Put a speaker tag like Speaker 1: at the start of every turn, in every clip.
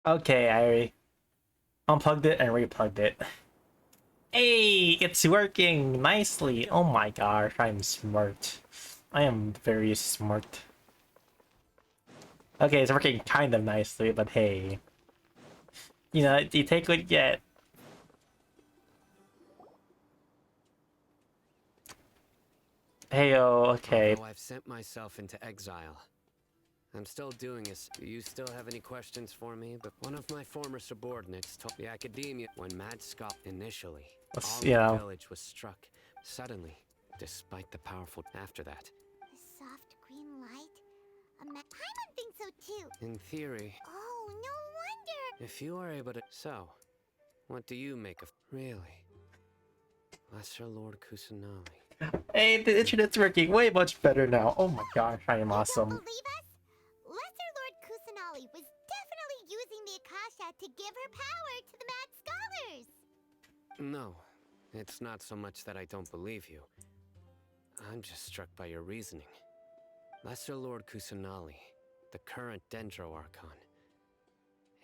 Speaker 1: Okay, I unplugged it and replugged it. Hey, it's working nicely. Oh my gosh, I'm smart. I am very smart. Okay, it's working kind of nicely, but hey, you take what you get. Heyo, okay.
Speaker 2: Although I've sent myself into exile, I'm still doing this. Do you still have any questions for me? But one of my former subordinates told the academia when Mad Scott initially,
Speaker 1: Let's,
Speaker 2: all
Speaker 1: you
Speaker 2: of the
Speaker 1: know,
Speaker 2: village was struck. Suddenly, despite the powerful after that.
Speaker 3: The soft green light? Paimon thinks so too.
Speaker 2: In theory,
Speaker 3: Oh, no wonder.
Speaker 2: if you are able to... So, what do you make of... Really? Lesser Lord Kusanali.
Speaker 1: hey, the internet's working way much better now. Oh my gosh, I am
Speaker 3: You don't
Speaker 1: awesome.
Speaker 3: believe us? Lesser Lord Kusanali was definitely using the Akasha to give her power to the Mad Scholars.
Speaker 2: No, it's not so much that I don't believe you. I'm just struck by your reasoning. Lesser Lord Kusanali, the current Dendro Archon.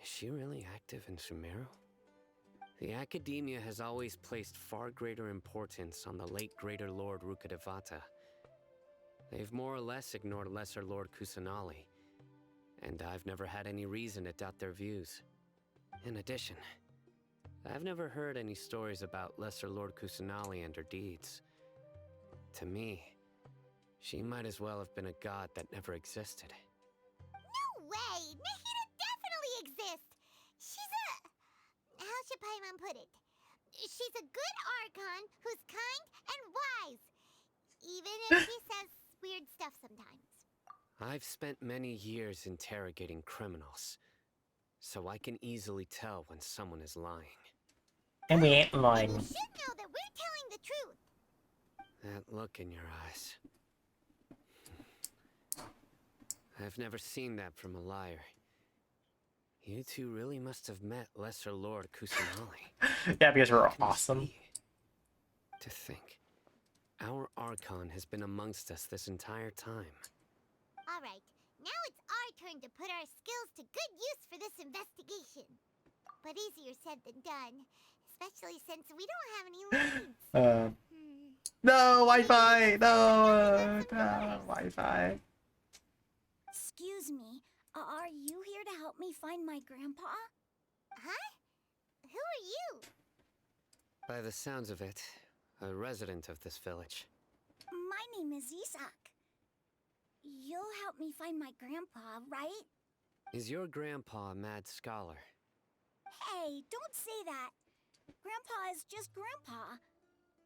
Speaker 2: Is she really active in Sumeru? The Academia has always placed far greater importance on the late Greater Lord Rukkhadevata. They've more or less ignored Lesser Lord Kusanali, and I've never had any reason to doubt their views. In addition, I've never heard any stories about Lesser Lord Kusanali and her deeds. To me, she might as well have been a god that never existed.
Speaker 3: No way! Nahida definitely exists! She's a... How should Paimon put it? She's a good Archon who's kind and wise. Even if she says weird stuff sometimes.
Speaker 2: I've spent many years interrogating criminals, so I can easily tell when someone is lying.
Speaker 1: And we ain't
Speaker 3: And you
Speaker 1: lying.
Speaker 3: should know that we're telling the truth.
Speaker 2: That look in your eyes. I've never seen that from a liar. You two really must have met Lesser Lord Kusanali.
Speaker 1: Yeah, because we're
Speaker 2: How can this
Speaker 1: awesome.
Speaker 2: be? To think, our Archon has been amongst us this entire time.
Speaker 3: Alright, now it's our turn to put our skills to good use for this investigation. But easier said than done, especially since we don't have any leads.
Speaker 1: Uh, no Wi-Fi. No, no Wi-Fi.
Speaker 4: Excuse me, are you here to help me find my grandpa?
Speaker 3: Huh? Who are you?
Speaker 2: By the sounds of it, a resident of this village.
Speaker 4: My name is Isak. You'll help me find my grandpa, right?
Speaker 2: Is your grandpa a mad scholar?
Speaker 4: Hey, don't say that. Grandpa is just Grandpa.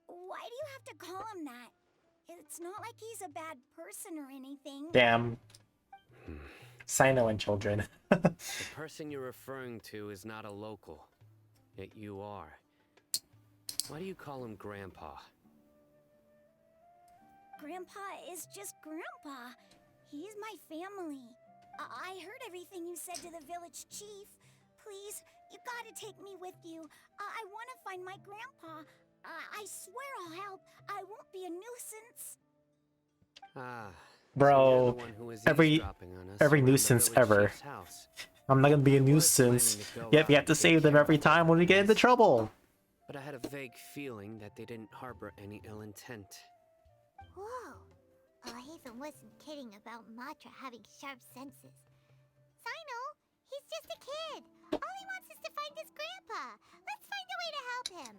Speaker 4: Why do you have to call him that? It's not like he's a bad person or anything.
Speaker 1: Damn. Sino and children.
Speaker 2: The person you're referring to is not a local, yet you are. Why do you call him Grandpa?
Speaker 4: Grandpa is just Grandpa. He's my family. I heard everything you said to the village chief. Please, you gotta take me with you. I want to find my grandpa. I swear I'll help. I won't be a nuisance.
Speaker 2: Ah, so you're the
Speaker 1: Bro,
Speaker 2: one who was
Speaker 1: every
Speaker 2: eavesdropping on us
Speaker 1: every
Speaker 2: around the
Speaker 1: nuisance
Speaker 2: village
Speaker 1: ever.
Speaker 2: chief's house.
Speaker 1: I'm not gonna be a
Speaker 2: I was
Speaker 1: nuisance.
Speaker 2: planning to go
Speaker 1: Yet we
Speaker 2: out
Speaker 1: have to
Speaker 2: and take
Speaker 1: save them
Speaker 2: care
Speaker 1: every
Speaker 2: of
Speaker 1: time when we get into
Speaker 2: things,
Speaker 1: trouble.
Speaker 2: but I had a vague feeling that they didn't harbor any ill intent.
Speaker 3: Whoa. Oh, Haven wasn't kidding about Matra having sharp senses. Sino, he's just a kid. All he wants is to find his grandpa. Let's find a way to help him.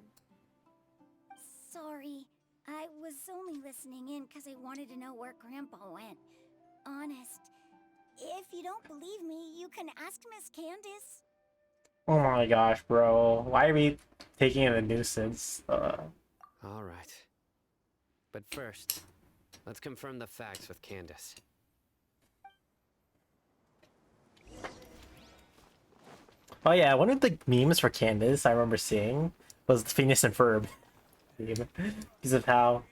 Speaker 4: Sorry. I was only listening in because I wanted to know where Grandpa went. Honest. If you don't believe me, you can ask Miss Candace.
Speaker 1: Oh my gosh, bro. Why are we taking it a nuisance?
Speaker 2: All right. But first, let's confirm the facts with Candace.
Speaker 1: Oh yeah, one of the memes for Candace I remember seeing was the Phineas and Ferb meme. Because of how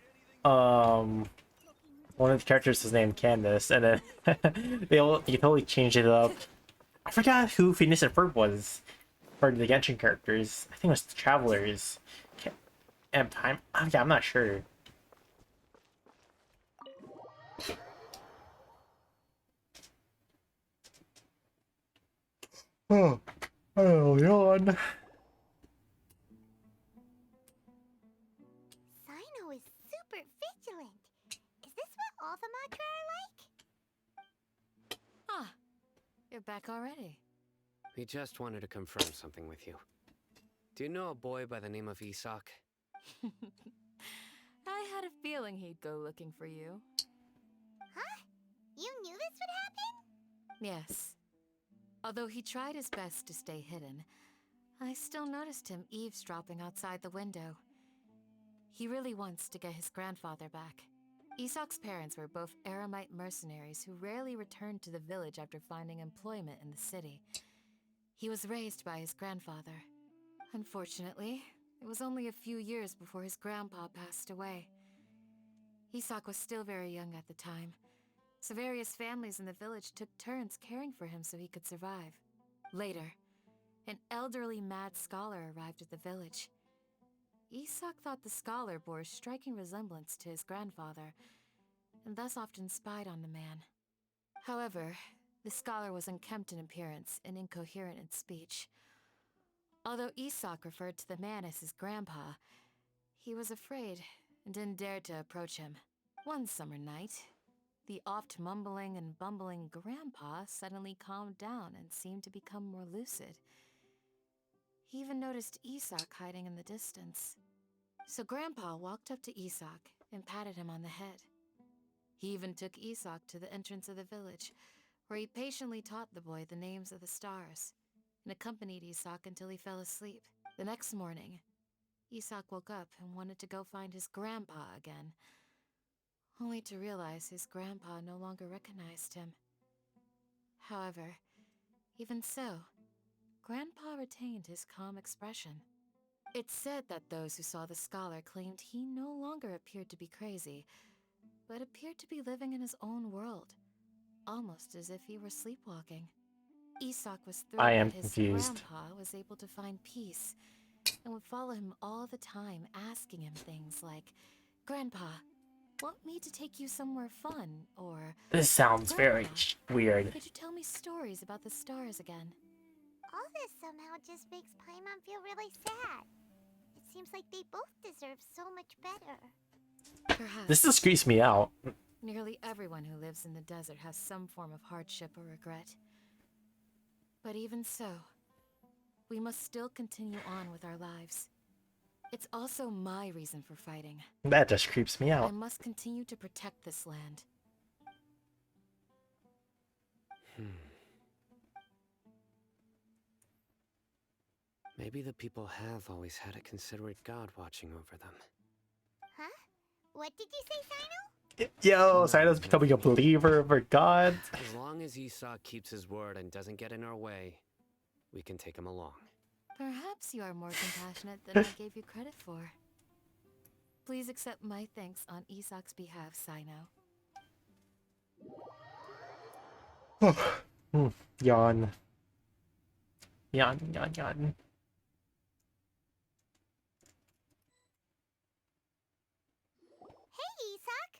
Speaker 1: one of the characters is named Candace, and then they totally changed it up. I forgot who Phineas and Ferb was for the Genshin characters. I think it was the Travelers. And time. Oh, yeah, I'm not sure. Hmm. Oh, yawn.
Speaker 3: Sino is super vigilant. Is this what all the Matra are like?
Speaker 5: Ah, you're back already.
Speaker 2: We just wanted to confirm something with you. Do you know a boy by the name of Isak?
Speaker 5: I had a feeling he'd go looking for you.
Speaker 3: Huh? You knew this would happen?
Speaker 5: Yes. Although he tried his best to stay hidden, I still noticed him eavesdropping outside the window. He really wants to get his grandfather back. Isak's parents were both Aramite mercenaries who rarely returned to the village after finding employment in the city. He was raised by his grandfather. Unfortunately, it was only a few years before his grandpa passed away. Isak was still very young at the time, so various families in the village took turns caring for him so he could survive. Later, an elderly mad scholar arrived at the village. Isak thought the scholar bore a striking resemblance to his grandfather, and thus often spied on the man. However, the scholar was unkempt in appearance and incoherent in speech. Although Isak referred to the man as his grandpa, he was afraid and didn't dare to approach him. One summer night, the oft mumbling and bumbling grandpa suddenly calmed down and seemed to become more lucid. He even noticed Isak hiding in the distance. So Grandpa walked up to Isak and patted him on the head. He even took Isak to the entrance of the village, where he patiently taught the boy the names of the stars, and accompanied Isak until he fell asleep. The next morning, Isak woke up and wanted to go find his grandpa again, only to realize his grandpa no longer recognized him. However, even so, Grandpa retained his calm expression. It's said that those who saw the scholar claimed he no longer appeared to be crazy, but appeared to be living in his own world, almost as if he were sleepwalking. Isak was thrilled
Speaker 1: I am
Speaker 5: that his
Speaker 1: confused.
Speaker 5: grandpa was able to find peace, and would follow him all the time, asking him things like, "Grandpa, want me to take you somewhere fun?" Or,
Speaker 1: This sounds very
Speaker 5: "Grandpa,
Speaker 1: weird.
Speaker 5: could you tell me stories about the stars again?"
Speaker 3: All this somehow just makes Paimon feel really sad. It seems like they both deserve so much better.
Speaker 5: Perhaps.
Speaker 1: This just creeps me out.
Speaker 5: Nearly everyone who lives in the desert has some form of hardship or regret. But even so, we must still continue on with our lives. It's also my reason for fighting.
Speaker 1: That just creeps me
Speaker 5: I
Speaker 1: out.
Speaker 5: must continue to protect this land.
Speaker 2: Maybe the people have always had a considerate god watching over them.
Speaker 3: Huh? What did you say, Sino?
Speaker 1: Yo,
Speaker 2: No,
Speaker 1: Sino's becoming a believer for God.
Speaker 2: As long as Isak keeps his word and doesn't get in our way, we can take him along.
Speaker 5: Perhaps you are more compassionate than I gave you credit for. Please accept my thanks on Isak's behalf, Sino.
Speaker 1: Yawn. Yawn, yawn, yawn.
Speaker 3: Hey, Isak!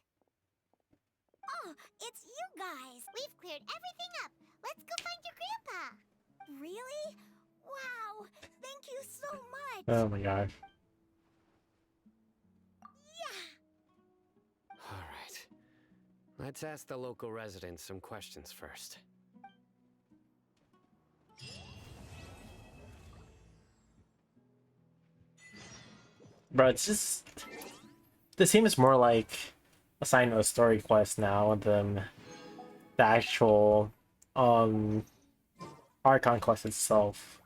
Speaker 4: Oh, it's you guys!
Speaker 3: We've cleared everything up. Let's go find your grandpa.
Speaker 4: Really? Wow! Thank you so much!
Speaker 1: Oh my gosh.
Speaker 2: All right. Let's ask the local residents some questions first.
Speaker 1: Bro, it's just... This seems more like a Sino story quest now than the actual, Archon quest itself.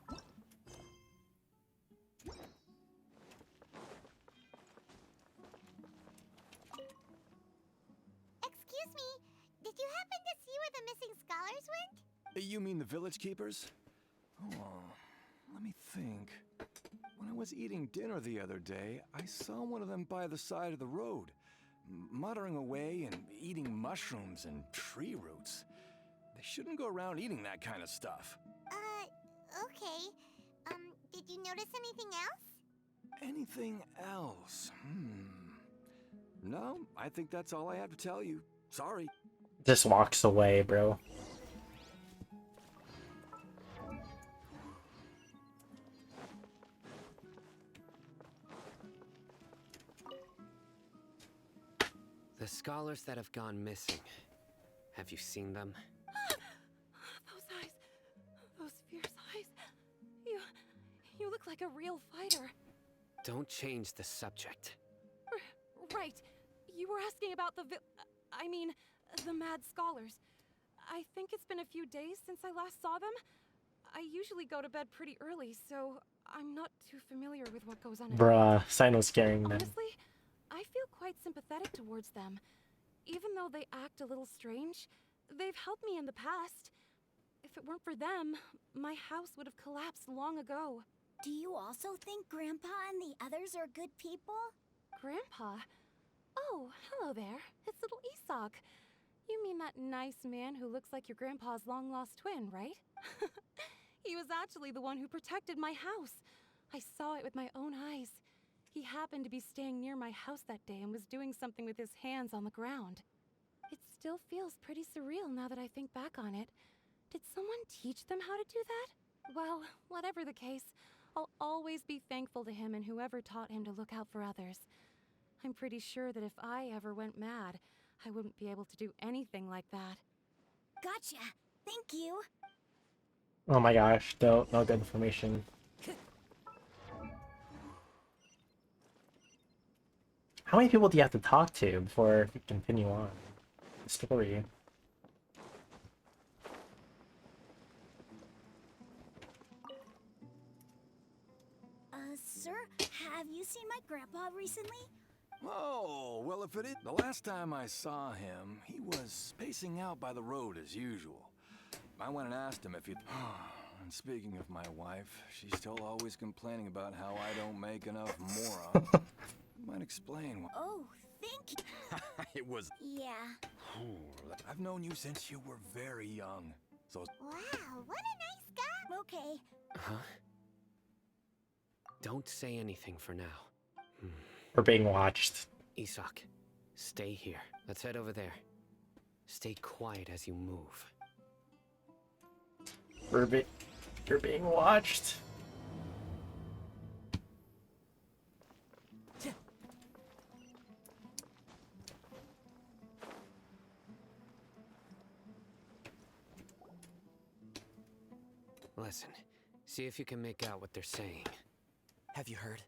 Speaker 3: Excuse me, did you happen to see where the missing scholars went?
Speaker 6: You mean the village keepers? Oh, let me think. When I was eating dinner the other day, I saw one of them by the side of the road, muttering away and eating mushrooms and tree roots. They shouldn't go around eating that kind of stuff.
Speaker 3: Okay. Did you notice anything else?
Speaker 6: Anything else? No, I think that's all I have to tell you. Sorry.
Speaker 1: Just walks away, bro.
Speaker 2: The scholars that have gone missing. Have you seen them?
Speaker 7: Those eyes. Those fierce eyes. You look like a real fighter.
Speaker 2: Don't change the subject.
Speaker 7: Right. You were asking about the the mad scholars. I think it's been a few days since I last saw them. I usually go to bed pretty early, so I'm not too familiar with what goes on at night.
Speaker 1: Bruh, Sino's scaring them.
Speaker 7: Honestly, I feel quite sympathetic towards them. Even though they act a little strange, they've helped me in the past. If it weren't for them, my house would have collapsed long ago.
Speaker 4: Do you also think Grandpa and the others are good people?
Speaker 7: Grandpa? Oh, hello there. It's little Isak. You mean that nice man who looks like your grandpa's long-lost twin, right? He was actually the one who protected my house. I saw it with my own eyes. He happened to be staying near my house that day and was doing something with his hands on the ground. It still feels pretty surreal now that I think back on it. Did someone teach them how to do that? Well, whatever the case, I'll always be thankful to him and whoever taught him to look out for others. I'm pretty sure that if I ever went mad, I wouldn't be able to do anything like that.
Speaker 4: Gotcha. Thank you.
Speaker 1: Oh my gosh, no good information. How many people do you have to talk to before you continue on the story?
Speaker 4: Sir, have you seen my grandpa recently?
Speaker 6: Oh, well, if it is. The last time I saw him, he was spacing out by the road as usual. I went and asked him if he'd. And speaking of my wife, she's still always complaining about how I don't make enough moron. Might explain why.
Speaker 4: Oh, thank you.
Speaker 6: It was.
Speaker 4: Yeah.
Speaker 6: I've known you since you were very young. So.
Speaker 3: Wow, what a nice guy!
Speaker 4: Okay.
Speaker 2: Huh? Don't say anything for now.
Speaker 1: We're being watched.
Speaker 2: Isak, stay here. Let's head over there. Stay quiet as you move.
Speaker 1: You're being watched.
Speaker 2: Listen, see if you can make out what they're saying.
Speaker 8: Have you heard?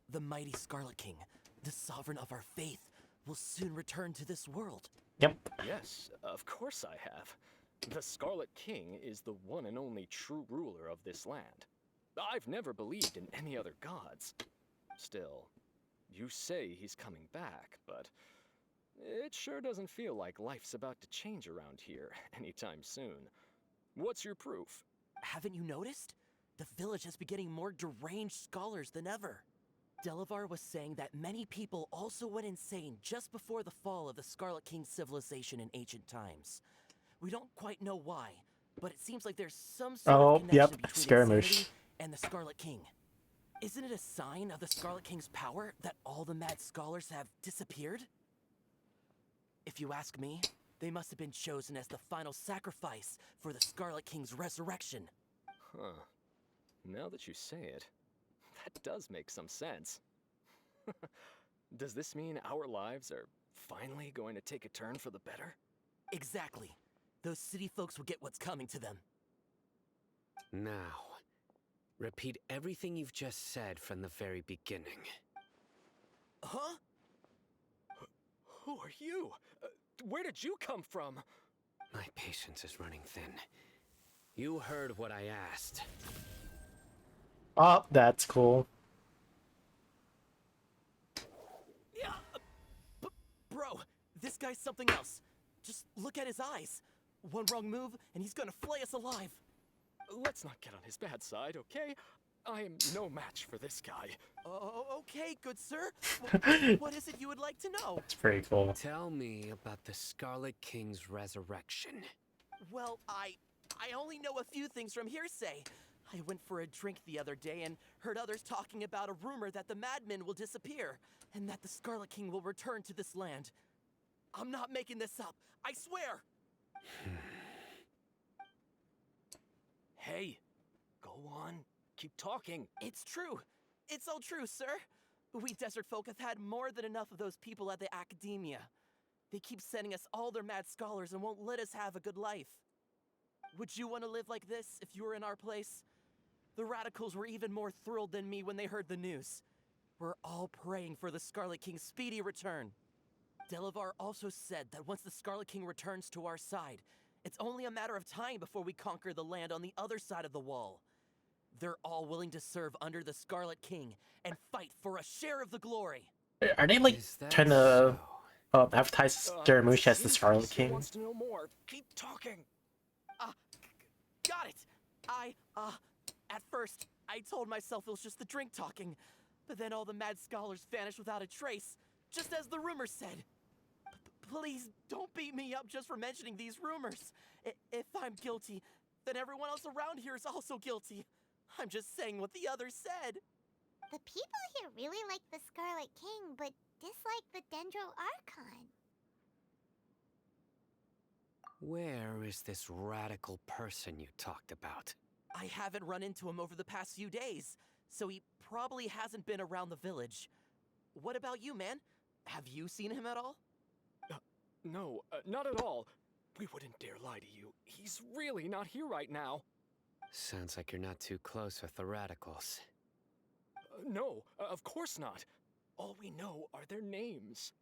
Speaker 8: The mighty Scarlet King, the sovereign of our faith, will soon return to this world.
Speaker 1: Yep.
Speaker 9: Yes, of course I have. The Scarlet King is the one and only true ruler of this land. I've never believed in any other gods. Still, you say he's coming back, but it sure doesn't feel like life's about to change around here anytime soon. What's your proof?
Speaker 8: Haven't you noticed? The village has been getting more deranged scholars than ever. Delavar was saying that many people also went insane just before the fall of the Scarlet King's civilization in ancient times. We don't quite know why, but it seems like there's some sort of connection between
Speaker 1: skirmish.
Speaker 8: insanity and the Scarlet King. Isn't it a sign of the Scarlet King's power that all the mad scholars have disappeared? If you ask me, they must have been chosen as the final sacrifice for the Scarlet King's resurrection.
Speaker 9: Huh. Now that you say it, that does make some sense. Does this mean our lives are finally going to take a turn for the better?
Speaker 8: Exactly. Those city folks will get what's coming to them.
Speaker 2: Now, repeat everything you've just said from the very beginning.
Speaker 8: Huh?
Speaker 9: Who are you? Where did you come from?
Speaker 2: My patience is running thin. You heard what I asked.
Speaker 1: Oh, that's cool.
Speaker 8: Yeah, bro, this guy's something else. Just look at his eyes. One wrong move, and he's gonna flay us alive.
Speaker 9: Let's not get on his bad side, okay? I am no match for this guy.
Speaker 8: Oh, okay, good sir. What is it you would like to know?
Speaker 1: It's pretty cool.
Speaker 2: Tell me about the Scarlet King's resurrection.
Speaker 8: Well, I only know a few things from hearsay. I went for a drink the other day and heard others talking about a rumor that the madmen will disappear and that the Scarlet King will return to this land. I'm not making this up. I swear.
Speaker 9: Hey, go on. Keep talking.
Speaker 8: It's true. It's all true, sir. We desert folk have had more than enough of those people at the academia. They keep sending us all their mad scholars and won't let us have a good life. Would you want to live like this if you were in our place? The radicals were even more thrilled than me when they heard the news. We're all praying for the Scarlet King's speedy return. Delavar also said that once the Scarlet King returns to our side, it's only a matter of time before we conquer the land on the other side of the wall. They're all willing to serve under the Scarlet King and fight for a share of the glory.
Speaker 1: Are they like
Speaker 2: Is that
Speaker 1: trying to
Speaker 2: so?
Speaker 1: advertise Scaramush as the
Speaker 9: Seems
Speaker 1: Scarlet
Speaker 9: Cassia
Speaker 1: King?
Speaker 9: wants to know more. Keep talking.
Speaker 8: Got it! At first, I told myself it was just the drink talking, but then all the mad scholars vanished without a trace, just as the rumors said. Please don't beat me up just for mentioning these rumors. If I'm guilty, then everyone else around here is also guilty. I'm just saying what the others said.
Speaker 3: The people here really like the Scarlet King, but dislike the Dendro Archon.
Speaker 2: Where is this radical person you talked about?
Speaker 8: I haven't run into him over the past few days, so he probably hasn't been around the village. What about you, man? Have you seen him at all?
Speaker 9: No, not at all. We wouldn't dare lie to you. He's really not here right now.
Speaker 2: Sounds like you're not too close with the radicals.
Speaker 9: No, of course not. All we know are their names.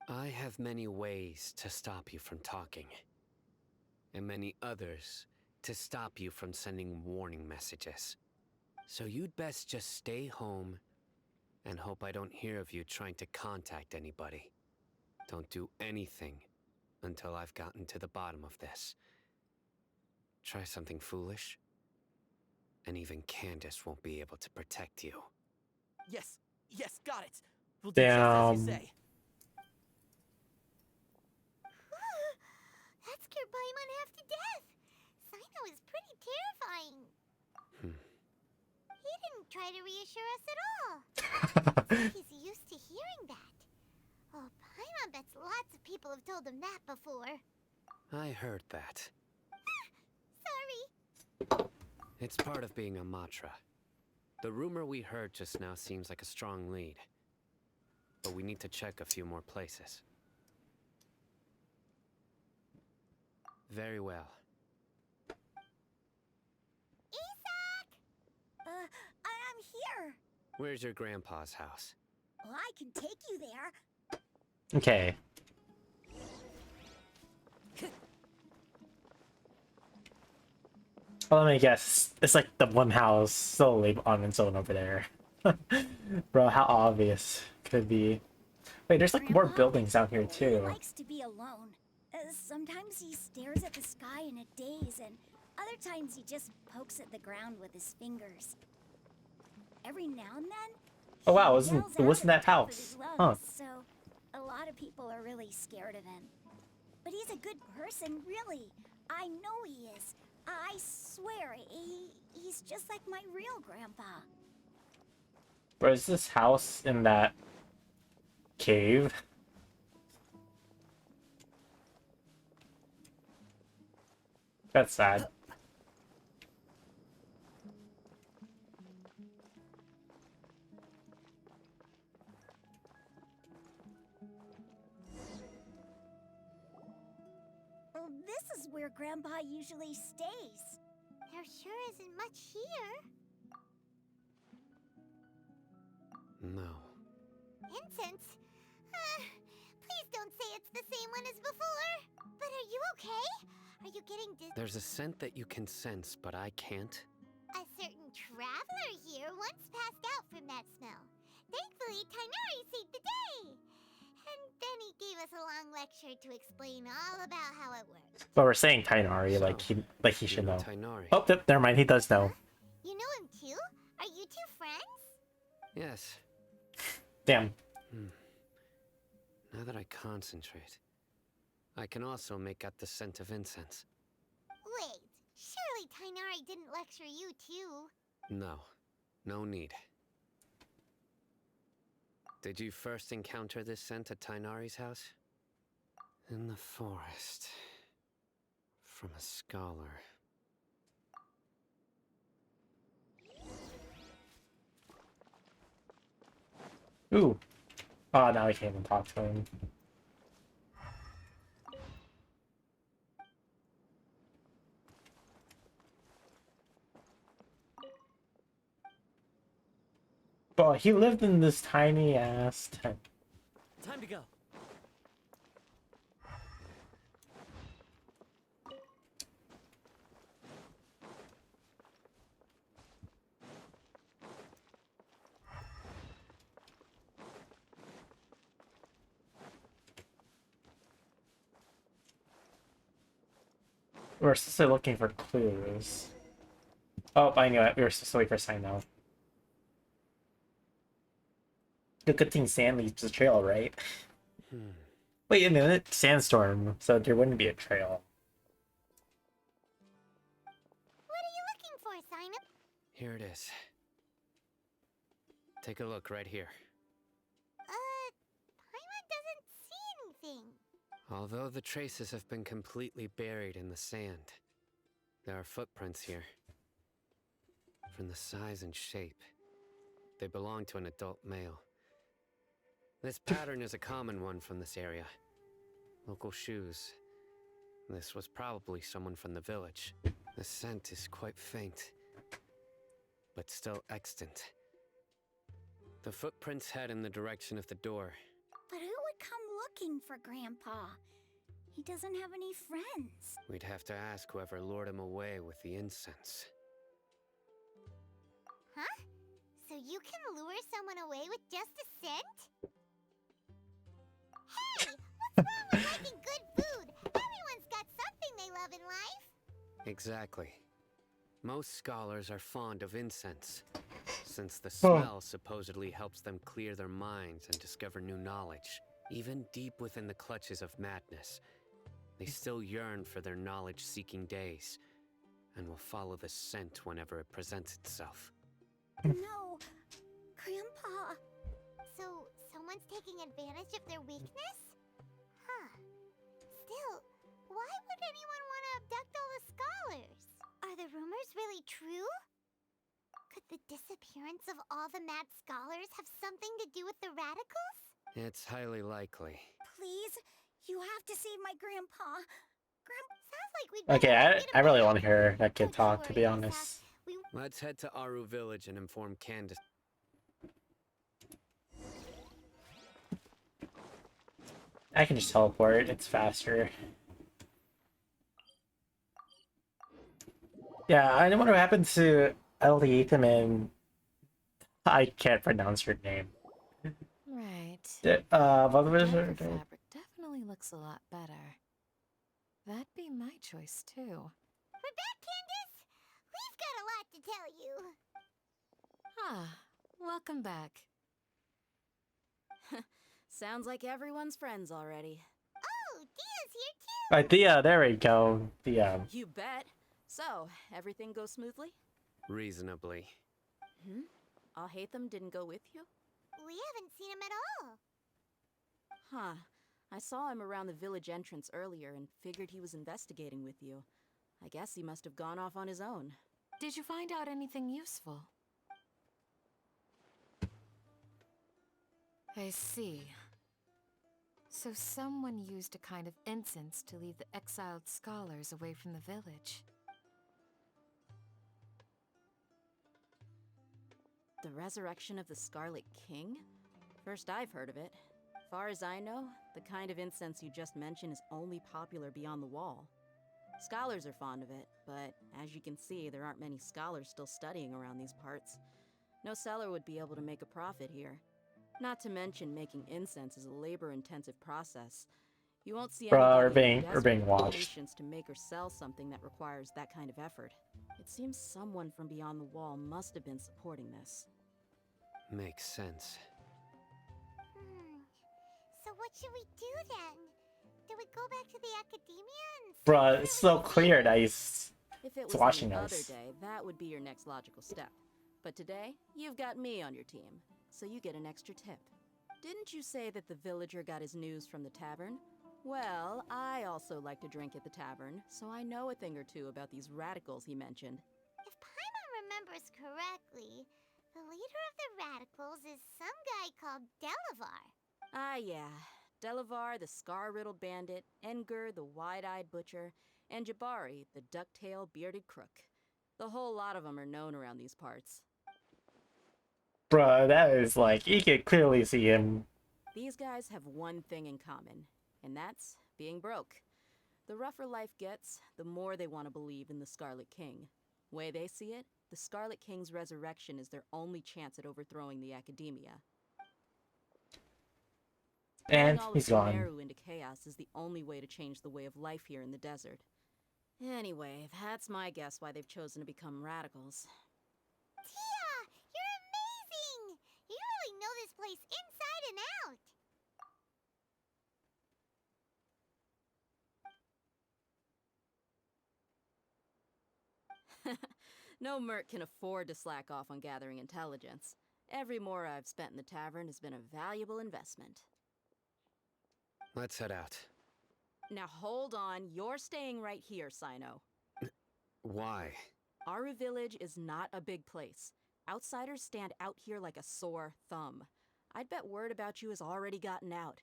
Speaker 2: I have many ways to stop you from talking, and many others to stop you from sending warning messages. So you'd best just stay home and hope I don't hear of you trying to contact anybody. Don't do anything until I've gotten to the bottom of this. Try something foolish, and even Candace won't be able to protect you.
Speaker 8: Yes, got it. We'll do just as you say.
Speaker 3: That scared Paimon half to death. Sino is pretty terrifying. He didn't try to reassure us at all. He's used to hearing that. Oh, Paimon bets lots of people have told him that before.
Speaker 2: I heard that.
Speaker 3: Sorry.
Speaker 2: It's part of being a Matra. The rumor we heard just now seems like a strong lead. But we need to check a few more places. Very well.
Speaker 3: Isak!
Speaker 4: I'm here.
Speaker 2: Where's your grandpa's house?
Speaker 4: Well, I can take you there.
Speaker 1: Okay. Well, let me guess. It's like the one house solely on its own over there. Bro, how obvious could it be? Wait, there's like more buildings out here
Speaker 4: He
Speaker 1: too.
Speaker 4: likes to be alone. Sometimes he stares at the sky in a daze, and other times he just pokes at the ground with his fingers. Every now and then,
Speaker 1: Oh wow,
Speaker 4: he
Speaker 1: it wasn't
Speaker 4: yells out at
Speaker 1: that
Speaker 4: the top of
Speaker 1: house?
Speaker 4: his
Speaker 1: Huh.
Speaker 4: lungs, so a lot of people are really scared of him. But he's a good person, really. I know he is. I swear, he's just like my real grandpa.
Speaker 1: Bro, is this house in that cave? That's sad.
Speaker 4: Well, this is where Grandpa usually stays.
Speaker 3: There sure isn't much here.
Speaker 2: No.
Speaker 3: Incense? Please don't say it's the same one as before. But are you okay? Are you getting
Speaker 2: There's a scent that you can sense, but I can't.
Speaker 3: A certain traveler here once passed out from that smell. Thankfully, Tainari saved the day. And then he gave us a long lecture to explain all about how it works.
Speaker 1: But we're saying Tainari,
Speaker 2: So,
Speaker 1: like he
Speaker 2: you
Speaker 1: should
Speaker 2: know
Speaker 1: know.
Speaker 2: Tainari.
Speaker 1: Oh, never mind. He does know.
Speaker 3: You know him too? Are you two friends?
Speaker 2: Yes.
Speaker 1: Damn.
Speaker 2: Now that I concentrate, I can also make out the scent of incense.
Speaker 3: Wait, surely Tainari didn't lecture you too.
Speaker 2: No. No need. Did you first encounter this scent at Tainari's house? In the forest. From a scholar.
Speaker 1: Ooh. Oh, now we can't even talk to him. But he lived in this tiny ass tent.
Speaker 8: Time to go.
Speaker 1: We're still looking for clues. Oh, I knew it. We were supposed to wait for a sign now. The good thing sand leaves a trail, right? Wait a minute, sandstorm, so there wouldn't be a trail.
Speaker 3: What are you looking for, Simon?
Speaker 2: Here it is. Take a look right here.
Speaker 3: Paimon doesn't see anything.
Speaker 2: Although the traces have been completely buried in the sand, there are footprints here. From the size and shape, they belong to an adult male. This pattern is a common one from this area. Local shoes. This was probably someone from the village. The scent is quite faint, but still extant. The footprints head in the direction of the door.
Speaker 4: But who would come looking for Grandpa? He doesn't have any friends.
Speaker 2: We'd have to ask whoever lured him away with the incense.
Speaker 3: Huh? So you can lure someone away with just a scent? Hey! What's wrong with liking good food? Everyone's got something they love in life.
Speaker 2: Exactly. Most scholars are fond of incense, since the smell supposedly helps them clear their minds and discover new knowledge. Even deep within the clutches of madness, they still yearn for their knowledge-seeking days, and will follow the scent whenever it presents itself.
Speaker 4: No, Grandpa.
Speaker 3: So, someone's taking advantage of their weakness? Huh. Still, why would anyone want to abduct all the scholars? Are the rumors really true? Could the disappearance of all the mad scholars have something to do with the radicals?
Speaker 2: It's highly likely.
Speaker 4: Please, you have to save my Grandpa.
Speaker 3: Sounds like we'd
Speaker 1: Okay,
Speaker 3: better get
Speaker 1: I
Speaker 3: him
Speaker 1: really
Speaker 3: back.
Speaker 1: want to hear that kid
Speaker 3: Don't you
Speaker 1: talk, to be
Speaker 3: worry,
Speaker 1: honest.
Speaker 3: We
Speaker 2: Let's head to Aru Village and inform Candace.
Speaker 1: I can just teleport, it's faster. Yeah, I wonder what happened to Elliothan and I can't pronounce her name.
Speaker 5: Right.
Speaker 1: What was her
Speaker 5: Darker
Speaker 1: name?
Speaker 5: fabric definitely looks a lot better. That'd be my choice too.
Speaker 3: We're back, Candace. We've got a lot to tell you.
Speaker 5: Ah, welcome back.
Speaker 7: Sounds like everyone's friends already.
Speaker 3: Oh, Dia's here too.
Speaker 1: Thea, there we go. Thea.
Speaker 7: You bet. So, everything goes smoothly?
Speaker 2: Reasonably.
Speaker 7: Alhaitham didn't go with you?
Speaker 3: We haven't seen him at all.
Speaker 7: Huh. I saw him around the village entrance earlier and figured he was investigating with you. I guess he must have gone off on his own.
Speaker 5: Did you find out anything useful? I see. So someone used a kind of incense to lead the exiled scholars away from the village.
Speaker 7: The resurrection of the Scarlet King? First I've heard of it. Far as I know, the kind of incense you just mentioned is only popular beyond the wall. Scholars are fond of it, but as you can see, there aren't many scholars still studying around these parts. No seller would be able to make a profit here. Not to mention making incense is a labor-intensive process. You won't see
Speaker 1: Bruh,
Speaker 7: anybody
Speaker 1: we're being
Speaker 7: with
Speaker 1: watched.
Speaker 7: patience to make or sell something that requires that kind of effort. It seems someone from beyond the wall must have been supporting this.
Speaker 2: Makes sense.
Speaker 3: So what should we do then? Do we go back to the academia and see
Speaker 1: Bruh,
Speaker 3: where
Speaker 1: it's
Speaker 3: we
Speaker 1: so
Speaker 3: can-
Speaker 1: clear that he's
Speaker 7: If it
Speaker 1: It's
Speaker 7: was
Speaker 1: watching
Speaker 7: any
Speaker 1: us.
Speaker 7: other day, that would be your next logical step. But today, you've got me on your team, so you get an extra tip. Didn't you say that the villager got his news from the tavern? Well, I also like to drink at the tavern, so I know a thing or two about these radicals he mentioned.
Speaker 3: If Paimon remembers correctly, the leader of the radicals is some guy called Delavar.
Speaker 7: Ah, yeah. Delavar, the scar-riddled bandit, Engur, the wide-eyed butcher, and Jabari, the duck-tailed bearded crook. The whole lot of them are known around these parts.
Speaker 1: Bro, that is like, you can clearly see him.
Speaker 10: These guys have one thing in common, and that's being broke. The rougher life gets, the more they want to believe in the Scarlet King. Way they see it, the Scarlet King's resurrection is their only chance at overthrowing the Academia.
Speaker 1: And
Speaker 10: Throwing all of
Speaker 1: he's gone.
Speaker 10: Sumeru into chaos is the only way to change the way of life here in the desert. Anyway, that's my guess why they've chosen to become radicals.
Speaker 3: Tia, you're amazing! You really know this place inside and out.
Speaker 10: No merc can afford to slack off on gathering intelligence. Every more I've spent in the tavern has been a valuable investment.
Speaker 2: Let's head out.
Speaker 10: Now hold on, you're staying right here, Sino.
Speaker 2: Why?
Speaker 10: Aru Village is not a big place. Outsiders stand out here like a sore thumb. I'd bet word about you has already gotten out.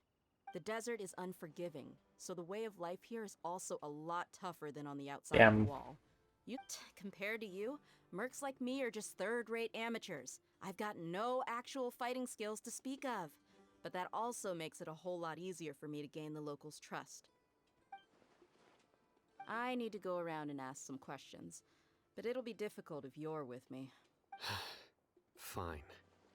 Speaker 10: The desert is unforgiving, so the way of life here is also a lot tougher than on the outside of the wall. Compared to you, mercs like me are just third-rate amateurs. I've got no actual fighting skills to speak of. But that also makes it a whole lot easier for me to gain the locals' trust. I need to go around and ask some questions, but it'll be difficult if you're with me.
Speaker 2: Fine.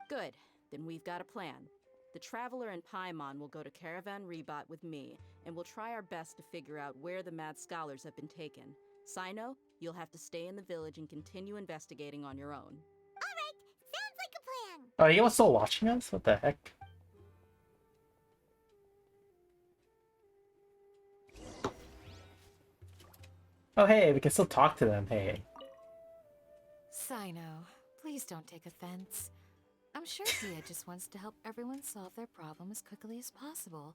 Speaker 10: Good, then we've got a plan. The Traveler and Paimon will go to Caravan Rebot with me, and we'll try our best to figure out where the Mad Scholars have been taken. Sino, you'll have to stay in the village and continue investigating on your own.
Speaker 3: Alright, sounds like a plan.
Speaker 1: Oh, he was still watching us? What the heck? Oh, hey, we can still talk to them, hey.
Speaker 5: Sino, please don't take offense. I'm sure Dia just wants to help everyone solve their problem as quickly as possible.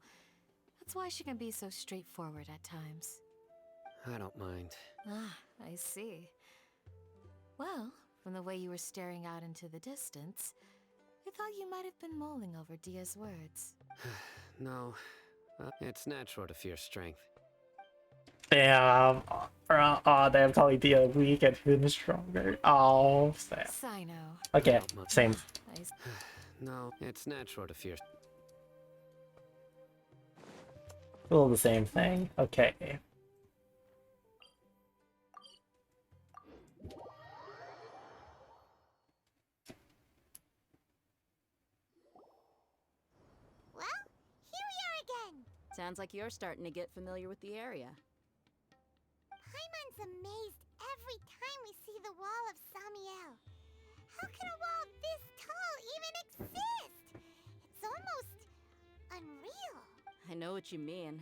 Speaker 5: That's why she can be so straightforward at times.
Speaker 2: I don't mind.
Speaker 5: Ah, I see. Well, from the way you were staring out into the distance, I thought you might have been mulling over Dia's words.
Speaker 2: No, it's natural to fear strength.
Speaker 1: Damn. Oh, damn, telling Dia weak and him stronger. Oh, sad.
Speaker 5: Sino.
Speaker 1: Okay, same.
Speaker 2: No, it's natural to fear.
Speaker 1: Still the same thing. Okay.
Speaker 3: Well, here we are again.
Speaker 10: Sounds like you're starting to get familiar with the area.
Speaker 3: Paimon's amazed every time we see the wall of Samiel. How can a wall this tall even exist? It's almost unreal.
Speaker 10: I know what you mean.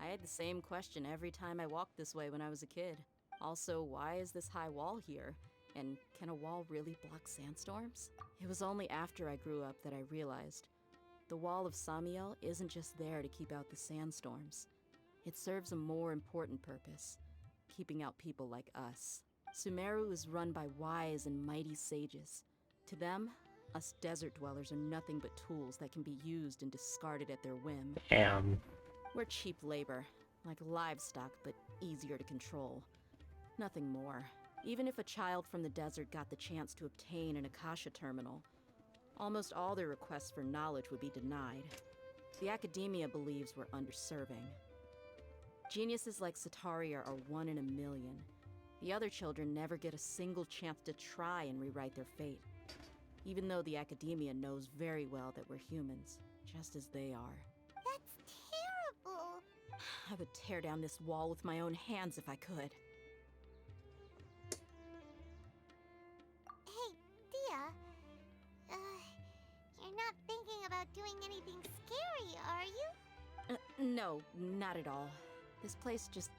Speaker 10: I had the same question every time I walked this way when I was a kid. Also, why is this high wall here? And can a wall really block sandstorms? It was only after I grew up that I realized the wall of Samiel isn't just there to keep out the sandstorms. It serves a more important purpose, keeping out people like us. Sumeru is run by wise and mighty sages. To them, us desert dwellers are nothing but tools that can be used and discarded at their whim.
Speaker 1: Damn.
Speaker 10: We're cheap labor, like livestock, but easier to control. Nothing more. Even if a child from the desert got the chance to obtain an Akasha terminal, almost all their requests for knowledge would be denied. The Academia believes we're underserving. Geniuses like Sataria are 1 in a million. The other children never get a single chance to try and rewrite their fate, even though the Academia knows very well that we're humans, just as they are.
Speaker 3: That's terrible.
Speaker 10: I would tear down this wall with my own hands if I could.
Speaker 3: Hey, Dia. You're not thinking about doing anything scary, are you?
Speaker 10: No, not at all. This place just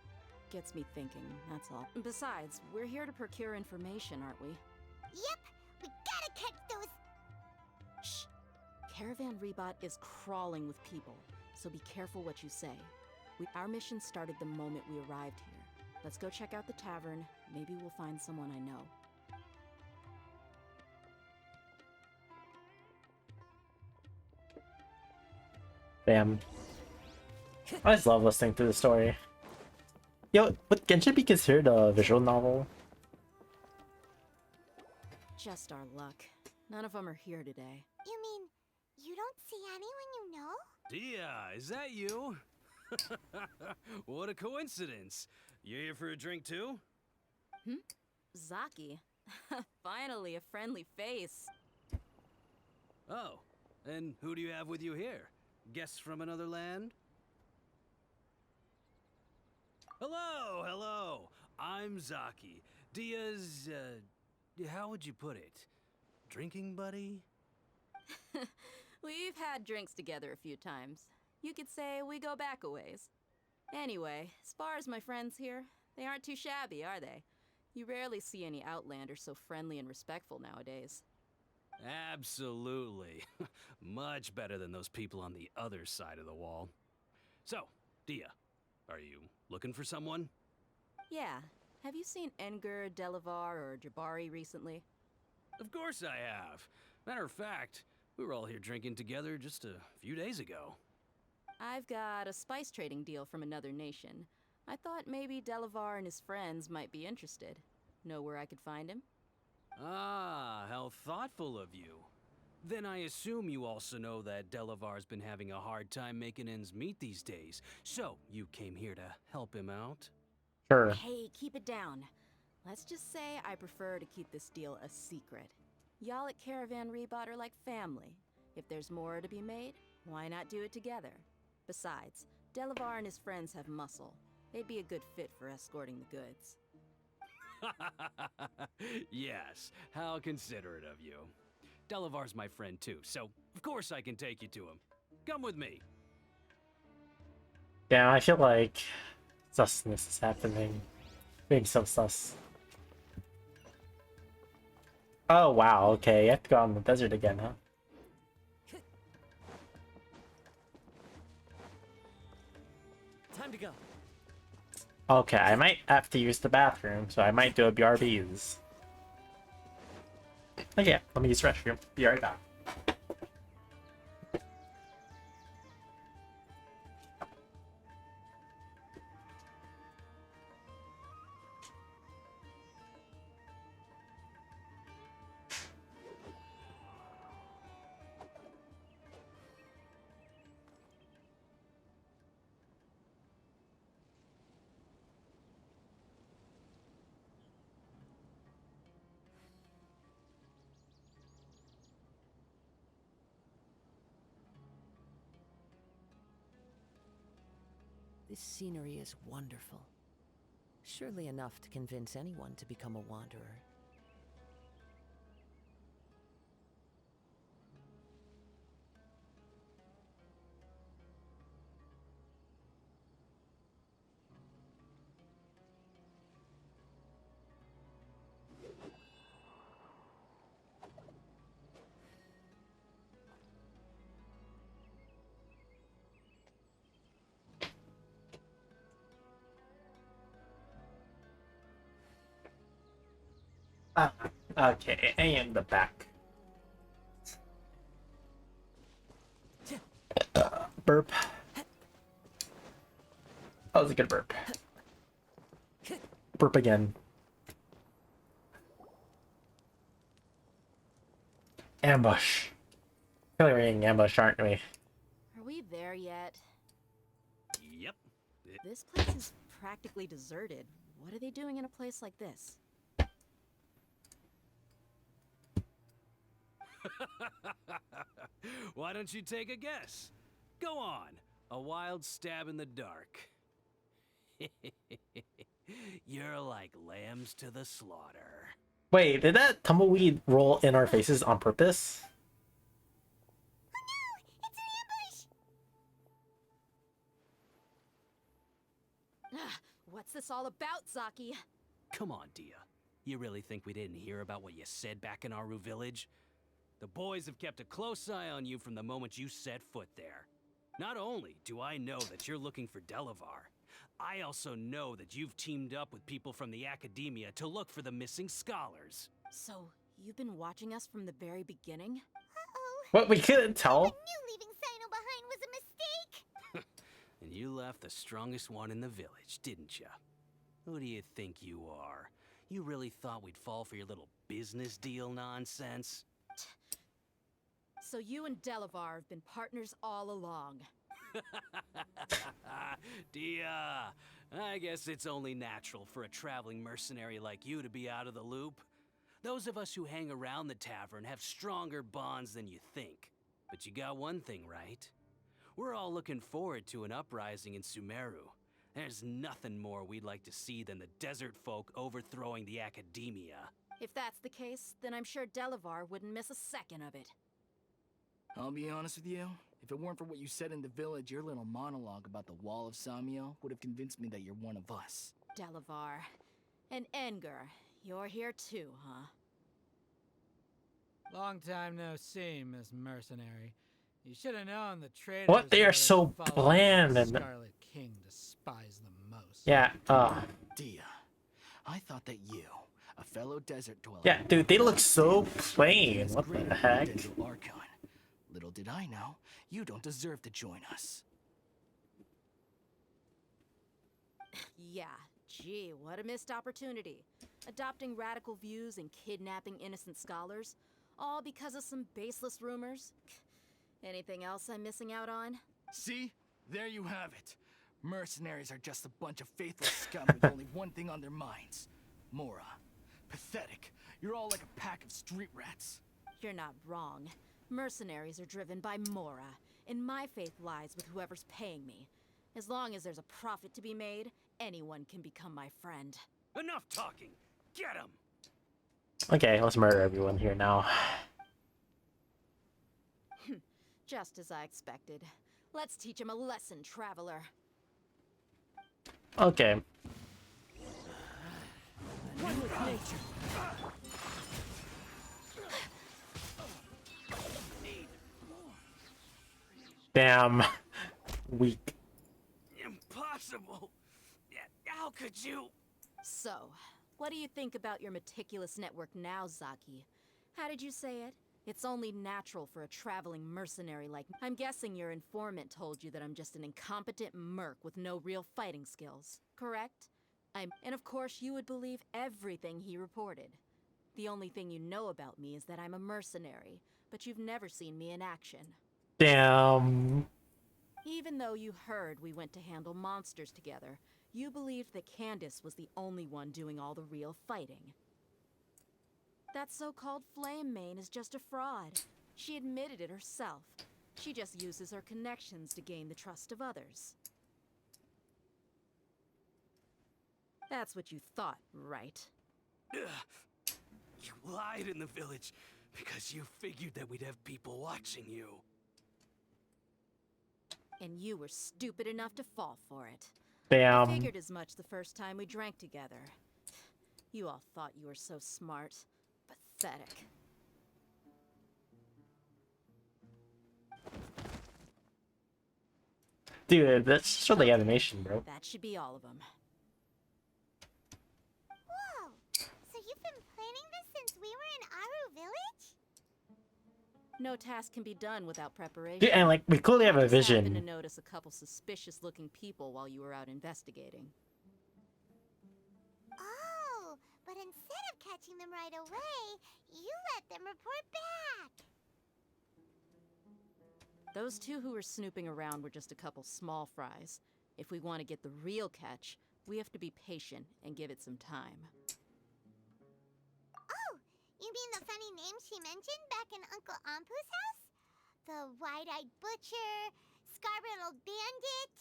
Speaker 10: gets me thinking, that's all. Besides, we're here to procure information, aren't we?
Speaker 3: Yep, we gotta catch those.
Speaker 10: Shh! Caravan Rebot is crawling with people, so be careful what you say. Our mission started the moment we arrived here. Let's go check out the tavern. Maybe we'll find someone I know.
Speaker 1: Damn. I just love listening to the story. Yo, would Genshin be considered a visual novel?
Speaker 10: Just our luck. None of them are here today.
Speaker 3: You mean you don't see anyone you know?
Speaker 11: Dia, is that you? What a coincidence. You here for a drink too?
Speaker 10: Zaki. Finally, a friendly face.
Speaker 11: Oh, and who do you have with you here? Guests from another land? Hello, hello. I'm Zaki. Dia's, how would you put it? Drinking buddy?
Speaker 10: We've had drinks together a few times. You could say we go back a ways. Anyway, as far as my friends here, they aren't too shabby, are they? You rarely see any Outlanders so friendly and respectful nowadays.
Speaker 11: Absolutely. Much better than those people on the other side of the wall. So, Dia, are you looking for someone?
Speaker 10: Yeah. Have you seen Enger, Delavar, or Jabari recently?
Speaker 11: Of course I have. Matter of fact, we were all here drinking together just a few days ago.
Speaker 10: I've got a spice trading deal from another nation. I thought maybe Delavar and his friends might be interested. Know where I could find him?
Speaker 11: Ah, how thoughtful of you. Then I assume you also know that Delavar's been having a hard time making ends meet these days. So, you came here to help him out?
Speaker 1: Sure.
Speaker 10: Hey, keep it down. Let's just say I prefer to keep this deal a secret. Y'all at Caravan Rebot are like family. If there's more to be made, why not do it together? Besides, Delavar and his friends have muscle. They'd be a good fit for escorting the goods.
Speaker 11: Yes, how considerate of you. Delavar's my friend too, so of course I can take you to him. Come with me.
Speaker 1: Damn, I feel like susness is happening. Being so sus. Oh wow, okay, you have to go out in the desert again, huh?
Speaker 8: Time to go.
Speaker 1: Okay, I might have to use the bathroom, so I might do a BRBs. Okay, let me use the restroom. Be right back.
Speaker 12: This scenery is wonderful. Surely enough to convince anyone to become a wanderer.
Speaker 1: Ah, okay, I am the back. Burp. That was a good burp. Burp again. Ambush. I feel like we're getting ambushed, aren't we?
Speaker 10: Are we there yet?
Speaker 11: Yep.
Speaker 10: This place is practically deserted. What are they doing in a place like this?
Speaker 11: Why don't you take a guess? Go on. A wild stab in the dark. You're like lambs to the slaughter.
Speaker 1: Wait, did that tumbleweed roll in our faces on purpose?
Speaker 10: Ah, what's this all about, Zaki?
Speaker 11: Come on, Dia. You really think we didn't hear about what you said back in Aru village? The boys have kept a close eye on you from the moment you set foot there. Not only do I know that you're looking for Delavar, I also know that you've teamed up with people from the academia to look for the missing scholars.
Speaker 10: So, you've been watching us from the very beginning?
Speaker 3: Uh-oh.
Speaker 1: What, we couldn't tell?
Speaker 3: I knew leaving Sino behind was a mistake.
Speaker 11: And you left the strongest one in the village, didn't ya? Who do you think you are? You really thought we'd fall for your little business deal nonsense?
Speaker 10: So you and Delavar have been partners all along.
Speaker 11: Dia, I guess it's only natural for a traveling mercenary like you to be out of the loop. Those of us who hang around the tavern have stronger bonds than you think. But you got one thing right. We're all looking forward to an uprising in Sumeru. There's nothing more we'd like to see than the desert folk overthrowing the academia.
Speaker 10: If that's the case, then I'm sure Delavar wouldn't miss a second of it.
Speaker 13: I'll be honest with you. If it weren't for what you said in the village, your little monologue about the Wall of Samiel would have convinced me that you're one of us.
Speaker 10: Delavar. And Enger, you're here too, huh?
Speaker 14: Long time no see, Miss Mercenary. You should have known the traitors.
Speaker 1: What? They are
Speaker 14: that
Speaker 1: so
Speaker 14: followed
Speaker 1: bland
Speaker 14: the
Speaker 1: and
Speaker 14: Scarlet King despise the most.
Speaker 1: yeah.
Speaker 13: Dia, I thought that you, a fellow desert dweller.
Speaker 1: Yeah, dude, they look so plain. What the heck?
Speaker 13: Archon. Little did I know, you don't deserve to join us.
Speaker 10: Yeah, gee, what a missed opportunity. Adopting radical views and kidnapping innocent scholars, all because of some baseless rumors. Anything else I'm missing out on?
Speaker 13: See? There you have it. Mercenaries are just a bunch of faithless scum with only one thing on their minds. Mora. Pathetic. You're all like a pack of street rats.
Speaker 10: You're not wrong. Mercenaries are driven by Mora, and my faith lies with whoever's paying me. As long as there's a profit to be made, anyone can become my friend.
Speaker 11: Enough talking! Get him!
Speaker 1: Okay, let's murder everyone here now.
Speaker 10: Just as I expected. Let's teach him a lesson, traveler.
Speaker 1: Okay.
Speaker 8: One with nature.
Speaker 1: Damn. Weak.
Speaker 11: Impossible! How could you?
Speaker 10: So, what do you think about your meticulous network now, Zaki? How did you say it? It's only natural for a traveling mercenary like me. I'm guessing your informant told you that I'm just an incompetent merc with no real fighting skills, correct? And of course you would believe everything he reported. The only thing you know about me is that I'm a mercenary, but you've never seen me in action.
Speaker 1: Damn.
Speaker 10: Even though you heard we went to handle monsters together, you believed that Candace was the only one doing all the real fighting. That so-called Flame Mane is just a fraud. She admitted it herself. She just uses her connections to gain the trust of others. That's what you thought, right?
Speaker 11: You lied in the village because you figured that we'd have people watching you.
Speaker 10: And you were stupid enough to fall for it.
Speaker 1: Damn.
Speaker 10: I figured as much the first time we drank together. You all thought you were so smart. Pathetic.
Speaker 1: Dude, that's just the animation, bro.
Speaker 10: That should be all of them.
Speaker 3: Whoa! So you've been planning this since we were in Aru Village?
Speaker 10: No task can be done without preparation.
Speaker 1: Dude, and like, we clearly have a
Speaker 10: I just happened to
Speaker 1: vision.
Speaker 10: notice a couple suspicious-looking people while you were out investigating.
Speaker 3: Oh, but instead of catching them right away, you let them report back.
Speaker 10: Those two who were snooping around were just a couple small fries. If we want to get the real catch, we have to be patient and give it some time.
Speaker 3: Oh, you mean the funny name she mentioned back in Uncle Ampu's house? The wide-eyed butcher, scar-riddled bandit,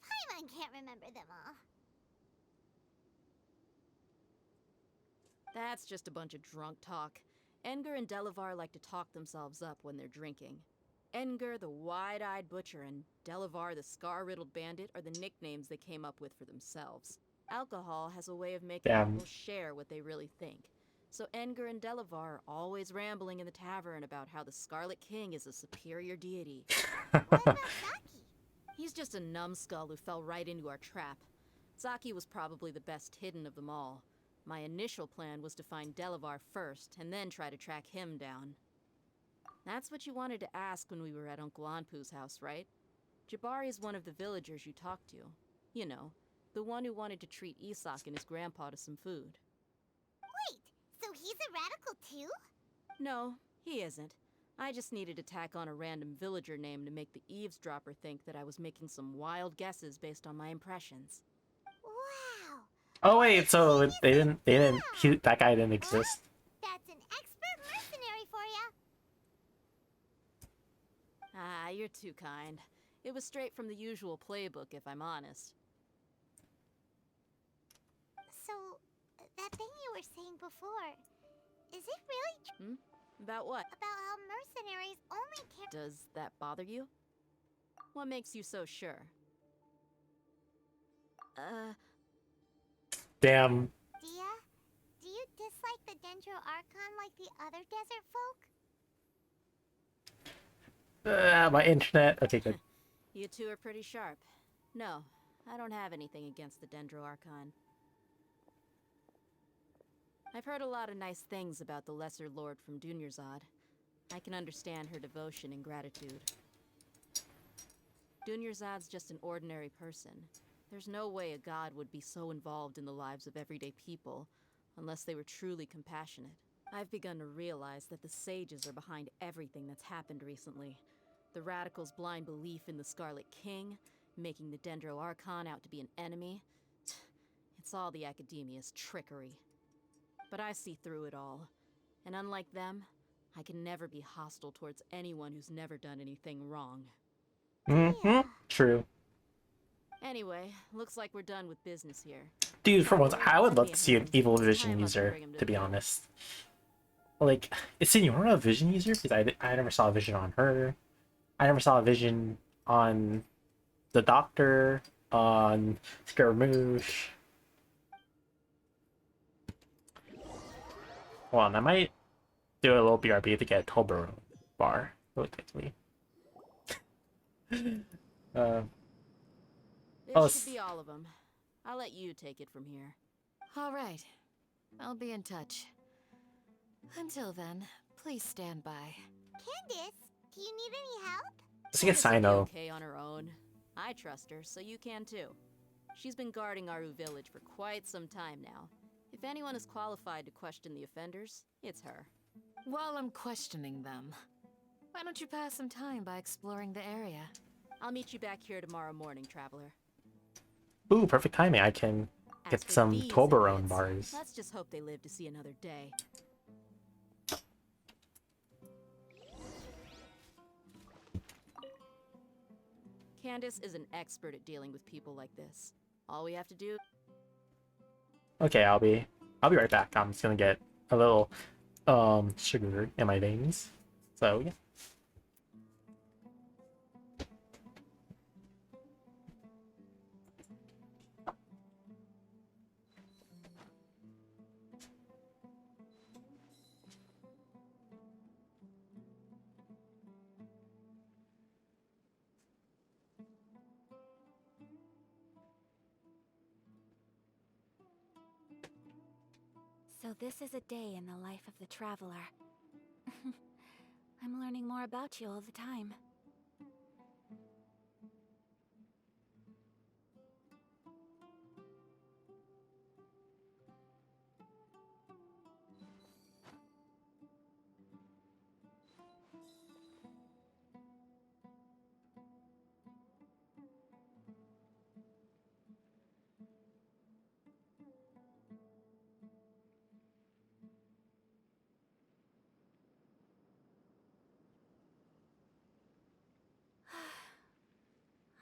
Speaker 3: Paimon can't remember them all.
Speaker 10: That's just a bunch of drunk talk. Enger and Delavar like to talk themselves up when they're drinking. Enger, the wide-eyed butcher, and Delavar, the scar-riddled bandit, are the nicknames they came up with for themselves. Alcohol has a way of making people share what they really think. So Enger and Delavar are always rambling in the tavern about how the Scarlet King is a superior deity.
Speaker 3: What about Zaki?
Speaker 10: He's just a numbskull who fell right into our trap. Zaki was probably the best hidden of them all. My initial plan was to find Delavar first, and then try to track him down. That's what you wanted to ask when we were at Uncle Anpu's house, right? Jabari is one of the villagers you talked to. You know, the one who wanted to treat Isak and his grandpa to some food.
Speaker 3: Wait, a radical too?
Speaker 10: No, he isn't. I just needed to tack on a random villager name to make the eavesdropper think that I was making some wild guesses based on my impressions.
Speaker 3: Wow.
Speaker 1: Oh wait, so that guy didn't exist.
Speaker 3: That's an expert mercenary for ya.
Speaker 10: Ah, you're too kind. It was straight from the usual playbook, if I'm honest.
Speaker 3: So, that thing you were saying before, is it really
Speaker 10: About what?
Speaker 3: about how mercenaries only care?
Speaker 10: Does that bother you? What makes you so sure?
Speaker 1: Damn.
Speaker 3: Dia, do you dislike the Dendro Archon like the other desert folk?
Speaker 1: My internet. Okay, good.
Speaker 10: You two are pretty sharp. No, I don't have anything against the Dendro Archon. I've heard a lot of nice things about the Lesser Lord from Dunyarzad. I can understand her devotion and gratitude. Dunyarzad's just an ordinary person. There's no way a god would be so involved in the lives of everyday people, unless they were truly compassionate. I've begun to realize that the sages are behind everything that's happened recently. The radicals' blind belief in the Scarlet King, making the Dendro Archon out to be an enemy. It's all the Academia's trickery. But I see through it all. And unlike them, I can never be hostile towards anyone who's never done anything wrong.
Speaker 1: True.
Speaker 10: Anyway, looks like we're done with business here.
Speaker 1: Dude, for once, I would
Speaker 10: Send
Speaker 1: love
Speaker 10: me
Speaker 1: to see an
Speaker 10: ahead.
Speaker 1: evil
Speaker 10: I
Speaker 1: vision
Speaker 10: must
Speaker 1: user,
Speaker 10: bring him
Speaker 1: to be
Speaker 10: the
Speaker 1: honest. Like, is Senora a vision user? Because I never saw a vision on her. I never saw a vision on the Doctor, on Scaramouche. Hold on, I might do a little BRB to get a Toblerone bar really quickly.
Speaker 10: This should be all of them. I'll let you take it from here.
Speaker 5: All right. I'll be in touch. Until then, please stand by.
Speaker 3: Candace, do you need any help?
Speaker 1: Let's get
Speaker 10: Candace will be
Speaker 1: Sino.
Speaker 10: okay on her own. I trust her, so you can too. She's been guarding Aru Village for quite some time now. If anyone is qualified to question the offenders, it's her.
Speaker 5: While I'm questioning them, why don't you pass some time by exploring the area?
Speaker 10: I'll meet you back here tomorrow morning, traveler.
Speaker 1: Ooh, perfect timing. I can
Speaker 10: As
Speaker 1: get
Speaker 10: for
Speaker 1: some
Speaker 10: these
Speaker 1: Toblerone
Speaker 10: idiots,
Speaker 1: bars.
Speaker 10: Let's just hope they live to see another day. Candace is an expert at dealing with people like this. All we have to do...
Speaker 1: Okay, I'll be right back. I'm just gonna get a little sugar in my veins. So yeah.
Speaker 4: So this is a day in the life of the traveler. I'm learning more about you all the time.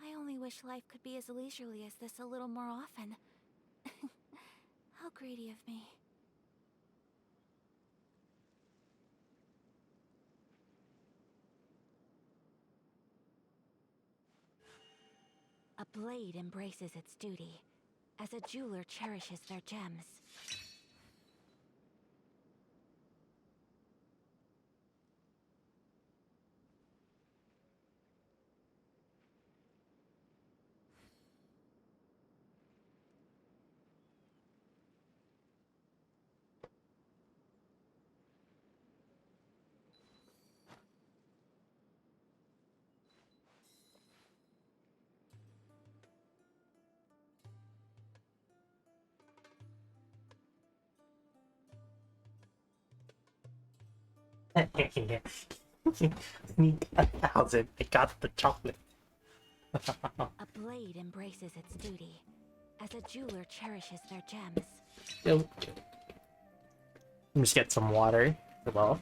Speaker 4: I only wish life could be as leisurely as this a little more often. How greedy of me. A blade embraces its duty, as a jeweler cherishes their gems.
Speaker 1: I need 1,000. I got the chocolate.
Speaker 15: A blade embraces its duty, as a jeweler cherishes their gems.
Speaker 1: Yo. Let me just get some water as well.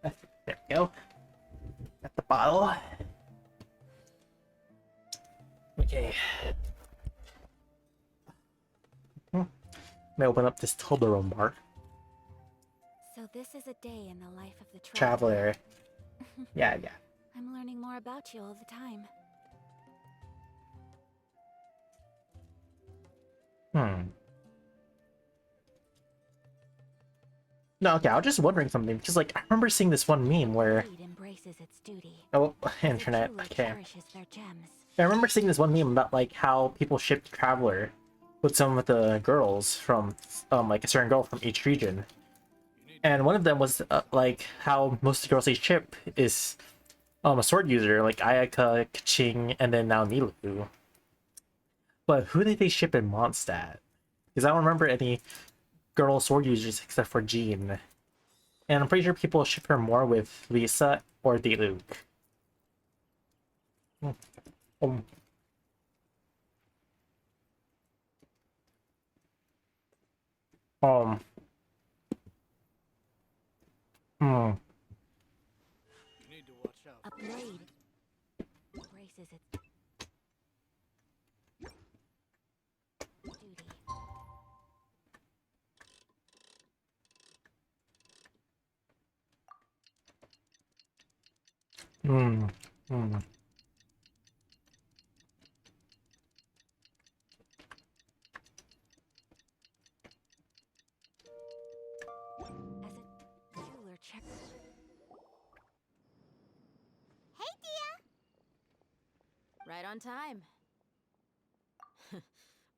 Speaker 1: There we go. Got the bottle. Okay. Let me open up this Toblerone bar.
Speaker 15: So this is a day in the life of the
Speaker 1: Traveler. Yeah.
Speaker 15: I'm learning more about you all the time.
Speaker 1: No, okay, I was just wondering something, because, like, I remember seeing this one meme where...
Speaker 15: Blade embraces its duty.
Speaker 1: Oh,
Speaker 15: as a
Speaker 1: internet,
Speaker 15: jeweler
Speaker 1: okay.
Speaker 15: cherishes their gems.
Speaker 1: I remember seeing this one meme about, like, how people shipped Traveler with some of the girls from, like, a certain girl from each region. And one of them was, like, how most of the girls they ship is, a sword user, like Ayaka, Kaching, and then now Nilu. But who did they ship in Mondstadt? Because I don't remember any girl sword users except for Jean. And I'm pretty sure people ship her more with Lisa or Diluc. Um, um, hmm.
Speaker 13: You need to watch out.
Speaker 15: A blade embraces its duty. As a jeweler checkers.
Speaker 3: Hey, Dia!
Speaker 10: Right on time.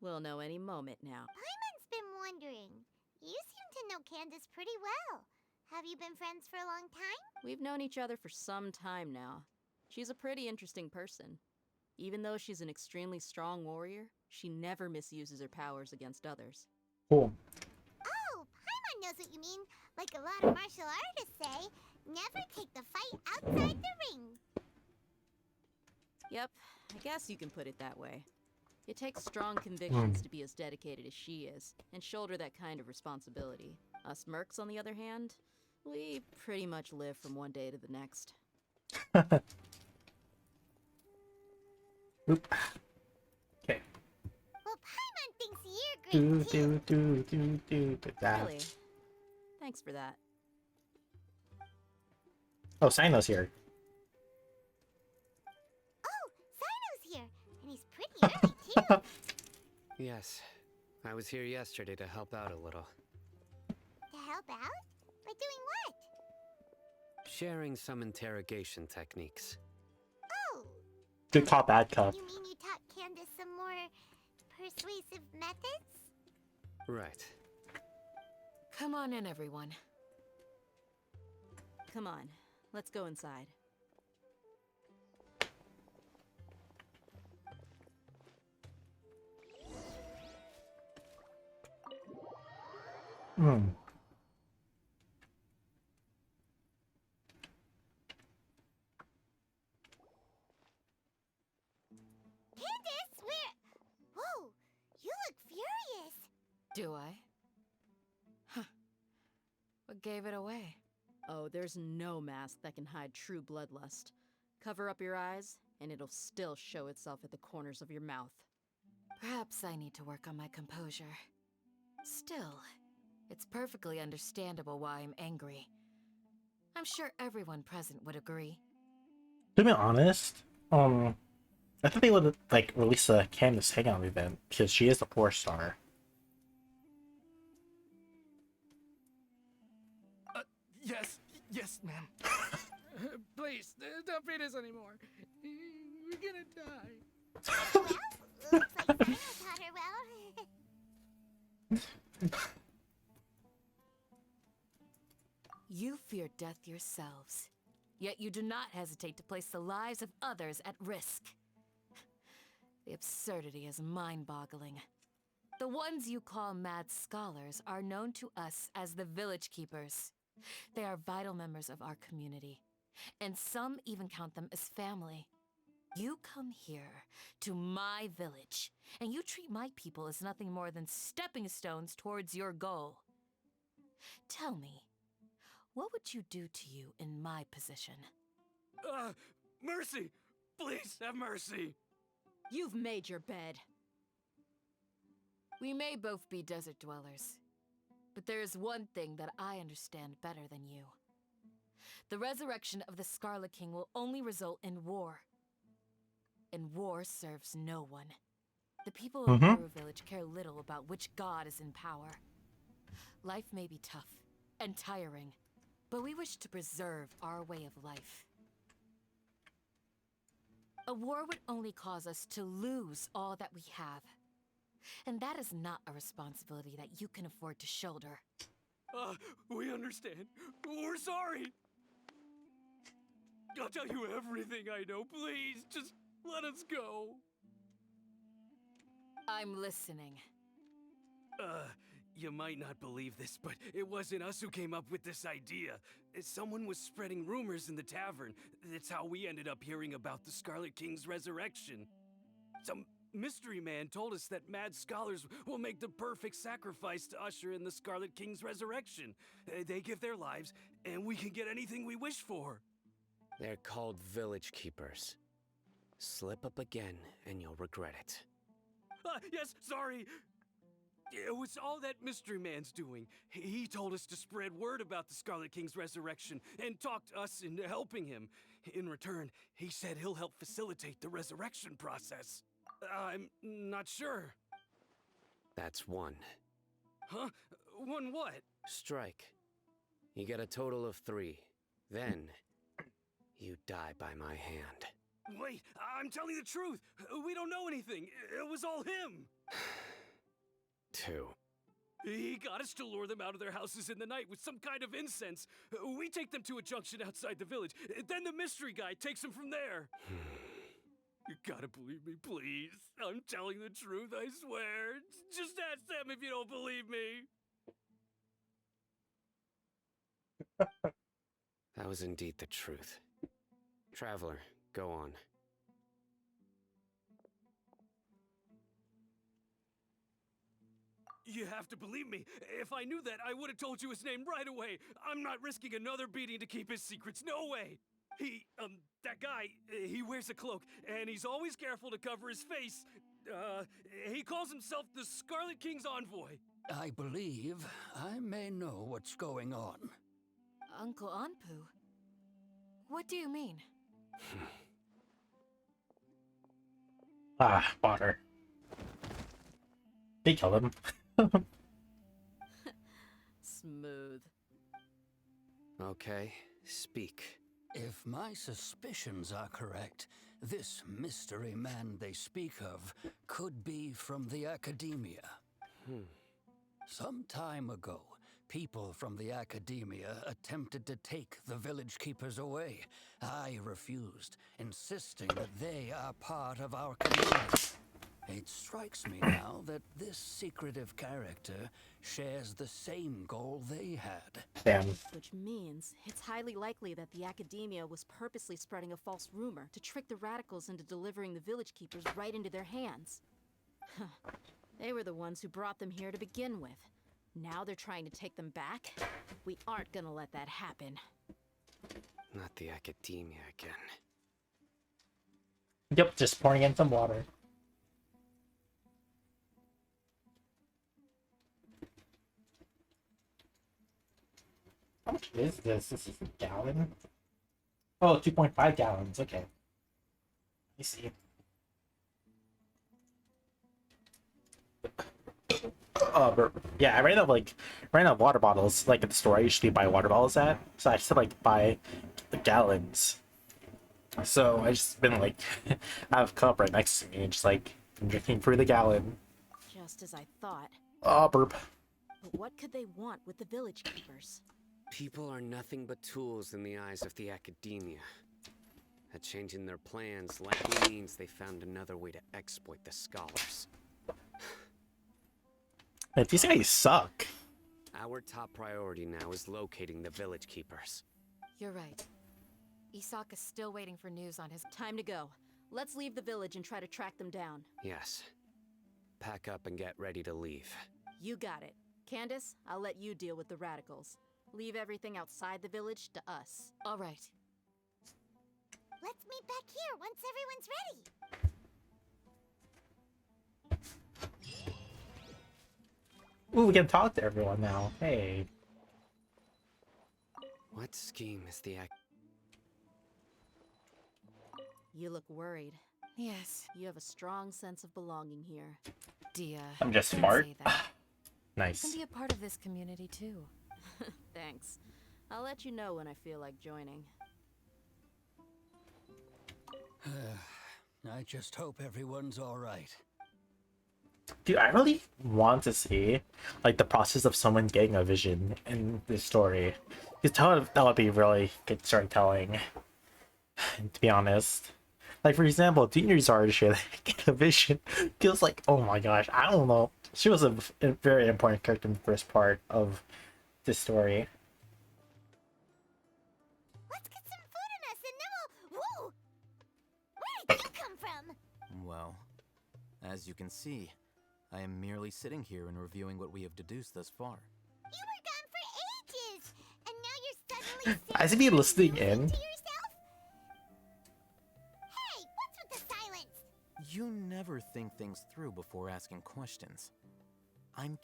Speaker 10: We'll know any moment now.
Speaker 3: Paimon's been wondering. You seem to know Candace pretty well. Have you been friends for a long time?
Speaker 10: We've known each other for some time now. She's a pretty interesting person. Even though she's an extremely strong warrior, she never misuses her powers against others.
Speaker 1: Cool.
Speaker 3: Oh, Paimon knows what you mean. Like a lot of martial artists say, never take the fight outside the ring.
Speaker 10: Yep, I guess you can put it that way. It takes strong convictions to be as dedicated as she is, and shoulder that kind of responsibility. Us mercs, on the other hand, we pretty much live from one day to the next.
Speaker 1: Oop. Okay.
Speaker 3: Well, Paimon thinks you're great too.
Speaker 10: Really? Thanks for that.
Speaker 1: Oh, Sino's here.
Speaker 3: Oh, Sino's here, and he's pretty early too.
Speaker 2: Yes, I was here yesterday to help out a little.
Speaker 3: To help out? By doing what?
Speaker 2: Sharing some interrogation techniques.
Speaker 3: Oh,
Speaker 1: Good cop, bad cop.
Speaker 3: you mean you taught Candace some more persuasive methods?
Speaker 2: Right.
Speaker 5: Come on in, everyone.
Speaker 10: Come on, let's go inside.
Speaker 3: Candace, where? Whoa, you look furious.
Speaker 5: Do I? Huh. What gave it away?
Speaker 10: Oh, there's no mask that can hide true bloodlust. Cover up your eyes, and it'll still show itself at the corners of your mouth.
Speaker 5: Perhaps I need to work on my composure. Still, it's perfectly understandable why I'm angry. I'm sure everyone present would agree.
Speaker 1: To be honest, I thought they would like release a Candace Hangout event because she is the 4-star.
Speaker 13: Yes, ma'am.
Speaker 14: Please, don't feed us anymore. We're gonna die.
Speaker 3: Well, looks like Sino taught her well.
Speaker 5: You fear death yourselves, yet you do not hesitate to place the lives of others at risk. The absurdity is mind-boggling. The ones you call mad scholars are known to us as the Village Keepers. They are vital members of our community, and some even count them as family. You come here to my village, and you treat my people as nothing more than stepping stones towards your goal. Tell me, what would you do to you in my position?
Speaker 11: Mercy! Please have mercy!
Speaker 10: You've made your bed.
Speaker 5: We may both be desert dwellers, but there is one thing that I understand better than you. The resurrection of the Scarlet King will only result in war. And war serves no one. The people of Uru Village care little about which god is in power. Life may be tough and tiring, but we wish to preserve our way of life. A war would only cause us to lose all that we have. And that is not a responsibility that you can afford to shoulder.
Speaker 11: We understand. We're sorry. I'll tell you everything I know. Please, just let us go.
Speaker 5: I'm listening.
Speaker 11: You might not believe this, but it wasn't us who came up with this idea. Someone was spreading rumors in the tavern. That's how we ended up hearing about the Scarlet King's resurrection. Some mystery man told us that mad scholars will make the perfect sacrifice to usher in the Scarlet King's resurrection. They give their lives, and we can get anything we wish for.
Speaker 2: They're called Village Keepers. Slip up again, and you'll regret it.
Speaker 11: Yes, sorry. It was all that mystery man's doing. He told us to spread word about the Scarlet King's resurrection and talked us into helping him. In return, he said he'll help facilitate the resurrection process. I'm not sure.
Speaker 2: That's one.
Speaker 11: Huh? One what?
Speaker 2: Strike. You get a total of 3. Then, you die by my hand.
Speaker 11: Wait, I'm telling the truth. We don't know anything. It was all him.
Speaker 2: 2.
Speaker 11: He got us to lure them out of their houses in the night with some kind of incense. We take them to a junction outside the village. Then the mystery guy takes them from there. You gotta believe me, please. I'm telling the truth, I swear. Just ask them if you don't believe me.
Speaker 2: That was indeed the truth. Traveler, go on.
Speaker 11: You have to believe me. If I knew that, I would have told you his name right away. I'm not risking another beating to keep his secrets. No way. That guy, he wears a cloak, and he's always careful to cover his face. He calls himself the Scarlet King's envoy.
Speaker 16: I believe I may know what's going on.
Speaker 5: Uncle Anpu? What do you mean?
Speaker 1: Water. They killed him.
Speaker 10: Smooth.
Speaker 2: Okay, speak.
Speaker 16: If my suspicions are correct, this mystery man they speak of could be from the Academia. Some time ago, people from the Academia attempted to take the Village Keepers away. I refused, insisting that they are part of our community. It strikes me now that this secretive character shares the same goal they had.
Speaker 1: Damn.
Speaker 10: Which means it's highly likely that the Academia was purposely spreading a false rumor to trick the radicals into delivering the Village Keepers right into their hands. They were the ones who brought them here to begin with. Now they're trying to take them back? We aren't gonna let that happen.
Speaker 2: Not the Academia again.
Speaker 1: Yep, just pouring in some water. How much is this? This is a gallon? Oh, 2.5 gallons. Okay. Let me see. But yeah, I ran out of water bottles like at the store I usually buy water bottles at. So I just had like buy the gallons. So I just been like I have a cup right next to me and just like drinking through the gallon.
Speaker 10: Just as I thought.
Speaker 1: Burp.
Speaker 10: But what could they want with the Village Keepers?
Speaker 2: People are nothing but tools in the eyes of the Academia. A change in their plans likely means they found another way to exploit the scholars.
Speaker 1: Like, these guys suck.
Speaker 2: Our top priority now is locating the village keepers.
Speaker 5: You're right. Isak is still waiting for news on his...
Speaker 10: Time to go. Let's leave the village and try to track them down.
Speaker 2: Yes. Pack up and get ready to leave.
Speaker 10: You got it. Candace, I'll let you deal with the radicals. Leave everything outside the village to us.
Speaker 5: All right.
Speaker 3: Let's meet back here once everyone's ready.
Speaker 1: Ooh, we can talk to everyone now. Hey.
Speaker 2: What scheme is the act?
Speaker 10: You look worried.
Speaker 5: Yes.
Speaker 10: You have a strong sense of belonging here.
Speaker 5: Dia.
Speaker 1: I'm just
Speaker 5: don't
Speaker 1: smart.
Speaker 5: say that.
Speaker 1: Nice.
Speaker 5: You can be a part of this community too.
Speaker 10: Thanks. I'll let you know when I feel like joining.
Speaker 16: I just hope everyone's all right.
Speaker 1: Dude, I really want to see like the process of someone getting a vision in this story. Because that would be really good storytelling. To be honest. Like for example, Junior Zardsha get a vision feels like, oh my gosh, I don't know. She was a very important character in the first part of this story.
Speaker 3: Let's get some food in us and then we'll... Whoa! Where did you come from?
Speaker 17: Well, as you can see, I am merely sitting here and reviewing what we have deduced thus far.
Speaker 3: You were gone for ages! And now you're suddenly
Speaker 1: Has he been listening in?
Speaker 3: to yourself? Hey, what's with the silence?
Speaker 17: You never think things through before asking questions. I'm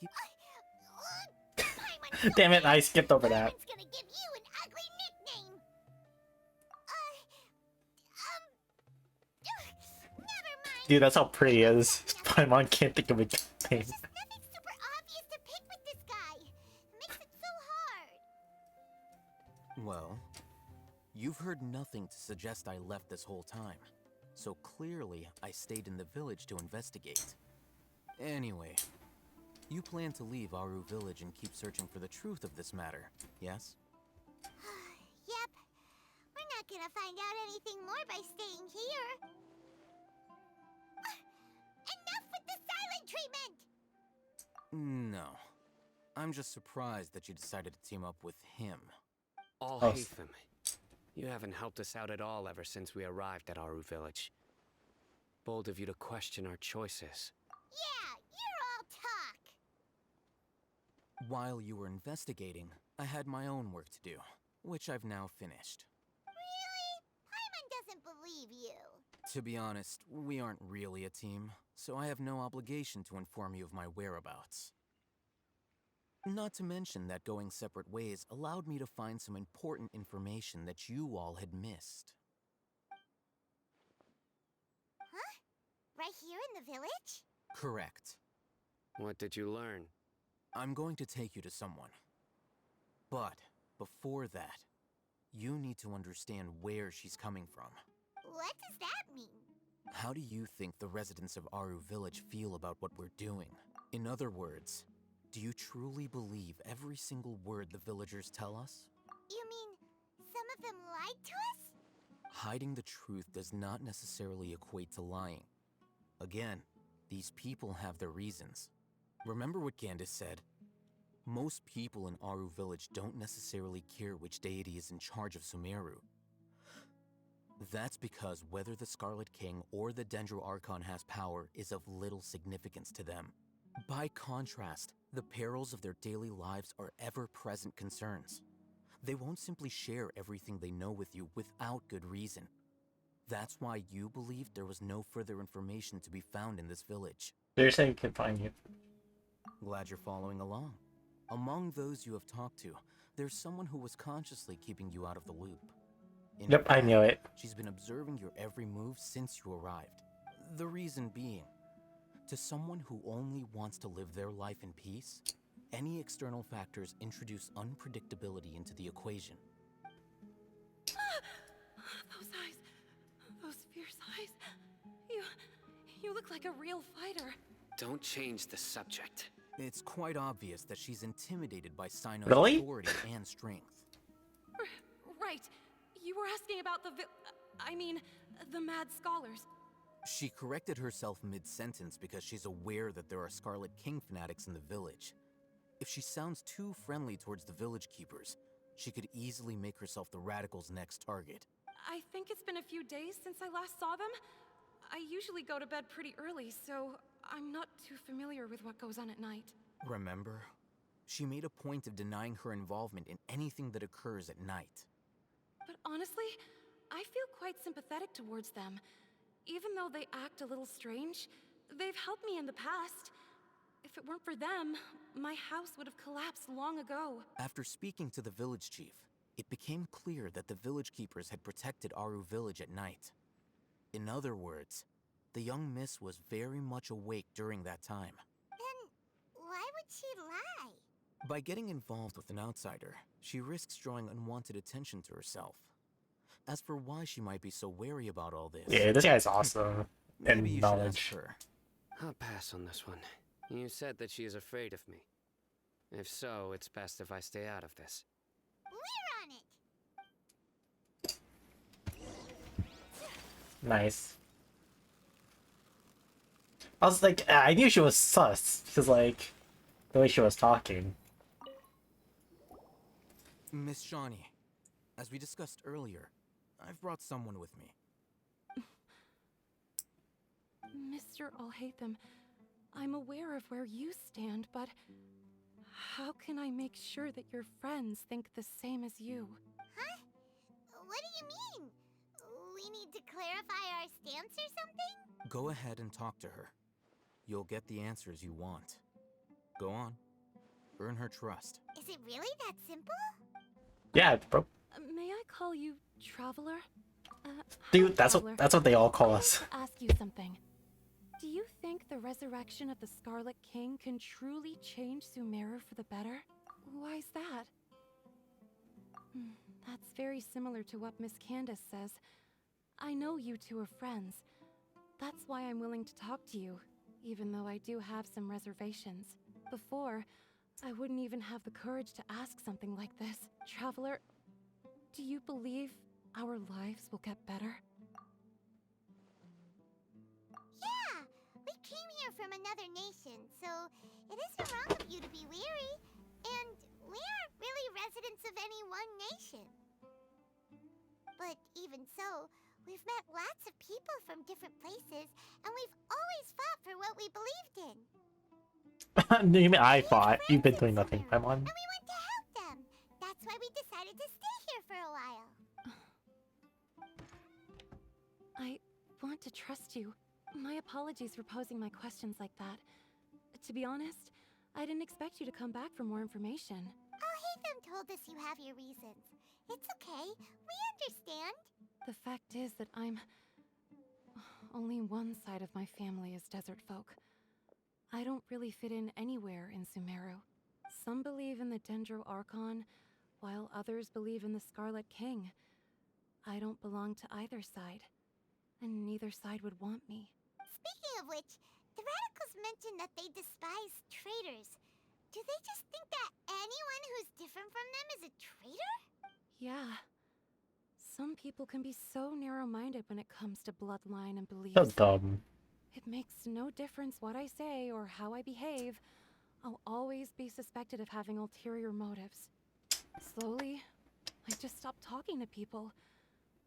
Speaker 1: Damn it, I skipped over that.
Speaker 3: Paimon gonna give you an ugly nickname. Never mind.
Speaker 1: Dude, that's how pretty he is. Paimon can't think of a name.
Speaker 3: Nothing super obvious to pick with this guy. It makes it so hard.
Speaker 17: Well, you've heard nothing to suggest I left this whole time. So clearly, I stayed in the village to investigate. Anyway, you plan to leave Aru village and keep searching for the truth of this matter, yes?
Speaker 3: Yep. We're not gonna find out anything more by staying here. Enough with the silent treatment!
Speaker 17: No. I'm just surprised that you decided to team up with him.
Speaker 2: All
Speaker 1: Oh.
Speaker 2: hate them. You haven't helped us out at all ever since we arrived at Aru village. Bold of you to question our choices.
Speaker 3: Yeah, you're all talk.
Speaker 17: While you were investigating, I had my own work to do, which I've now finished.
Speaker 3: Really? Paimon doesn't believe you.
Speaker 17: To be honest, we aren't really a team, so I have no obligation to inform you of my whereabouts. Not to mention that going separate ways allowed me to find some important information that you all had missed.
Speaker 3: Huh? Right here in the village?
Speaker 17: Correct.
Speaker 2: What did you learn?
Speaker 17: I'm going to take you to someone. But before that, you need to understand where she's coming from.
Speaker 3: What does that mean?
Speaker 17: How do you think the residents of Aru village feel about what we're doing? In other words, do you truly believe every single word the villagers tell us?
Speaker 3: You mean some of them lied to us?
Speaker 17: Hiding the truth does not necessarily equate to lying. Again, these people have their reasons. Remember what Candace said? Most people in Aru village don't necessarily care which deity is in charge of Sumeru. That's because whether the Scarlet King or the Dendro Archon has power is of little significance to them. By contrast, the perils of their daily lives are ever-present concerns. They won't simply share everything they know with you without good reason. That's why you believed there was no further information to be found in this village.
Speaker 1: They're saying can find you.
Speaker 17: Glad you're following along. Among those you have talked to, there's someone who was consciously keeping you out of the loop. In
Speaker 1: Yep, I knew it.
Speaker 17: She's been observing your every move since you arrived. The reason being, to someone who only wants to live their life in peace, any external factors introduce unpredictability into the equation.
Speaker 7: Those eyes. Those fierce eyes. You look like a real fighter.
Speaker 2: Don't change the subject.
Speaker 17: It's quite obvious that she's intimidated by Sino's
Speaker 1: Really?
Speaker 17: authority and strength.
Speaker 7: Right. You were asking about the Mad Scholars.
Speaker 17: She corrected herself mid-sentence because she's aware that there are Scarlet King fanatics in the village. If she sounds too friendly towards the village keepers, she could easily make herself the radicals' next target.
Speaker 7: I think it's been a few days since I last saw them. I usually go to bed pretty early, so I'm not too familiar with what goes on at night.
Speaker 17: Remember? She made a point of denying her involvement in anything that occurs at night.
Speaker 7: But honestly, I feel quite sympathetic towards them. Even though they act a little strange, they've helped me in the past. If it weren't for them, my house would have collapsed long ago.
Speaker 17: After speaking to the village chief, it became clear that the village keepers had protected Aru village at night. In other words, the young miss was very much awake during that time.
Speaker 3: Then why would she lie?
Speaker 17: By getting involved with an outsider, she risks drawing unwanted attention to herself. As for why she might be so wary about all this...
Speaker 1: Yeah, this guy's awesome.
Speaker 17: Maybe
Speaker 1: And
Speaker 17: you should
Speaker 1: knowledge.
Speaker 17: ask her.
Speaker 2: I'll pass on this one. You said that she is afraid of me. If so, it's best if I stay out of this.
Speaker 3: We're on it!
Speaker 1: Nice. I was like, I knew she was sus, because like, the way she was talking.
Speaker 17: Miss Shawnee, as we discussed earlier, I've brought someone with me.
Speaker 7: Mr. Alhaitham, I'm aware of where you stand, but how can I make sure that your friends think the same as you?
Speaker 3: Huh? What do you mean? We need to clarify our stance or something?
Speaker 17: Go ahead and talk to her. You'll get the answers you want. Go on. Earn her trust.
Speaker 3: Is it really that simple?
Speaker 1: Yeah, bro.
Speaker 7: May I call you Traveler?
Speaker 1: Dude, that's
Speaker 7: Traveler.
Speaker 1: what they all call us.
Speaker 7: I have to ask you something. Do you think the resurrection of the Scarlet King can truly change Sumeru for the better? Why's that? That's very similar to what Miss Candace says. I know you two are friends. That's why I'm willing to talk to you, even though I do have some reservations. Before, I wouldn't even have the courage to ask something like this. Traveler, do you believe our lives will get better?
Speaker 3: Yeah! We came here from another nation, so it isn't wrong of you to be weary. And we aren't really residents of any one nation. But even so, we've met lots of people from different places, and we've always fought for what we believed in.
Speaker 1: You mean I fought? You've been doing nothing, Paimon.
Speaker 3: And we want to help them. That's why we decided to stay here for a while.
Speaker 7: I want to trust you. My apologies for posing my questions like that. To be honest, I didn't expect you to come back for more information.
Speaker 3: Alhaitham told us you have your reasons. It's okay. We understand.
Speaker 7: The fact is that only one side of my family is desert folk. I don't really fit in anywhere in Sumeru. Some believe in the Dendro Archon, while others believe in the Scarlet King. I don't belong to either side, and neither side would want me.
Speaker 3: Speaking of which, the radicals mentioned that they despise traitors. Do they just think that anyone who's different from them is a traitor?
Speaker 7: Yeah. Some people can be so narrow-minded when it comes to bloodline and beliefs.
Speaker 1: So dumb.
Speaker 7: It makes no difference what I say or how I behave. I'll always be suspected of having ulterior motives. Slowly, I just stopped talking to people.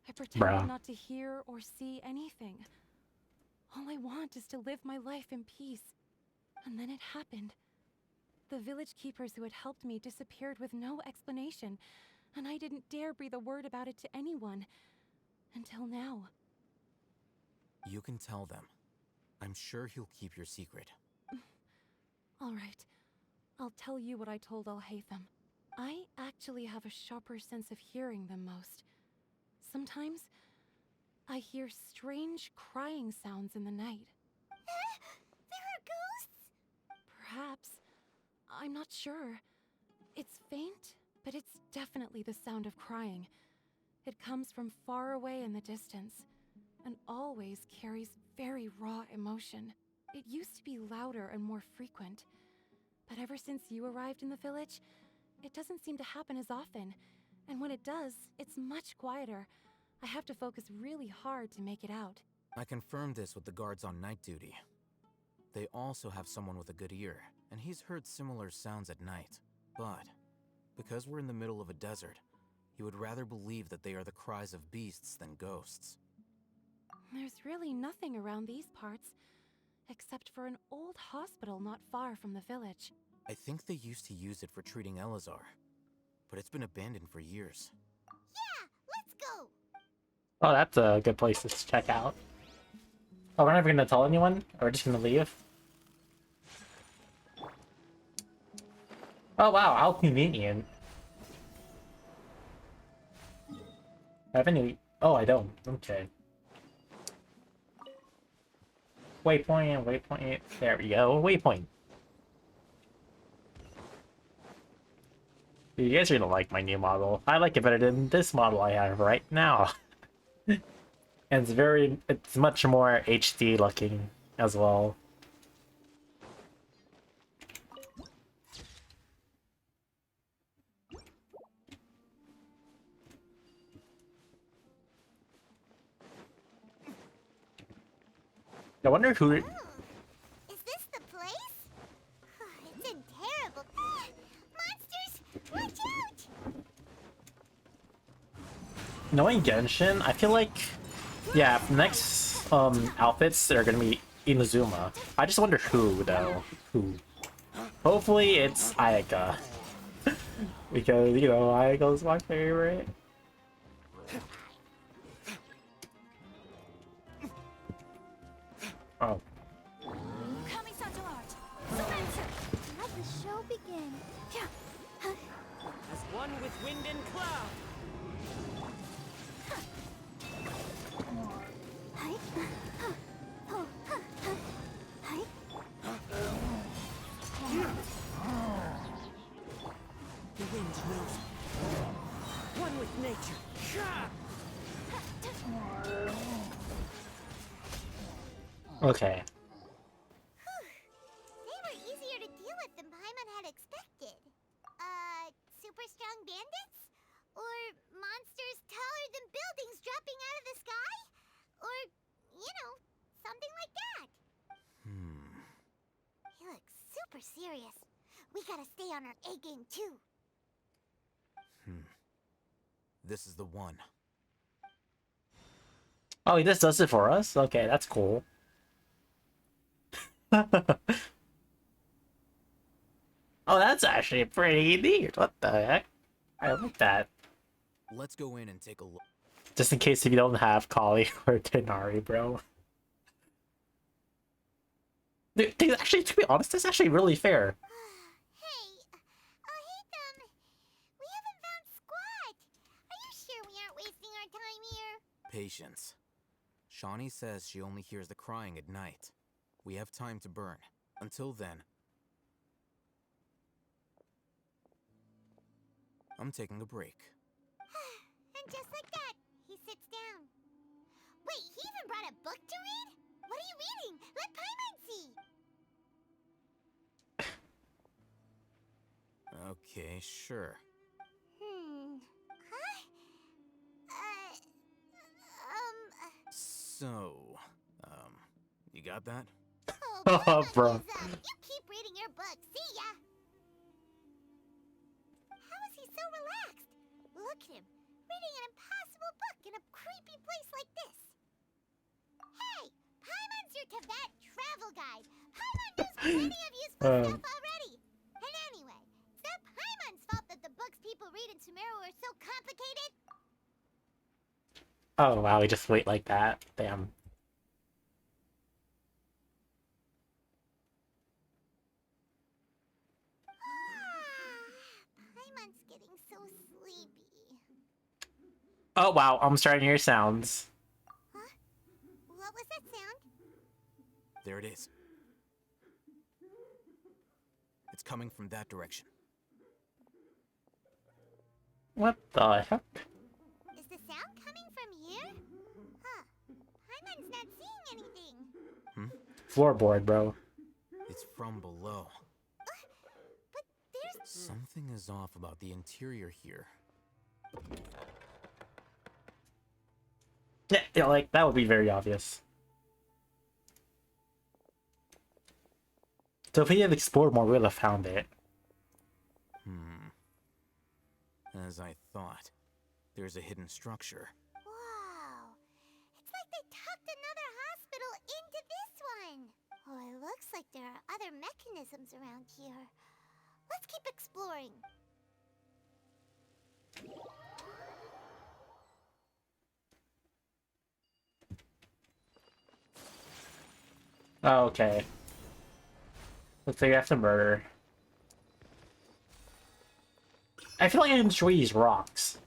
Speaker 7: I pretended not to hear or see anything. All I want is to live my life in peace. And then it happened. The village keepers who had helped me disappeared with no explanation, and I didn't dare breathe a word about it to anyone. Until now.
Speaker 17: You can tell them. I'm sure he'll keep your secret.
Speaker 7: All right. I'll tell you what I told Alhaitham. I actually have a sharper sense of hearing than most. Sometimes, I hear strange crying sounds in the night.
Speaker 3: There are ghosts?
Speaker 7: Perhaps. I'm not sure. It's faint, but it's definitely the sound of crying. It comes from far away in the distance, and always carries very raw emotion. It used to be louder and more frequent, but ever since you arrived in the village, it doesn't seem to happen as often, and when it does, it's much quieter. I have to focus really hard to make it out.
Speaker 17: I confirmed this with the guards on night duty. They also have someone with a good ear, and he's heard similar sounds at night. But because we're in the middle of a desert, he would rather believe that they are the cries of beasts than ghosts.
Speaker 7: There's really nothing around these parts, except for an old hospital not far from the village.
Speaker 17: I think they used to use it for treating Elazar, but it's been abandoned for years.
Speaker 3: Yeah, let's go.
Speaker 1: Oh, that's a good place to check out. Oh, we're never gonna tell anyone? Or we're just gonna leave? Oh wow, how convenient. I have any... Oh, I don't. Okay. Waypoint, waypoint. There we go. Waypoint. You guys are gonna like my new model. I like it better than this model I have right now. And it's much more HD looking as well. I wonder who...
Speaker 3: Is this the place? It's in terrible... Monsters! Watch out!
Speaker 1: Knowing Genshin, I feel like... Yeah, next outfits are gonna be Inazuma. I just wonder who, though. Who? Hopefully it's Ayaka. Because, you know, Ayaka's my favorite. Oh.
Speaker 4: Let the show begin.
Speaker 8: As one with wind and cloud. The wind knows. One with nature.
Speaker 1: Okay.
Speaker 3: They were easier to deal with than Paimon had expected. Super strong bandits? Or monsters taller than buildings dropping out of the sky? Or, you know, something like that. He looks super serious. We gotta stay on our A game too.
Speaker 17: This is the one.
Speaker 1: Oh, he just does it for us? Okay, that's cool. Oh, that's actually pretty neat. What the heck? I like that.
Speaker 17: Let's go in and take a look.
Speaker 1: Just in case if you don't have Kali or Tenari, bro. Dude, actually, to be honest, that's actually really fair.
Speaker 3: We haven't found squat. Are you sure we aren't wasting our time here?
Speaker 17: Patience. Shawnee says she only hears the crying at night. We have time to burn. Until then, I'm taking a break.
Speaker 3: And just like that, he sits down. Wait, he even brought a book to read? What are you reading? Let Paimon see!
Speaker 17: Okay, sure.
Speaker 3: Huh?
Speaker 17: So, you got that?
Speaker 1: Oh, bro.
Speaker 3: You keep reading your book. See ya! How is he so relaxed? Look at him, reading an impossible book in a creepy place like this. Hey! Paimon's your Tibet travel guide. Paimon knows plenty of useful stuff already. And anyway, it's not Paimon's fault that the books people read in Sumeru are so complicated.
Speaker 1: Oh, wow, we just wait like that. Damn.
Speaker 3: Paimon's getting so sleepy.
Speaker 1: Oh, wow, I'm starting to hear sounds.
Speaker 3: Huh? What was that sound?
Speaker 17: There it is. It's coming from that direction.
Speaker 1: What the heck?
Speaker 3: Is the sound coming from here? Huh. Paimon's not seeing anything.
Speaker 1: Floorboard, bro.
Speaker 17: It's from below.
Speaker 3: But there's...
Speaker 17: Something is off about the interior here.
Speaker 1: Yeah, like, that would be very obvious. So if we had explored more, we would have found it.
Speaker 17: As I thought. There's a hidden structure.
Speaker 3: Wow. It's like they tucked another hospital into this one. Oh, it looks like there are other mechanisms around here. Let's keep exploring.
Speaker 1: Oh, okay. Looks like you have to murder. I feel like I can destroy these rocks.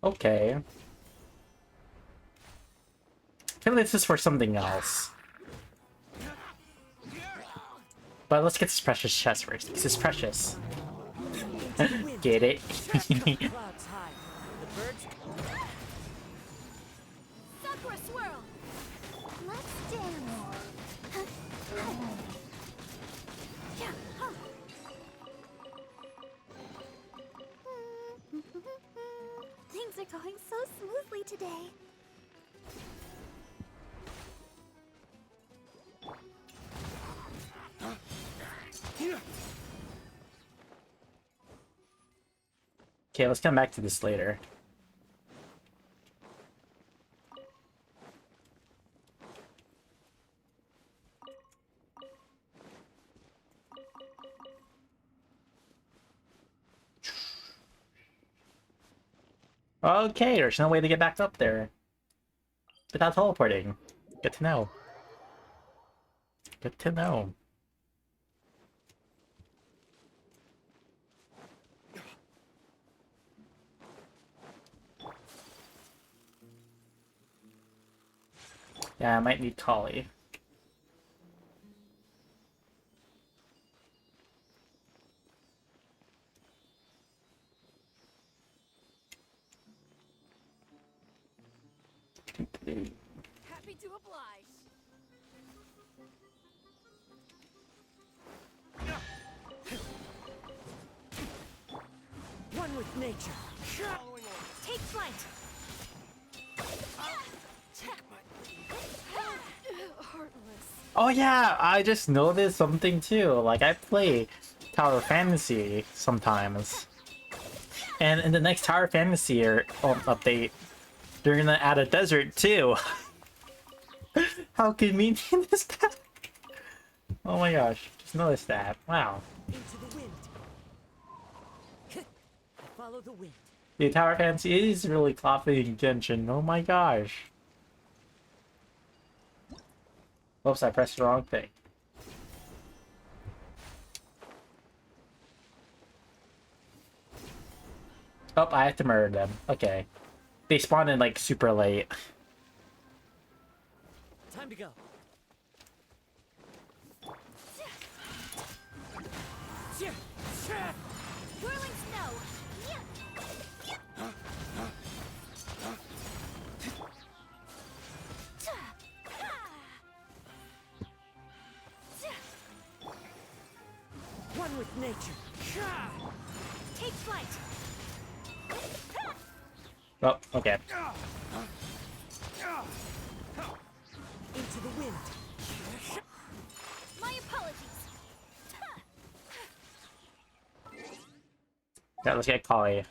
Speaker 1: Okay. I feel like this is for something else. But let's get this precious chest first, because it's precious. Get it?
Speaker 8: Clouds high. The birds.
Speaker 4: Sakura swirl! Let's dance. Yeah, huh. Things are going so smoothly today.
Speaker 1: Okay, let's come back to this later. Okay, there's no way to get back up there without teleporting. Good to know. Good to know. Yeah, I might need Kali.
Speaker 10: Happy to oblige.
Speaker 8: One with nature.
Speaker 4: Take flight.
Speaker 10: Heartless.
Speaker 1: Oh yeah, I just noticed something too. Like, I play Tower Fantasy sometimes. And in the next Tower Fantasy update, they're gonna add a desert too. How convenient is that? Oh my gosh, just noticed that. Wow.
Speaker 8: Into the wind. Follow the wind.
Speaker 1: The Tower Fantasy is really copying Genshin. Oh my gosh. Oops, I pressed the wrong thing. Oh, I have to murder them. Okay. They spawned in like super late.
Speaker 8: Time to go.
Speaker 4: Whirling snow.
Speaker 8: One with nature.
Speaker 4: Take flight.
Speaker 1: Oh, okay.
Speaker 8: Into the wind.
Speaker 4: My apologies.
Speaker 1: Yeah, let's get Kali.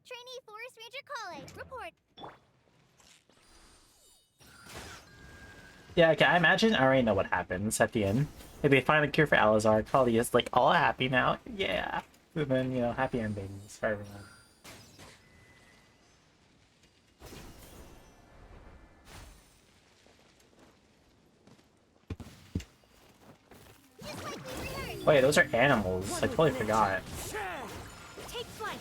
Speaker 3: Trainee Forest Ranger Kale, report.
Speaker 1: Yeah, okay, I imagine I already know what happens at the end. If they find a cure for Alizar, Kali is like all happy now. Yeah. And then, you know, happy endings for everyone. Wait, those are animals. I totally forgot.
Speaker 4: Take flight.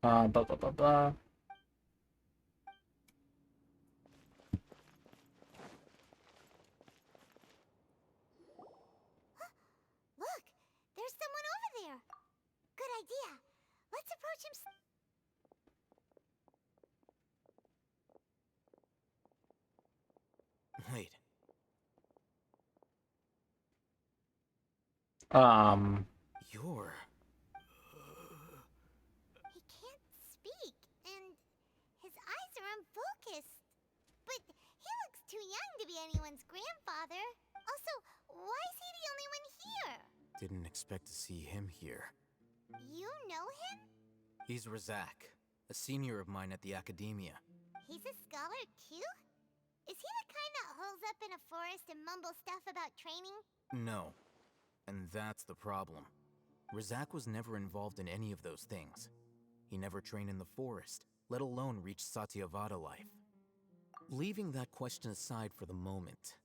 Speaker 1: Blah blah blah blah.
Speaker 3: Look, there's someone over there. Good idea. Let's approach him.
Speaker 17: Wait, you're...
Speaker 3: He can't speak, and his eyes are unfocused. But he looks too young to be anyone's grandfather. Also, why is he the only one here?
Speaker 17: Didn't expect to see him here.
Speaker 3: You know him?
Speaker 17: He's Razak, a senior of mine at the Academia.
Speaker 3: He's a scholar too? Is he the kind that holes up in a forest and mumbles stuff about training?
Speaker 17: No. And that's the problem. Razak was never involved in any of those things. He never trained in the forest, let alone reach Satyavada life. Leaving that question aside for the moment,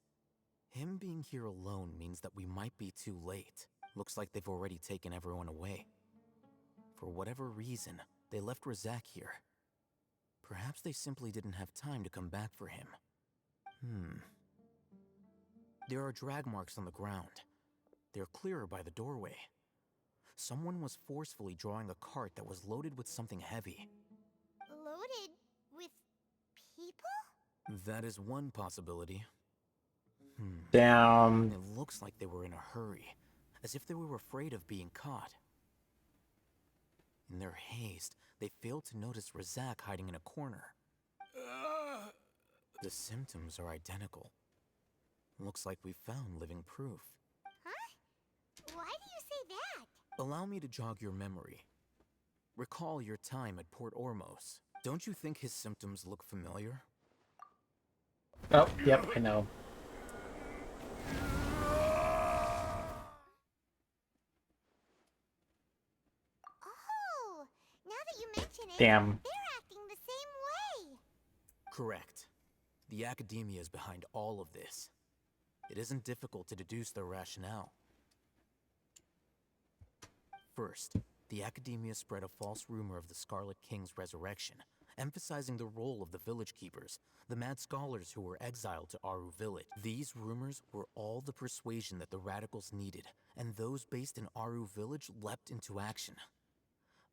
Speaker 17: him being here alone means that we might be too late. Looks like they've already taken everyone away. For whatever reason, they left Razak here. Perhaps they simply didn't have time to come back for him. There are drag marks on the ground. They're clearer by the doorway. Someone was forcefully drawing a cart that was loaded with something heavy.
Speaker 3: Loaded with people?
Speaker 17: That is one possibility.
Speaker 1: Damn.
Speaker 17: It looks like they were in a hurry, as if they were afraid of being caught. In their haste, they failed to notice Razak hiding in a corner. The symptoms are identical. Looks like we found living proof.
Speaker 3: Huh? Why do you say that?
Speaker 17: Allow me to jog your memory. Recall your time at Port Ormos. Don't you think his symptoms look familiar?
Speaker 1: Oh, yep, I know.
Speaker 3: Oh, now that you mention it,
Speaker 1: Damn.
Speaker 3: they're acting the same way.
Speaker 17: Correct. The Academia is behind all of this. It isn't difficult to deduce their rationale. First, the Academia spread a false rumor of the Scarlet King's resurrection, emphasizing the role of the village keepers, the mad scholars who were exiled to Aru village. These rumors were all the persuasion that the radicals needed, and those based in Aru village leapt into action.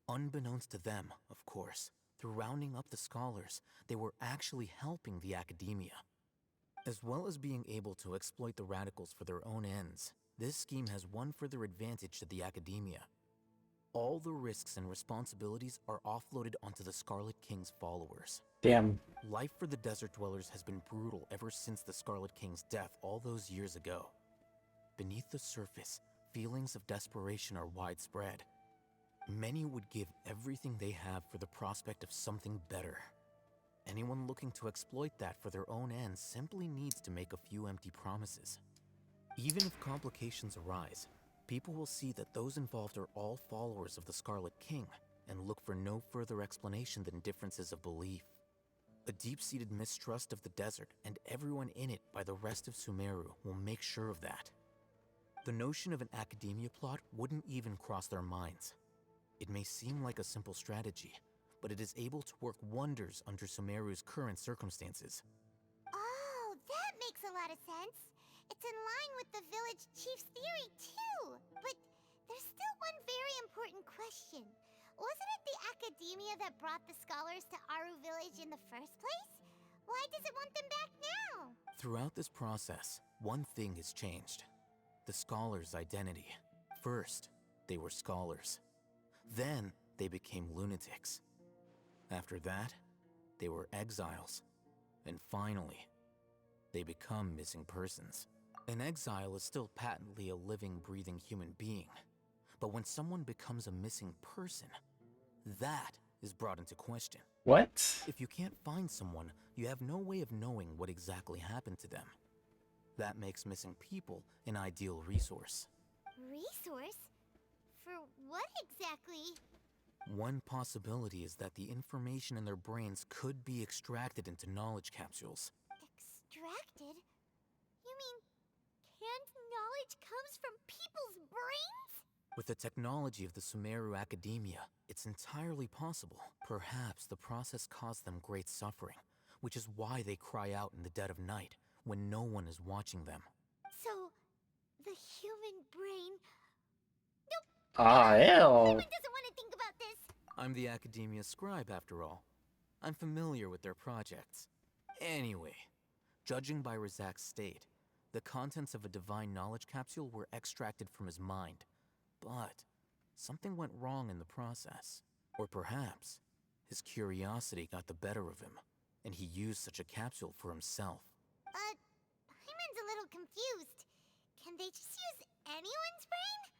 Speaker 17: Unbeknownst to them, of course, through rounding up the scholars, they were actually helping the Academia. As well as being able to exploit the radicals for their own ends, this scheme has one further advantage to the Academia. All the risks and responsibilities are offloaded onto the Scarlet King's followers.
Speaker 1: Damn.
Speaker 17: Life for the desert dwellers has been brutal ever since the Scarlet King's death all those years ago. Beneath the surface, feelings of desperation are widespread. Many would give everything they have for the prospect of something better. Anyone looking to exploit that for their own ends simply needs to make a few empty promises. Even if complications arise, people will see that those involved are all followers of the Scarlet King and look for no further explanation than differences of belief. A deep-seated mistrust of the desert and everyone in it by the rest of Sumeru will make sure of that. The notion of an Academia plot wouldn't even cross their minds. It may seem like a simple strategy, but it is able to work wonders under Sumeru's current circumstances.
Speaker 3: Oh, that makes a lot of sense. It's in line with the village chief's theory, too. But there's still one very important question. Wasn't it the Academia that brought the scholars to Aru village in the first place? Why does it want them back now?
Speaker 17: Throughout this process, one thing has changed. The scholars' identity. First, they were scholars. Then, they became lunatics. After that, they were exiles. And finally, they become missing persons. An exile is still patently a living, breathing human being. But when someone becomes a missing person, that is brought into question.
Speaker 1: What?
Speaker 17: If you can't find someone, you have no way of knowing what exactly happened to them. That makes missing people an ideal resource.
Speaker 3: Resource? For what exactly?
Speaker 17: One possibility is that the information in their brains could be extracted into knowledge capsules.
Speaker 3: Extracted? You mean canned knowledge comes from people's brains?
Speaker 17: With the technology of the Sumeru Academia, it's entirely possible. Perhaps the process caused them great suffering, which is why they cry out in the dead of night when no one is watching them.
Speaker 3: So, the human brain...
Speaker 1: Ah, ew.
Speaker 3: Paimon doesn't want to think about this!
Speaker 17: I'm the Academia scribe, after all. I'm familiar with their projects. Anyway, judging by Razak's state, the contents of a divine knowledge capsule were extracted from his mind. But something went wrong in the process. Or perhaps his curiosity got the better of him, and he used such a capsule for himself.
Speaker 3: Paimon's a little confused. Can they just use anyone's brain?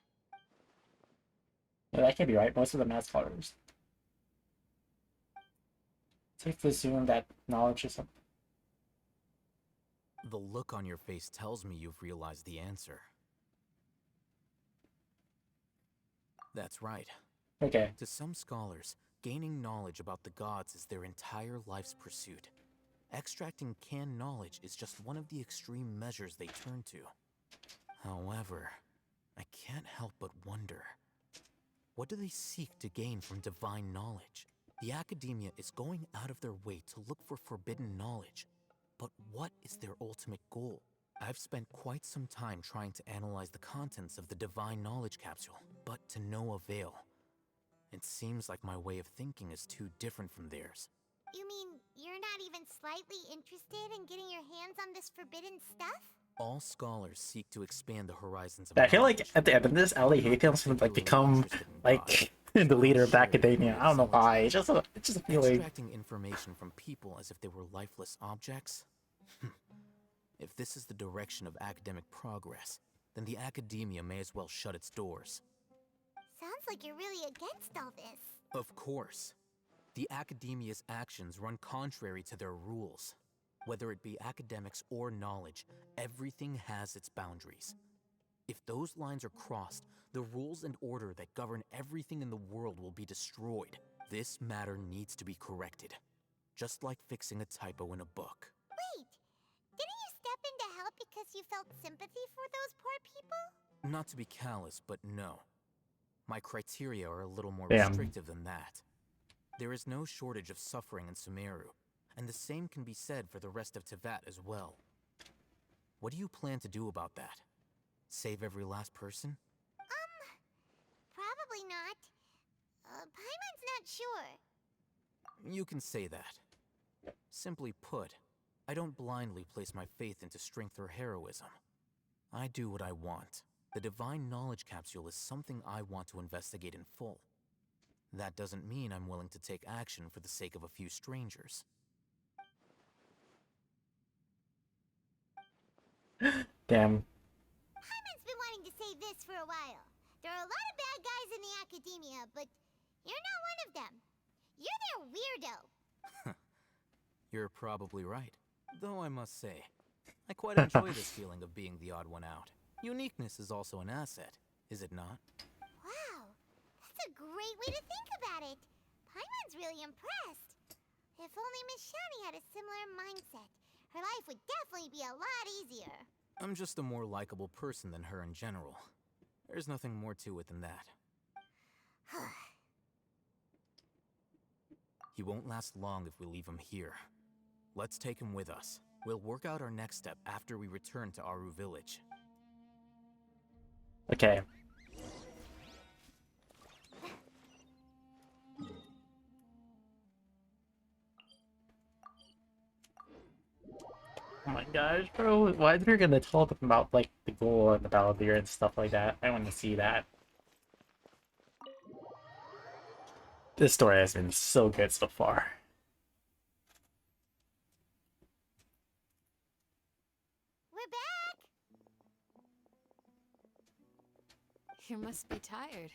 Speaker 1: Yeah, that can't be right. Most of them have scholars. Safe to assume that knowledge is something.
Speaker 17: The look on your face tells me you've realized the answer. That's right.
Speaker 1: Okay.
Speaker 17: To some scholars, gaining knowledge about the gods is their entire life's pursuit. Extracting canned knowledge is just one of the extreme measures they turn to. However, I can't help but wonder, what do they seek to gain from divine knowledge? The Academia is going out of their way to look for forbidden knowledge. But what is their ultimate goal? I've spent quite some time trying to analyze the contents of the divine knowledge capsule, but to no avail. It seems like my way of thinking is too different from theirs.
Speaker 3: You mean you're not even slightly interested in getting your hands on this forbidden stuff?
Speaker 17: All scholars seek to expand the horizons of
Speaker 1: I feel like
Speaker 17: knowledge.
Speaker 1: at the end of this, Ellie Haytham's gonna like become like the leader of academia. I don't know why. It's just a feeling.
Speaker 17: Extracting information from people as if they were lifeless objects? If this is the direction of academic progress, then the Academia may as well shut its doors.
Speaker 3: Sounds like you're really against all this.
Speaker 17: Of course. The Academia's actions run contrary to their rules. Whether it be academics or knowledge, everything has its boundaries. If those lines are crossed, the rules and order that govern everything in the world will be destroyed. This matter needs to be corrected. Just like fixing a typo in a book.
Speaker 3: Wait, didn't you step in to help because you felt sympathy for those poor people?
Speaker 17: Not to be callous, but no. My criteria are a little more
Speaker 1: Damn.
Speaker 17: restrictive than that. There is no shortage of suffering in Sumeru, and the same can be said for the rest of Teyvat as well. What do you plan to do about that? Save every last person?
Speaker 3: Probably not. Paimon's not sure.
Speaker 17: You can say that. Simply put, I don't blindly place my faith into strength or heroism. I do what I want. The divine knowledge capsule is something I want to investigate in full. That doesn't mean I'm willing to take action for the sake of a few strangers.
Speaker 1: Damn.
Speaker 3: Paimon's been wanting to say this for a while. There are a lot of bad guys in the Academia, but you're not one of them. You're their weirdo.
Speaker 17: You're probably right. Though I must say, I quite enjoy this feeling of being the odd one out. Uniqueness is also an asset, is it not?
Speaker 3: Wow, that's a great way to think about it. Paimon's really impressed. If only Miss Shani had a similar mindset, her life would definitely be a lot easier.
Speaker 17: I'm just a more likable person than her in general. There's nothing more to it than that. He won't last long if we leave him here. Let's take him with us. We'll work out our next step after we return to Aru Village.
Speaker 1: Okay. Oh my gosh, bro. Why they're gonna tell them about like the goal and the battle here and stuff like that? I want to see that. This story has been so good so far.
Speaker 3: We're back!
Speaker 5: You must be tired.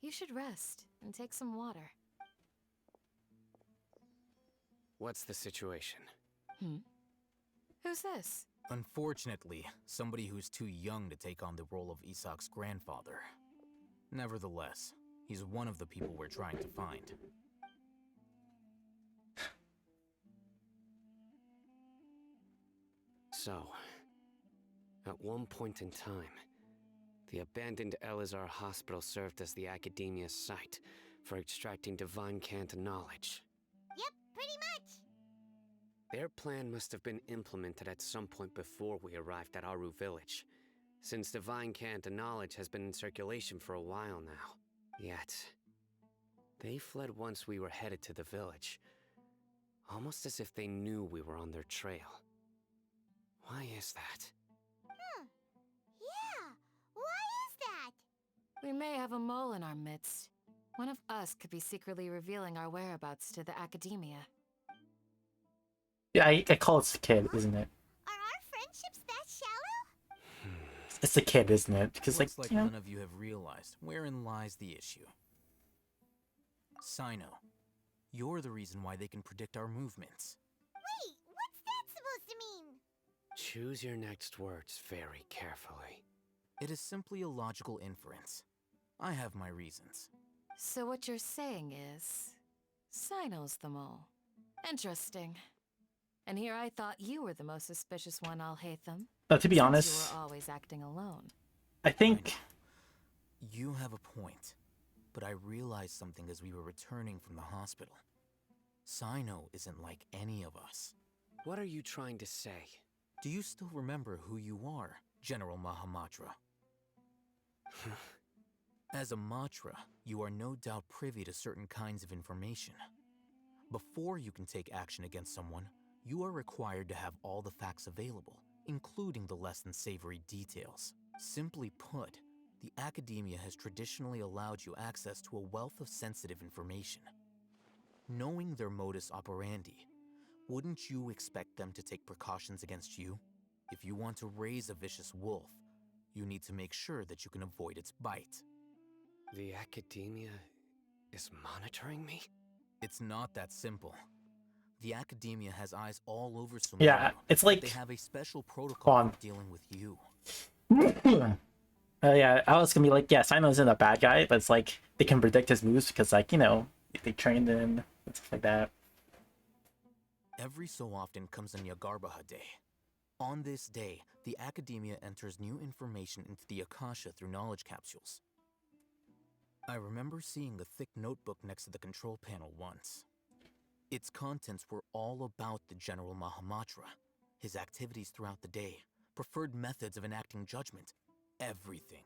Speaker 5: You should rest and take some water.
Speaker 2: What's the situation?
Speaker 5: Who's this?
Speaker 17: Unfortunately, somebody who's too young to take on the role of Isak's grandfather. Nevertheless, he's one of the people we're trying to find.
Speaker 2: So, at one point in time, The abandoned Elazar hospital served as the academia's site for extracting divine cant knowledge.
Speaker 3: Yep, pretty much.
Speaker 2: Their plan must have been implemented at some point before we arrived at Aru village, since divine cant knowledge has been in circulation for a while now. Yet, they fled once we were headed to the village, almost as if they knew we were on their trail. Why is that?
Speaker 3: Yeah, why is that?
Speaker 5: We may have a mole in our midst. One of us could be secretly revealing our whereabouts to the academia.
Speaker 1: Yeah, I call it the kid, isn't it?
Speaker 3: Are our friendships that shallow?
Speaker 1: It's the kid, isn't it? Because
Speaker 17: Looks
Speaker 1: like,
Speaker 17: like
Speaker 1: you know,
Speaker 17: none of you have realized wherein lies the issue. Sino, you're the reason why they can predict our movements.
Speaker 3: Wait, what's that supposed to mean?
Speaker 2: Choose your next words very carefully.
Speaker 17: It is simply a logical inference. I have my reasons.
Speaker 5: So what you're saying is, Sino's the mole. Interesting. And here I thought you were the most suspicious one, Alhaitham.
Speaker 1: to be
Speaker 5: since
Speaker 1: honest,
Speaker 5: you were always acting alone.
Speaker 1: I think
Speaker 17: You have a point, but I realized something as we were returning from the hospital. Sino isn't like any of us.
Speaker 2: What are you trying to say?
Speaker 17: Do you still remember who you are, General Mahamatra? As a Matra, you are no doubt privy to certain kinds of information. Before you can take action against someone, you are required to have all the facts available, including the less than savory details. Simply put, the academia has traditionally allowed you access to a wealth of sensitive information. Knowing their modus operandi, wouldn't you expect them to take precautions against you? If you want to raise a vicious wolf, you need to make sure that you can avoid its bite.
Speaker 2: The academia is monitoring me?
Speaker 17: It's not that simple. The academia has eyes all over Sumeru.
Speaker 1: Yeah, it's like-
Speaker 17: they have a special protocol
Speaker 1: on.
Speaker 17: for dealing with you.
Speaker 1: Yeah, I was gonna be like, yeah, Sino isn't a bad guy, but it's like they can predict his moves because, like, you know, they trained him and stuff like that.
Speaker 17: Every so often comes a Nyagarbaha Day. On this day, the academia enters new information into the Akasha through knowledge capsules. I remember seeing the thick notebook next to the control panel once. Its contents were all about the General Mahamatra, his activities throughout the day, preferred methods of enacting judgment, everything.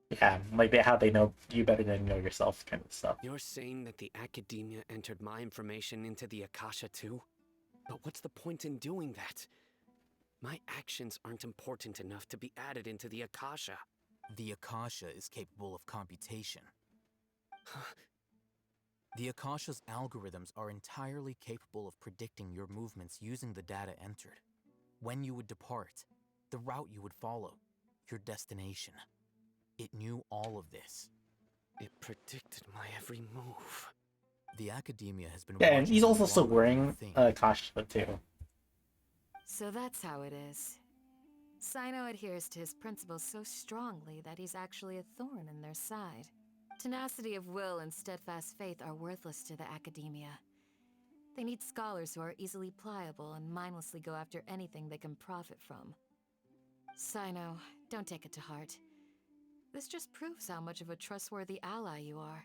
Speaker 1: Yeah, like how they know you better than you know yourself, kind of stuff.
Speaker 2: You're saying that the academia entered my information into the Akasha too? But what's the point in doing that? My actions aren't important enough to be added into the Akasha.
Speaker 17: The Akasha is capable of computation. The Akasha's algorithms are entirely capable of predicting your movements using the data entered. When you would depart, the route you would follow, your destination. It knew all of this.
Speaker 2: It predicted my every move.
Speaker 17: The academia has been
Speaker 1: Yeah, and
Speaker 17: watching
Speaker 1: he's
Speaker 17: you
Speaker 1: also still
Speaker 17: longer than you
Speaker 1: wearing
Speaker 17: think.
Speaker 1: Kasha too.
Speaker 5: So that's how it is. Sino adheres to his principles so strongly that he's actually a thorn in their side. Tenacity of will and steadfast faith are worthless to the academia. They need scholars who are easily pliable and mindlessly go after anything they can profit from. Sino, don't take it to heart. This just proves how much of a trustworthy ally you are.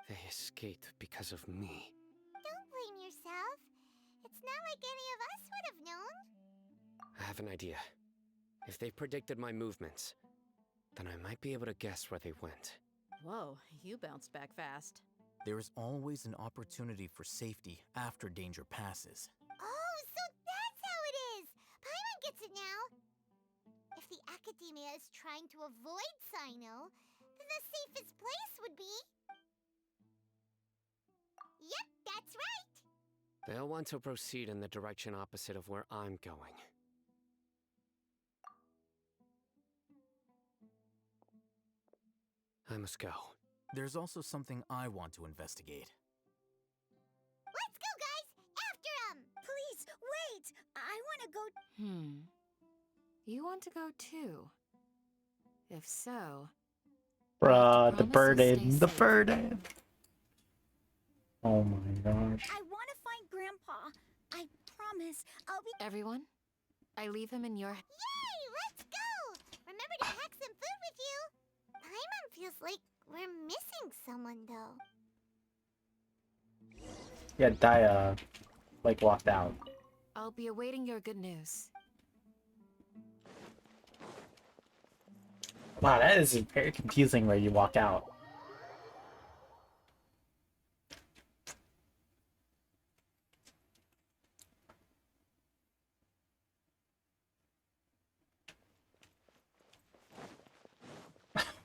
Speaker 2: They escaped because of me.
Speaker 3: Don't blame yourself. It's not like any of us would have known.
Speaker 2: I have an idea. If they predicted my movements, then I might be able to guess where they went.
Speaker 10: Whoa, you bounced back fast.
Speaker 17: There is always an opportunity for safety after danger passes.
Speaker 3: Oh, so that's how it is! Paimon gets it now! If the academia is trying to avoid Sino, then the safest place would be... Yep, that's right!
Speaker 2: They'll want to proceed in the direction opposite of where I'm going. I must go.
Speaker 17: There's also something I want to investigate.
Speaker 3: Let's go, guys! After him!
Speaker 4: Please, wait! I want to go...
Speaker 5: You want to go too? If so...
Speaker 1: Bruh, the
Speaker 5: promise you'll stay
Speaker 1: burden, the
Speaker 5: safe.
Speaker 1: burden. Oh my gosh.
Speaker 4: I want to find Grandpa. I promise I'll be...
Speaker 5: Everyone, I leave him in your...
Speaker 3: Yay! Let's go! remember to pack some food with you. Paimon feels like we're missing someone, though.
Speaker 1: Yeah, Daya, like, walked out.
Speaker 5: I'll be awaiting your good news.
Speaker 1: Wow, that is very confusing where you walk out.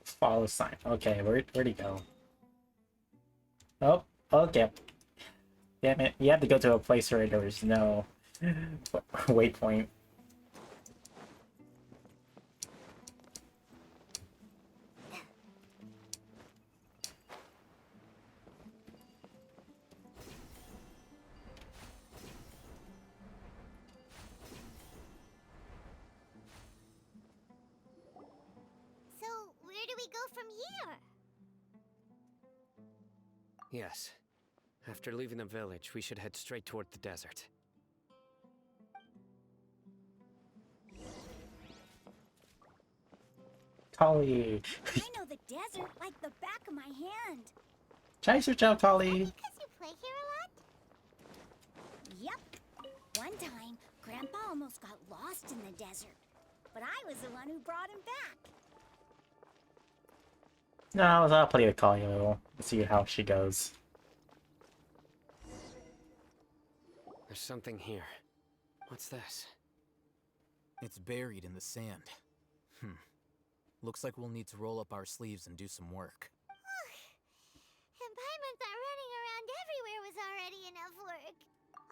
Speaker 1: Follow sign. Okay, where'd he go? Oh, okay. Damn it, you have to go to a place where there's no waypoint.
Speaker 3: So, where do we go from here?
Speaker 2: Yes. After leaving the village, we should head straight toward the desert.
Speaker 1: Tolly.
Speaker 4: I know the desert like the back of my hand.
Speaker 1: Try search out Tolly.
Speaker 3: Because you play here a lot?
Speaker 4: Yep. One time, Grandpa almost got lost in the desert, but I was the one who brought him back.
Speaker 1: No, I'll play with Tolly a little. See how she goes.
Speaker 2: There's something here. What's this?
Speaker 17: It's buried in the sand. Looks like we'll need to roll up our sleeves and do some work.
Speaker 3: And Paimon thought running around everywhere was already enough work.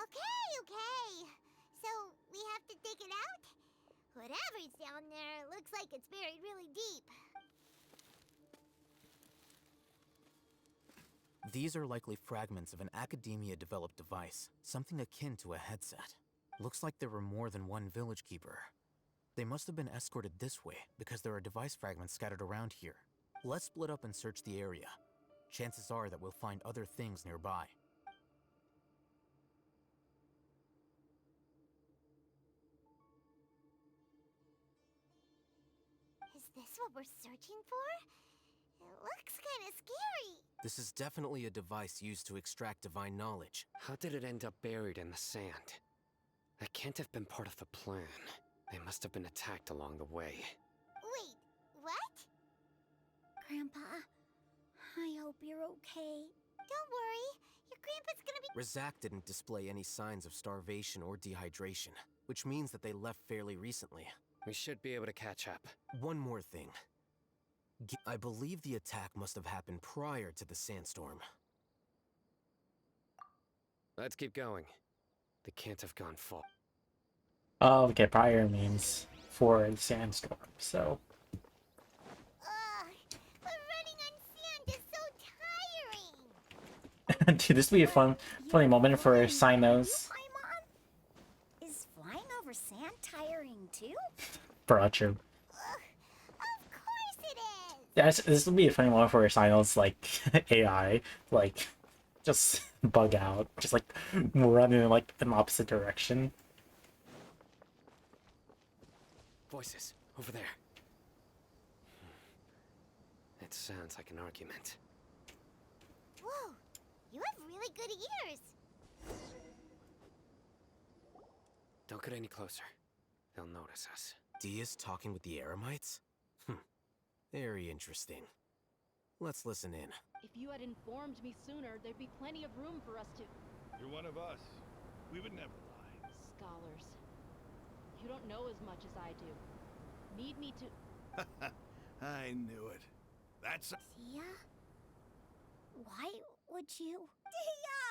Speaker 3: Okay. So, we have to dig it out? Whatever's down there looks like it's buried really deep.
Speaker 17: These are likely fragments of an academia-developed device, something akin to a headset. Looks like there were more than one village keeper. They must have been escorted this way because there are device fragments scattered around here. Let's split up and search the area. Chances are that we'll find other things nearby.
Speaker 3: Is this what we're searching for? It looks kind of scary.
Speaker 17: This is definitely a device used to extract divine knowledge.
Speaker 2: How did it end up buried in the sand? That can't have been part of the plan. They must have been attacked along the way.
Speaker 3: Wait, what?
Speaker 4: Grandpa, I hope you're okay.
Speaker 3: Don't worry. Your grandpa's gonna be—
Speaker 17: Razak didn't display any signs of starvation or dehydration, which means that they left fairly recently.
Speaker 2: We should be able to catch up.
Speaker 17: One more thing. I believe the attack must have happened prior to the sandstorm.
Speaker 2: Let's keep going. They can't have gone far.
Speaker 1: Oh, okay, prior means for the sandstorm, so.
Speaker 3: But running on sand is so tiring.
Speaker 1: Dude, this would be a funny moment for Sinos.
Speaker 4: Is flying over sand tiring too?
Speaker 1: Baracho.
Speaker 3: Of course it is.
Speaker 1: Yeah, this would be a funny moment for Sinos, like, AI, like, just bug out, just like running in like an opposite direction.
Speaker 2: Voices, over there. It sounds like an argument.
Speaker 3: Whoa, you have really good ears.
Speaker 2: Don't get any closer. They'll notice us.
Speaker 17: Dia's talking with the Eremites? Very interesting. Let's listen in.
Speaker 18: If you had informed me sooner, there'd be plenty of room for us to—
Speaker 19: You're one of us. We would never lie.
Speaker 18: Scholars. You don't know as much as I do. Need me to—
Speaker 19: I knew it. That's—
Speaker 4: Dia? Why would you— Dia!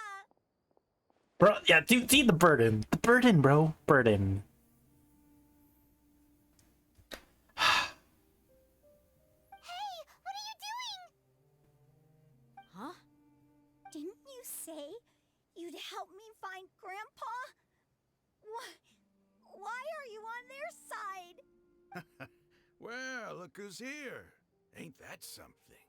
Speaker 1: Bro, yeah, dude, see the burden. The burden, bro. Burden.
Speaker 4: Huh? Didn't you say you'd help me find Grandpa? Why are you on their side?
Speaker 19: Well, look who's here. Ain't that something?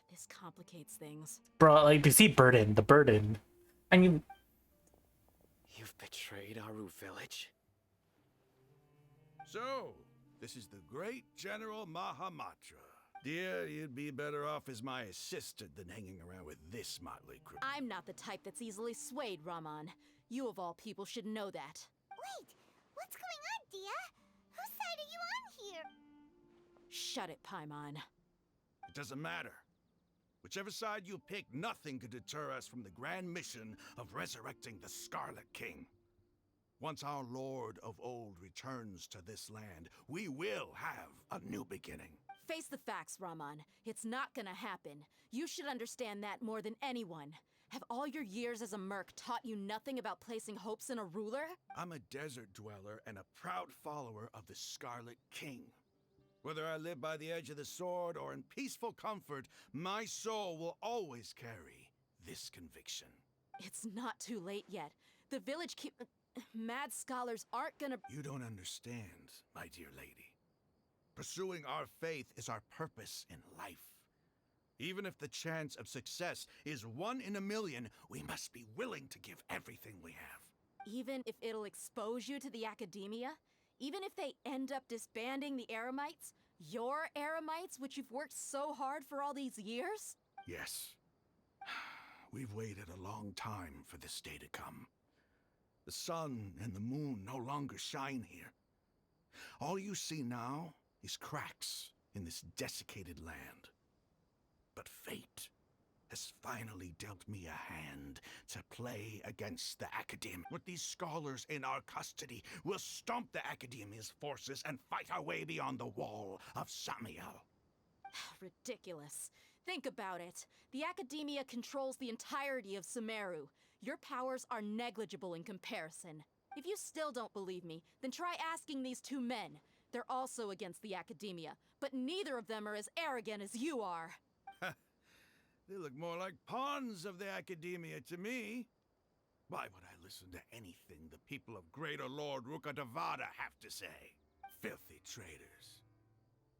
Speaker 10: This complicates things.
Speaker 1: Bro, like, you see burden, the burden. I mean...
Speaker 2: You've betrayed Aru village?
Speaker 19: So, This is the great General Mahamatra. Dear, you'd be better off as my assistant than hanging around with this motley crew.
Speaker 10: I'm not the type that's easily swayed, Raman. You of all people should know that.
Speaker 3: Wait, what's going on, Dia? Whose side are you on here?
Speaker 10: Shut it, Paimon.
Speaker 19: It doesn't matter. Whichever side you pick, nothing could deter us from the grand mission of resurrecting the Scarlet King. Once our Lord of Old returns to this land, we will have a new beginning.
Speaker 10: Face the facts, Raman. It's not gonna happen. You should understand that more than anyone. Have all your years as a merc taught you nothing about placing hopes in a ruler?
Speaker 19: I'm a desert dweller and a proud follower of the Scarlet King. Whether I live by the edge of the sword or in peaceful comfort, my soul will always carry this conviction.
Speaker 10: It's not too late yet. The village mad scholars aren't gonna—
Speaker 19: You don't understand, my dear lady. Pursuing our faith is our purpose in life. Even if the chance of success is 1 in a million, we must be willing to give everything we have.
Speaker 10: Even if it'll expose you to the academia? Even if they end up disbanding the Eremites? Your Eremites, which you've worked so hard for all these years?
Speaker 19: Yes. We've waited a long time for this day to come. The sun and the moon no longer shine here. All you see now is cracks in this desiccated land. But fate has finally dealt me a hand to play against the Academe. With these scholars in our custody, we'll stomp the Academia's forces and fight our way beyond the wall of Samiel.
Speaker 10: Ridiculous. Think about it. The Academia controls the entirety of Sumeru. Your powers are negligible in comparison. If you still don't believe me, then try asking these 2 men. They're also against the Academia, but neither of them are as arrogant as you are.
Speaker 19: They look more like pawns of the Academia to me. Why would I listen to anything the people of Greater Lord Rukkhadevada have to say? Filthy traitors.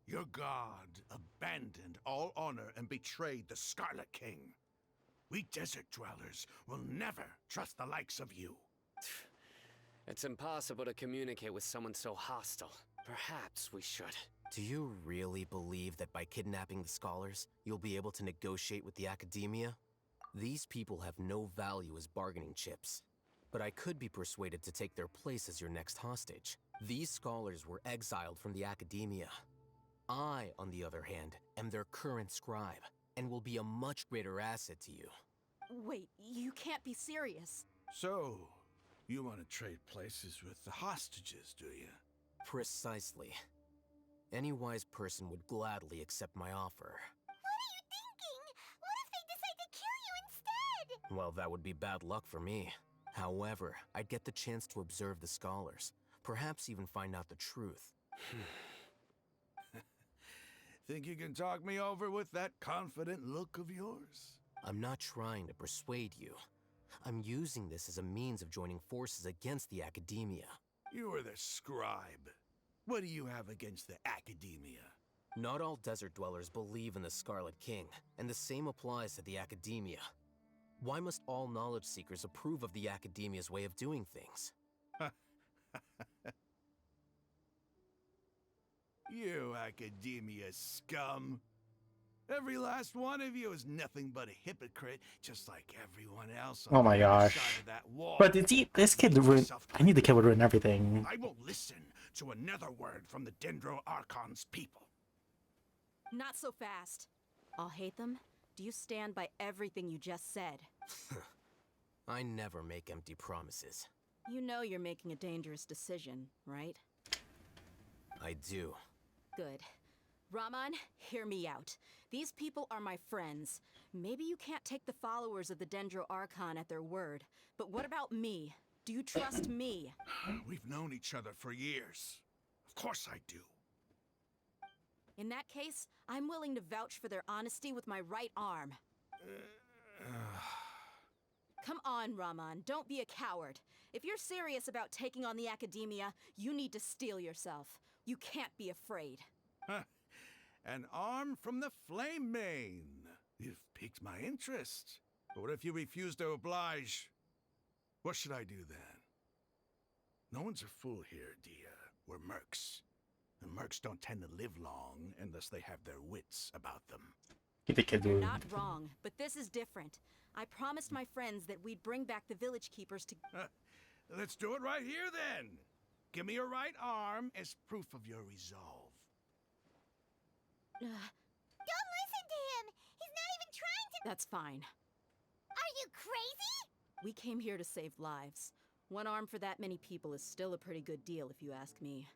Speaker 19: Your god abandoned all honor and betrayed the Scarlet King. We desert dwellers will never trust the likes of you.
Speaker 2: It's impossible to communicate with someone so hostile. Perhaps we should.
Speaker 17: Do you really believe that by kidnapping the scholars, you'll be able to negotiate with the Academia? These people have no value as bargaining chips. But I could be persuaded to take their place as your next hostage. These scholars were exiled from the Academia. I, on the other hand, am their current scribe, and will be a much greater asset to you.
Speaker 10: Wait, you can't be serious.
Speaker 19: So, you want to trade places with the hostages, do you?
Speaker 17: Precisely. Any wise person would gladly accept my offer.
Speaker 3: What are you thinking? What if they decide to kill you instead?
Speaker 17: Well, that would be bad luck for me. However, I'd get the chance to observe the scholars, perhaps even find out the truth.
Speaker 19: Think you can talk me over with that confident look of yours?
Speaker 17: I'm not trying to persuade you. I'm using this as a means of joining forces against the Academia.
Speaker 19: You are the scribe. What do you have against the Academia?
Speaker 17: Not all desert dwellers believe in the Scarlet King, and the same applies to the Academia. Why must all knowledge seekers approve of the Academia's way of doing things?
Speaker 19: You Academia scum. Every last one of you is nothing but a hypocrite, just like everyone else on
Speaker 1: Oh my
Speaker 19: the other
Speaker 1: gosh.
Speaker 19: side of that wall.
Speaker 1: But this kid ruined. I knew the kid would ruin everything.
Speaker 19: I won't listen to another word from the Dendro Archon's people.
Speaker 10: Not so fast. I'll hate them. Do you stand by everything you just said?
Speaker 17: I never make empty promises.
Speaker 10: You know you're making a dangerous decision, right?
Speaker 17: I do.
Speaker 10: Good. Raman, hear me out. These people are my friends. Maybe you can't take the followers of the Dendro Archon at their word, but what about me? Do you trust me?
Speaker 19: We've known each other for years. Of course I do.
Speaker 10: In that case, I'm willing to vouch for their honesty with my right arm. Come on, Raman, don't be a coward. If you're serious about taking on the Academia, you need to steel yourself. You can't be afraid.
Speaker 19: An arm from the Flame Mane. You've piqued my interest. But what if you refuse to oblige? What should I do then? No one's a fool here, Dia. We're mercs. And mercs don't tend to live long unless they have their wits about them.
Speaker 1: Keep the kid
Speaker 10: You're
Speaker 1: moving.
Speaker 10: not wrong, but this is different. I promised my friends that we'd bring back the village keepers to...
Speaker 19: Let's do it right here, then. Give me your right arm as proof of your resolve.
Speaker 3: Don't listen to him! He's not even trying to—
Speaker 10: That's fine.
Speaker 3: Are you crazy?
Speaker 10: We came here to save lives. One arm for that many people is still a pretty good deal, if you ask me.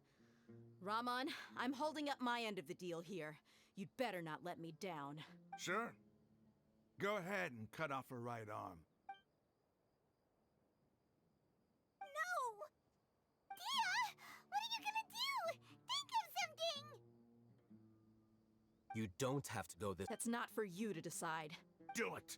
Speaker 10: Rahman, I'm holding up my end of the deal here. You'd better not let me down.
Speaker 19: Sure. Go ahead and cut off her right arm.
Speaker 3: No! Dia! What are you gonna do? Think of something!
Speaker 17: You don't have to go this.
Speaker 10: That's not for you to decide.
Speaker 19: Do it!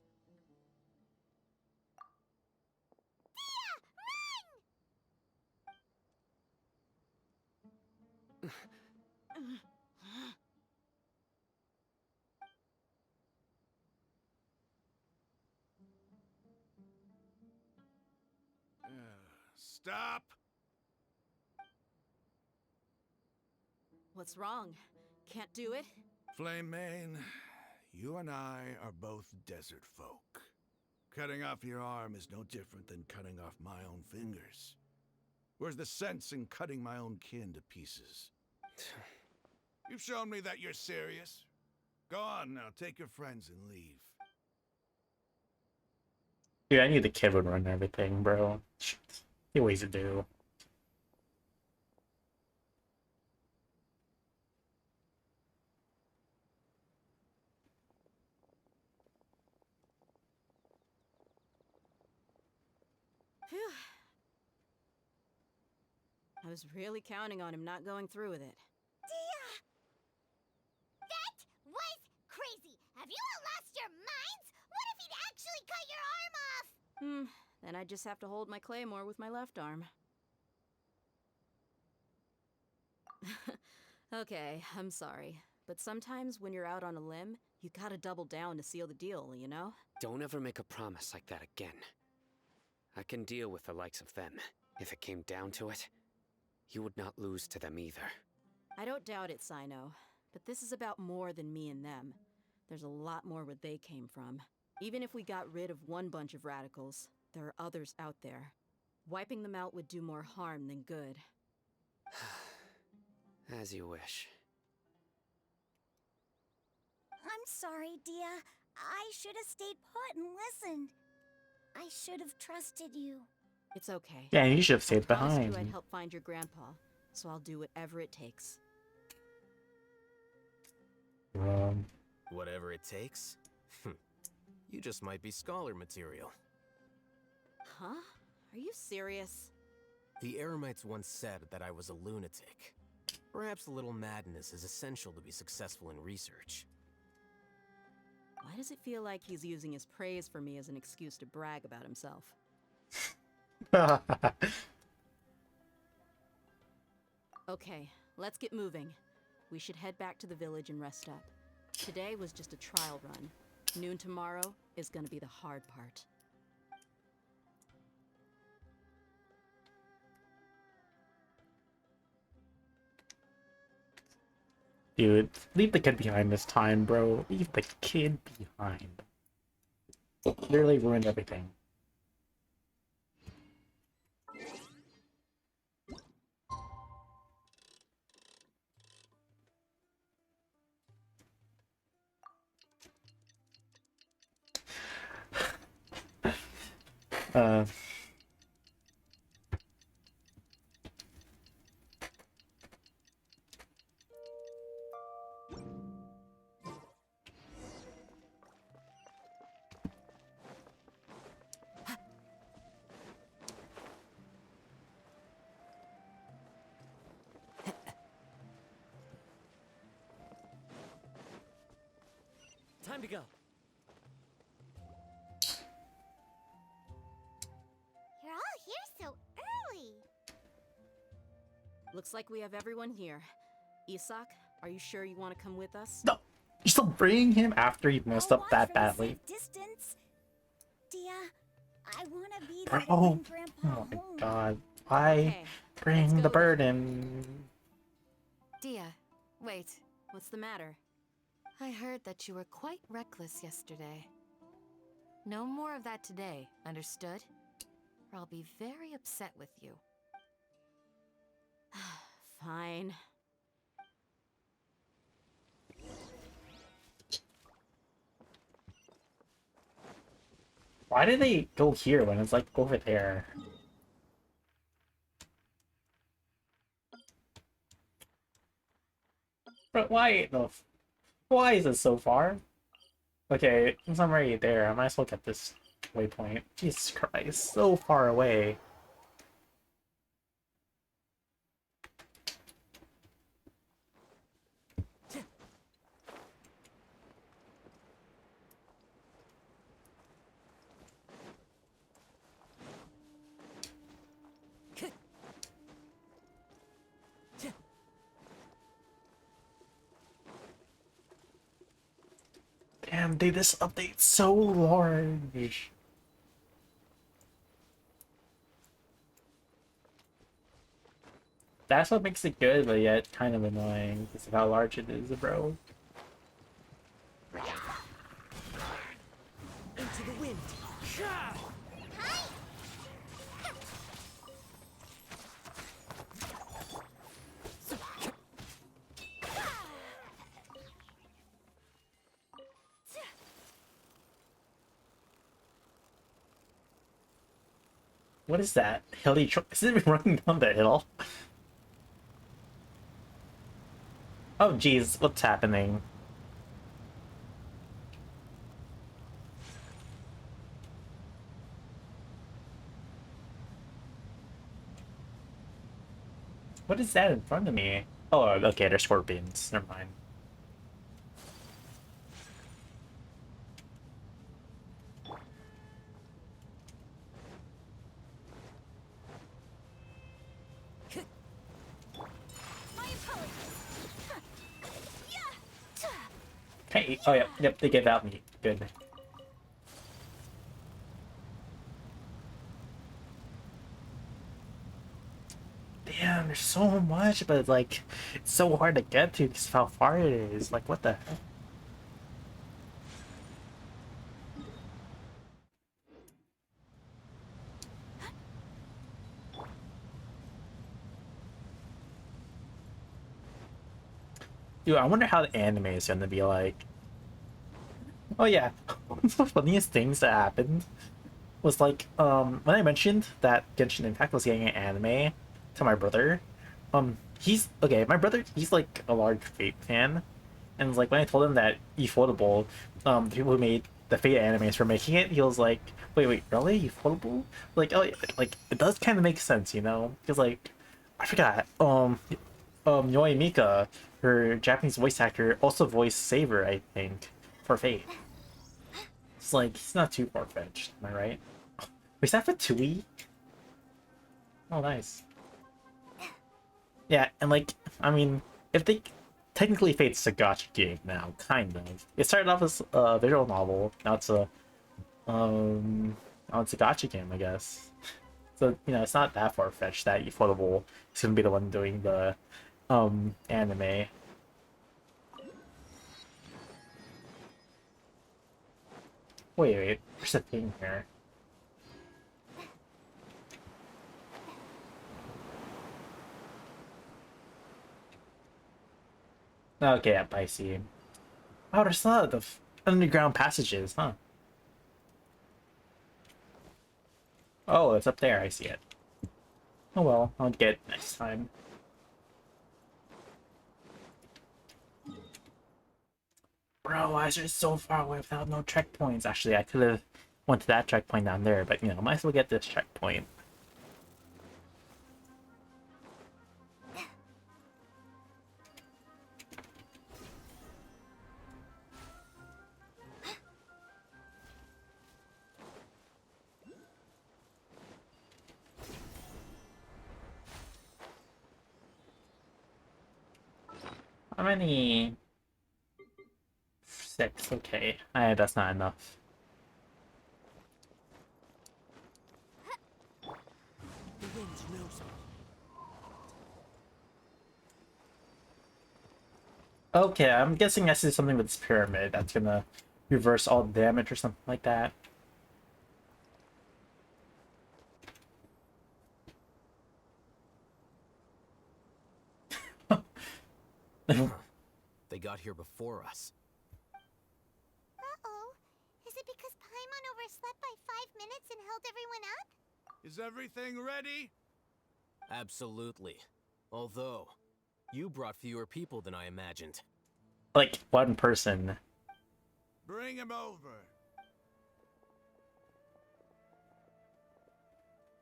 Speaker 19: Stop!
Speaker 10: What's wrong? Can't do it?
Speaker 19: Flame Mane, you and I are both desert folk. Cutting off your arm is no different than cutting off my own fingers. Where's the sense in cutting my own kin to pieces? You've shown me that you're serious. Go on now, take your friends and leave.
Speaker 1: Dude, I knew the kid would run everything, bro. Shit. He ways to do.
Speaker 10: Phew. I was really counting on him not going through with it.
Speaker 3: Dia! That was crazy! Have you all lost your minds? What if he'd actually cut your arm off?
Speaker 10: Then I just have to hold my claymore with my left arm. Okay, I'm sorry. But sometimes when you're out on a limb, you gotta double down to seal the deal, you know?
Speaker 2: Don't ever make a promise like that again. I can deal with the likes of them. If it came down to it, you would not lose to them either.
Speaker 10: I don't doubt it, Sino. But this is about more than me and them. There's a lot more where they came from. Even if we got rid of one bunch of radicals, there are others out there. Wiping them out would do more harm than good.
Speaker 2: As you wish.
Speaker 4: I'm sorry, Dia. I should have stayed put and listened. I should have trusted you.
Speaker 10: It's okay.
Speaker 1: Yeah, you should have stayed
Speaker 10: I promised
Speaker 1: behind.
Speaker 10: you I'd help find your grandpa, so I'll do whatever it takes.
Speaker 17: Whatever it takes? You just might be scholar material.
Speaker 10: Huh? Are you serious?
Speaker 17: The Eremites once said that I was a lunatic. Perhaps a little madness is essential to be successful in research.
Speaker 10: Why does it feel like he's using his praise for me as an excuse to brag about himself? Okay, let's get moving. We should head back to the village and rest up. Today was just a trial run. Noon tomorrow is gonna be the hard part.
Speaker 1: Dude, leave the kid behind this time, bro. Leave the kid behind. Literally ruined everything.
Speaker 8: Time to go.
Speaker 3: You're all here so early.
Speaker 10: Looks like we have everyone here. Isak, are you sure you want to come with us?
Speaker 1: No, you're still bringing him after he messed up that badly.
Speaker 4: Distance. Dia, I want to be
Speaker 1: Bro,
Speaker 4: there to bring Grandpa
Speaker 1: oh my
Speaker 4: home.
Speaker 1: god. Why bring the burden?
Speaker 5: idea. Wait,
Speaker 10: What's the matter?
Speaker 5: I heard that you were quite reckless yesterday. No more of that today, understood? Or I'll be very upset with you.
Speaker 10: Fine.
Speaker 1: Why did they go here when it's like over there? But why the why is it so far? Okay, since I'm already there, I might as well get this waypoint. Jesus Christ, so far away. Damn, dude, this update's so large. That's what makes it good, but yet kind of annoying because of how large it is, bro.
Speaker 8: Into the wind.
Speaker 1: What is that? Hilly is it even running down the hill? Oh geez, what's happening? What is that in front of me? Oh, okay, they're scorpions. Never mind. Hey, oh yep, they gave out me. Good. Damn, there's so much, but like, it's so hard to get to because of how far it is. Like, what the heck? Dude, I wonder how the anime is gonna be like. Oh yeah, one of the funniest things that happened was like, when I mentioned that Genshin Impact was getting an anime to my brother, he's okay. My brother, he's like a large Fate fan, and like when I told him that eFootable, the people who made the Fate animes were making it, he was like, wait, really? eFootable? Like, oh, yeah, like it does kind of make sense, you know? Because like, I forgot, Yoi Mika, her Japanese voice actor, also voiced Saber, I think, for Fate. It's like, it's not too far-fetched, am I right? Was that for Tui? Oh, nice. Yeah, and like, I mean, if they technically Fate's a gacha game now, kind of. It started off as a visual novel. Now it's a gacha game, I guess. So you know, it's not that far fetched that Ufotable is gonna be the one doing the anime. Wait, there's a thing here. Okay, yep, I see. Oh, there's a lot of underground passages, huh? Oh, it's up there, I see it. Oh well, I'll get it next time. Bro, why is it so far away without no checkpoints? Actually, I could have went to that checkpoint down there, but you know, might as well get this checkpoint. How many? 6, okay. That's not enough.
Speaker 8: The wind's nosy.
Speaker 1: Okay, I'm guessing I see something with this pyramid that's gonna reverse all damage or something like that.
Speaker 17: They got here before us.
Speaker 3: Uh-oh. Is it because Paimon overslept by 5 minutes and held everyone up?
Speaker 19: Is everything ready?
Speaker 17: Absolutely. Although, you brought fewer people than I imagined.
Speaker 1: Like, one person.
Speaker 19: Bring him over.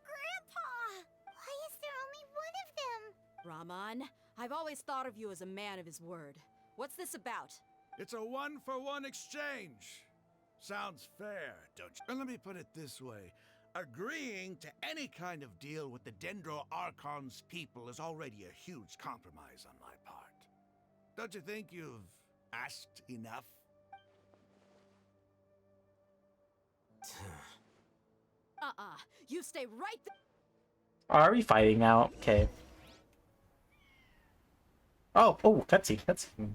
Speaker 3: Grandpa! Why is there only one of them?
Speaker 10: Rahman, I've always thought of you as a man of his word. What's this about?
Speaker 19: It's a one-for-one exchange. Sounds fair, don't you? And let me put it this way. Agreeing to any kind of deal with the Dendro Archon's people is already a huge compromise on my part. Don't you think you've asked enough?
Speaker 10: You stay right there.
Speaker 1: Are we fighting now? Okay. Oh, cutscene, cutscene.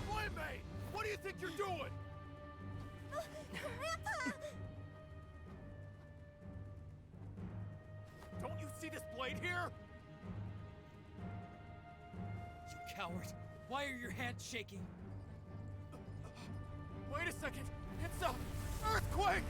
Speaker 13: Playmate! What do you think you're doing?
Speaker 3: Grandpa!
Speaker 13: Don't you see this blade here?
Speaker 11: You coward! Why are your hands shaking?
Speaker 13: Wait a second! It's a earthquake!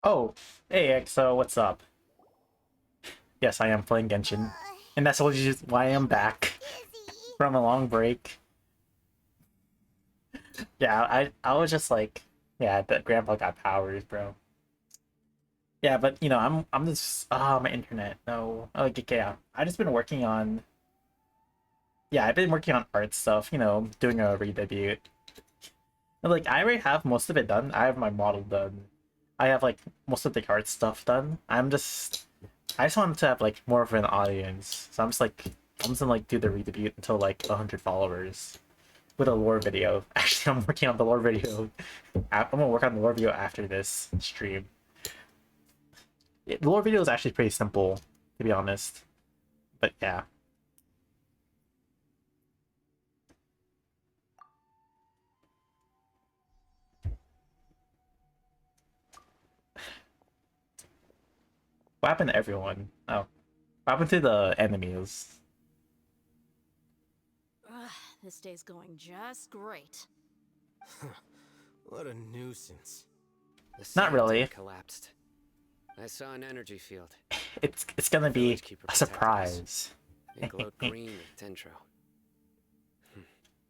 Speaker 1: Oh, hey EXO, what's up? Yes, I am playing Genshin. And that's why I'm back from a long break. Yeah, I was just like, yeah, that grandpa got powers, bro. Yeah, but you know, I'm just my internet. No. Like okay, yeah. I just been working on yeah, I've been working on art stuff, you know, doing a redebut. Like I already have most of it done. I have my model done. I have like most of the art stuff done. I just wanted to have like more of an audience. So I'm just gonna like do the redebut until like 100 followers with a lore video. Actually, I'm working on the lore video. I'm gonna work on the lore video after this stream. The lore video is actually pretty simple, to be honest. But yeah. What happened to everyone? Oh. What happened to the enemies?
Speaker 10: This day's going just great.
Speaker 2: What a nuisance. The
Speaker 1: Not
Speaker 2: sand
Speaker 1: really.
Speaker 2: dune collapsed. I saw an energy field.
Speaker 1: It's gonna be
Speaker 2: Village keeper
Speaker 1: a
Speaker 2: protected us.
Speaker 1: surprise.
Speaker 2: It glowed green with dendro.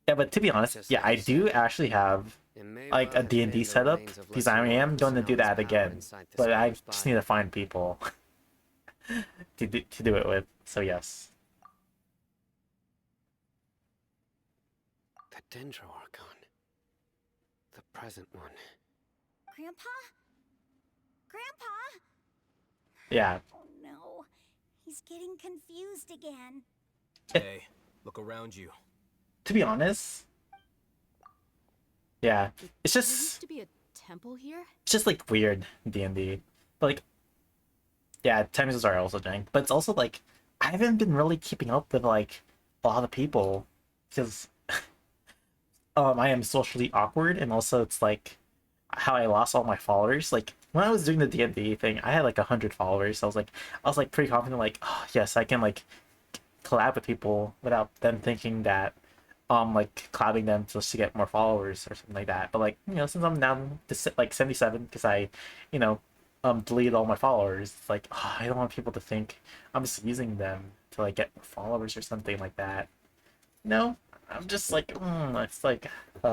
Speaker 1: Yeah, but to be honest,
Speaker 2: Just
Speaker 1: yeah,
Speaker 2: like
Speaker 1: I
Speaker 2: you
Speaker 1: do
Speaker 2: said,
Speaker 1: actually have
Speaker 2: it may
Speaker 1: like
Speaker 2: well
Speaker 1: a
Speaker 2: have
Speaker 1: D&D
Speaker 2: been the
Speaker 1: setup
Speaker 2: remains of
Speaker 1: because I
Speaker 2: Lesser
Speaker 1: am
Speaker 2: Lord
Speaker 1: going to do
Speaker 2: Kusanali's
Speaker 1: that
Speaker 2: power
Speaker 1: again.
Speaker 2: inside the
Speaker 1: But I
Speaker 2: scholar's
Speaker 1: just
Speaker 2: body.
Speaker 1: need to find people to do it with. So yes.
Speaker 2: The Dendro Archon. The present one.
Speaker 4: Grandpa? Grandpa?
Speaker 1: Yeah.
Speaker 4: Oh no. He's getting confused again.
Speaker 17: Hey, look around you.
Speaker 1: To be honest, yeah, it's
Speaker 10: There used
Speaker 1: just
Speaker 10: to be a temple here?
Speaker 1: like weird D&D. But like, yeah, time zones are also jank. But it's also like I haven't been really keeping up with like a lot of people because I am socially awkward, and also it's like how I lost all my followers. Like when I was doing the D&D thing, I had like 100 followers. So I was like pretty confident, like, oh yes, I can like collab with people without them thinking that like collabing them just to get more followers or something like that. But like, you know, since I'm down to like 77 because I, you know, deleted all my followers, it's like, oh, I don't want people to think I'm just using them to like get more followers or something like that. No, I'm just like, it's like you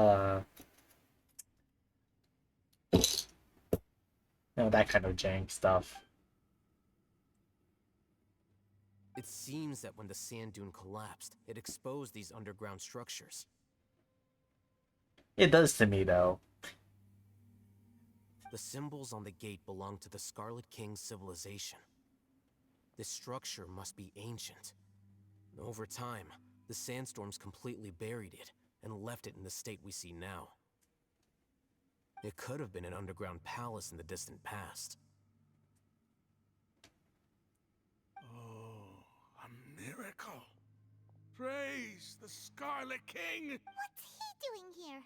Speaker 1: know, that kind of jank stuff.
Speaker 17: It seems that when the sand dune collapsed, it exposed these underground structures.
Speaker 1: It does to me, though.
Speaker 17: The symbols on the gate belong to the Scarlet King civilization. This structure must be ancient. Over time, the sandstorms completely buried it and left it in the state we see now. It could have been an underground palace in the distant past.
Speaker 19: Oh, a miracle. Praise the Scarlet King!
Speaker 3: What's he doing here?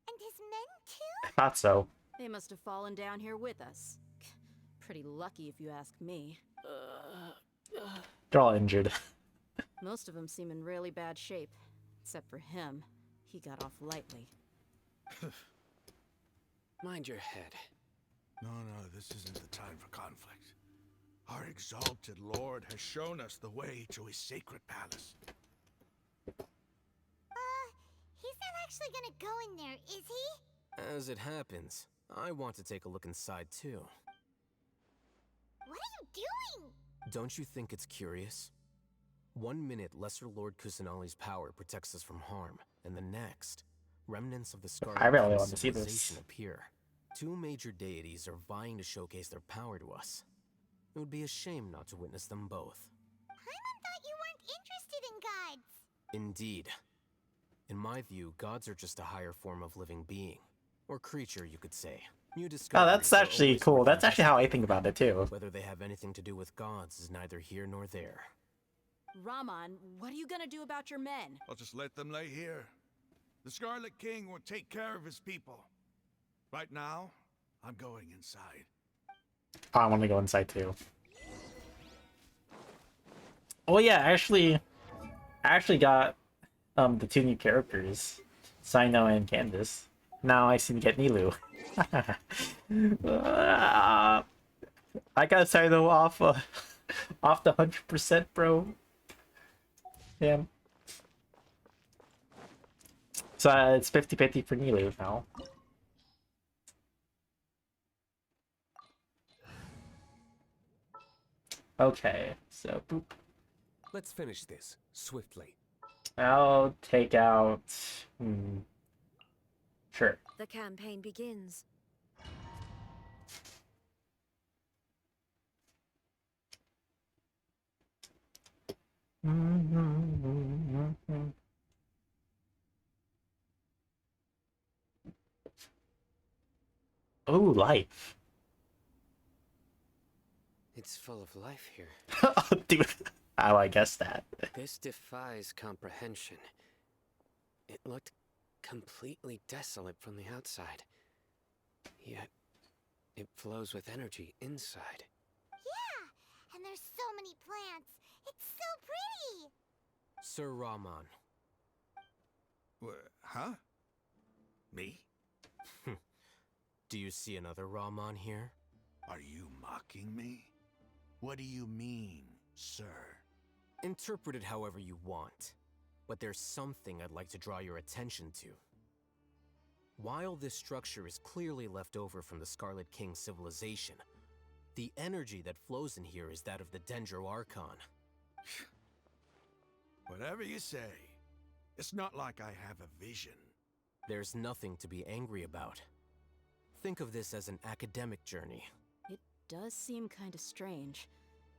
Speaker 3: And his men too?
Speaker 1: I thought so.
Speaker 10: They must have fallen down here with us. Pretty lucky if you ask me.
Speaker 1: They're all injured.
Speaker 10: Most of them seem in really bad shape. Except for him. He got off lightly.
Speaker 2: Mind your head.
Speaker 19: No, this isn't the time for conflict. Our exalted lord has shown us the way to his sacred palace.
Speaker 3: He's not actually gonna go in there, is he?
Speaker 17: As it happens, I want to take a look inside too.
Speaker 3: What are you doing?
Speaker 17: Don't you think it's curious? 1 minute, Lesser Lord Kusanali's power protects us from harm, and the next, remnants of the Scarlet
Speaker 1: I really
Speaker 17: King
Speaker 1: want to see
Speaker 17: civilization
Speaker 1: this.
Speaker 17: appear. 2 major deities are vying to showcase their power to us. It would be a shame not to witness them both.
Speaker 3: Paimon thought you weren't interested in gods.
Speaker 17: Indeed. In my view, gods are just a higher form of living being. Or creature, you could say. New
Speaker 1: Oh,
Speaker 17: discoveries
Speaker 1: that's
Speaker 17: are
Speaker 1: actually
Speaker 17: always
Speaker 1: cool.
Speaker 17: worth
Speaker 1: That's actually how I
Speaker 17: investigating.
Speaker 1: think about it too.
Speaker 17: Whether they have anything to do with gods is neither here nor there.
Speaker 10: Raman, what are you gonna do about your men?
Speaker 19: I'll just let them lay here. The Scarlet King will take care of his people. Right now, I'm going inside.
Speaker 1: Oh, I want to go inside too. Oh yeah, I actually got the 2 new characters, Sino and Candace. Now I seem to get Nilu. I got Sino off off the 100%, bro. Damn. So it's 50-50 for Nilu now. Okay, so boop.
Speaker 20: Let's finish this swiftly.
Speaker 1: I'll take out. Sure.
Speaker 5: The campaign begins.
Speaker 1: Oh, life.
Speaker 2: It's full of life here.
Speaker 1: Dude, how I guess that.
Speaker 2: This defies comprehension. It looked completely desolate from the outside. Yet, it flows with energy inside.
Speaker 3: Yeah, and there's so many plants. It's so pretty.
Speaker 17: Sir Raman.
Speaker 19: Huh? Me?
Speaker 17: Do you see another Raman here?
Speaker 19: Are you mocking me? What do you mean, sir?
Speaker 17: Interpret it however you want. But there's something I'd like to draw your attention to. While this structure is clearly left over from the Scarlet King civilization, the energy that flows in here is that of the Dendro Archon.
Speaker 19: Whatever you say. It's not like I have a vision.
Speaker 17: There's nothing to be angry about. Think of this as an academic journey.
Speaker 10: It does seem kind of strange.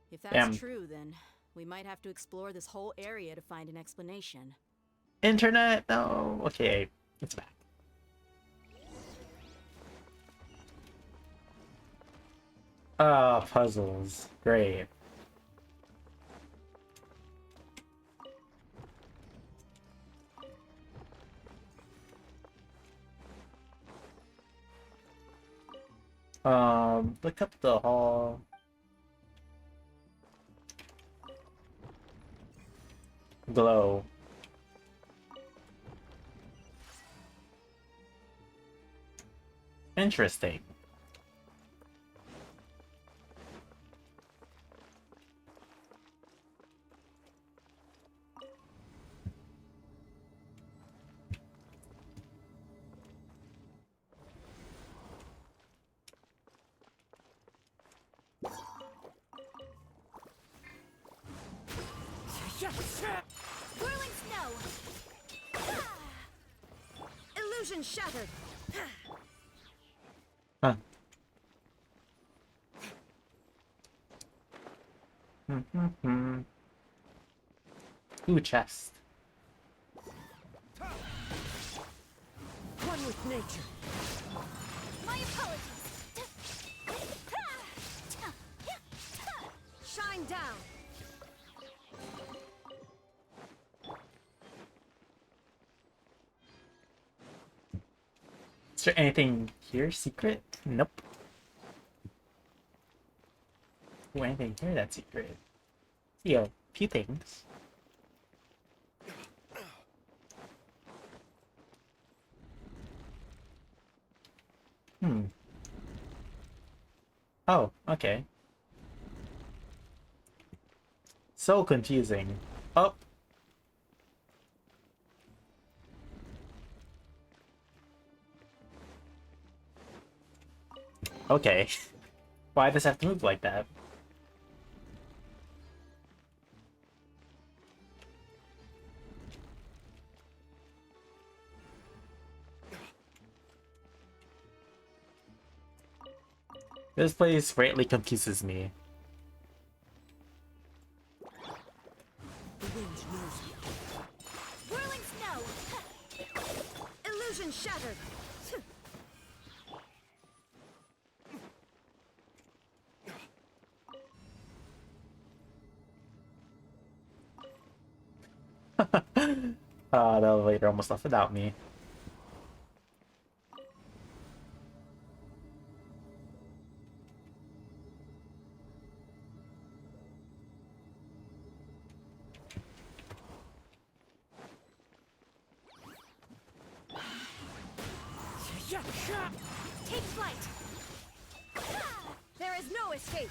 Speaker 10: If that's
Speaker 1: Damn.
Speaker 10: true, then we might have to explore this whole area to find an explanation.
Speaker 1: Internet? No. Okay, it's back. Ah, puzzles. Great. Look up the hall. Glow. Interesting.
Speaker 4: Illusion shattered.
Speaker 1: Huh. Ooh, chest.
Speaker 12: One with nature.
Speaker 4: My apologies. Shine down.
Speaker 1: Is there anything here? Secret? Nope. Ooh, anything here that's secret? See a few things. Oh, okay. So confusing. Oh. Okay. Why does it have to move like that? This place greatly confuses me.
Speaker 12: The wind knows you.
Speaker 4: Whirling snow. Illusion shattered.
Speaker 1: The elevator almost left without me.
Speaker 4: Take flight. There is no escape.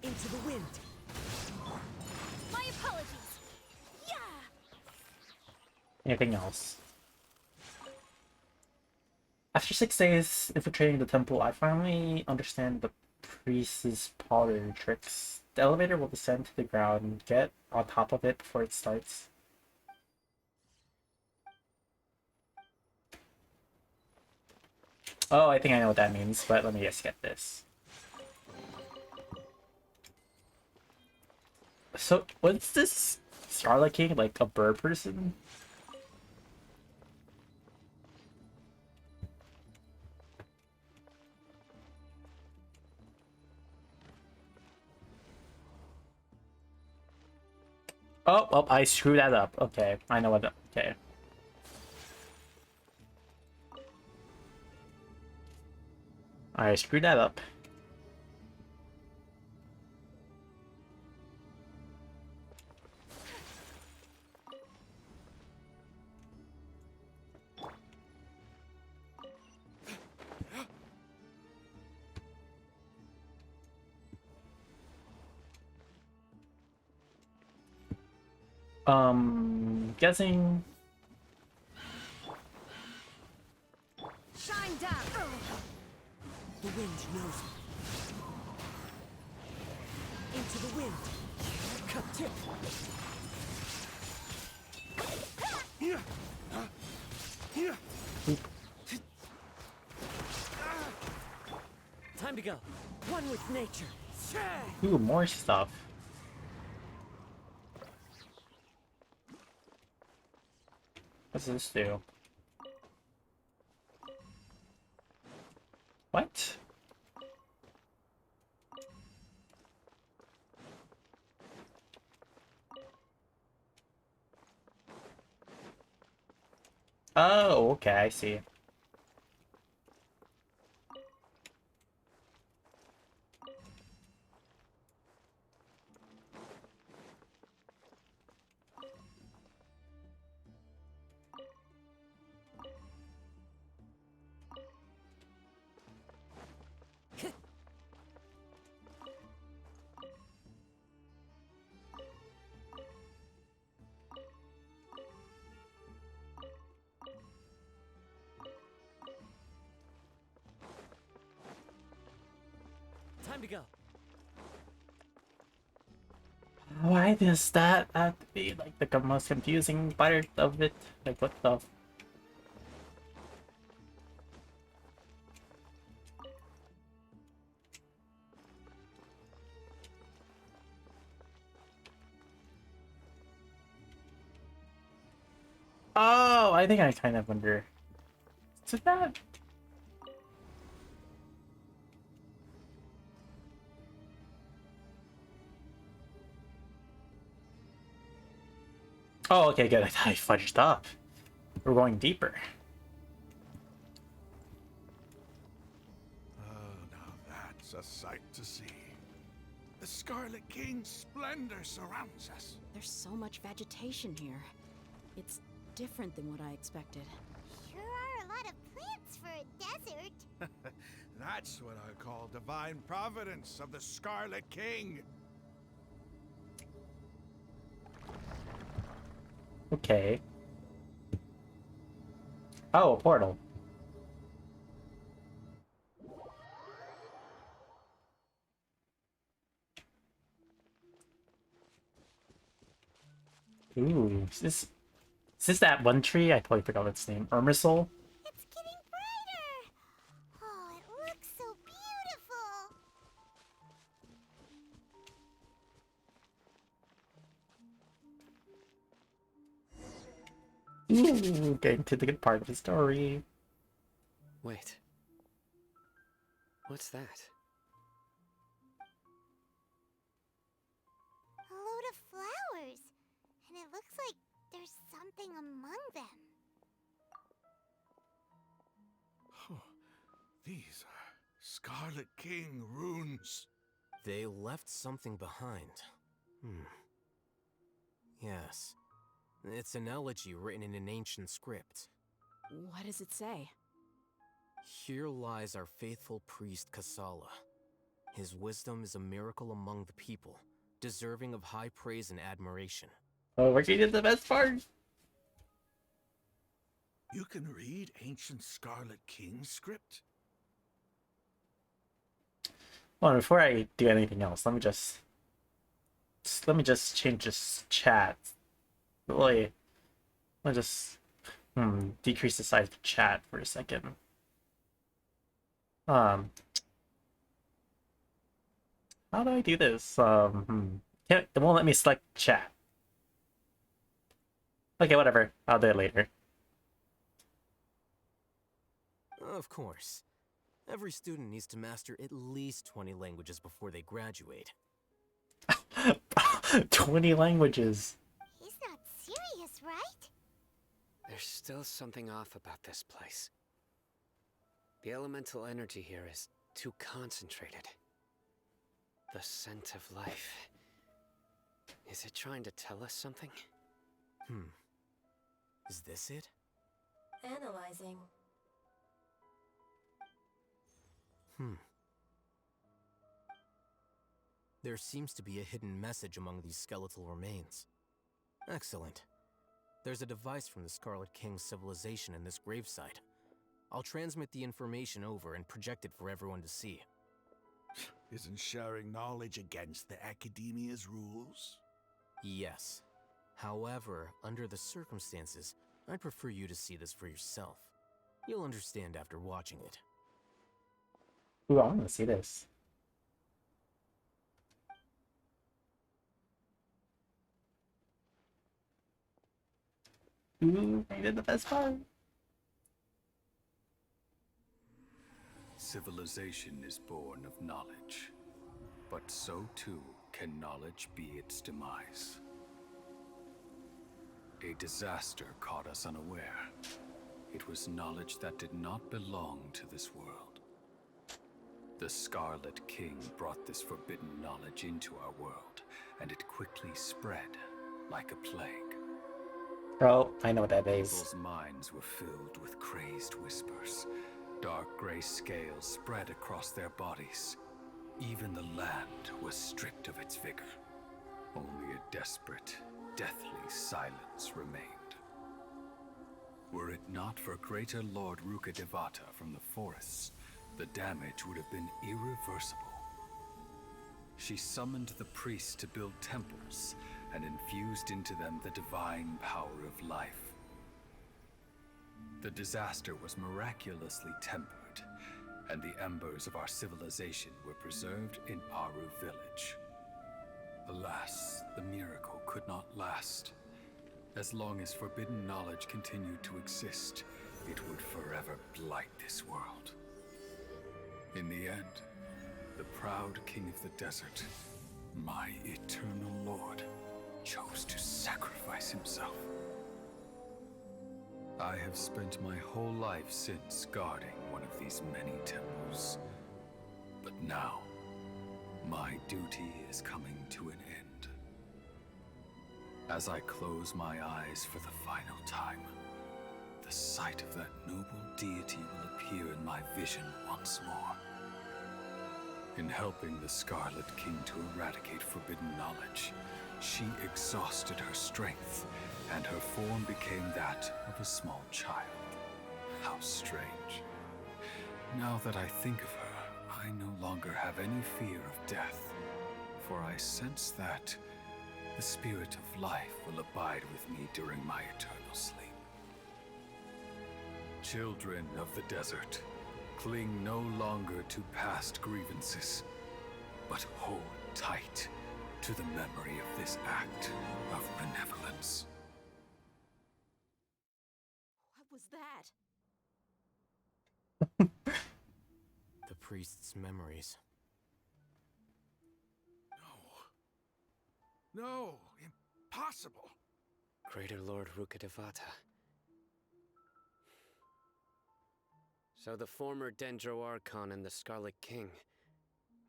Speaker 12: Into the wind.
Speaker 4: My apologies. Yeah.
Speaker 1: Anything else? After 6 days infiltrating the temple, I finally understand the priest's pottery tricks. The elevator will descend to the ground and get on top of it before it starts. Oh, I think I know what that means, but let me just get this. So, what's this Scarlet King, like a bird person? Oh, I screwed that up. Okay, I know what the, okay. I screwed that up. Guessing.
Speaker 4: Shine down.
Speaker 12: The wind knows you. Into the wind. Cut tip. Time to go. One with nature.
Speaker 1: Ooh, more stuff. What's this do? What? Oh, okay, I see.
Speaker 12: Time to go.
Speaker 1: Why does that have to be like the most confusing part of it? Like what the? Oh, I think I kind of wonder. Is it that? Oh, okay, good. I fudged up. We're going deeper.
Speaker 19: Oh, now that's a sight to see. The Scarlet King's splendor surrounds us.
Speaker 10: There's so much vegetation here. It's different than what I expected.
Speaker 3: Sure are a lot of plants for a desert.
Speaker 19: That's what I call divine providence of the Scarlet King.
Speaker 1: Okay. Oh, a portal. Ooh, is this that one tree? I totally forgot its name. Irmisol?
Speaker 3: It's getting brighter. Oh, it looks so beautiful.
Speaker 1: Ooh, getting to the good part of the story.
Speaker 2: Wait. What's that?
Speaker 3: A load of flowers. And it looks like there's something among them.
Speaker 19: These are Scarlet King runes.
Speaker 17: They left something behind. Yes. It's an elegy written in an ancient script.
Speaker 10: What does it say?
Speaker 17: Here lies our faithful priest Kasala. His wisdom is a miracle among the people, deserving of high praise and admiration.
Speaker 1: Oh, we're getting to the best part.
Speaker 19: You can read ancient Scarlet King script?
Speaker 1: Well, before I do anything else, let me just change this chat. Really, let me just decrease the size of chat for a second. How do I do this? It won't let me select chat. Okay, whatever. I'll do it later.
Speaker 17: Of course. Every student needs to master at least 20 languages before they graduate.
Speaker 1: 20 languages.
Speaker 3: He's not serious, right?
Speaker 2: There's still something off about this place. The elemental energy here is too concentrated. The scent of life. Is it trying to tell us something?
Speaker 17: Is this it?
Speaker 5: Analyzing.
Speaker 17: There seems to be a hidden message among these skeletal remains. Excellent. There's a device from the Scarlet King's civilization in this gravesite. I'll transmit the information over and project it for everyone to see.
Speaker 19: Isn't sharing knowledge against the Academia's rules?
Speaker 17: Yes. However, under the circumstances, I'd prefer you to see this for yourself. You'll understand after watching it.
Speaker 1: Ooh, I want to see this. Ooh, I did the best part.
Speaker 6: Civilization is born of knowledge, but so too can knowledge be its demise. A disaster caught us unaware. It was knowledge that did not belong to this world. The Scarlet King brought this forbidden knowledge into our world, and it quickly spread like a plague.
Speaker 1: Bro, I know what that is.
Speaker 6: People's minds were filled with crazed whispers. Dark gray scales spread across their bodies. Even the land was stripped of its vigor. Only a desperate, deathly silence remained. Were it not for greater Lord Ruka Devata from the forests, the damage would have been irreversible. she summoned the priests to build temples and infused into them the divine power of life. The disaster was miraculously tempered, and the embers of our civilization were preserved in Aru village. Alas, the miracle could not last. As long as forbidden knowledge continued to exist, it would forever blight this world. In the end, the proud king of the desert, my eternal lord, chose to sacrifice himself. I have spent my whole life since guarding one of these many temples. But now, my duty is coming to an end. As I close my eyes for the final time, the sight of that noble deity will appear in my vision once more. In helping the Scarlet King to eradicate forbidden knowledge, she exhausted her strength, and her form became that of a small child. How strange. Now that I think of her, I no longer have any fear of death, for I sense that the spirit of life will abide with me during my eternal sleep. Children of the desert, cling no longer to past grievances, but hold tight to the memory of this act of benevolence.
Speaker 10: What was that?
Speaker 17: The priest's memories.
Speaker 19: No, impossible.
Speaker 2: Greater Lord Rukkhadevata. So the former Dendro Archon and the Scarlet King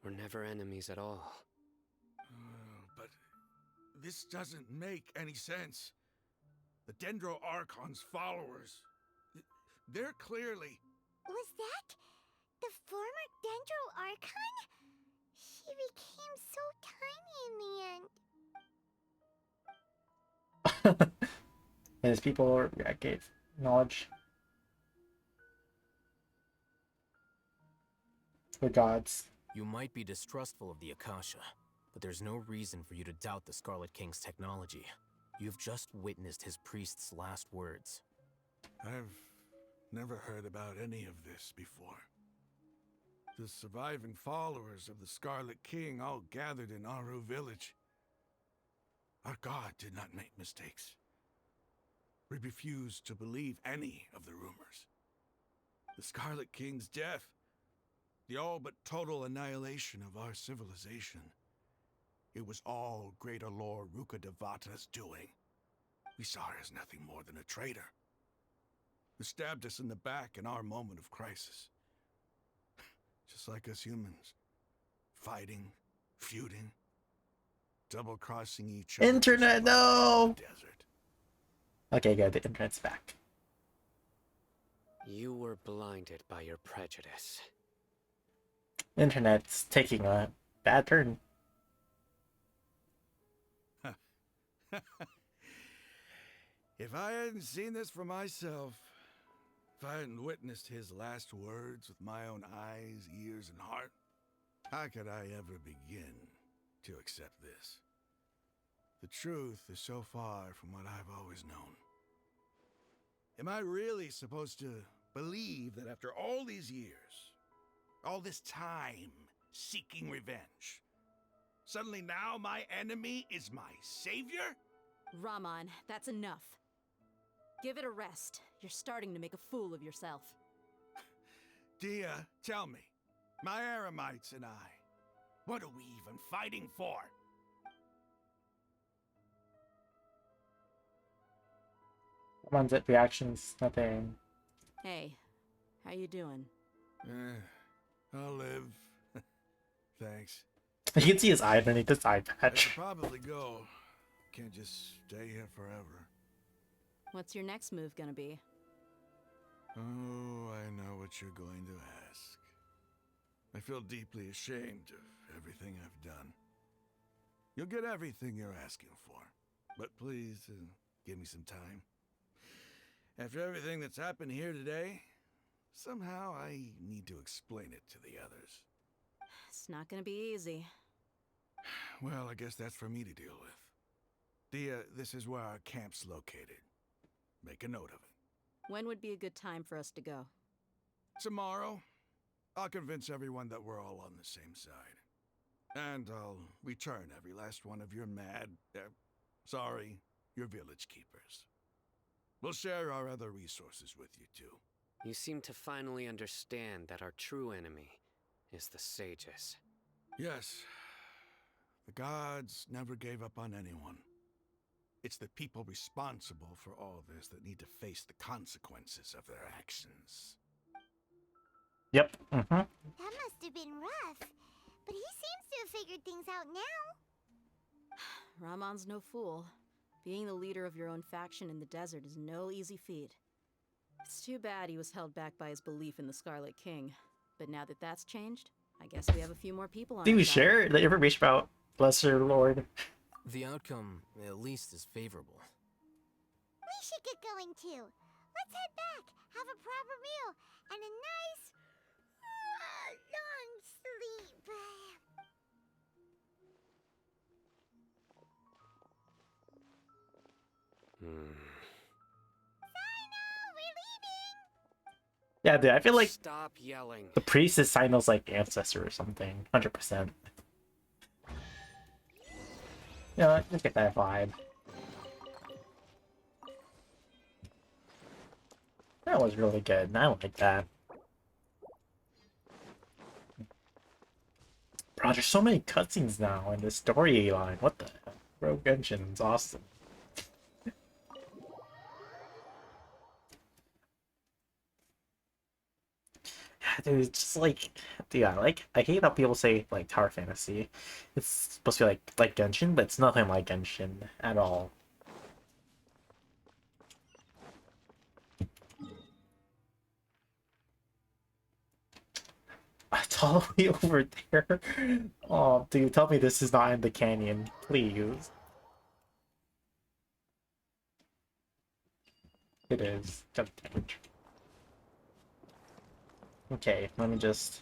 Speaker 2: were never enemies at all.
Speaker 19: But this doesn't make any sense. The Dendro Archon's followers, they're clearly...
Speaker 3: Was that the former Dendro Archon? She became so tiny in the end.
Speaker 1: His people gave knowledge. The gods.
Speaker 17: You might be distrustful of the Akasha, but there's no reason for you to doubt the Scarlet King's technology. You've just witnessed his priest's last words.
Speaker 19: I've never heard about any of this before. The surviving followers of the Scarlet King all gathered in Aru village. Our god did not make mistakes. We refused to believe any of the rumors. The Scarlet King's death, the all but total annihilation of our civilization, it was all Greater Lord Rukkhadevata's doing. We saw her as nothing more than a traitor, who stabbed us in the back in our moment of crisis. Just like us humans, fighting, feuding, double-crossing each other.
Speaker 1: Internet, no!
Speaker 19: Desert.
Speaker 1: Okay, good. The internet's back.
Speaker 2: You were blinded by your prejudice.
Speaker 1: Internet's taking a bad turn.
Speaker 19: If I hadn't seen this for myself, if I hadn't witnessed his last words with my own eyes, ears, and heart, how could I ever begin to accept this? The truth is so far from what I've always known. Am I really supposed to believe that after all these years, all this time seeking revenge, suddenly now my enemy is my savior?
Speaker 10: Rahman, that's enough. Give it a rest. You're starting to make a fool of yourself.
Speaker 19: Dia, tell me, my Eremites and I, what are we even fighting for?
Speaker 1: One's at reactions, nothing.
Speaker 10: Hey, how you doing?
Speaker 19: I'll live. Thanks.
Speaker 1: You can see his eye underneath this eye
Speaker 19: I
Speaker 1: patch.
Speaker 19: should probably go. Can't just stay here forever.
Speaker 10: What's your next move gonna be?
Speaker 19: Oh, I know what you're going to ask. I feel deeply ashamed of everything I've done. You'll get everything you're asking for, but please give me some time. After everything that's happened here today, somehow I need to explain it to the others.
Speaker 10: It's not gonna be easy.
Speaker 19: Well, I guess that's for me to deal with. Dia, this is where our camp's located. Make a note of it.
Speaker 10: When would be a good time for us to go?
Speaker 19: Tomorrow, I'll convince everyone that we're all on the same side. And I'll return every last one of your your village keepers. We'll share our other resources with you too.
Speaker 2: You seem to finally understand that our true enemy is the sages.
Speaker 19: Yes. The gods never gave up on anyone. It's the people responsible for all this that need to face the consequences of their actions.
Speaker 1: Yep. Mm-hmm.
Speaker 3: That must have been rough, but he seems to have figured things out now.
Speaker 10: Ramon's no fool. Being the leader of your own faction in the desert is no easy feat. It's too bad he was held back by his belief in the Scarlet King. But now that that's changed, I guess we have a few more people on
Speaker 1: Do
Speaker 10: our
Speaker 1: we
Speaker 10: side.
Speaker 1: share the information about Lesser Lord?
Speaker 17: The outcome, at least, is favorable.
Speaker 3: We should get going too. Let's head back, have a proper meal, and a nice, long sleep.
Speaker 1: Yeah, dude, I feel like
Speaker 2: Stop yelling.
Speaker 1: the priest is Sino's like ancestor or something. 100%. Yeah, just get that vibe. That was really good. I like that. Bro, there's so many cutscenes now in the storyline. What the heck? Rogue Engine's awesome. Yeah, dude, it's just like, dude, I hate how people say like Tower Fantasy. It's supposed to be like Genshin, but it's nothing like Genshin at all. It's all the way over there. Oh, dude, tell me this is not in the canyon, please. It is. God damn it. Okay, let me just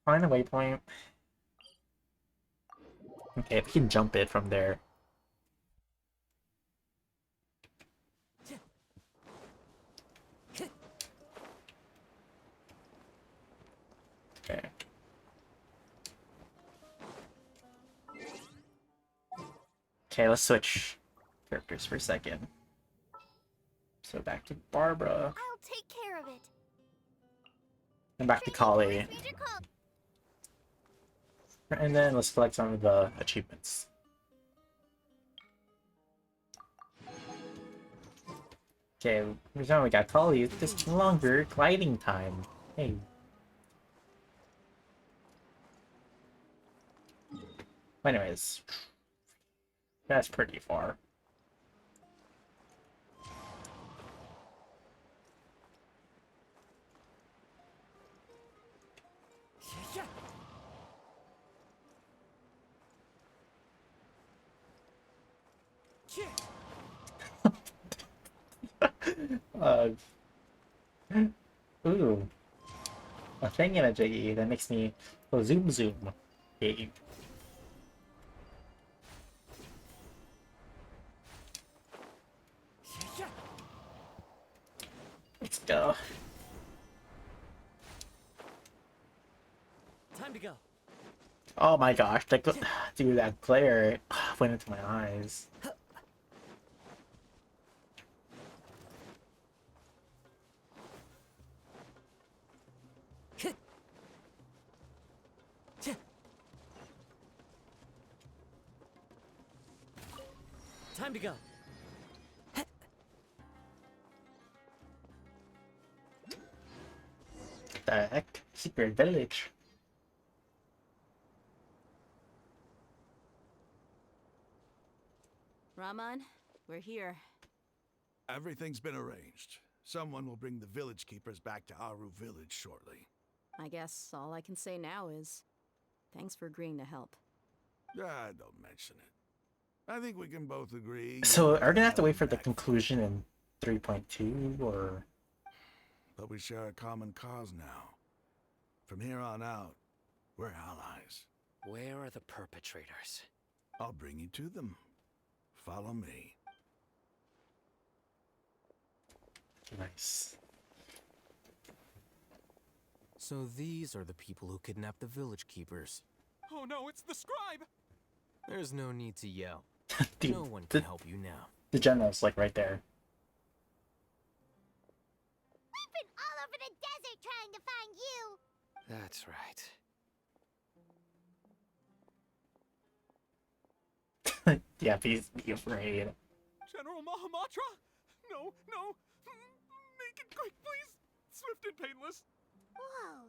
Speaker 1: find a waypoint. Okay, we can jump it from there. Okay. Okay, let's switch characters for a second. So back to Barbara.
Speaker 3: I'll take care of it.
Speaker 1: And back to Kali. And then let's collect some of the achievements. Okay, every time we got Kali, it's just longer gliding time. Hey. Anyways, that's pretty far. Ooh. A thingamajiggy that makes me go zoom zoom. Okay. Let's go.
Speaker 8: Time to go.
Speaker 1: Oh my gosh, that dude, that glare went into my eyes.
Speaker 8: Time to go.
Speaker 1: What the heck? Secret village.
Speaker 10: Ramon, we're here.
Speaker 19: Everything's been arranged. Someone will bring the village keepers back to Aru village shortly.
Speaker 10: I guess all I can say now is thanks for agreeing to help.
Speaker 19: Ah, don't mention it. I think we can both agree.
Speaker 1: So are we gonna have to wait for the conclusion in 3.2 or?
Speaker 19: But we share a common cause now. From here on out, we're allies.
Speaker 2: Where are the perpetrators?
Speaker 19: I'll bring you to them. Follow me.
Speaker 1: Nice.
Speaker 17: So these are the people who kidnapped the village keepers.
Speaker 21: Oh no, it's the scribe!
Speaker 17: There's no need to yell.
Speaker 1: Dude,
Speaker 17: No one can help you now.
Speaker 1: The general's like right there.
Speaker 3: We've been all over the desert trying to find you.
Speaker 2: That's right.
Speaker 1: Yeah, please be afraid.
Speaker 21: General Mahamatra? No, no. Make it quick, please. Swift and painless.
Speaker 3: Whoa.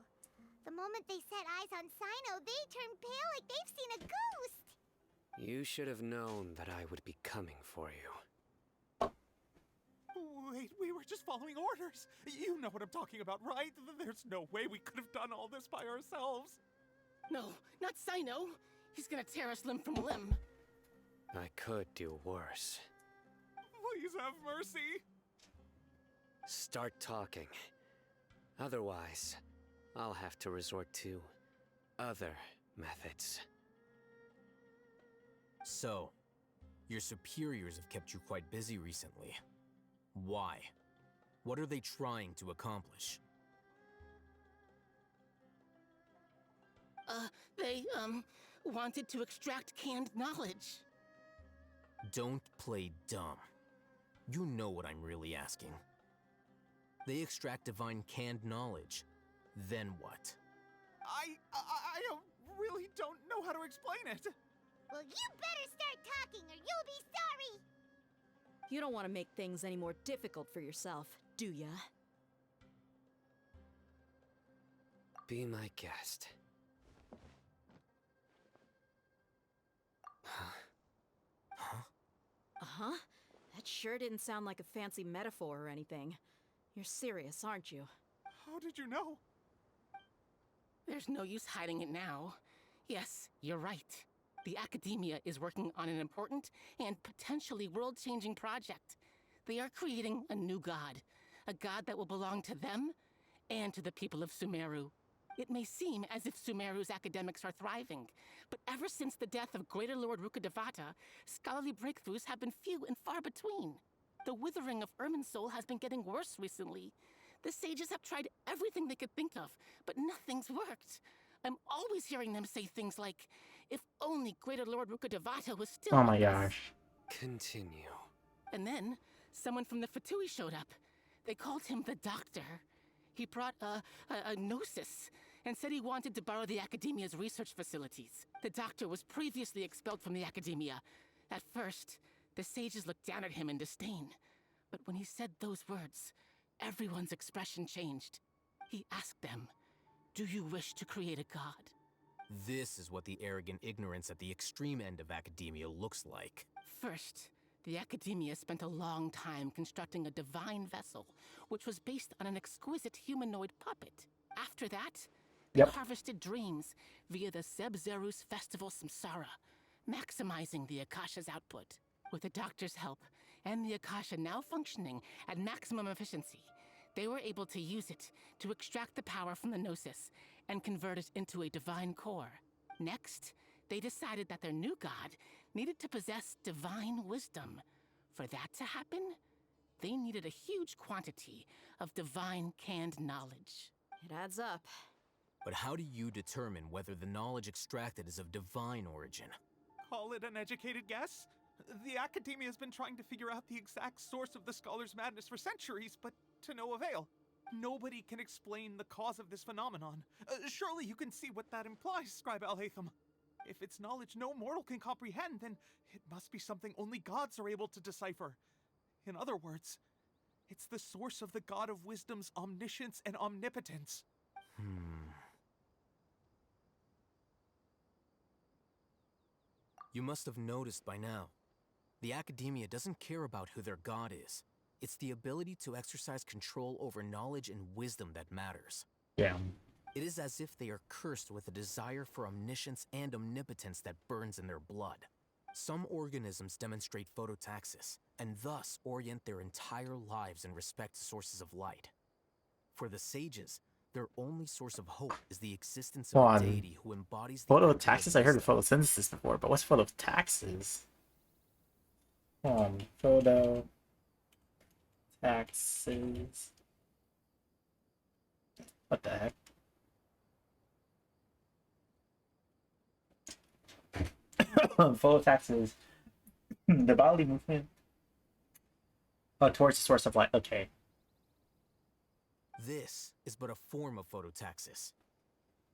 Speaker 3: The moment they set eyes on Sino, they turned pale like they've seen a ghost.
Speaker 2: You should have known that I would be coming for you.
Speaker 21: Wait, we were just following orders. You know what I'm talking about, right? There's no way we could have done all this by ourselves.
Speaker 22: No, not Sino. He's gonna tear us limb from limb.
Speaker 2: I could do worse.
Speaker 21: Please have mercy.
Speaker 2: Start talking. Otherwise, I'll have to resort to other methods.
Speaker 17: So, your superiors have kept you quite busy recently. Why? What are they trying to accomplish?
Speaker 22: They, wanted to extract canned knowledge.
Speaker 17: Don't play dumb. You know what I'm really asking. They extract divine canned knowledge. Then what?
Speaker 21: I really don't know how to explain it.
Speaker 3: Well, you better start talking or you'll be sorry.
Speaker 10: You don't want to make things any more difficult for yourself, do ya?
Speaker 2: Be my guest.
Speaker 10: Uh-huh. That sure didn't sound like a fancy metaphor or anything. You're serious, aren't you?
Speaker 21: How did you know?
Speaker 22: There's no use hiding it now. Yes, you're right. The Academia is working on an important and potentially world-changing project. They are creating a new god. A god that will belong to them and to the people of Sumeru. It may seem as if Sumeru's academics are thriving, but ever since the death of Greater Lord Rukkhadevata, scholarly breakthroughs have been few and far between. The withering of Irminsul has been getting worse recently. The sages have tried everything they could think of, but nothing's worked. I'm always hearing them say things like, if only Greater Lord Rukkhadevata was still
Speaker 1: Oh my
Speaker 22: with us."
Speaker 1: gosh.
Speaker 2: Continue.
Speaker 22: And then, someone from the Fatui showed up. They called him the Doctor. He brought a gnosis and said he wanted to borrow the Academia's research facilities. The Doctor was previously expelled from the Academia. At first, the sages looked down at him in disdain. But when he said those words, everyone's expression changed. He asked them, "Do you wish to create a god?"
Speaker 17: This is what the arrogant ignorance at the extreme end of academia looks like.
Speaker 22: First, the Academia spent a long time constructing a divine vessel, which was based on an exquisite humanoid puppet. After that, they harvested dreams via the Zeb-Zerus Festival Samsara, maximizing the Akasha's output. With the Doctor's help, and the Akasha now functioning at maximum efficiency, they were able to use it to extract the power from the Gnosis and convert it into a divine core. Next, they decided that their new god needed to possess divine wisdom. For that to happen, they needed a huge quantity of divine canned knowledge.
Speaker 10: It adds up.
Speaker 17: But how do you determine whether the knowledge extracted is of divine origin?
Speaker 21: Call it an educated guess? The Academia has been trying to figure out the exact source of the Scholar's Madness for centuries, but to no avail. Nobody can explain the cause of this phenomenon. Surely you can see what that implies, Scribe Alhaitham. If it's knowledge no mortal can comprehend, then it must be something only gods are able to decipher. In other words, it's the source of the God of Wisdom's omniscience and omnipotence.
Speaker 17: You must have noticed by now. The Academia doesn't care about who their god is. It's the ability to exercise control over knowledge and wisdom that matters.
Speaker 1: Yeah.
Speaker 17: It is as if they are cursed with a desire for omniscience and omnipotence that burns in their blood. Some organisms demonstrate phototaxis, and thus orient their entire lives in respect to sources of light. For the sages, Their only source of hope is the existence
Speaker 1: Hold
Speaker 17: of a
Speaker 1: on.
Speaker 17: deity who embodies the
Speaker 1: Phototaxis? I heard of photosynthesis before, but what's phototaxis? Hold on. Phototaxis. What the heck? Phototaxis. The bodily movement. Oh, towards the source of light. Okay.
Speaker 17: This is but a form of phototaxis.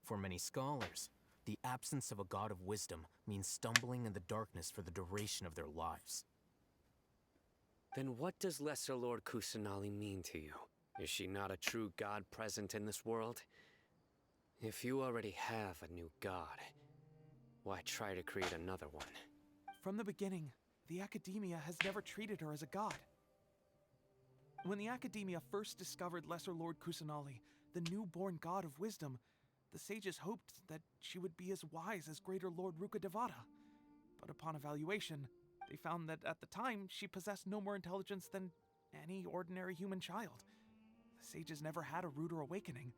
Speaker 17: For many scholars, the absence of a god of wisdom means stumbling in the darkness for the duration of their lives.
Speaker 2: Then what does Lesser Lord Kusanali mean to you? Is she not a true god present in this world? If you already have a new god, why try to create another one?
Speaker 21: From the beginning, the Academia has never treated her as a god. When the Academia first discovered Lesser Lord Kusanali, the newborn god of wisdom, the sages hoped that she would be as wise as Greater Lord Rukkhadevata. But upon evaluation, they found that at the time, she possessed no more intelligence than any ordinary human child. The sages never had a ruder awakening.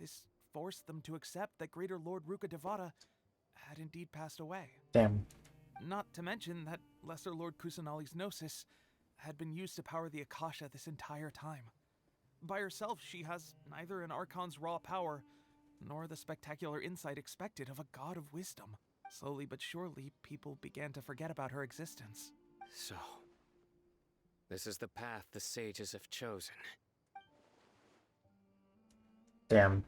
Speaker 21: This forced them to accept that Greater Lord Rukkhadevata had indeed passed away.
Speaker 1: Damn.
Speaker 21: Not to mention that Lesser Lord Kusanali's Gnosis had been used to power the Akasha this entire time. By herself, she has neither an Archon's raw power, nor the spectacular insight expected of a god of wisdom. Slowly but surely, people began to forget about her existence.
Speaker 2: So, this is the path the sages have chosen.
Speaker 1: Damn.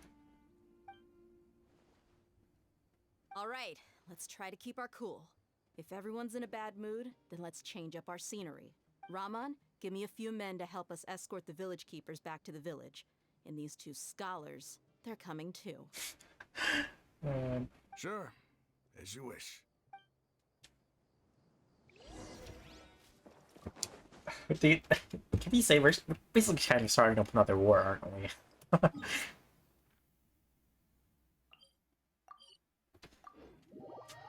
Speaker 10: All right, let's try to keep our cool. If everyone's in a bad mood, then let's change up our scenery. Raman, give me a few men to help us escort the village keepers back to the village. And these two scholars, they're coming too.
Speaker 19: Sure, as you wish.
Speaker 1: Can we say we're basically kind of starting up another war, aren't we?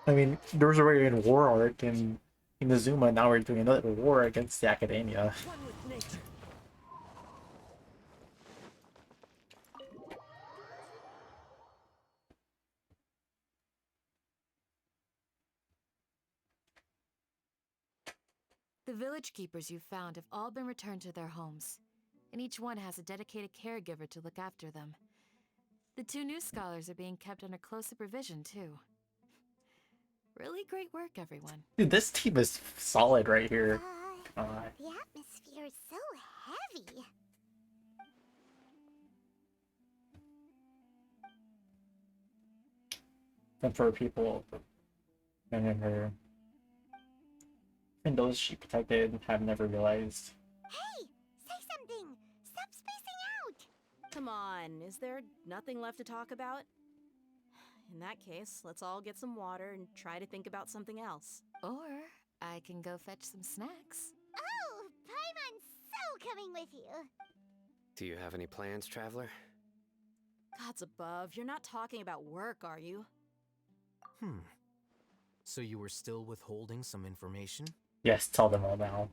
Speaker 1: I mean, there was already a war arc in Inazuma, now we're doing another war against the Academia.
Speaker 5: The village keepers you found have all been returned to their homes, and each one has a dedicated caregiver to look after them. The two new scholars are being kept under close supervision, too. Really great work, everyone.
Speaker 1: Dude, this team is solid right here.
Speaker 3: The atmosphere is so heavy.
Speaker 1: And for people, and those she protected have never realized.
Speaker 3: Hey, say something. Stop spacing out.
Speaker 10: Come on, is there nothing left to talk about? In that case, let's all get some water and try to think about something else.
Speaker 5: Or I can go fetch some snacks.
Speaker 3: Oh, Paimon's so coming with you.
Speaker 2: Do you have any plans, traveler?
Speaker 10: Gods above, you're not talking about work, are you?
Speaker 17: So you were still withholding some information?
Speaker 1: Yes, tell them all now.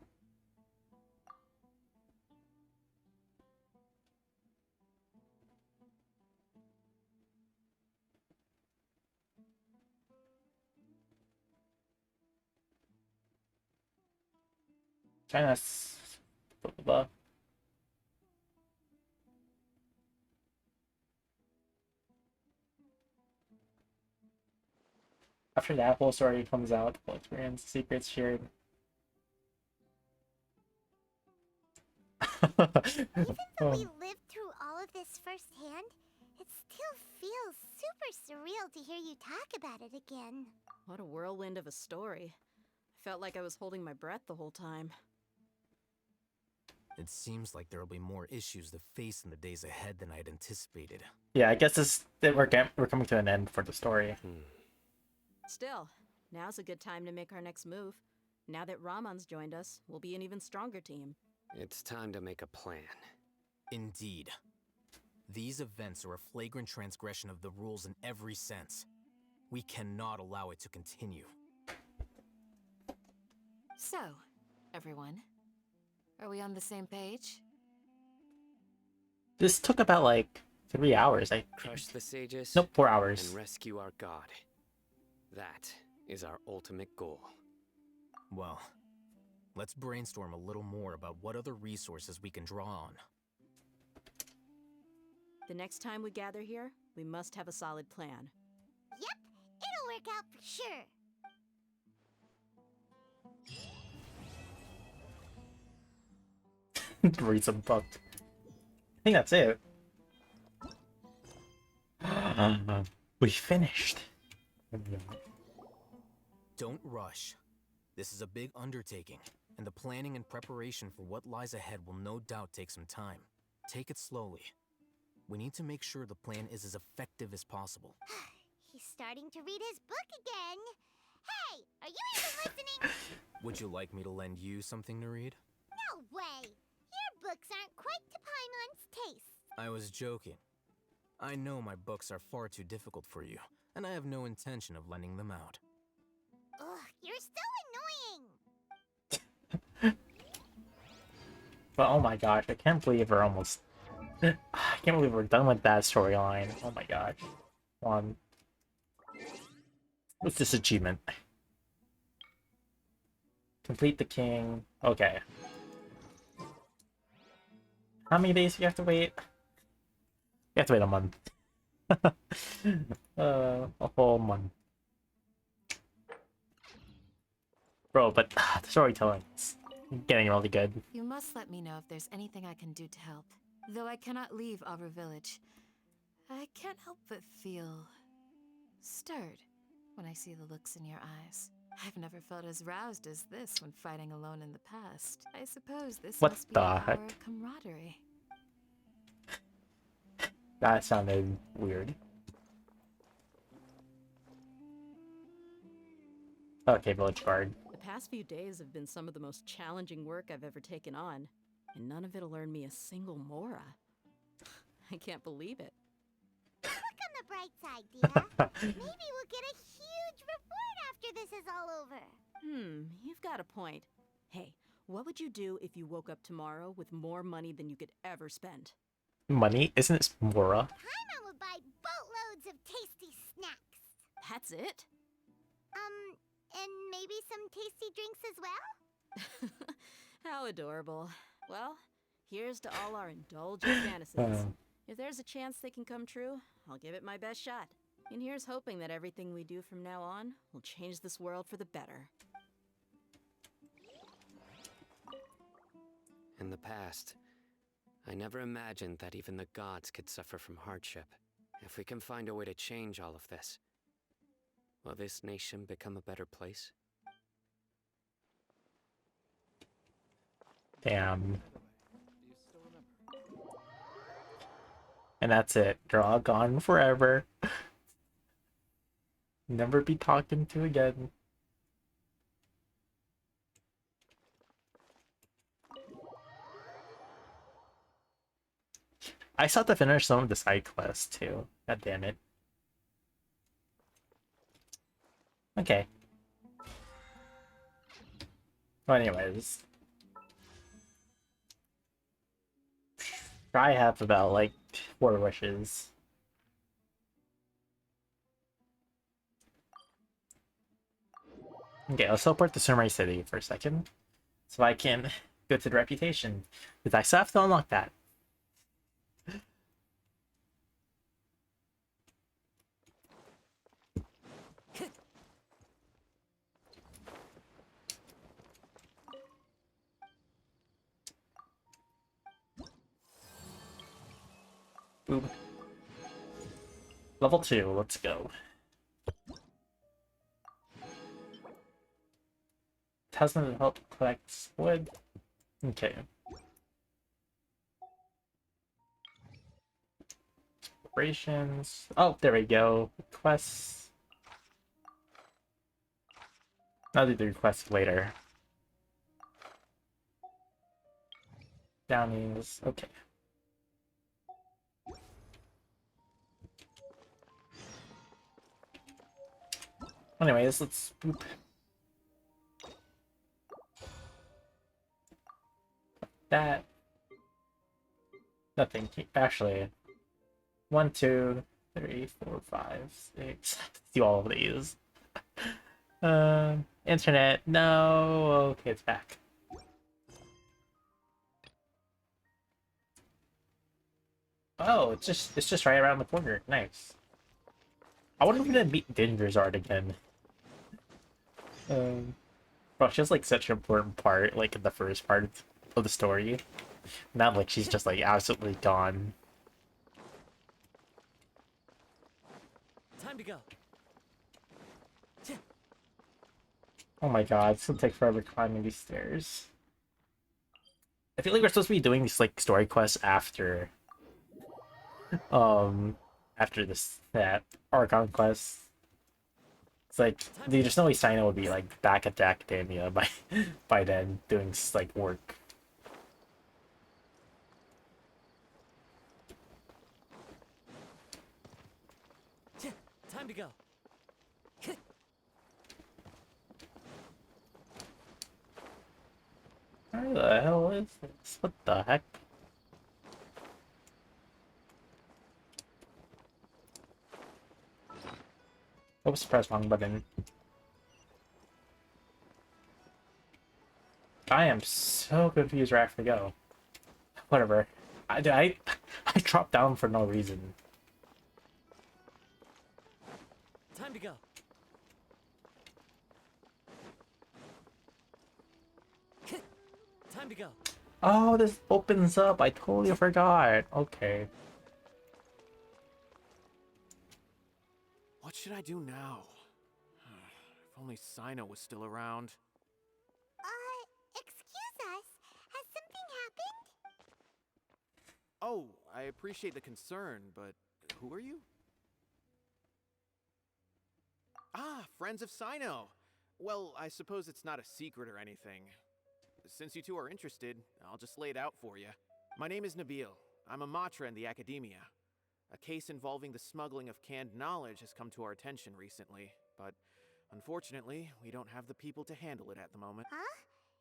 Speaker 1: China. Blah, blah, blah. After that whole story comes out, full experience, secrets shared.
Speaker 3: Even though we lived through all of this firsthand, it still feels super surreal to hear you talk about it again.
Speaker 10: What a whirlwind of a story. I felt like I was holding my breath the whole time.
Speaker 17: It seems like there will be more issues to face in the days ahead than I had anticipated.
Speaker 1: Yeah, I guess we're coming to an end for the story.
Speaker 10: Still, now's a good time to make our next move. Now that Raman's joined us, we'll be an even stronger team.
Speaker 2: It's time to make a plan.
Speaker 17: Indeed. These events are a flagrant transgression of the rules in every sense. We cannot allow it to continue.
Speaker 5: So, everyone, are we on the same page?
Speaker 1: This took about like 3 hours, I
Speaker 2: Crush the sages.
Speaker 1: Nope, 4 hours.
Speaker 2: And rescue our god. That is our ultimate goal.
Speaker 17: Well, let's brainstorm a little more about what other resources we can draw on.
Speaker 10: The next time we gather here, we must have a solid plan.
Speaker 3: Yep, it'll work out for sure.
Speaker 1: Read some book. I think that's it. We finished.
Speaker 17: Don't rush. This is a big undertaking, and the planning and preparation for what lies ahead will no doubt take some time. Take it slowly. We need to make sure the plan is as effective as possible.
Speaker 3: He's starting to read his book again. Hey, are you even listening?
Speaker 17: Would you like me to lend you something to read?
Speaker 3: No way. Your books aren't quite to Paimon's taste.
Speaker 17: I was joking. I know my books are far too difficult for you, and I have no intention of lending them out.
Speaker 3: Ugh, you're so annoying.
Speaker 1: But oh my gosh, I can't believe we're almost... I can't believe we're done with that storyline. Oh my gosh. Come on. What's this achievement? Complete the king. Okay. How many days do you have to wait? You have to wait a month. A whole month. Bro, but the storytelling's getting really good.
Speaker 5: You must let me know if there's anything I can do to help. Though I cannot leave Aru Village, I can't help but feel stirred when I see the looks in your eyes. I've never felt as roused as this when fighting alone in the past. I suppose this
Speaker 1: What
Speaker 5: must be
Speaker 1: the
Speaker 5: the
Speaker 1: heck?
Speaker 5: power of camaraderie.
Speaker 1: That sounded weird. Okay, village guard.
Speaker 10: The past few days have been some of the most challenging work I've ever taken on, and none of it'll earn me a single Mora. I can't believe it.
Speaker 3: Look on the bright side, dear. Maybe we'll get a huge reward after this is all over.
Speaker 10: You've got a point. Hey, what would you do if you woke up tomorrow with more money than you could ever spend?
Speaker 1: Money? Isn't it Mora?
Speaker 3: Paimon would buy boatloads of tasty snacks.
Speaker 10: That's it?
Speaker 3: And maybe some tasty drinks as well?
Speaker 10: How adorable. Well, here's to all our indulgent fantasies. If there's a chance they can come true, I'll give it my best shot. And here's hoping that everything we do from now on will change this world for the better.
Speaker 2: In the past, I never imagined that even the gods could suffer from hardship. If we can find a way to change all of this, will this nation become a better place?
Speaker 1: Damn. And that's it. They're all gone forever. Never be talking to again. I still have to finish some of the side quests too. God damn it. Okay. Well, anyways. I have about like 4 wishes. Okay, let's teleport to Samurai City for a second. So I can go to the reputation. Because I still have to unlock that. Boop. Level 2, let's go. Talisman to help collect wood. Okay. Operations. Oh, there we go. Quests. I'll do the requests later. Downies. Okay. Anyways, let's boop. That. Nothing. Actually. 1, 2, 3, 4, 5, 6. Do all of these. Internet. No. Okay, it's back. Oh, it's just right around the corner. Nice. I wonder if we're gonna meet Dingerzard again. Bro, she's like such an important part, like in the first part of the story. Not like she's just like absolutely gone.
Speaker 8: Time to go.
Speaker 1: Oh my god, it's gonna take forever climbing these stairs. I feel like we're supposed to be doing these like story quests after this that Archon quest. It's like there's no way Sino would be like back at the academia by then doing like work.
Speaker 8: Time to go.
Speaker 1: Where the hell is this? What the heck? Oops, press wrong button. I am so confused where I have to go. Whatever. I dropped down for no reason.
Speaker 8: Time to go. Time to go.
Speaker 1: Oh, this opens up. I totally forgot. Okay.
Speaker 17: What should I do now? If only Sino was still around.
Speaker 3: Excuse us. Has something happened?
Speaker 17: Oh, I appreciate the concern, but who are you? Ah, friends of Sino. Well, I suppose it's not a secret or anything. Since you two are interested, I'll just lay it out for you. My name is Nabil. I'm a Matra in the Academia. A case involving the smuggling of canned knowledge has come to our attention recently, but unfortunately, we don't have the people to handle it at the moment.
Speaker 3: Huh?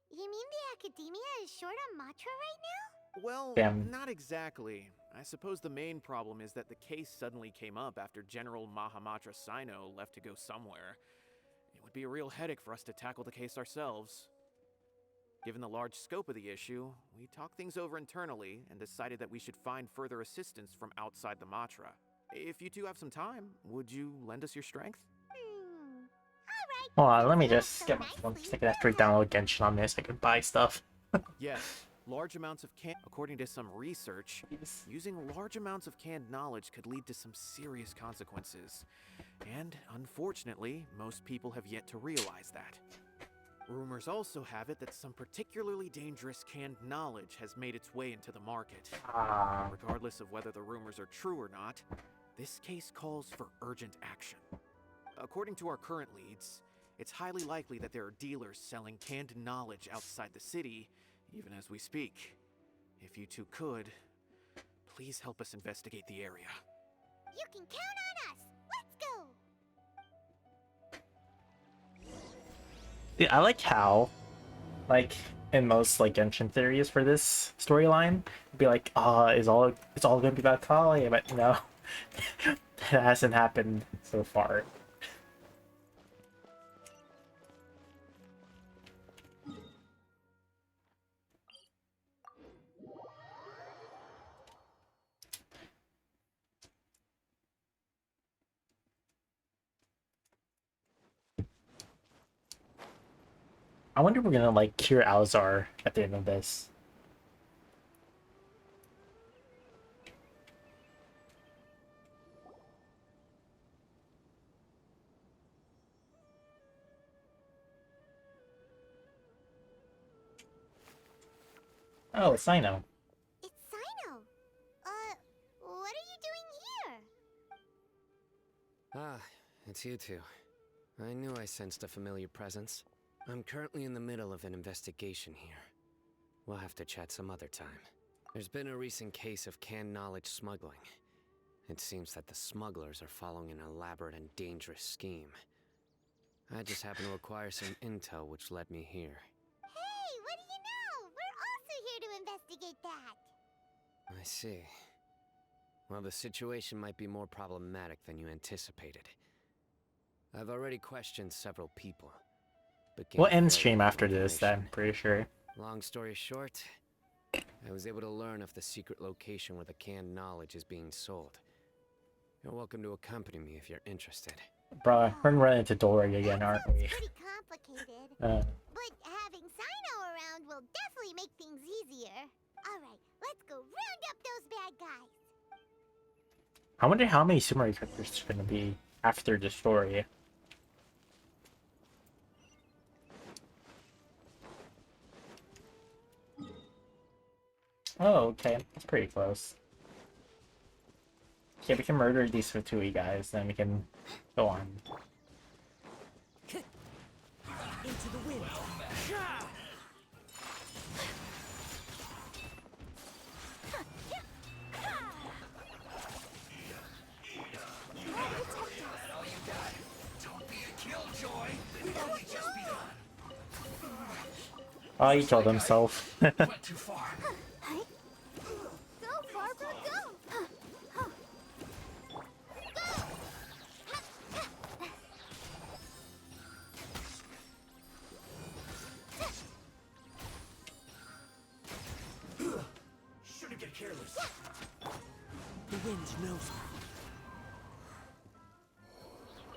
Speaker 3: You mean the Academia is short on Matra right now?
Speaker 17: Well,
Speaker 1: Damn.
Speaker 17: not exactly. I suppose the main problem is that the case suddenly came up after General Mahamatra Sino left to go somewhere. It would be a real headache for us to tackle the case ourselves. Given the large scope of the issue, we talked things over internally and decided that we should find further assistance from outside the Matra. If you two have some time, would you lend us your strength?
Speaker 1: Hold on, let me just get my phone. I can actually download Genshin on this. I can buy stuff.
Speaker 17: Yes, large amounts of according to some research, using large amounts of canned knowledge could lead to some serious consequences. And unfortunately, most people have yet to realize that. Rumors also have it that some particularly dangerous canned knowledge has made its way into the market. Regardless of whether the rumors are true or not, this case calls for urgent action. According to our current leads, it's highly likely that there are dealers selling canned knowledge outside the city, even as we speak. If you two could, please help us investigate the area.
Speaker 3: You can count on us. Let's go.
Speaker 1: Yeah, I like how, like in most like Genshin theories for this storyline, it'd be like, it's all gonna be about Kali, but no, that hasn't happened so far. I wonder if we're gonna like cure Alzar at the end of this. Oh, it's Sino.
Speaker 3: It's Sino. What are you doing here?
Speaker 2: Ah, it's you two. I knew I sensed a familiar presence. I'm currently in the middle of an investigation here. We'll have to chat some other time. There's been a recent case of canned knowledge smuggling. It seems that the smugglers are following an elaborate and dangerous scheme. I just happened to acquire some intel which led me here.
Speaker 3: Hey, what do you know? We're also here to investigate that.
Speaker 2: I see. Well, the situation might be more problematic than you anticipated. I've already questioned several people, but
Speaker 1: We'll
Speaker 2: gained
Speaker 1: end
Speaker 2: very
Speaker 1: stream
Speaker 2: little
Speaker 1: after this
Speaker 2: information.
Speaker 1: then, pretty sure.
Speaker 2: Long story short, I was able to learn of the secret location where the canned knowledge is being sold. You're welcome to accompany me if you're interested.
Speaker 1: Bruh, we're running into Dory again, aren't we?
Speaker 3: Pretty complicated.
Speaker 1: Uh,
Speaker 3: But having Sino around will definitely make things easier. Alright, let's go round up those bad guys.
Speaker 1: I wonder how many summary characters there's gonna be after the story. Oh, okay. That's pretty close. Okay, we can murder these Fatui guys, then we can go on.
Speaker 8: Into the wind.
Speaker 1: Oh, he killed himself.
Speaker 3: Go, Barbara, go!
Speaker 8: Shouldn't get careless. The wind knows me.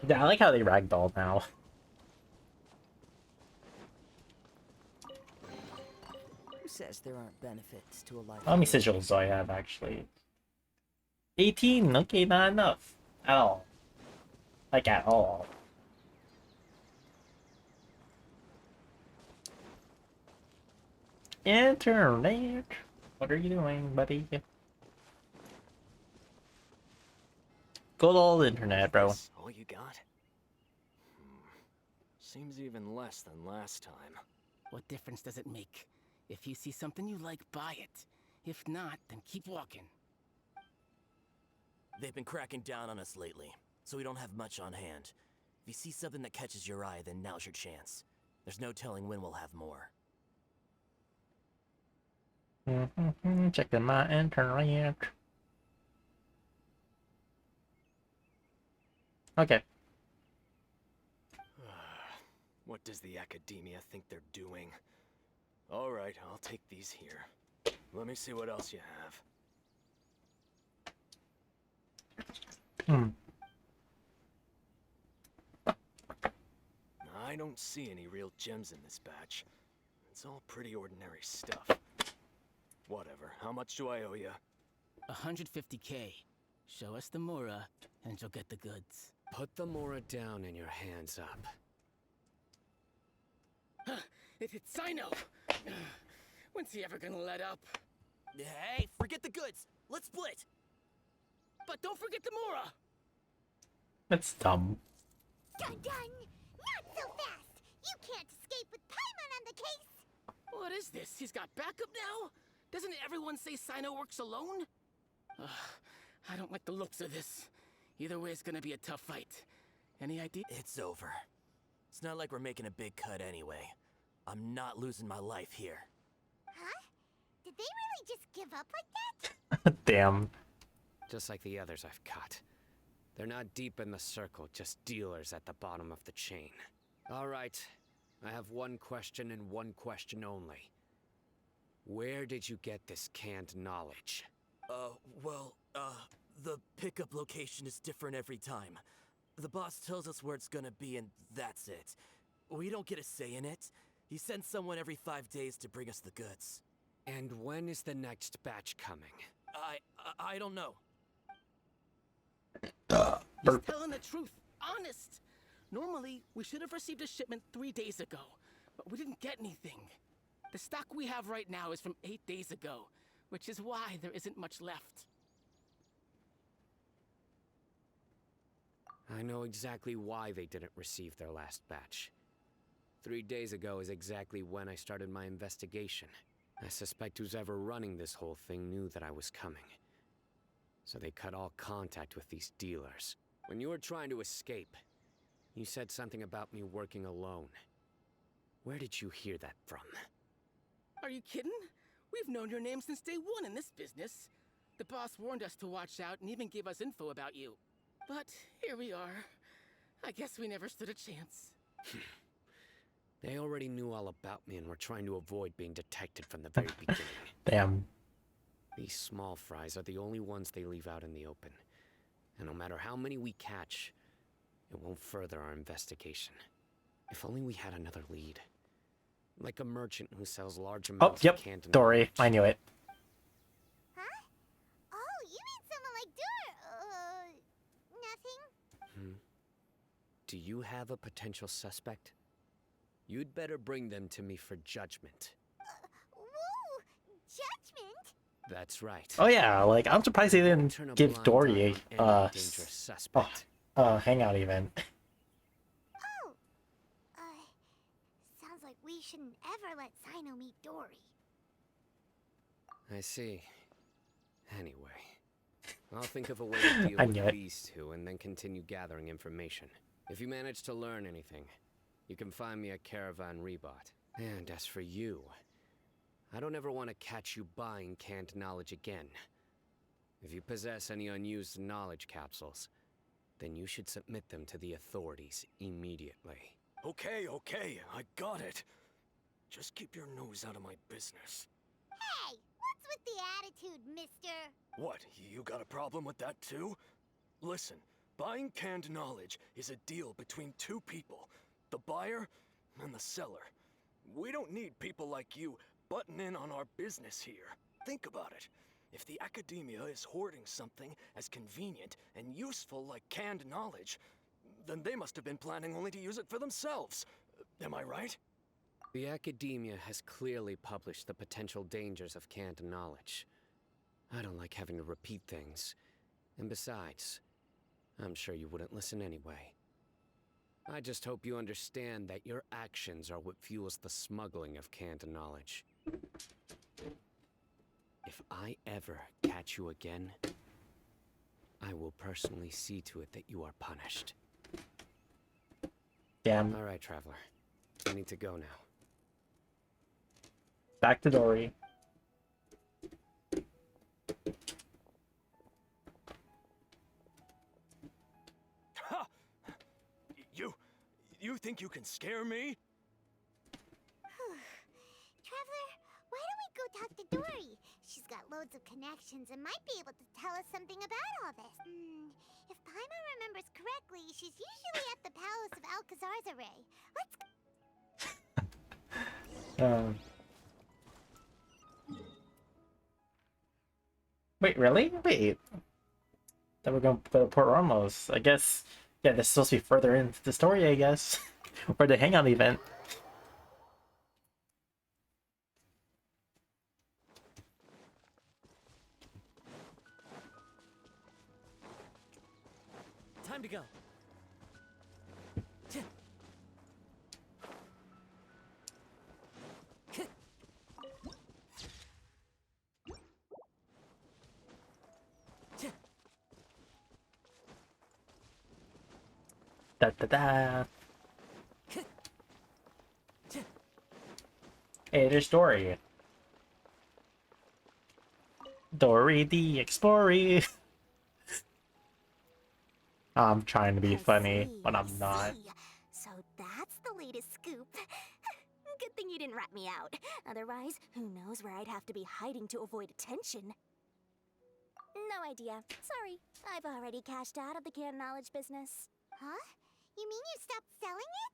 Speaker 1: Yeah, I like how they ragdoll now.
Speaker 12: Who says there aren't benefits to a life?
Speaker 1: How many sigils do I have, actually? 18! Okay, not enough. At all. Like, at all. Internet! What are you doing, buddy? Good old internet, bro.
Speaker 9: That's all you got? Seems even less than last time.
Speaker 22: What difference does it make? If you see something you like, buy it. If not, then keep walking.
Speaker 8: They've been cracking down on us lately, so we don't have much on hand. If you see something that catches your eye, then now's your chance. There's no telling when we'll have more.
Speaker 1: Checking my internet. Okay.
Speaker 9: What does the Academia think they're doing? Alright, I'll take these here. Let me see what else you have. I don't see any real gems in this batch. It's all pretty ordinary stuff. Whatever, how much do I owe you?
Speaker 22: 150K. Show us the Mora, and you'll get the goods.
Speaker 2: Put the Mora down and your hands up.
Speaker 22: It hit Sino! When's he ever gonna let up?
Speaker 8: Hey, forget the goods! Let's split!
Speaker 22: But don't forget the Mora!
Speaker 1: That's dumb.
Speaker 3: Dun dun! Not so fast! You can't escape with Paimon on the case!
Speaker 22: What is this? He's got backup now? Doesn't everyone say Sino works alone? I don't like the looks of this. Either way, it's gonna be a tough fight. Any idea?
Speaker 8: It's over. It's not like we're making a big cut anyway. I'm not losing my life here.
Speaker 3: Huh? Did they really just give up like that?
Speaker 1: Damn.
Speaker 2: Just like the others I've caught. They're not deep in the circle, just dealers at the bottom of the chain. All right, I have one question and one question only. Where did you get this canned knowledge?
Speaker 8: The pickup location is different every time. The boss tells us where it's gonna be and that's it. We don't get a say in it. He sends someone every 5 days to bring us the goods.
Speaker 2: And when is the next batch coming?
Speaker 8: I don't know.
Speaker 22: He's telling the truth. Honest. Normally, we should have received a shipment 3 days ago, but we didn't get anything. The stock we have right now is from 8 days ago, which is why there isn't much left.
Speaker 2: I know exactly why they didn't receive their last batch. 3 days ago is exactly when I started my investigation. I suspect who's ever running this whole thing knew that I was coming. So they cut all contact with these dealers. When you were trying to escape, you said something about me working alone. Where did you hear that from?
Speaker 22: Are you kidding? We've known your name since day one in this business. The boss warned us to watch out and even gave us info about you. But here we are. I guess we never stood a chance.
Speaker 2: They already knew all about me and were trying to avoid being detected from the very beginning.
Speaker 1: Damn.
Speaker 2: These small fries are the only ones they leave out in the open. And no matter how many we catch, it won't further our investigation. If only we had another lead. Like a merchant who sells large
Speaker 1: Oh,
Speaker 2: amounts
Speaker 1: yep.
Speaker 2: of canned
Speaker 1: Dory. I knew it.
Speaker 3: Huh? Oh, you mean someone like nothing?
Speaker 2: Do you have a potential suspect? You'd better bring them to me for judgment.
Speaker 3: Whoa! Judgment?
Speaker 2: That's right.
Speaker 1: Oh yeah, like I'm surprised they didn't
Speaker 2: Turn a
Speaker 1: give
Speaker 2: blind
Speaker 1: Dory
Speaker 2: eye
Speaker 1: a
Speaker 2: on any dangerous suspect.
Speaker 1: hangout event.
Speaker 3: Oh! Sounds like we shouldn't ever let Sino meet Dory.
Speaker 2: I see. Anyway, I'll think of a way to deal
Speaker 1: I
Speaker 2: with
Speaker 1: knew it.
Speaker 2: these two and then continue gathering information. If you manage to learn anything, you can find me at Caravan Rebot. And as for you, I don't ever want to catch you buying canned knowledge again. If you possess any unused knowledge capsules, then you should submit them to the authorities immediately.
Speaker 9: Okay, I got it. Just keep your nose out of my business.
Speaker 3: Hey! What's with the attitude, mister?
Speaker 9: What, you got a problem with that too? Listen, buying canned knowledge is a deal between two people, the buyer and the seller. We don't need people like you butting in on our business here. Think about it. If the academia is hoarding something as convenient and useful like canned knowledge, then they must have been planning only to use it for themselves. Am I right?
Speaker 2: The academia has clearly published the potential dangers of canned knowledge. I don't like having to repeat things. And besides, I'm sure you wouldn't listen anyway. I just hope you understand that your actions are what fuels the smuggling of canned knowledge. If I ever catch you again, I will personally see to it that you are punished.
Speaker 1: Damn.
Speaker 2: All right, Traveler. I need to go now.
Speaker 1: Back to Dory.
Speaker 9: Ha! You think you can scare me?
Speaker 3: Traveler, why don't we go talk to Dory? She's got loads of connections and might be able to tell us something about all this. If Paimon remembers correctly, she's usually at the palace of Alcazar's Array. Let's
Speaker 1: Wait, really? Wait. Then we're going to Port Ramos. I guess. Yeah, this is supposed to be further into the story, I guess. Or the hangout event.
Speaker 8: Time to go.
Speaker 1: Da da da. Hey, there's Dory. Dory the Explorer. I'm trying to be funny, but I'm not.
Speaker 4: So that's the latest scoop. Good thing you didn't rat me out. Otherwise, who knows where I'd have to be hiding to avoid attention. No idea. Sorry. I've already cashed out of the canned knowledge business.
Speaker 3: Huh? You mean you stopped selling it?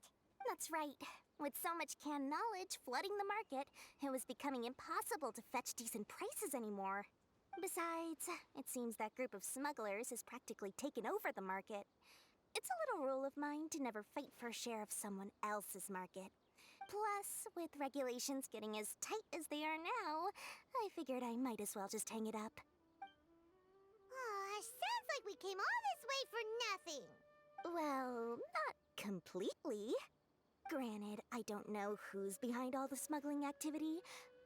Speaker 4: That's right. With so much canned knowledge flooding the market, it was becoming impossible to fetch decent prices anymore. Besides, it seems that group of smugglers has practically taken over the market. It's a little rule of mine to never fight for a share of someone else's market. Plus, with regulations getting as tight as they are now, I figured I might as well just hang it up.
Speaker 3: Aw, sounds like we came all this way for nothing.
Speaker 4: Well, not completely. Granted, I don't know who's behind all the smuggling activity,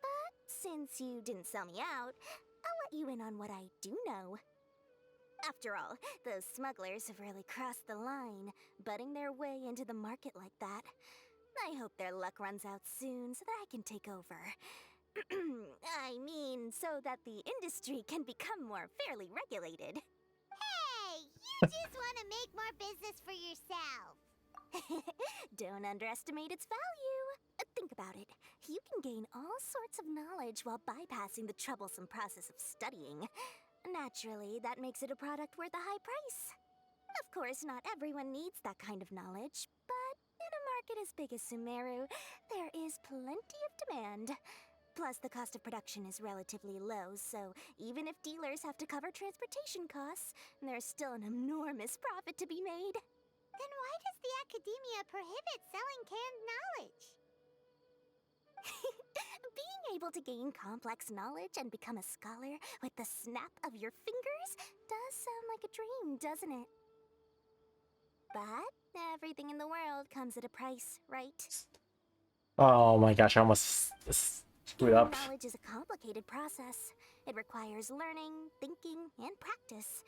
Speaker 4: but since you didn't sell me out, I'll let you in on what I do know. After all, those smugglers have really crossed the line, butting their way into the market like that. I hope their luck runs out soon so that I can take over. I mean, so that the industry can become more fairly regulated.
Speaker 3: Hey, you just want to make more business for yourself.
Speaker 4: Don't underestimate its value. Think about it. You can gain all sorts of knowledge while bypassing the troublesome process of studying. Naturally, that makes it a product worth a high price. Of course, not everyone needs that kind of knowledge, but in a market as big as Sumeru, there is plenty of demand. Plus, the cost of production is relatively low, so even if dealers have to cover transportation costs, there's still an enormous profit to be made.
Speaker 3: Then why does the academia prohibit selling canned knowledge?
Speaker 4: Being able to gain complex knowledge and become a scholar with the snap of your fingers does sound like a dream, doesn't it? But everything in the world comes at a price, right?
Speaker 1: Oh my gosh, I almost screwed up.
Speaker 4: Knowledge is a complicated process. It requires learning, thinking, and practice.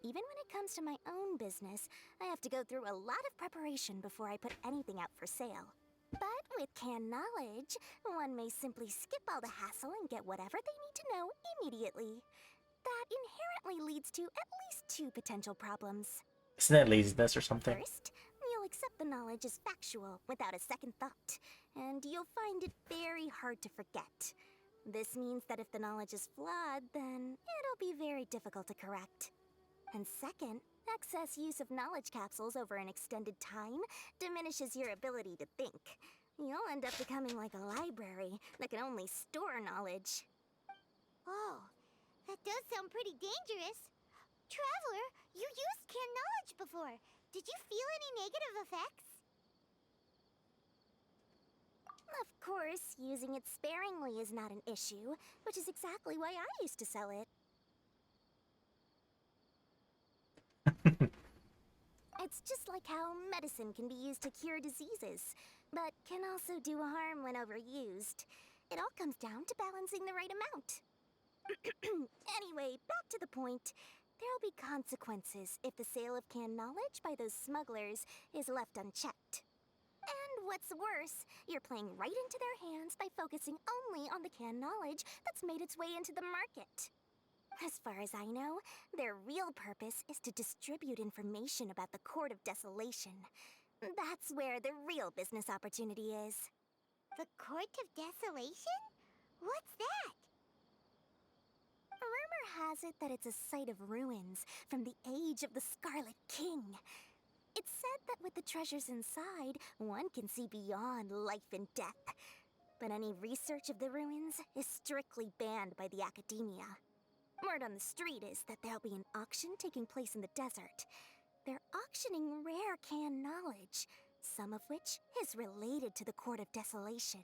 Speaker 4: Even when it comes to my own business, I have to go through a lot of preparation before I put anything out for sale. But with canned knowledge, one may simply skip all the hassle and get whatever they need to know immediately. That inherently leads to at least 2 potential problems.
Speaker 1: Isn't it laziness or something?
Speaker 4: First, you'll accept the knowledge as factual without a second thought, and you'll find it very hard to forget. This means that if the knowledge is flawed, then it'll be very difficult to correct. And second, excess use of knowledge capsules over an extended time diminishes your ability to think. You'll end up becoming like a library that can only store knowledge.
Speaker 3: Oh, that does sound pretty dangerous. Traveler, you used canned knowledge before. Did you feel any negative effects?
Speaker 4: Of course, using it sparingly is not an issue, which is exactly why I used to sell it. It's just like how medicine can be used to cure diseases, but can also do harm when overused. It all comes down to balancing the right amount. Anyway, back to the point. There'll be consequences if the sale of canned knowledge by those smugglers is left unchecked. And what's worse, you're playing right into their hands by focusing only on the canned knowledge that's made its way into the market. As far as I know, their real purpose is to distribute information about the Court of Desolation. That's where the real business opportunity is.
Speaker 3: The Court of Desolation? What's that?
Speaker 4: Rumor has it that it's a site of ruins from the age of the Scarlet King. It's said that with the treasures inside, one can see beyond life and death. But any research of the ruins is strictly banned by the academia. Word on the street is that there'll be an auction taking place in the desert. They're auctioning rare canned knowledge, some of which is related to the Court of Desolation.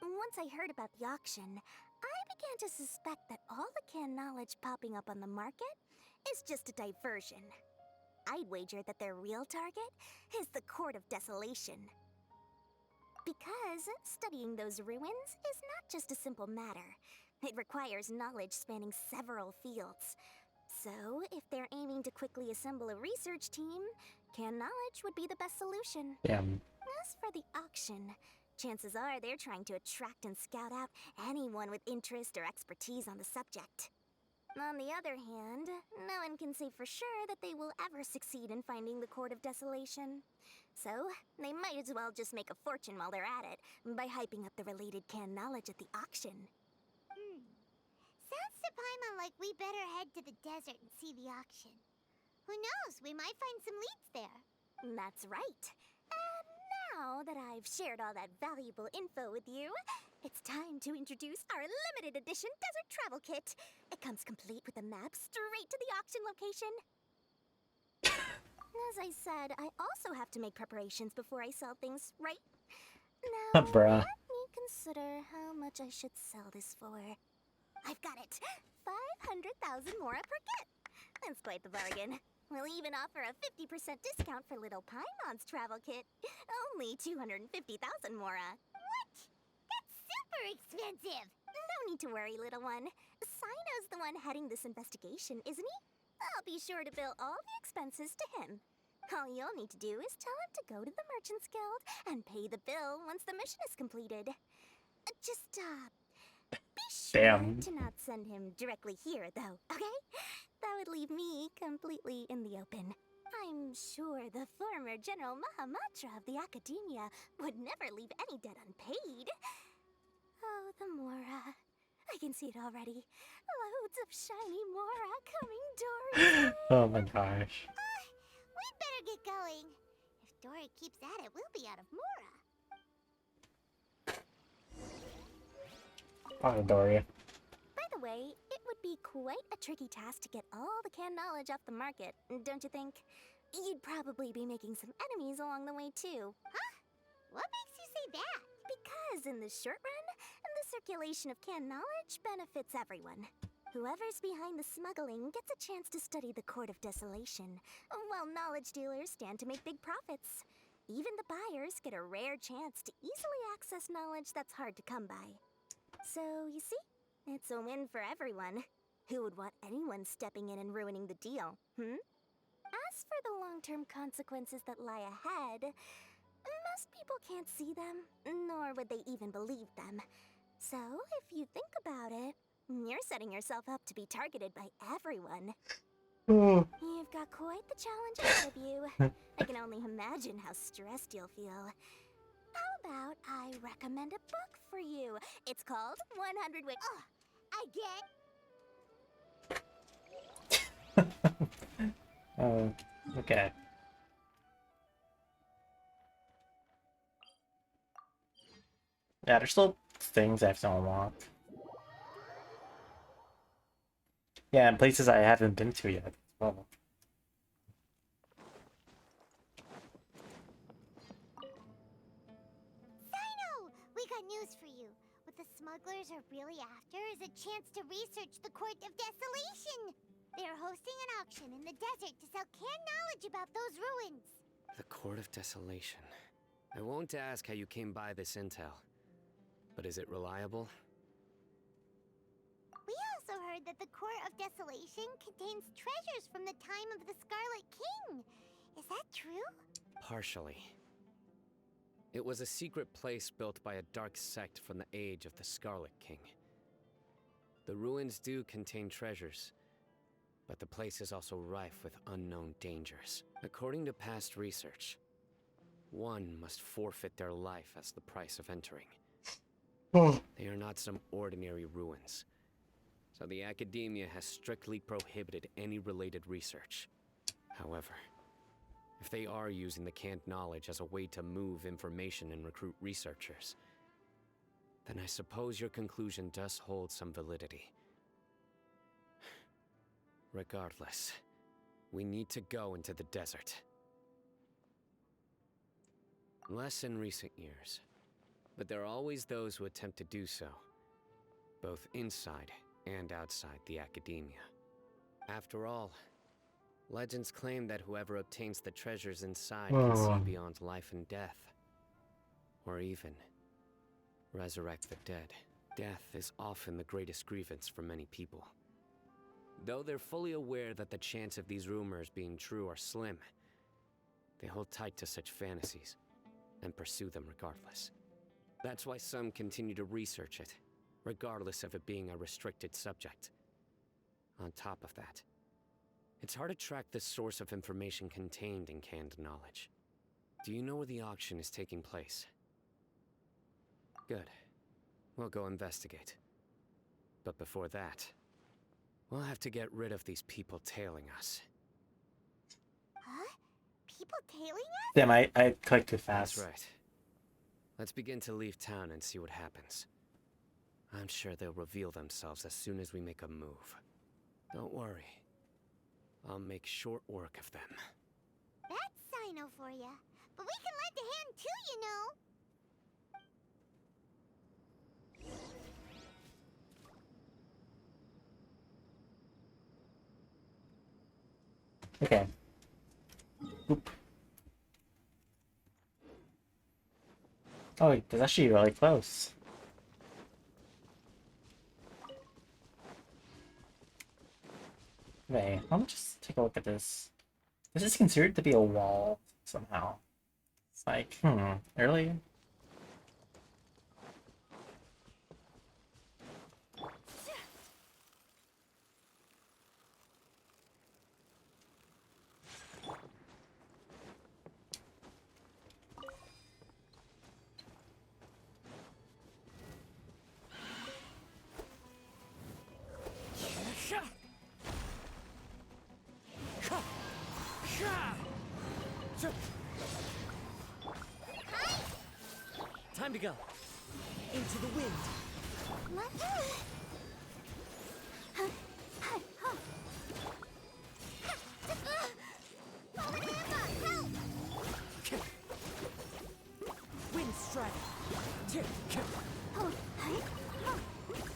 Speaker 4: Once I heard about the auction, I began to suspect that all the canned knowledge popping up on the market is just a diversion. I'd wager that their real target is the Court of Desolation. Because studying those ruins is not just a simple matter. It requires knowledge spanning several fields. So, if they're aiming to quickly assemble a research team, canned knowledge would be the best solution.
Speaker 1: Damn.
Speaker 4: As for the auction, chances are they're trying to attract and scout out anyone with interest or expertise on the subject. On the other hand, no one can say for sure that they will ever succeed in finding the Court of Desolation. So, they might as well just make a fortune while they're at it by hyping up the related canned knowledge at the auction.
Speaker 3: Sounds to Paimon like we better head to the desert and see the auction. Who knows, we might find some leads there.
Speaker 4: That's right. And now that I've shared all that valuable info with you, it's time to introduce our limited edition desert travel kit. It comes complete with a map straight to the auction location. As I said, I also have to make preparations before I sell things, right? Now,
Speaker 1: Bruh.
Speaker 4: let me consider how much I should sell this for. I've got it! 500,000 mora per kit! That's quite the bargain. We'll even offer a 50% discount for little Paimon's travel kit. Only 250,000 mora.
Speaker 3: What? That's super expensive!
Speaker 4: No need to worry, little one. Sino's the one heading this investigation, isn't he? I'll be sure to bill all the expenses to him. All you'll need to do is tell him to go to the Merchants Guild and pay the bill once the mission is completed. Just, be sure
Speaker 1: Damn.
Speaker 4: to not send him directly here, though, okay? That would leave me completely in the open. I'm sure the former General Mahamatra of the Academia would never leave any debt unpaid. Oh, the Mora. I can see it already. Loads of shiny Mora coming Dory's way.
Speaker 1: Oh my gosh.
Speaker 3: We'd better get going. If Dory keeps at it, we'll be out of Mora.
Speaker 1: Oh, Dory.
Speaker 4: By the way, it would be quite a tricky task to get all the canned knowledge off the market, don't you think? You'd probably be making some enemies along the way, too.
Speaker 3: Huh? What makes you say that?
Speaker 4: Because in the short run, the circulation of canned knowledge benefits everyone. Whoever's behind the smuggling gets a chance to study the Court of Desolation, while knowledge dealers stand to make big profits. Even the buyers get a rare chance to easily access knowledge that's hard to come by. So, you see? It's a win for everyone. Who would want anyone stepping in and ruining the deal, As for the long-term consequences that lie ahead, most people can't see them, nor would they even believe them. So, if you think about it, you're setting yourself up to be targeted by everyone. You've got quite the challenge ahead of you. I can only imagine how stressed you'll feel. How about I recommend a book for you? It's called 100 Ways.
Speaker 3: Again?
Speaker 1: Oh, okay. Yeah, there's still things I have to unlock. Yeah, and places I haven't been to yet as well.
Speaker 3: Sino! We got news for you. What the smugglers are really after is a chance to research the Court of Desolation. They are hosting an auction in the desert to sell canned knowledge about those ruins.
Speaker 2: The Court of Desolation. I won't ask how you came by this intel, but is it reliable?
Speaker 3: We also heard that the Court of Desolation contains treasures from the time of the Scarlet King. Is that true?
Speaker 2: Partially. It was a secret place built by a dark sect from the age of the Scarlet King. The ruins do contain treasures, but the place is also rife with unknown dangers. According to past research, one must forfeit their life as the price of entering. They are not some ordinary ruins, so the Academia has strictly prohibited any related research. However, if they are using the canned knowledge as a way to move information and recruit researchers, then I suppose your conclusion does hold some validity. Regardless, we need to go into the desert. Less in recent years, but there are always those who attempt to do so, both inside and outside the Academia. After all, legends claim that whoever obtains the treasures inside can see beyond life and death, or even resurrect the dead. Death is often the greatest grievance for many people. Though they're fully aware that the chance of these rumors being true are slim, they hold tight to such fantasies and pursue them regardless. That's why some continue to research it, regardless of it being a restricted subject. On top of that, it's hard to track the source of information contained in canned knowledge. Do you know where the auction is taking place? Good. We'll go investigate. But before that, we'll have to get rid of these people tailing us.
Speaker 3: Huh? People tailing us?
Speaker 1: Damn, I clicked too fast.
Speaker 2: That's right. Let's begin to leave town and see what happens. I'm sure they'll reveal themselves as soon as we make a move. Don't worry. I'll make short work of them.
Speaker 3: That's Sino for ya. But we can lend a hand too, you know.
Speaker 1: Okay. Oop. Oh, that's actually really close. Okay, let me just take a look at this. This is considered to be a wall somehow. It's like, really?
Speaker 8: Time to go. Into the wind. Wind strike.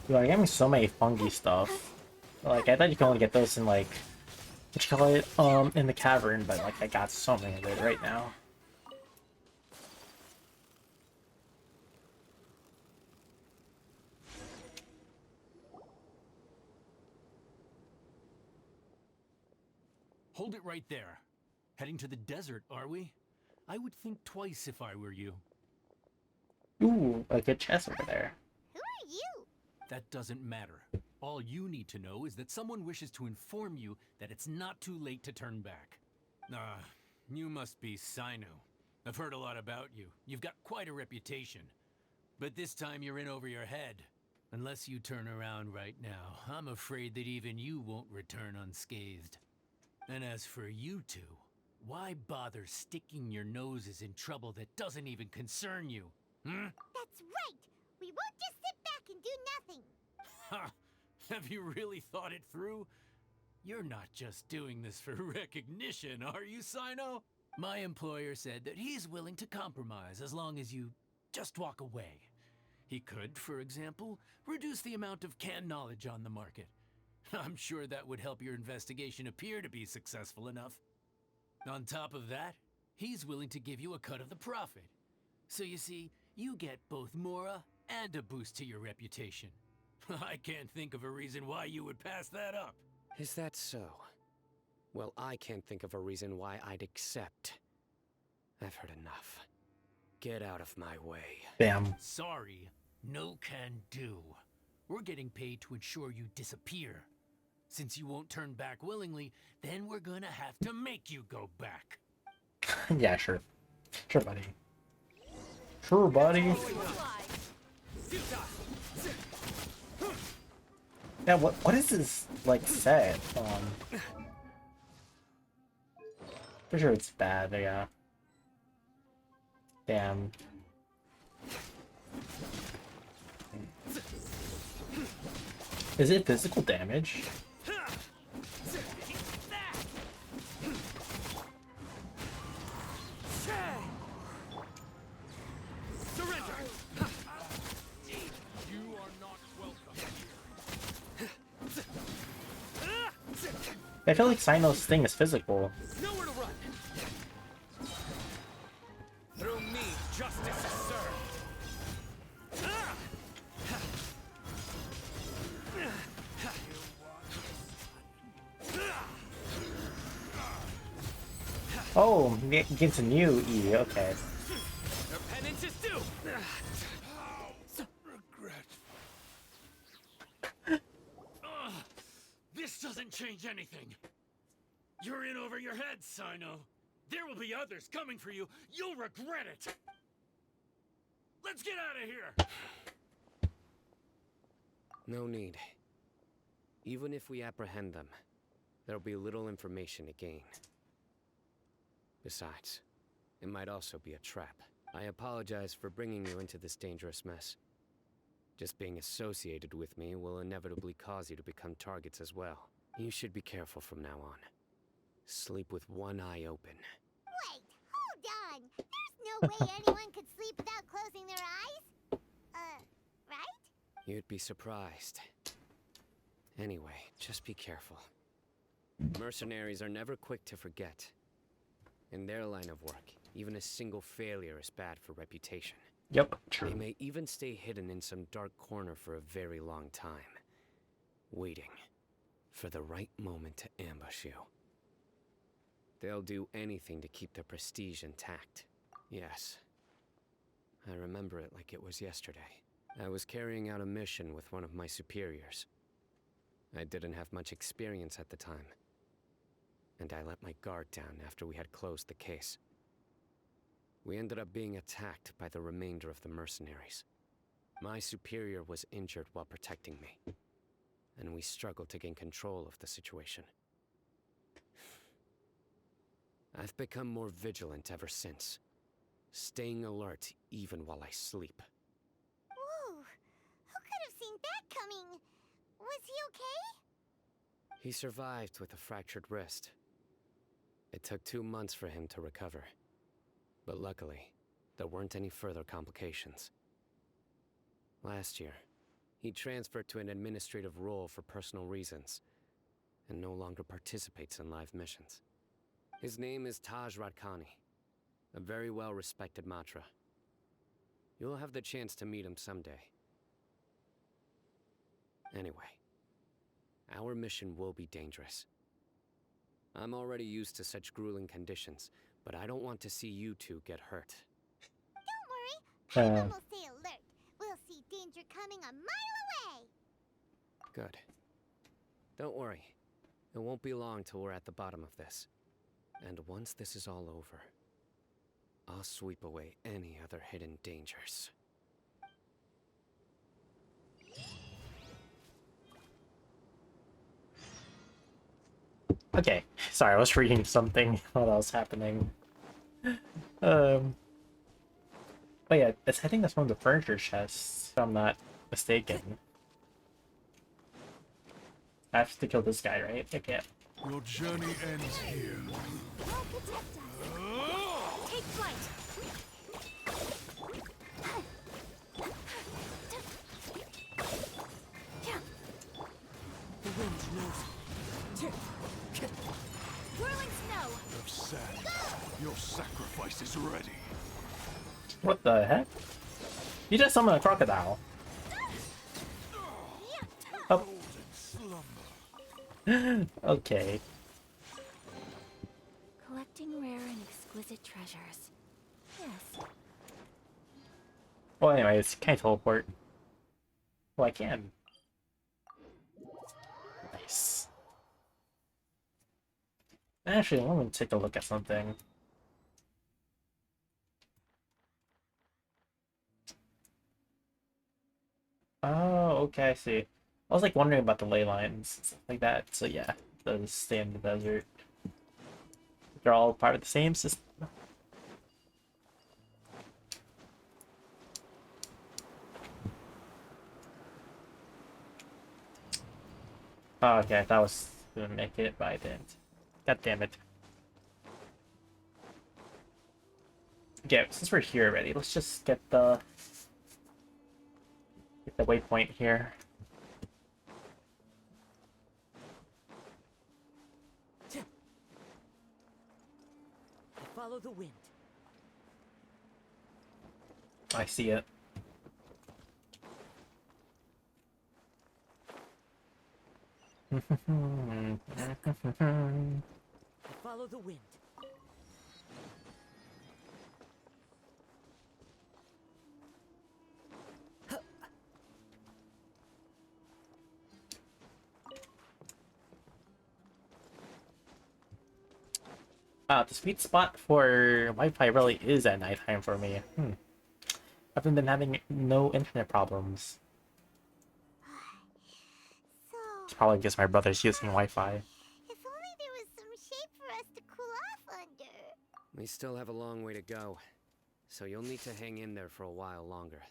Speaker 1: Dude, I'm getting so many fungi stuff. Like, I thought you could only get those in, like, what you call it, in the cavern, but, like, I got so many of it right now.
Speaker 11: Hold it right there. Heading to the desert, are we? I would think twice if I were you.
Speaker 1: Ooh, a good chest over there.
Speaker 3: Who are you?
Speaker 11: That doesn't matter. All you need to know is that someone wishes to inform you that it's not too late to turn back. You must be Sino. I've heard a lot about you. You've got quite a reputation. But this time you're in over your head. Unless you turn around right now, I'm afraid that even you won't return unscathed. And as for you two, why bother sticking your noses in trouble that doesn't even concern you? Hmm?
Speaker 3: That's right! We won't just sit back and do nothing!
Speaker 11: Ha! Have you really thought it through? You're not just doing this for recognition, are you, Sino? My employer said that he's willing to compromise as long as you just walk away. He could, for example, reduce the amount of canned knowledge on the market. I'm sure that would help your investigation appear to be successful enough. On top of that, he's willing to give you a cut of the profit. So you see, you get both Mora and a boost to your reputation. I can't think of a reason why you would pass that up.
Speaker 2: Is that so? Well, I can't think of a reason why I'd accept. I've heard enough. Get out of my way.
Speaker 1: Bam.
Speaker 11: Sorry, no can do. We're getting paid to ensure you disappear. Since you won't turn back willingly, then we're gonna have to make you go back.
Speaker 1: Yeah, sure. Sure, buddy. Sure, buddy. Yeah, what is this, like, set? For sure it's bad, yeah. Damn. Is it physical damage? I feel like Sino's thing is physical.
Speaker 8: Nowhere to run. Through me, justice is served.
Speaker 1: Oh, against a new E, okay.
Speaker 8: Your penance is due.
Speaker 11: This doesn't change anything. You're in over your head, Sino. There will be others coming for you. You'll regret it. Let's get out of here.
Speaker 2: No need. Even if we apprehend them, there'll be little information to gain. Besides, it might also be a trap. I apologize for bringing you into this dangerous mess. Just being associated with me will inevitably cause you to become targets as well. You should be careful from now on. Sleep with one eye open.
Speaker 3: Wait, hold on! There's no way anyone could sleep without closing their eyes? Right?
Speaker 2: You'd be surprised. Anyway, just be careful. Mercenaries are never quick to forget. In their line of work, even a single failure is bad for reputation.
Speaker 1: Yep, true.
Speaker 2: They may even stay hidden in some dark corner for a very long time, waiting for the right moment to ambush you. They'll do anything to keep their prestige intact. Yes, I remember it like it was yesterday. I was carrying out a mission with one of my superiors. I didn't have much experience at the time, and I let my guard down after we had closed the case. We ended up being attacked by the remainder of the mercenaries. My superior was injured while protecting me, and we struggled to gain control of the situation. I've become more vigilant ever since, staying alert even while I sleep.
Speaker 3: Whoa! Who could have seen that coming? Was he okay?
Speaker 2: He survived with a fractured wrist. It took 2 months for him to recover. But luckily, there weren't any further complications. Last year, he transferred to an administrative role for personal reasons, and no longer participates in live missions. His name is Taj Radkani, a very well-respected Matra. You'll have the chance to meet him someday. Anyway, our mission will be dangerous. I'm already used to such grueling conditions, but I don't want to see you two get hurt.
Speaker 3: Don't worry, Paimon will stay alert. We'll see danger coming a mile away.
Speaker 2: Good. Don't worry. It won't be long till we're at the bottom of this. And once this is all over, I'll sweep away any other hidden dangers.
Speaker 1: Okay, sorry, I was reading something while that was happening. But yeah, I think that's one of the furniture chests, if I'm not mistaken. I have to kill this guy, right? Okay.
Speaker 19: Your journey ends here.
Speaker 4: Take flight.
Speaker 8: The wind knows.
Speaker 4: Whirling snow.
Speaker 19: Of sand. Your sacrifice is ready.
Speaker 1: What the heck? You just summoned a crocodile. Oh. Okay.
Speaker 4: Collecting rare and exquisite treasures. Yes.
Speaker 1: Well, anyways, can I teleport? Well, I can. Nice. Actually, let me take a look at something. Oh, okay, I see. I was like wondering about the ley lines and stuff like that. So yeah, those stay in the desert. They're all part of the same system. Oh, okay, I thought I was gonna make it, but I didn't. God damn it. Okay, since we're here already, let's just get the waypoint here.
Speaker 8: Follow the wind.
Speaker 1: I see it.
Speaker 8: Follow the wind.
Speaker 1: The sweet spot for Wi-Fi really is at nighttime for me. I haven't been having no internet problems. It's probably because my brother's using Wi-Fi.
Speaker 3: If only there was some shape for us to cool off under.
Speaker 2: We still have a long way to go, so you'll need to hang in there for a while longer.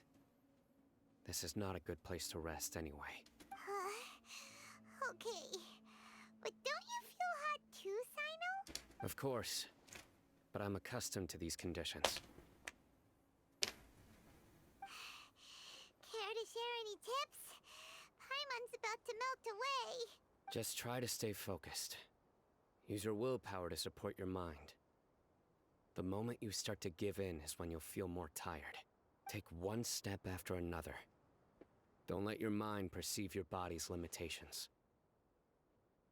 Speaker 2: This is not a good place to rest anyway.
Speaker 3: Okay. But don't you feel hot too, Sino?
Speaker 2: Of course, but I'm accustomed to these conditions.
Speaker 3: Care to share any tips? Paimon's about to melt away.
Speaker 2: Just try to stay focused. Use your willpower to support your mind. The moment you start to give in is when you'll feel more tired. Take one step after another. Don't let your mind perceive your body's limitations.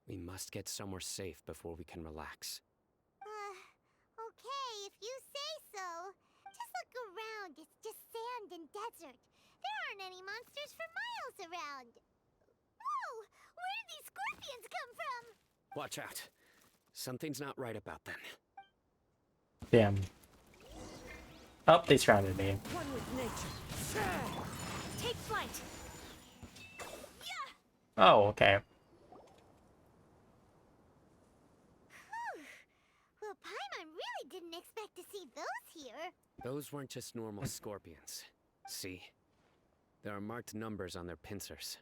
Speaker 2: We must get somewhere safe before we can relax.
Speaker 3: Okay, if you say so. Just look around. It's just sand and desert. There aren't any monsters for miles around. Whoa! Where did these scorpions come from?
Speaker 2: Watch out. Something's not right about them.
Speaker 1: Damn. Oh, they surrounded me.
Speaker 8: One with nature.
Speaker 4: Take flight.
Speaker 1: Oh, okay.
Speaker 3: Well, Paimon really didn't expect to see those here.
Speaker 2: Those weren't just normal scorpions. See? There are marked numbers on their pincers.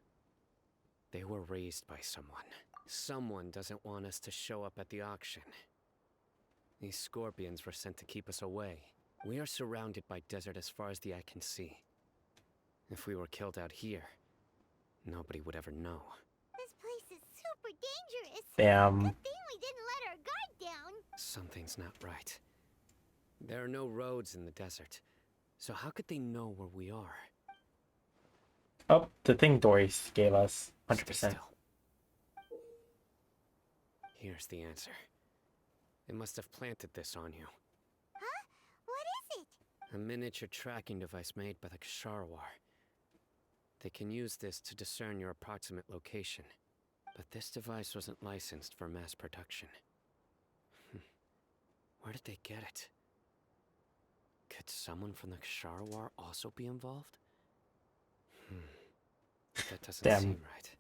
Speaker 2: They were raised by someone. Someone doesn't want us to show up at the auction. These scorpions were sent to keep us away. We are surrounded by desert as far as the eye can see. If we were killed out here, nobody would ever know.
Speaker 3: This place is super dangerous.
Speaker 1: Damn.
Speaker 3: Good thing we didn't let our guard down.
Speaker 2: Something's not right. There are no roads in the desert, so how could they know where we are?
Speaker 1: Oh, the thing Doris gave us. 100%.
Speaker 2: Stay still. Here's the answer. They must have planted this on you.
Speaker 3: Huh? What is it?
Speaker 2: A miniature tracking device made by the Ksharwar. They can use this to discern your approximate location. But this device wasn't licensed for mass production. Where did they get it? Could someone from the Ksharwar also be involved? That doesn't
Speaker 1: Damn.
Speaker 2: seem right.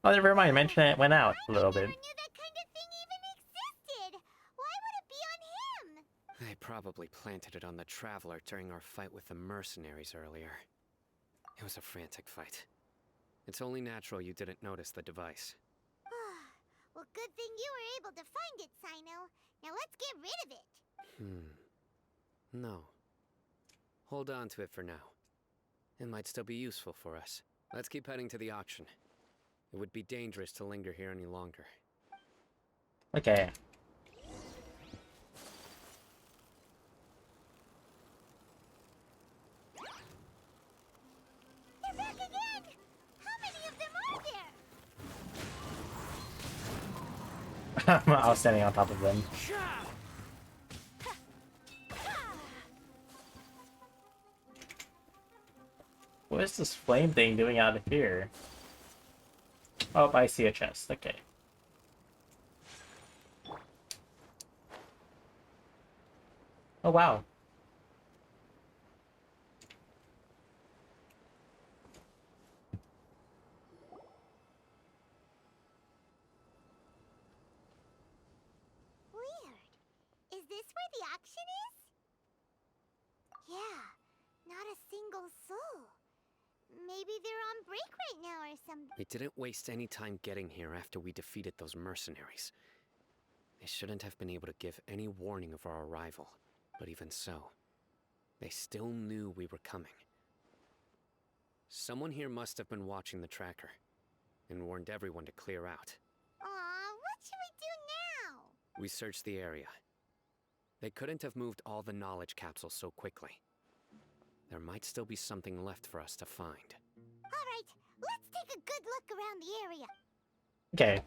Speaker 1: Oh, never mind. Mention it went out a little bit.
Speaker 3: I never knew that kind of thing even existed. Why would it be on him?
Speaker 2: They probably planted it on the Traveler during our fight with the mercenaries earlier. It was a frantic fight. It's only natural you didn't notice the device.
Speaker 3: Well, good thing you were able to find it, Sino. Now let's get rid of it.
Speaker 2: No. Hold on to it for now. It might still be useful for us. Let's keep heading to the auction. It would be dangerous to linger here any longer.
Speaker 1: Okay.
Speaker 3: They're back again! How many of them are there?
Speaker 1: I was standing on top of them. What is this flame thing doing out of here? Oh, I see a chest. Okay. Oh, wow.
Speaker 3: Weird. Is this where the auction is? Yeah, not a single soul. Maybe they're on break right now or something.
Speaker 2: They didn't waste any time getting here after we defeated those mercenaries. They shouldn't have been able to give any warning of our arrival. But even so, they still knew we were coming. Someone here must have been watching the tracker and warned everyone to clear out.
Speaker 3: Aw, what should we do now?
Speaker 2: We searched the area. They couldn't have moved all the knowledge capsules so quickly. There might still be something left for us to find.
Speaker 3: Alright, let's take a good look around the area.
Speaker 1: Okay.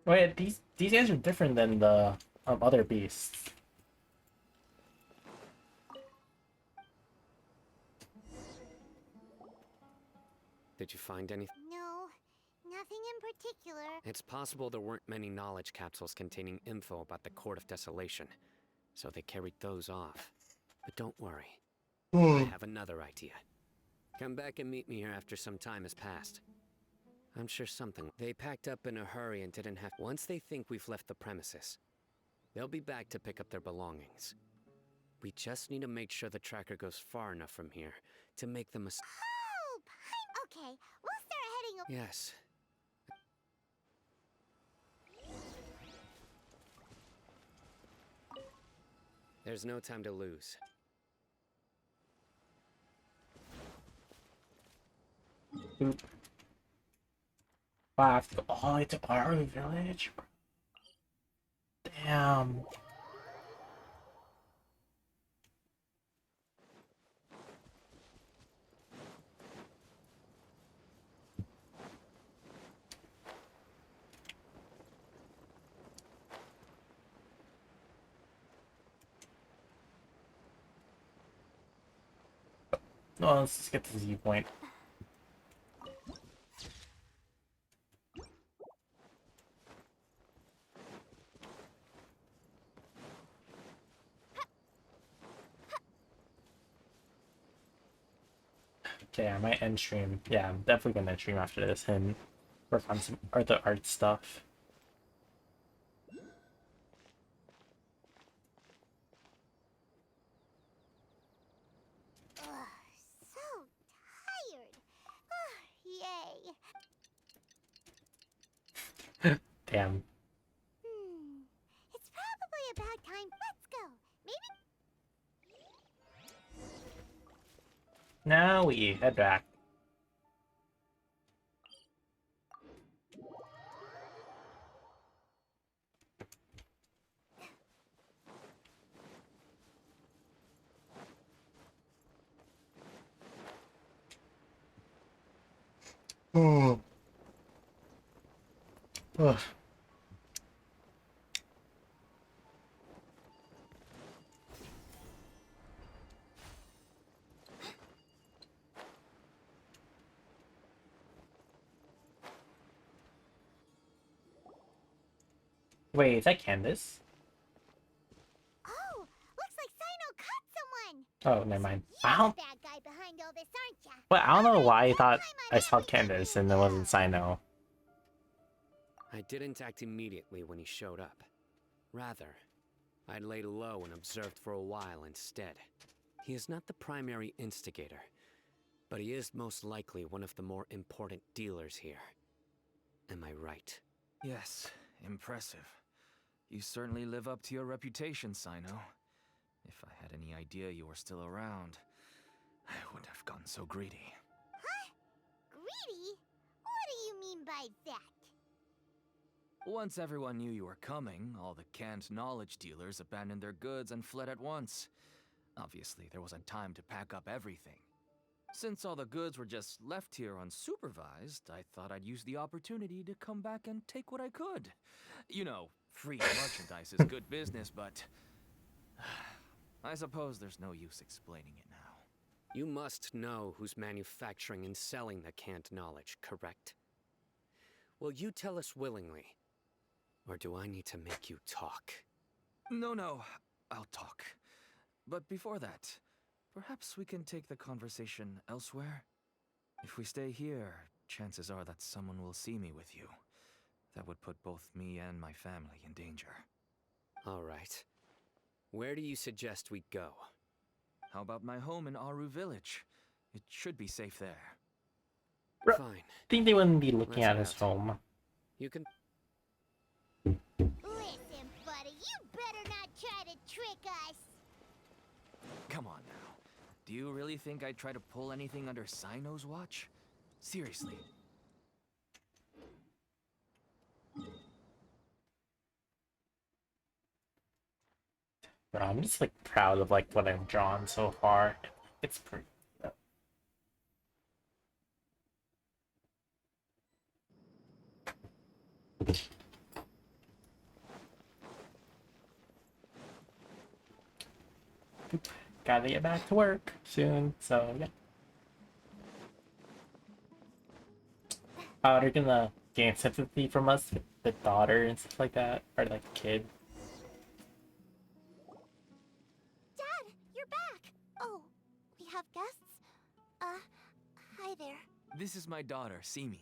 Speaker 1: Wait, these guys are different than the other beasts.
Speaker 2: Did you find anything?
Speaker 3: No, nothing in particular.
Speaker 2: It's possible there weren't many knowledge capsules containing info about the Court of Desolation, so they carried those off. But don't worry. I have another idea. Come back and meet me here after some time has passed. I'm sure something. They packed up in a hurry and didn't have. Once they think we've left the premises, they'll be back to pick up their belongings. We just need to make sure the tracker goes far enough from here to make them a.
Speaker 3: Hope! Okay, we'll start heading.
Speaker 2: Yes. There's no time to lose.
Speaker 1: Oop. Wow, I have to go all the way to Aru Village? Damn. No, let's just get to the viewpoint. Okay, I might end stream. Yeah, I'm definitely gonna stream after this and work on some other art stuff.
Speaker 3: Ugh, so tired. Yay.
Speaker 1: Damn.
Speaker 3: It's probably about time. Let's go. Maybe.
Speaker 1: Now we head back. Oh. Ugh. Wait, is that Candace?
Speaker 3: Oh, looks like Sino caught someone.
Speaker 1: Oh, never mind.
Speaker 3: You're
Speaker 1: I
Speaker 3: the
Speaker 1: don't.
Speaker 3: bad guy behind all this, aren't ya?
Speaker 1: Well, I don't know why I thought I saw Candace and it wasn't Sino.
Speaker 2: I didn't act immediately when he showed up. Rather, I lay low and observed for a while instead. He is not the primary instigator, but he is most likely one of the more important dealers here. Am I right?
Speaker 6: Yes, impressive. You certainly live up to your reputation, Sino. If I had any idea you were still around, I wouldn't have gotten so greedy.
Speaker 3: Huh? Greedy? What do you mean by that?
Speaker 6: Once everyone knew you were coming, all the canned knowledge dealers abandoned their goods and fled at once. Obviously, there wasn't time to pack up everything. Since all the goods were just left here unsupervised, I thought I'd use the opportunity to come back and take what I could. You know, free merchandise is good business, but I suppose there's no use explaining it now.
Speaker 2: You must know who's manufacturing and selling the canned knowledge, correct? Will you tell us willingly? Or do I need to make you talk?
Speaker 6: No, I'll talk. But before that, perhaps we can take the conversation elsewhere? If we stay here, chances are that someone will see me with you. That would put both me and my family in danger.
Speaker 2: All right. Where do you suggest we go?
Speaker 6: How about my home in Aru Village? It should be safe there.
Speaker 2: Fine.
Speaker 1: I think they wouldn't be looking
Speaker 2: Let's
Speaker 1: at
Speaker 2: head
Speaker 1: his
Speaker 2: out.
Speaker 1: home.
Speaker 2: You can...
Speaker 3: Listen, buddy, you better not try to trick us.
Speaker 6: Come on now. Do you really think I'd try to pull anything under Sino's watch? Seriously.
Speaker 1: Bro, I'm just like proud of like what I've drawn so far. It's pretty. Gotta get back to work soon, so yeah. They're gonna gain sympathy from us with the daughter and stuff like that, or like kid.
Speaker 4: Dad, you're back. Oh, we have guests? Hi there.
Speaker 6: This is my daughter, Simin.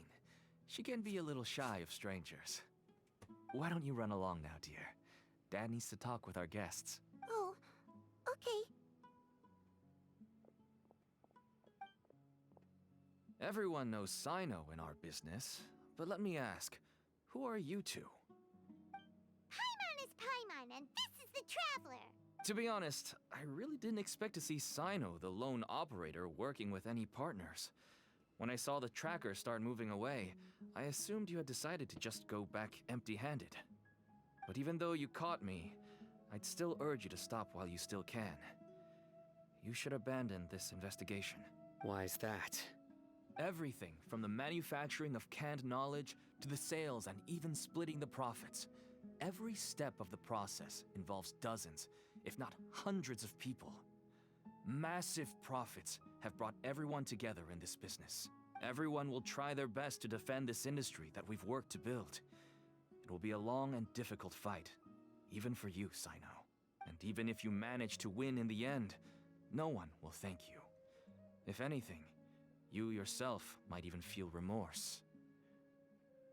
Speaker 6: She can be a little shy of strangers. Why don't you run along now, dear? Dad needs to talk with our guests.
Speaker 4: Oh, okay.
Speaker 6: Everyone knows Sino in our business, but let me ask, who are you two?
Speaker 3: Paimon is Paimon, and this is the Traveler.
Speaker 6: To be honest, I really didn't expect to see Sino, the lone operator, working with any partners. When I saw the tracker start moving away, I assumed you had decided to just go back empty-handed. But even though you caught me, I'd still urge you to stop while you still can. You should abandon this investigation.
Speaker 2: Why is that?
Speaker 6: Everything from the manufacturing of canned knowledge to the sales and even splitting the profits. Every step of the process involves dozens, if not hundreds of people. Massive profits have brought everyone together in this business. Everyone will try their best to defend this industry that we've worked to build. It will be a long and difficult fight, even for you, Sino. And even if you manage to win in the end, no one will thank you. If anything,
Speaker 14: You yourself might even feel remorse.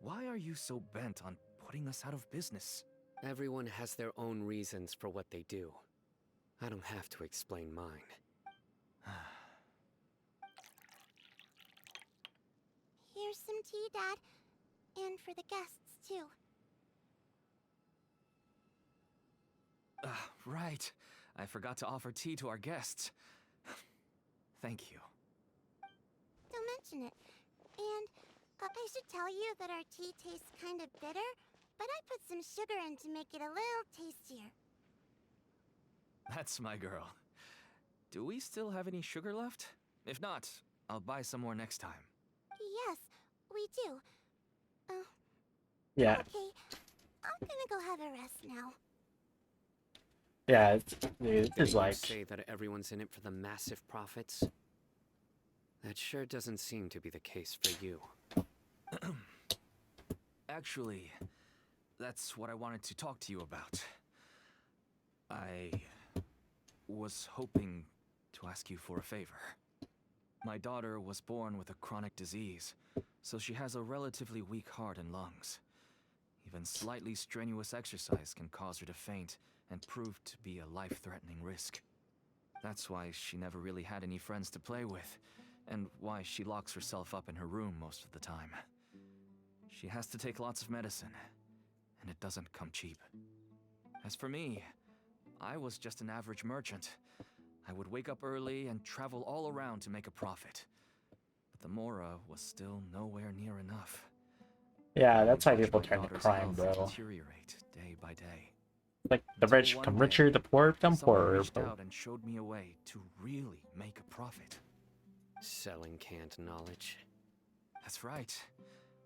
Speaker 14: Why are you so bent on putting us out of business?
Speaker 2: Everyone has their own reasons for what they do. I don't have to explain mine.
Speaker 3: Here's some tea, Dad. And for the guests, too.
Speaker 14: Right. I forgot to offer tea to our guests. Thank you.
Speaker 3: Don't mention it. And I should tell you that our tea tastes kind of bitter, but I put some sugar in to make it a little tastier.
Speaker 14: That's my girl. Do we still have any sugar left? If not, I'll buy some more next time.
Speaker 3: Yes, we do.
Speaker 1: Yeah.
Speaker 3: Okay, I'm gonna go have a rest now.
Speaker 1: Yeah, it's
Speaker 2: You
Speaker 1: like...
Speaker 2: say that everyone's in it for the massive profits? That sure doesn't seem to be the case for you.
Speaker 14: Actually, that's what I wanted to talk to you about. I was hoping to ask you for a favor. My daughter was born with a chronic disease, so she has a relatively weak heart and lungs. Even slightly strenuous exercise can cause her to faint and prove to be a life-threatening risk. That's why she never really had any friends to play with, and why she locks herself up in her room most of the time. She has to take lots of medicine, and it doesn't come cheap. As for me, I was just an average merchant. I would wake up early and travel all around to make a profit. But the Mora was still nowhere near enough.
Speaker 1: Yeah, that's why people
Speaker 14: My
Speaker 1: turn to
Speaker 14: daughter's
Speaker 1: crime,
Speaker 14: health
Speaker 1: bro.
Speaker 14: deteriorate day by day.
Speaker 1: Like, the rich
Speaker 14: Until
Speaker 1: become
Speaker 14: one
Speaker 1: richer,
Speaker 14: day,
Speaker 1: the poor become
Speaker 14: someone
Speaker 1: poorer,
Speaker 14: reached
Speaker 1: bro.
Speaker 14: out and showed me a way to really make a profit.
Speaker 2: Selling canned knowledge.
Speaker 14: That's right.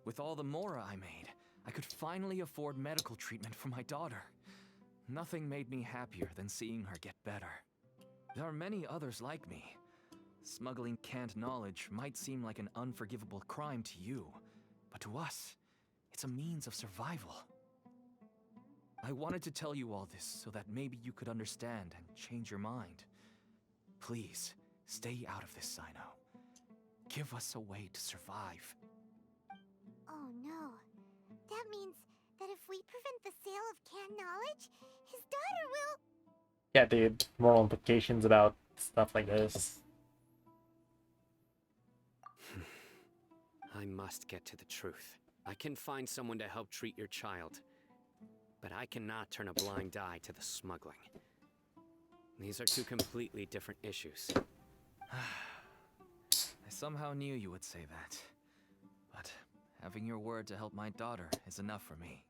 Speaker 14: With all the Mora I made, I could finally afford medical treatment for my daughter. Nothing made me happier than seeing her get better. There are many others like me. Smuggling canned knowledge might seem like an unforgivable crime to you, but to us, it's a means of survival. I wanted to tell you all this so that maybe you could understand and change your mind. Please, stay out of this, Sino. Give us a way to survive.
Speaker 3: Oh no. That means that if we prevent the sale of canned knowledge, his daughter will...
Speaker 1: Yeah, dude, moral implications about stuff like this.
Speaker 2: I must get to the truth. I can find someone to help treat your child, but I cannot turn a blind eye to the smuggling. These are two completely different issues.
Speaker 14: I somehow knew you would say that. But having your word to help my daughter is enough for me.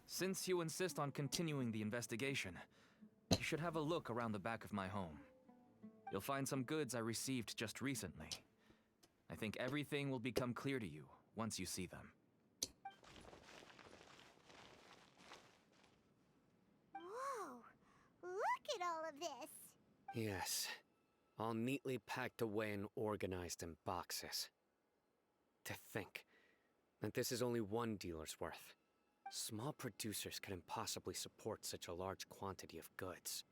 Speaker 14: Since you insist on continuing the investigation, you should have a look around the back of my home. You'll find some goods I received just recently. I think everything will become clear to you once you see them.
Speaker 3: Whoa! Look at all of this!
Speaker 2: Yes, all neatly packed away and organized in boxes. To think that this is only one dealer's worth. Small producers couldn't possibly support such a large quantity of goods.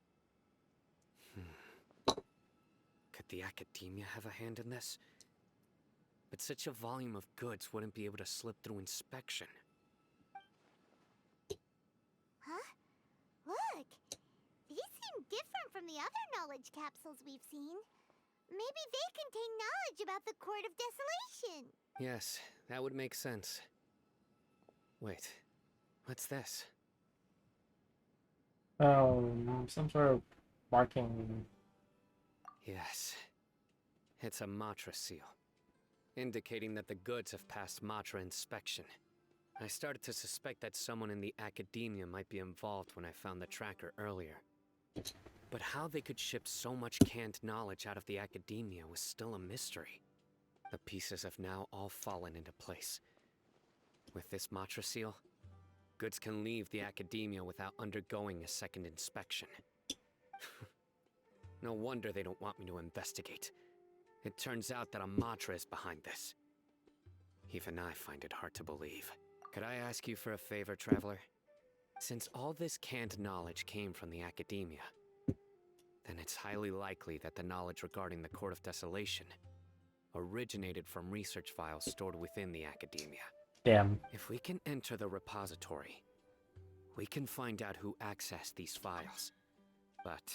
Speaker 2: Could the Academia have a hand in this? But such a volume of goods wouldn't be able to slip through inspection.
Speaker 3: Huh? Look! These seem different from the other knowledge capsules we've seen. Maybe they contain knowledge about the Court of Desolation.
Speaker 2: Yes, that would make sense. Wait, what's this?
Speaker 1: Some sort of marking.
Speaker 2: Yes, it's a Matra seal, indicating that the goods have passed Matra inspection. I started to suspect that someone in the Academia might be involved when I found the tracker earlier. But how they could ship so much canned knowledge out of the Academia was still a mystery. The pieces have now all fallen into place. With this Matra seal, goods can leave the Academia without undergoing a second inspection. No wonder they don't want me to investigate. It turns out that a Matra is behind this. Even I find it hard to believe. Could I ask you for a favor, Traveler? Since all this canned knowledge came from the Academia, then it's highly likely that the knowledge regarding the Court of Desolation originated from research files stored within the academia.
Speaker 1: Damn.
Speaker 2: If we can enter the repository, we can find out who accessed these files. But,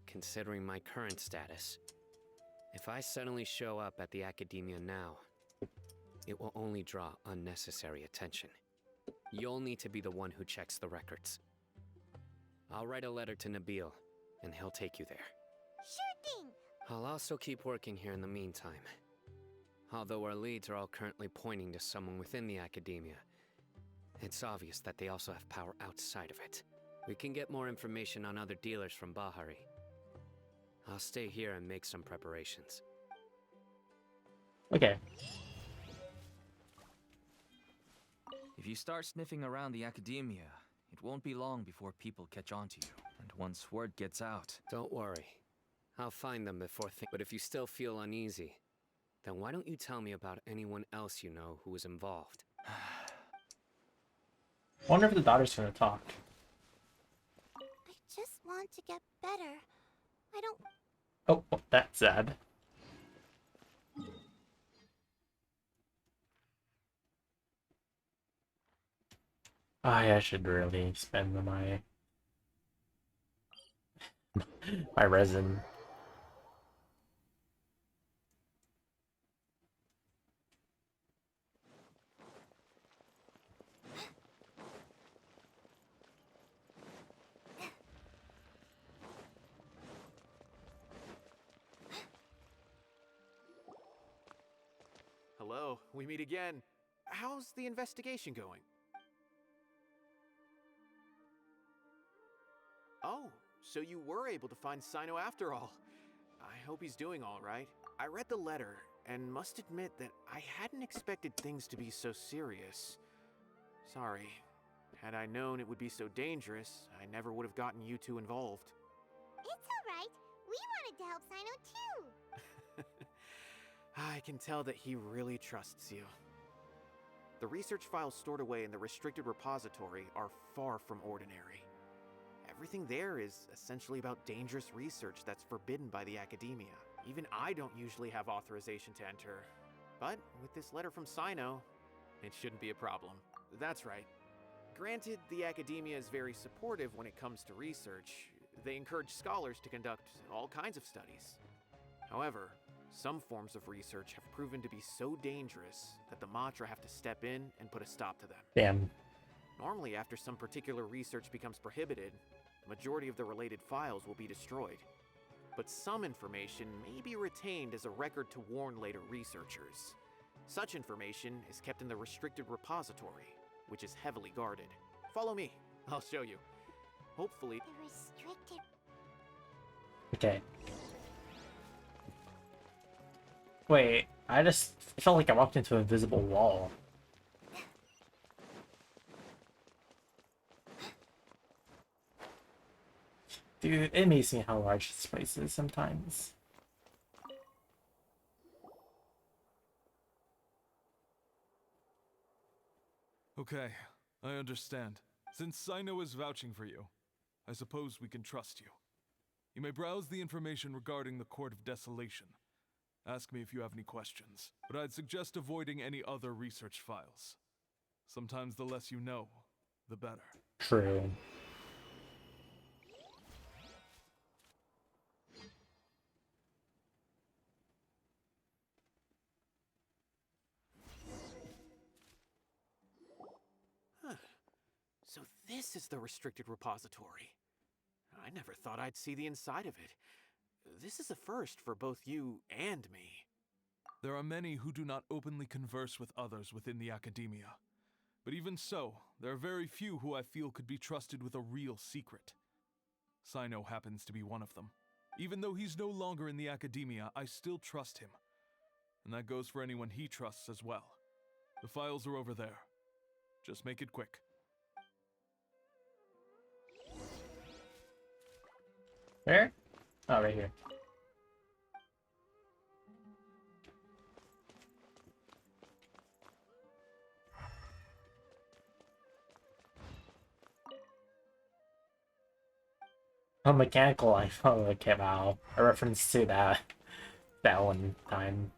Speaker 2: considering my current status, if I suddenly show up at the academia now, it will only draw unnecessary attention. You'll need to be the one who checks the records. I'll write a letter to Nabil, and he'll take you there.
Speaker 3: Sure thing.
Speaker 2: I'll also keep working here in the meantime. Although our leads are all currently pointing to someone within the academia, it's obvious that they also have power outside of it. We can get more information on other dealers from Bahari. I'll stay here and make some preparations.
Speaker 1: Okay.
Speaker 14: If you start sniffing around the academia, it won't be long before people catch on to you. And once word gets out...
Speaker 2: Don't worry. I'll find them before But if you still feel uneasy, then why don't you tell me about anyone else you know who was involved?
Speaker 1: I wonder if the daughter's gonna talk.
Speaker 3: I just want to get better. I don't...
Speaker 1: Oh, that's sad. I should really spend my my resin.
Speaker 15: Hello, we meet again. How's the investigation going? Oh, so you were able to find Sino after all. I hope he's doing all right. I read the letter and must admit that I hadn't expected things to be so serious. Sorry. Had I known it would be so dangerous, I never would have gotten you two involved.
Speaker 3: It's alright. We wanted to help Sino too.
Speaker 15: I can tell that he really trusts you. The research files stored away in the restricted repository are far from ordinary. Everything there is essentially about dangerous research that's forbidden by the academia. Even I don't usually have authorization to enter. But with this letter from Sino, it shouldn't be a problem. That's right. Granted, the academia is very supportive when it comes to research. They encourage scholars to conduct all kinds of studies. However, some forms of research have proven to be so dangerous that the Matra have to step in and put a stop to them.
Speaker 1: Damn.
Speaker 15: Normally, after some particular research becomes prohibited, the majority of the related files will be destroyed. But some information may be retained as a record to warn later researchers. Such information is kept in the restricted repository, which is heavily guarded. Follow me, I'll show you. Hopefully...
Speaker 3: The restricted...
Speaker 1: Okay. Wait, I felt like I walked into an invisible wall. Dude, it amazes me how large this place is sometimes.
Speaker 16: Okay, I understand. Since Sino is vouching for you, I suppose we can trust you. You may browse the information regarding the Court of Desolation. Ask me if you have any questions, but I'd suggest avoiding any other research files. Sometimes the less you know, the better.
Speaker 1: True.
Speaker 15: Huh. So this is the restricted repository. I never thought I'd see the inside of it. This is a first for both you and me.
Speaker 16: There are many who do not openly converse with others within the academia. But even so, there are very few who I feel could be trusted with a real secret. Sino happens to be one of them. Even though he's no longer in the academia, I still trust him. And that goes for anyone he trusts as well. The files are over there. Just make it quick.
Speaker 1: Where? Oh, right here. Oh, mechanical. I thought it came out. A reference to that one time.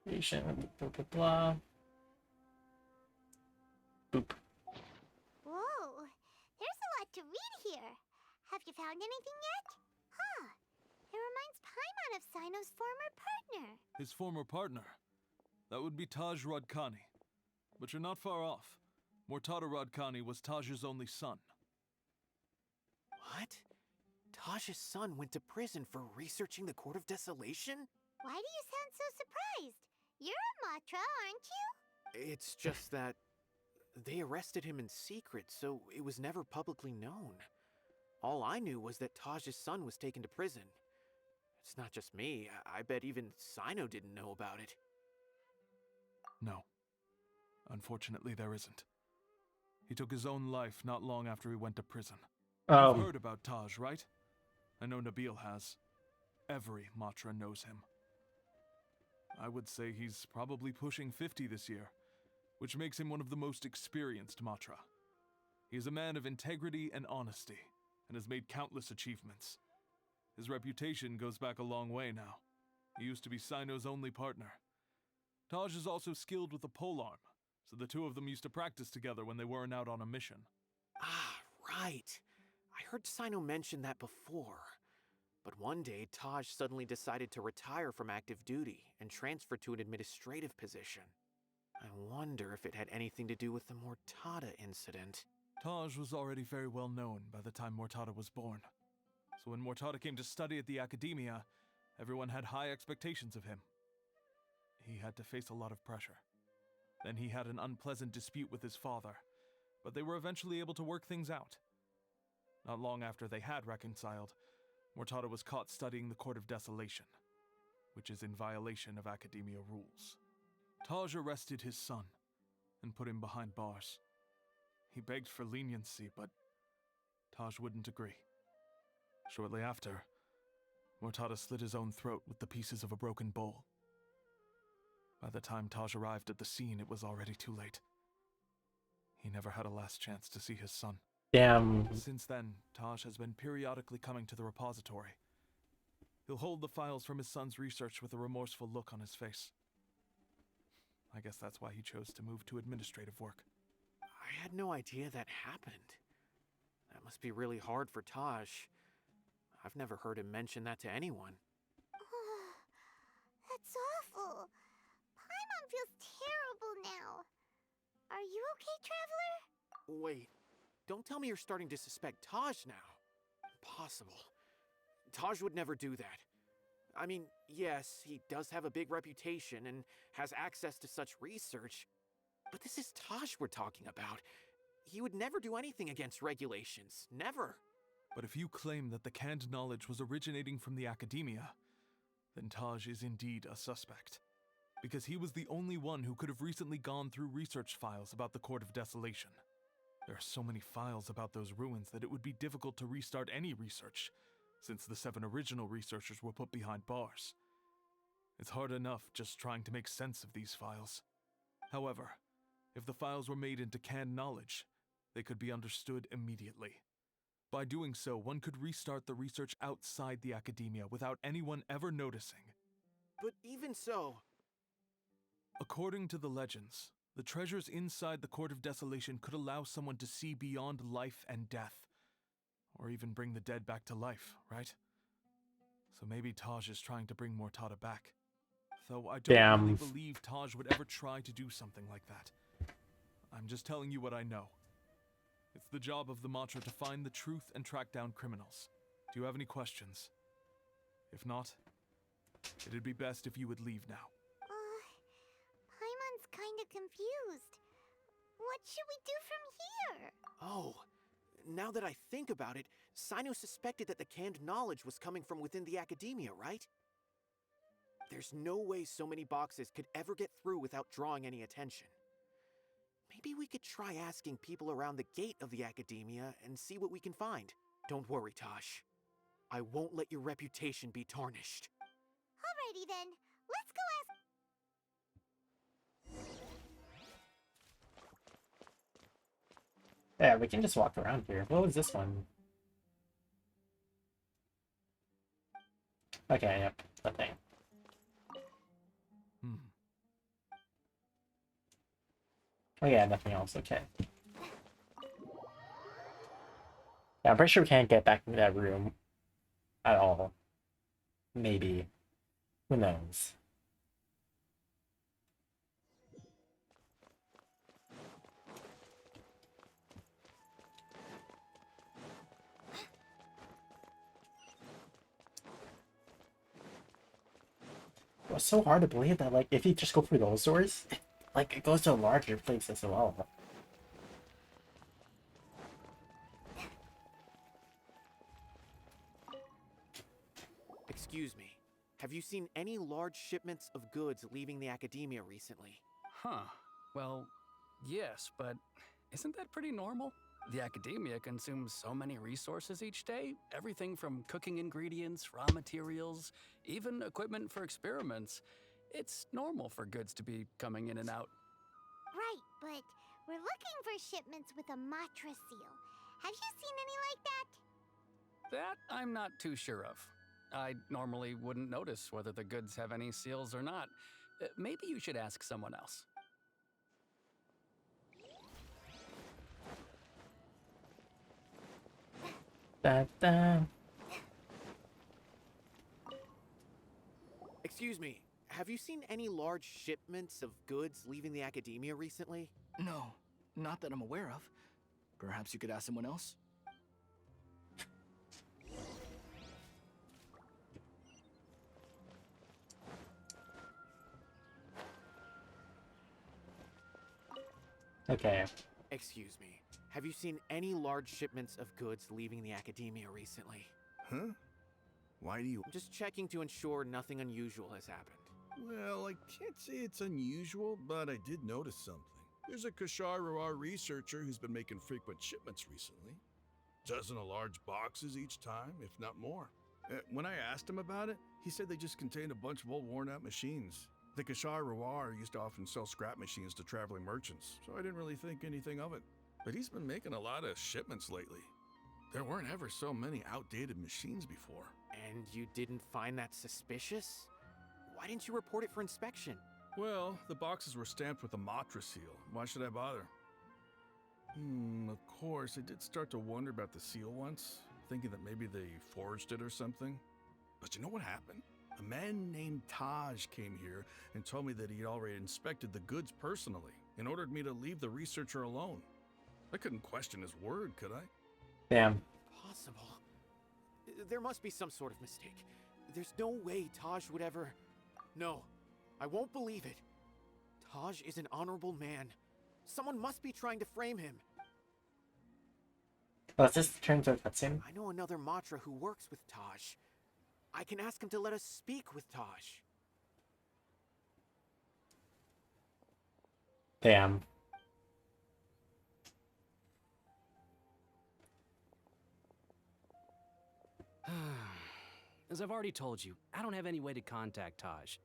Speaker 1: Patient, blah, blah, blah. Boop.
Speaker 3: Whoa, there's a lot to read here. Have you found anything yet? Huh, it reminds Paimon of Sino's former partner.
Speaker 16: His former partner? That would be Taj Radkani. But you're not far off. Mortada Radkani was Taj's only son.
Speaker 15: What? Taj's son went to prison for researching the Court of Desolation?
Speaker 3: Why do you sound so surprised? You're a Matra, aren't you?
Speaker 15: It's just that they arrested him in secret, so it was never publicly known. All I knew was that Taj's son was taken to prison. It's not just me. I bet even Sino didn't know about it.
Speaker 16: No. Unfortunately, there isn't. He took his own life not long after he went to prison.
Speaker 1: Oh.
Speaker 16: You've heard about Taj, right? I know Nabil has. Every Matra knows him. I would say he's probably pushing 50 this year, which makes him one of the most experienced Matra. He is a man of integrity and honesty, and has made countless achievements. His reputation goes back a long way now. He used to be Sino's only partner. Taj is also skilled with the polearm, so the two of them used to practice together when they weren't out on a mission.
Speaker 15: Ah, right. I heard Sino mention that before. But one day, Taj suddenly decided to retire from active duty and transfer to an administrative position. I wonder if it had anything to do with the Mortada incident.
Speaker 16: Taj was already very well known by the time Mortada was born. So when Mortada came to study at the Academia, everyone had high expectations of him. He had to face a lot of pressure. Then he had an unpleasant dispute with his father, but they were eventually able to work things out. Not long after they had reconciled, Mortada was caught studying the Court of Desolation, which is in violation of Academia rules. Taj arrested his son and put him behind bars. He begged for leniency, but Taj wouldn't agree. Shortly after, Mortada slit his own throat with the pieces of a broken bowl. By the time Taj arrived at the scene, it was already too late. He never had a last chance to see his son.
Speaker 1: Damn.
Speaker 16: Since then, Taj has been periodically coming to the repository. He'll hold the files from his son's research with a remorseful look on his face. I guess that's why he chose to move to administrative work.
Speaker 15: I had no idea that happened. That must be really hard for Taj. I've never heard him mention that to anyone.
Speaker 3: That's awful. Paimon feels terrible now. Are you okay, Traveler?
Speaker 15: Wait, don't tell me you're starting to suspect Taj now. Impossible. Taj would never do that. I mean, yes, he does have a big reputation and has access to such research, but this is Taj we're talking about. He would never do anything against regulations. Never.
Speaker 16: But if you claim that the canned knowledge was originating from the Academia, then Taj is indeed a suspect. Because he was the only one who could have recently gone through research files about the Court of Desolation. There are so many files about those ruins that it would be difficult to restart any research, since the 7 original researchers were put behind bars. It's hard enough just trying to make sense of these files. However, if the files were made into canned knowledge, they could be understood immediately. By doing so, one could restart the research outside the Academia without anyone ever noticing.
Speaker 15: But even so...
Speaker 16: According to the legends, the treasures inside the Court of Desolation could allow someone to see beyond life and death. Or even bring the dead back to life, right? So maybe Taj is trying to bring Mortada back. Though I don't really believe Taj would ever try to do something like that. I'm just telling you what I know. It's the job of the Matra to find the truth and track down criminals. Do you have any questions? If not, it'd be best if you would leave now.
Speaker 3: Paimon's kind of confused. What should we do from here?
Speaker 15: Oh, now that I think about it, Sino suspected that the canned knowledge was coming from within the Academia, right? There's no way so many boxes could ever get through without drawing any attention. Maybe we could try asking people around the gate of the Academia and see what we can find. Don't worry, Taj. I won't let your reputation be tarnished.
Speaker 3: Alrighty then, let's go ask...
Speaker 1: Yeah, we can just walk around here. What was this one? Okay, yep, that thing. Oh yeah, nothing else. Okay. Yeah, I'm pretty sure we can't get back into that room at all. Maybe. Who knows? It's so hard to believe that, like, if you just go through those doors, like, it goes to a larger place as well.
Speaker 15: Excuse me. Have you seen any large shipments of goods leaving the academia recently?
Speaker 7: Huh. Well, yes, but isn't that pretty normal? The academia consumes so many resources each day. Everything from cooking ingredients, raw materials, even equipment for experiments. It's normal for goods to be coming in and out.
Speaker 3: Right, but we're looking for shipments with a Matra seal. Have you seen any like that?
Speaker 7: That I'm not too sure of. I normally wouldn't notice whether the goods have any seals or not. Maybe you should ask someone else.
Speaker 1: Da-da.
Speaker 15: Excuse me. Have you seen any large shipments of goods leaving the academia recently?
Speaker 13: No, not that I'm aware of. Perhaps you could ask someone else?
Speaker 1: Okay.
Speaker 15: Excuse me. Have you seen any large shipments of goods leaving the academia recently?
Speaker 19: Huh? Why do you...
Speaker 15: I'm just checking to ensure nothing unusual has happened.
Speaker 19: Well, I can't say it's unusual, but I did notice something. There's a Kashar researcher who's been making frequent shipments recently. Dozen of large boxes each time, if not more. When I asked him about it, he said they just contained a bunch of old worn-out machines. The Kashar used to often sell scrap machines to traveling merchants, so I didn't really think anything of it. But he's been making a lot of shipments lately. There weren't ever so many outdated machines before.
Speaker 15: And you didn't find that suspicious? Why didn't you report it for inspection?
Speaker 19: Well, the boxes were stamped with a Matra seal. Why should I bother? Of course, I did start to wonder about the seal once, thinking that maybe they forged it or something. But you know what happened? A man named Taj came here and told me that he'd already inspected the goods personally and ordered me to leave the researcher alone. I couldn't question his word, could I?
Speaker 1: Damn.
Speaker 15: Possible. There must be some sort of mistake. There's no way Taj would ever... No, I won't believe it. Taj is an honorable man. Someone must be trying to frame him.
Speaker 1: Well, is this turn to a cutscene?
Speaker 15: I know another Matra who works with Taj. I can ask him to let us speak with Taj.
Speaker 1: Damn.
Speaker 11: As I've already told you, I don't have any way to contact Taj.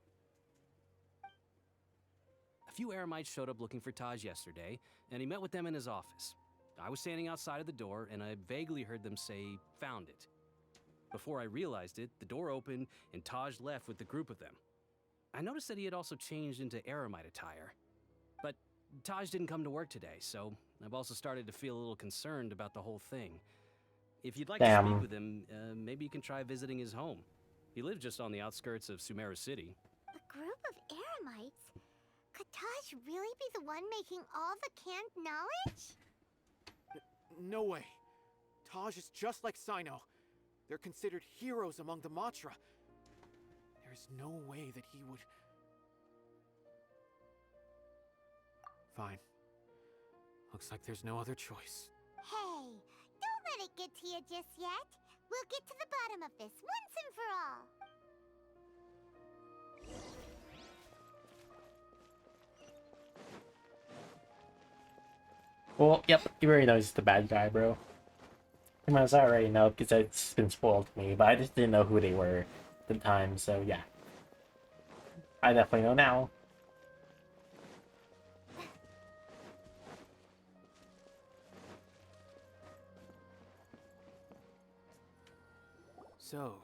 Speaker 11: A few Eremites showed up looking for Taj yesterday, and he met with them in his office. I was standing outside of the door, and I vaguely heard them say, "Found it." Before I realized it, the door opened, and Taj left with the group of them. I noticed that he had also changed into Eremite attire. But Taj didn't come to work today, so I've also started to feel a little concerned about the whole thing. If you'd like to speak with him, maybe you can try visiting his home. He lives just on the outskirts of Sumeru City.
Speaker 3: A group of Eremites? Could Taj really be the one making all the canned knowledge?
Speaker 15: No way. Taj is just like Sino. They're considered heroes among the Matra. There's no way that he would... Fine. Looks like there's no other choice.
Speaker 3: Hey, don't let it get to you just yet. We'll get to the bottom of this once and for all.
Speaker 1: Well, yep, you already know he's the bad guy, bro. I mean, I already know because it's been spoiled to me, but I just didn't know who they were at the time, so yeah. I definitely know now.
Speaker 15: So,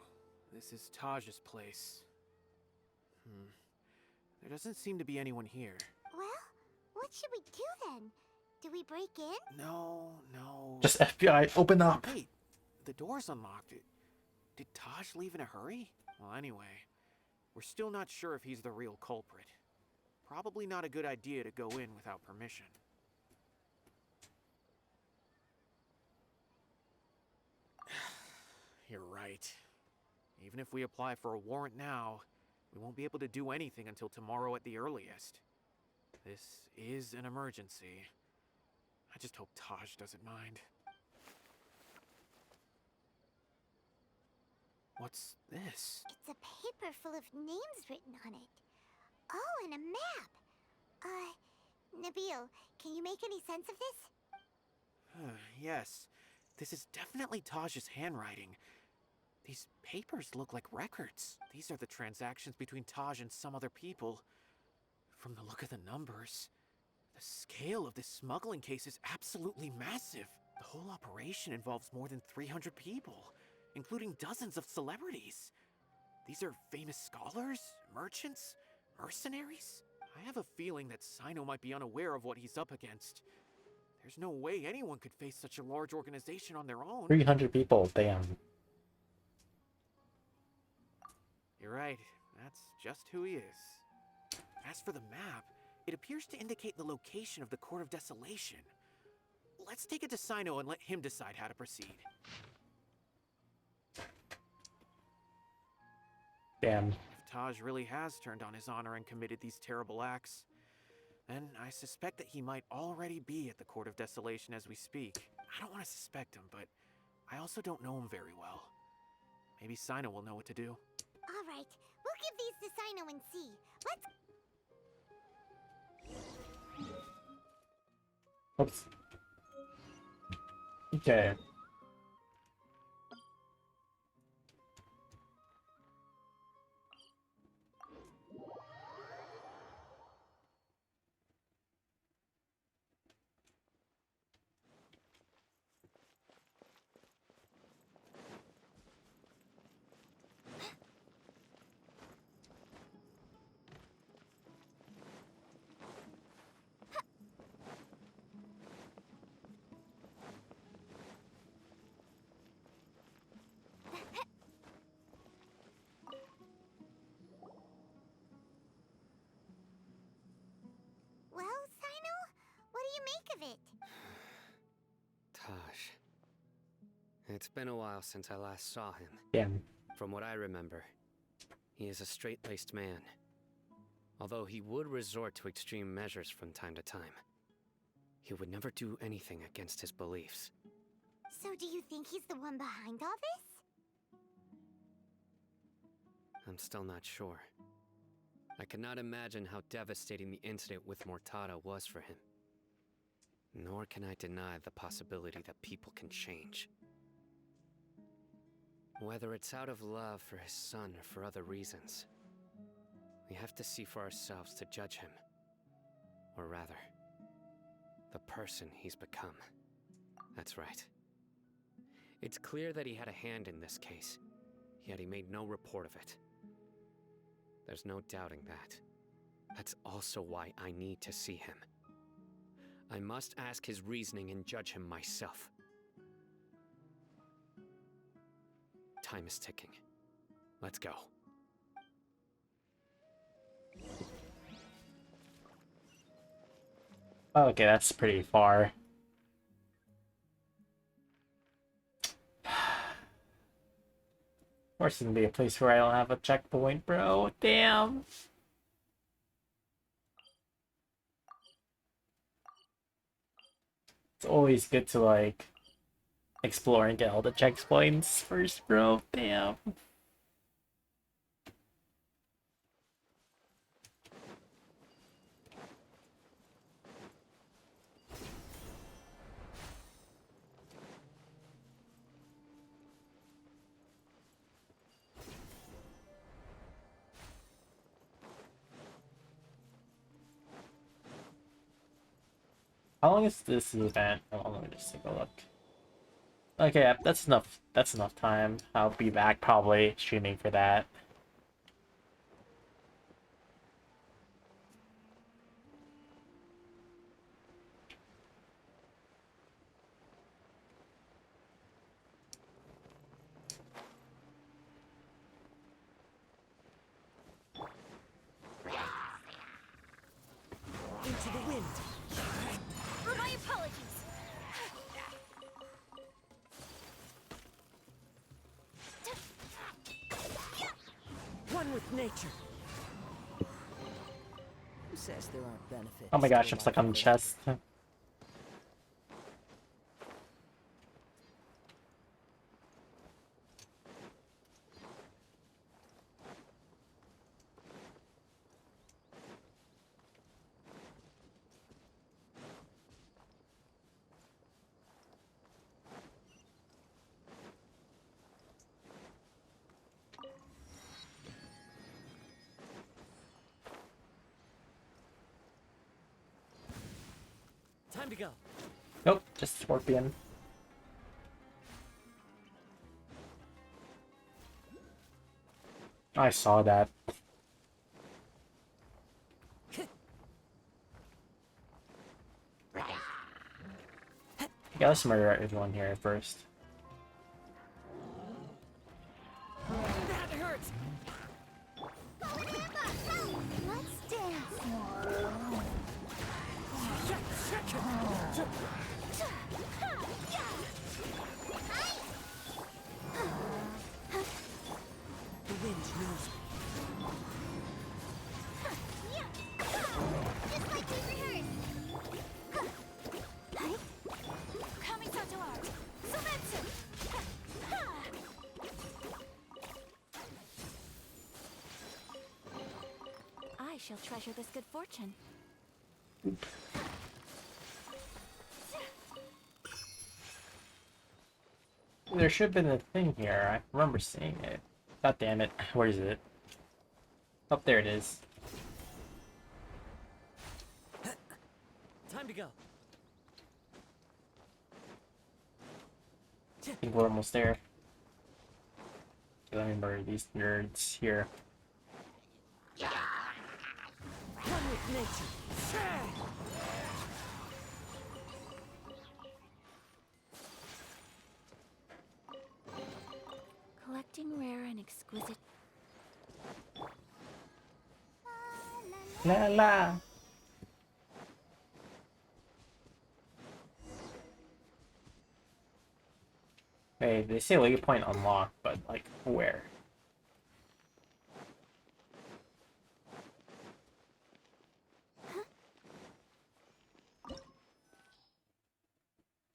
Speaker 15: this is Taj's place. There doesn't seem to be anyone here.
Speaker 3: Well, what What should we do then? Do we break in?
Speaker 15: No.
Speaker 1: Just FBI, open up.
Speaker 15: Wait, the door's unlocked. Did Taj leave in a hurry? Well, anyway, we're still not sure if he's the real culprit. Probably not a good idea to go in without permission. You're right. Even if we apply for a warrant now, we won't be able to do anything until tomorrow at the earliest. This is an emergency. I just hope Taj doesn't mind. What's this?
Speaker 3: It's a paper full of names written on it. Oh, and a map. Nabil, can you make any sense of this?
Speaker 15: Yes, this is definitely Taj's handwriting. These papers look like records. These are the transactions between Taj and some other people. From the look of the numbers, the scale of this smuggling case is absolutely massive. The whole operation involves more than 300 people, including dozens of celebrities. These are famous scholars, merchants, mercenaries. I have a feeling that Sino might be unaware of what he's up against. There's no way anyone could face such a large organization on their own.
Speaker 1: 300 people, damn.
Speaker 15: You're right, that's just who he is. As for the map, it appears to indicate the location of the Court of Desolation. Let's take it to Sino and let him decide how to proceed.
Speaker 1: Damn.
Speaker 15: If Taj really has turned on his honor and committed these terrible acts, then I suspect that he might already be at the Court of Desolation as we speak. I don't want to suspect him, but I also don't know him very well. Maybe Sino will know what to do.
Speaker 3: All right, we'll give these to Sino and see. Let's...
Speaker 1: Oops. Okay.
Speaker 3: Well, Sino, what do you make of it?
Speaker 2: Taj. It's been a while since I last saw him.
Speaker 1: Damn.
Speaker 2: From what I remember, he is a straight-laced man. Although he would resort to extreme measures from time to time, he would never do anything against his beliefs.
Speaker 3: So do you think he's the one behind all this?
Speaker 2: I'm still not sure. I cannot imagine how devastating the incident with Mortada was for him. Nor can I deny the possibility that people can change. Whether it's out of love for his son or for other reasons, we have to see for ourselves to judge him. Or rather, the person he's become. That's right. It's clear that he had a hand in this case, yet he made no report of it. There's no doubting that. That's also why I need to see him. I must ask his reasoning and judge him myself. Time is ticking. Let's go.
Speaker 1: Okay, that's pretty far. Of course, it's gonna be a place where I don't have a checkpoint, bro. Damn. It's always good to, like, explore and get all the checkpoints first, bro. Damn. How long is this event? Oh, let me just take a look. Okay, yeah, that's enough. That's enough time. I'll be back probably streaming for that.
Speaker 8: Into the wind.
Speaker 4: My apologies.
Speaker 8: One with nature.
Speaker 12: Who says there aren't benefits?
Speaker 1: Oh my gosh,
Speaker 12: to
Speaker 1: I'm
Speaker 12: a
Speaker 1: stuck
Speaker 12: life
Speaker 1: on the
Speaker 12: lived?
Speaker 1: chest.
Speaker 8: Time to go.
Speaker 1: Nope, just Scorpion. I saw that. Yeah, let's murder everyone here first.
Speaker 8: That hurts.
Speaker 4: Let's dance.
Speaker 8: The wind knows me.
Speaker 4: Just like we rehearsed. Kamisato art. Sometsu. I shall treasure this good fortune.
Speaker 1: There should have been a thing here. I remember seeing it. God damn it. Where is it? Oh, there it is.
Speaker 8: Time to go.
Speaker 1: I think we're almost there. Let me murder these nerds here.
Speaker 8: One with nature.
Speaker 4: Collecting rare and exquisite.
Speaker 1: La la. Hey, they say waypoint unlocked, but like where?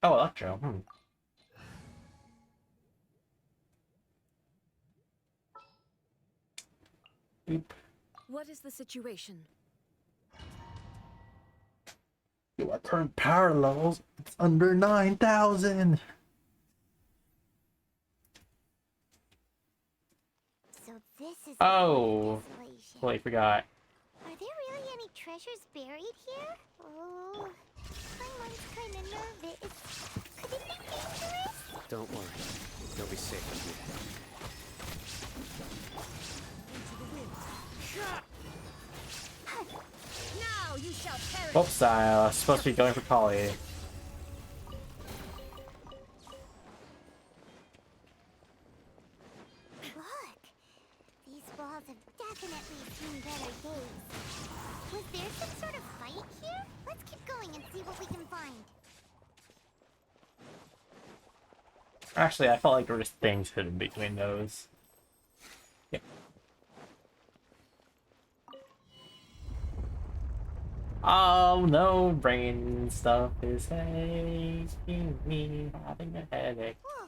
Speaker 1: Oh, Electro. Oop.
Speaker 18: What is the situation?
Speaker 1: Our current power levels, it's under 9,000.
Speaker 3: So this is
Speaker 1: Oh,
Speaker 3: desolation.
Speaker 1: totally forgot.
Speaker 3: Are there really any treasures buried here? Oh, my mind's kind of nervous. Could it be dangerous?
Speaker 2: Don't worry. You'll be safe with me.
Speaker 18: Now you shall perish.
Speaker 1: Oops, I was supposed to be going for Polly.
Speaker 3: Look, these walls have definitely seen better days. Was there some sort of fight here? Let's keep going and see what we can find.
Speaker 1: Actually, I felt like there were just things hidden between those. Yep. Oh no, brain stuff is making me having a headache.
Speaker 3: Whoa,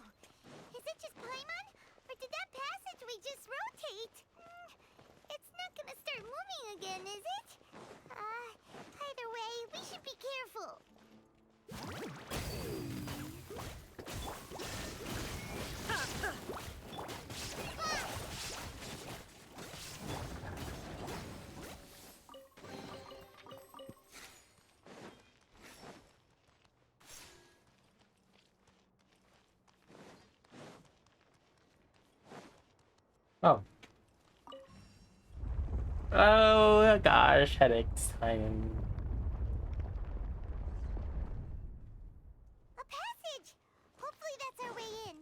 Speaker 3: is it just Paimon? Or did that passageway just rotate? It's not gonna start moving again, is it? Either way, we should be careful.
Speaker 1: Oh. Oh gosh, headaches time.
Speaker 3: A passage! Hopefully that's our way in.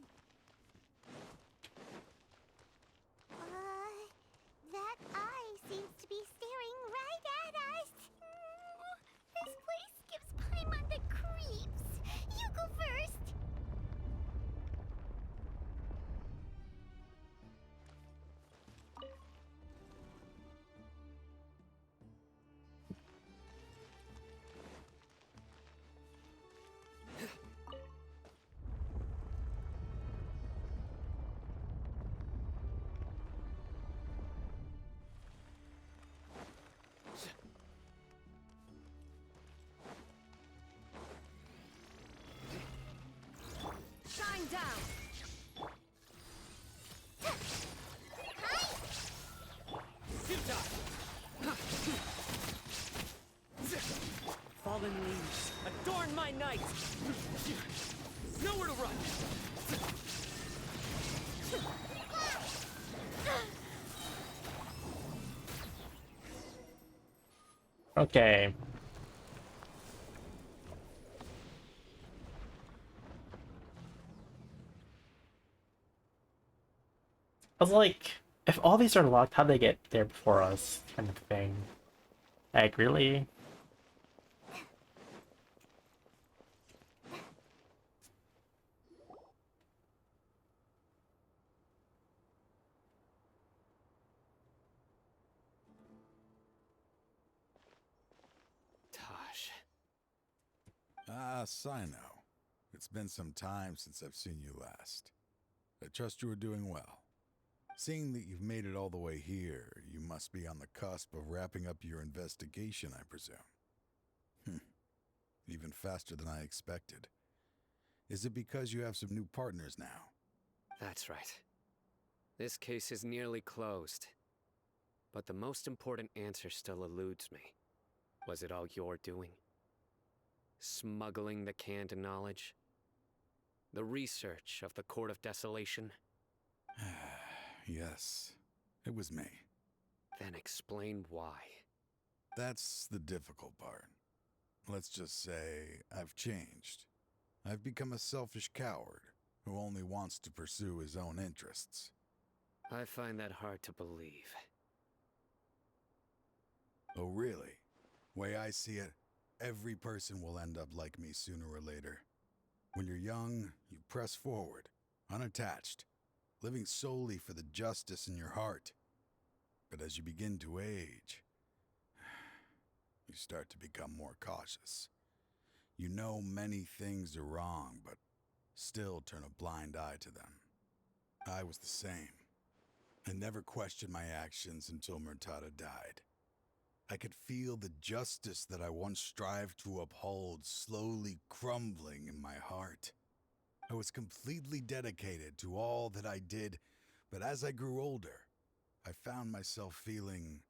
Speaker 3: That eye seems to be staring right at us.
Speaker 18: down.
Speaker 8: Fallen leaves, adorn my night! Nowhere to run!
Speaker 1: Okay. I was like, if all these are locked, how'd they get there before us? Kind of thing. Like, really?
Speaker 2: Tosh.
Speaker 20: Ah, Sino. It's been some time since I've seen you last. I trust you are doing well. Seeing that you've made it all the way here, you must be on the cusp of wrapping up your investigation, I presume. Even faster than I expected. Is it because you have some new partners now?
Speaker 2: That's right. This case is nearly closed. But the most important answer still eludes me. Was it all your doing? Smuggling the canned knowledge? The research of the Court of Desolation?
Speaker 20: Yes, it was me.
Speaker 2: Then explain why.
Speaker 20: That's the difficult part. Let's just say I've changed. I've become a selfish coward who only wants to pursue his own interests.
Speaker 2: I find that hard to believe.
Speaker 20: Oh, really? Way I see it, every person will end up like me sooner or later. When you're young, you press forward, unattached, living solely for the justice in your heart. But as you begin to age, you start to become more cautious. You know many things are wrong, but still turn a blind eye to them. I was the same. I never questioned my actions until Murtada died. I could feel the justice that I once strived to uphold slowly crumbling in my heart. I was completely dedicated to all that I did, but as I grew older, I found myself feeling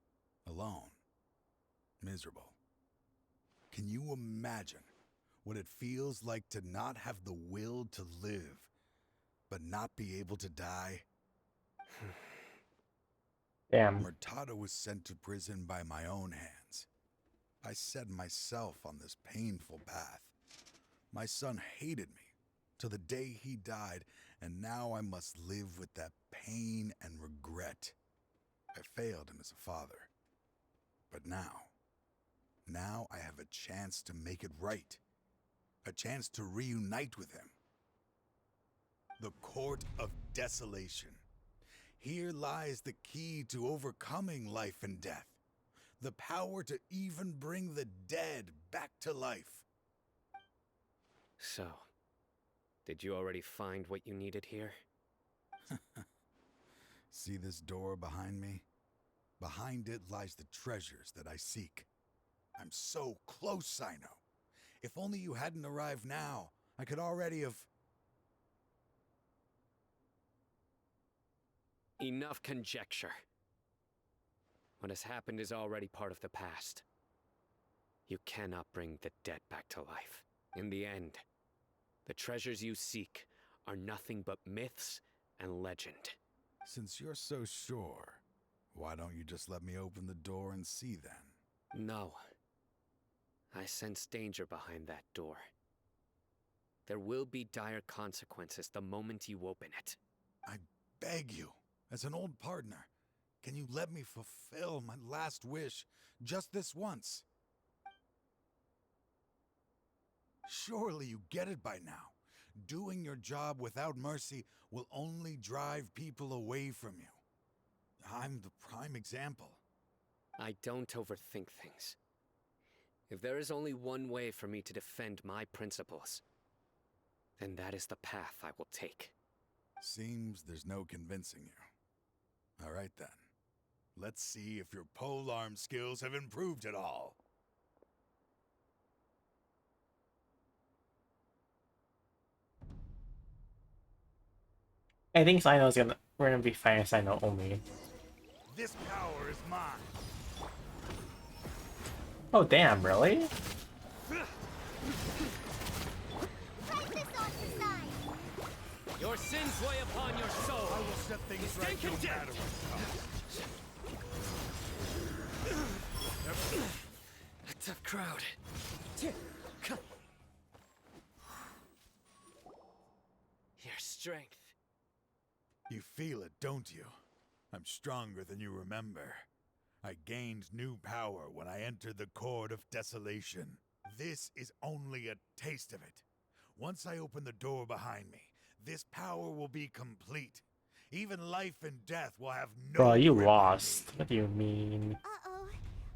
Speaker 20: alone, miserable. Can you imagine what it feels like to not have the will to live, but not be able to die?
Speaker 1: Damn.
Speaker 20: Murtada was sent to prison by my own hands. I set myself on this painful path. My son hated me till the day he died, and now I must live with that pain and regret. I failed him as a father. But now I have a chance to make it right. A chance to reunite with him. The Court of Desolation. Here lies the key to overcoming life and death. The power to even bring the dead back to life.
Speaker 2: So, did you already find what you needed here?
Speaker 20: See this door behind me? Behind it lies the treasures that I seek. I'm so close, Sino. If only you hadn't arrived now, I could already have...
Speaker 2: Enough conjecture. What has happened is already part of the past. You cannot bring the dead back to life. In the end, the treasures you seek are nothing but myths and legend.
Speaker 20: Since you're so sure, why don't you just let me open the door and see then?
Speaker 2: No. I sense danger behind that door. There will be dire consequences the moment you open it.
Speaker 20: I beg you, as an old partner, can you let me fulfill my last wish just this once? Surely you get it by now. Doing your job without mercy will only drive people away from you. I'm the prime example.
Speaker 2: I don't overthink things. If there is only one way for me to defend my principles, then that is the path I will take.
Speaker 20: Seems there's no convincing you. All right then. Let's see if your polearm skills have improved at all.
Speaker 1: I think Sino's gonna. We're gonna be fighting Sino only.
Speaker 19: This power is mine.
Speaker 1: Oh damn! Really?
Speaker 2: Your sins weigh upon your soul.
Speaker 19: I will set things right no matter what comes.
Speaker 2: A tough crowd. Your strength.
Speaker 20: You feel it, don't you? I'm stronger than you remember. I gained new power when I entered the Court of Desolation. This is only a taste of it. Once I open the door behind me, this power will be complete. Even life and death will have no
Speaker 1: Bro, you
Speaker 20: grip on
Speaker 1: lost. What do you mean?
Speaker 3: Uh-oh.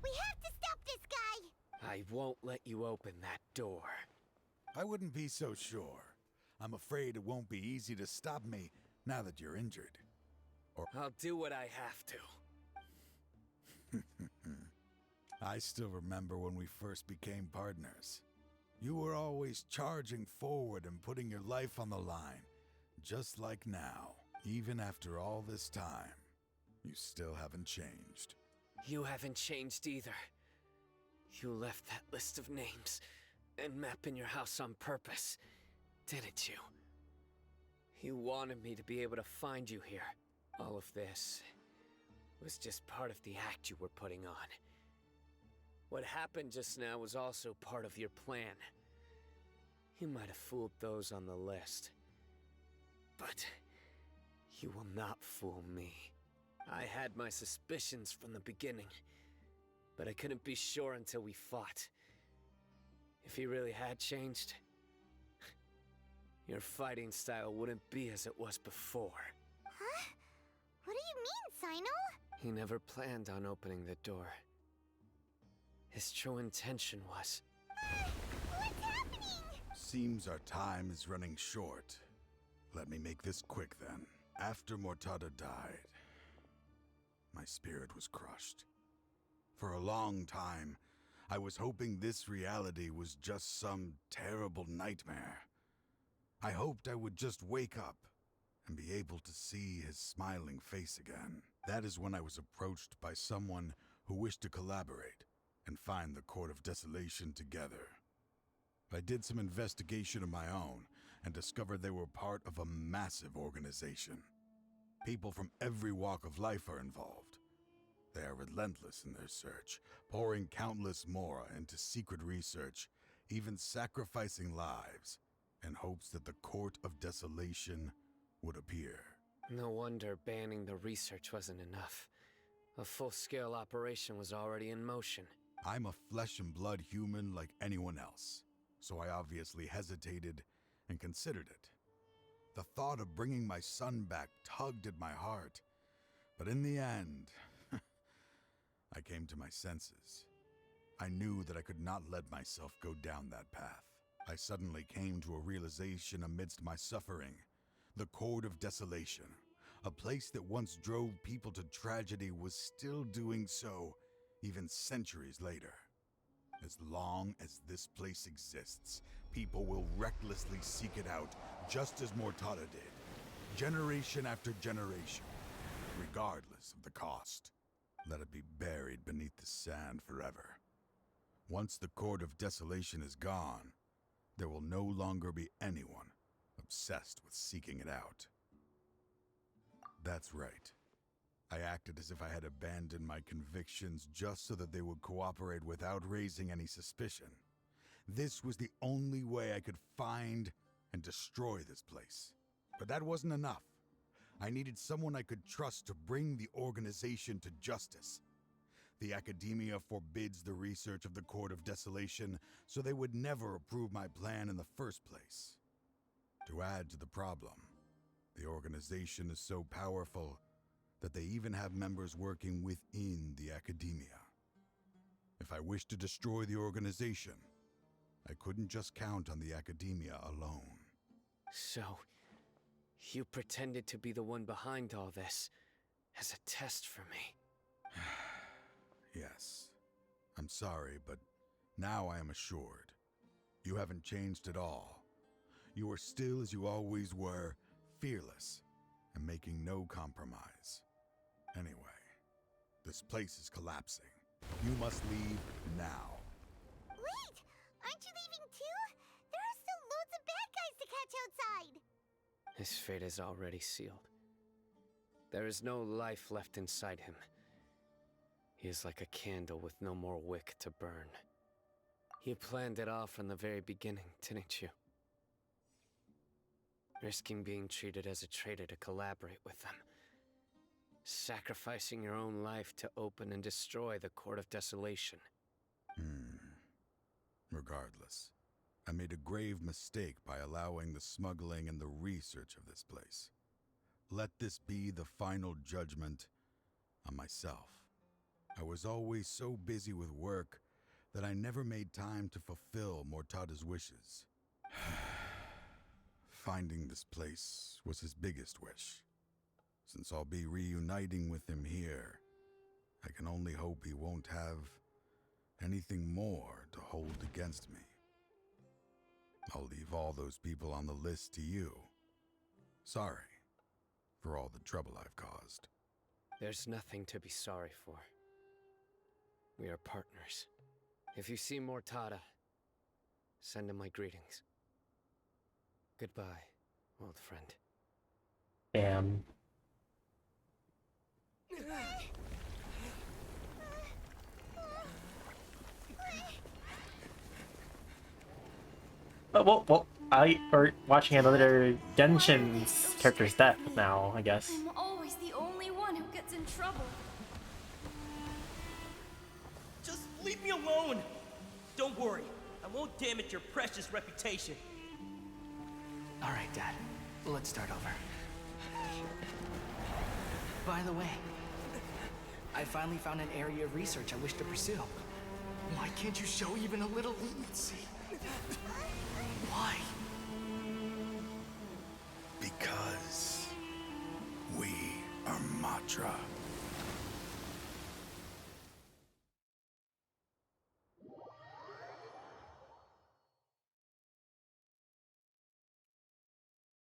Speaker 3: We have to stop this guy!
Speaker 2: I won't let you open that door.
Speaker 20: I wouldn't be so sure. I'm afraid it won't be easy to stop me now that you're injured. Or
Speaker 2: I'll do what I have to.
Speaker 20: I still remember when we first became partners. You were always charging forward and putting your life on the line, just like now. Even after all this time, you still haven't changed.
Speaker 2: You haven't changed either. You left that list of names and map in your house on purpose, didn't you? You wanted me to be able to find you here. All of this was just part of the act you were putting on. What happened just now was also part of your plan. You might have fooled those on the list, but you will not fool me. I had my suspicions from the beginning, but I couldn't be sure until we fought. If he really had changed, your fighting style wouldn't be as it was before.
Speaker 3: Huh? What do you mean, Sino?
Speaker 2: He never planned on opening the door. His true intention was...
Speaker 3: What's happening?
Speaker 20: Seems our time is running short. Let me make this quick then. After Mortada died, my spirit was crushed. For a long time, I was hoping this reality was just some terrible nightmare. I hoped I would just wake up and be able to see his smiling face again. That is when I was approached by someone who wished to collaborate and find the Court of Desolation together. I did some investigation of my own and discovered they were part of a massive organization. People from every walk of life are involved. They are relentless in their search, pouring countless Mora into secret research, even sacrificing lives in hopes that the Court of Desolation would appear.
Speaker 2: No wonder banning the research wasn't enough. A full-scale operation was already in motion.
Speaker 20: I'm a flesh and blood human like anyone else, so I obviously hesitated and considered it. The thought of bringing my son back tugged at my heart, but in the end, I came to my senses. I knew that I could not let myself go down that path. I suddenly came to a realization amidst my suffering. The Court of Desolation, a place that once drove people to tragedy, was still doing so even centuries later. As long as this place exists, people will recklessly seek it out, just as Mortada did, generation after generation, regardless of the cost. Let it be buried beneath the sand forever. Once the Court of Desolation is gone, there will no longer be anyone obsessed with seeking it out. That's right. I acted as if I had abandoned my convictions just so that they would cooperate without raising any suspicion. This was the only way I could find and destroy this place. But that wasn't enough. I needed someone I could trust to bring the organization to justice. The Academia forbids the research of the Court of Desolation, so they would never approve my plan in the first place. To add to the problem, the organization is so powerful that they even have members working within the Academia. If I wished to destroy the organization, I couldn't just count on the Academia alone.
Speaker 2: So, you pretended to be the one behind all this, as a test for me.
Speaker 20: Yes. I'm sorry, but now I am assured. You haven't changed at all. You are still as you always were, fearless, and making no compromise. Anyway, this place is collapsing. You must leave now.
Speaker 3: Wait! Aren't you leaving too? There are still loads of bad guys to catch outside!
Speaker 2: His fate is already sealed. There is no life left inside him. He is like a candle with no more wick to burn. You planned it all from the very beginning, didn't you? Risking being treated as a traitor to collaborate with them. Sacrificing your own life to open and destroy the Court of Desolation.
Speaker 20: Regardless, I made a grave mistake by allowing the smuggling and the research of this place. Let this be the final judgment on myself. I was always so busy with work that I never made time to fulfill Mortada's wishes. Finding this place was his biggest wish. Since I'll be reuniting with him here, I can only hope he won't have anything more to hold against me. I'll leave all those people on the list to you. Sorry for all the trouble I've caused.
Speaker 2: There's nothing to be sorry for. We are partners. If you see Mortada, send him my greetings. Goodbye, old friend.
Speaker 1: Damn. Well, we're watching another Genshin's character's death now, I guess.
Speaker 18: I'm always the only one who gets in trouble.
Speaker 5: Just leave me alone! Don't worry, I won't damage your precious reputation.
Speaker 13: Alright, Dad. Let's start over. By the way, I finally found an area of research I wish to pursue. Why can't you show even a little leniency? Why?
Speaker 20: Because we are Matra.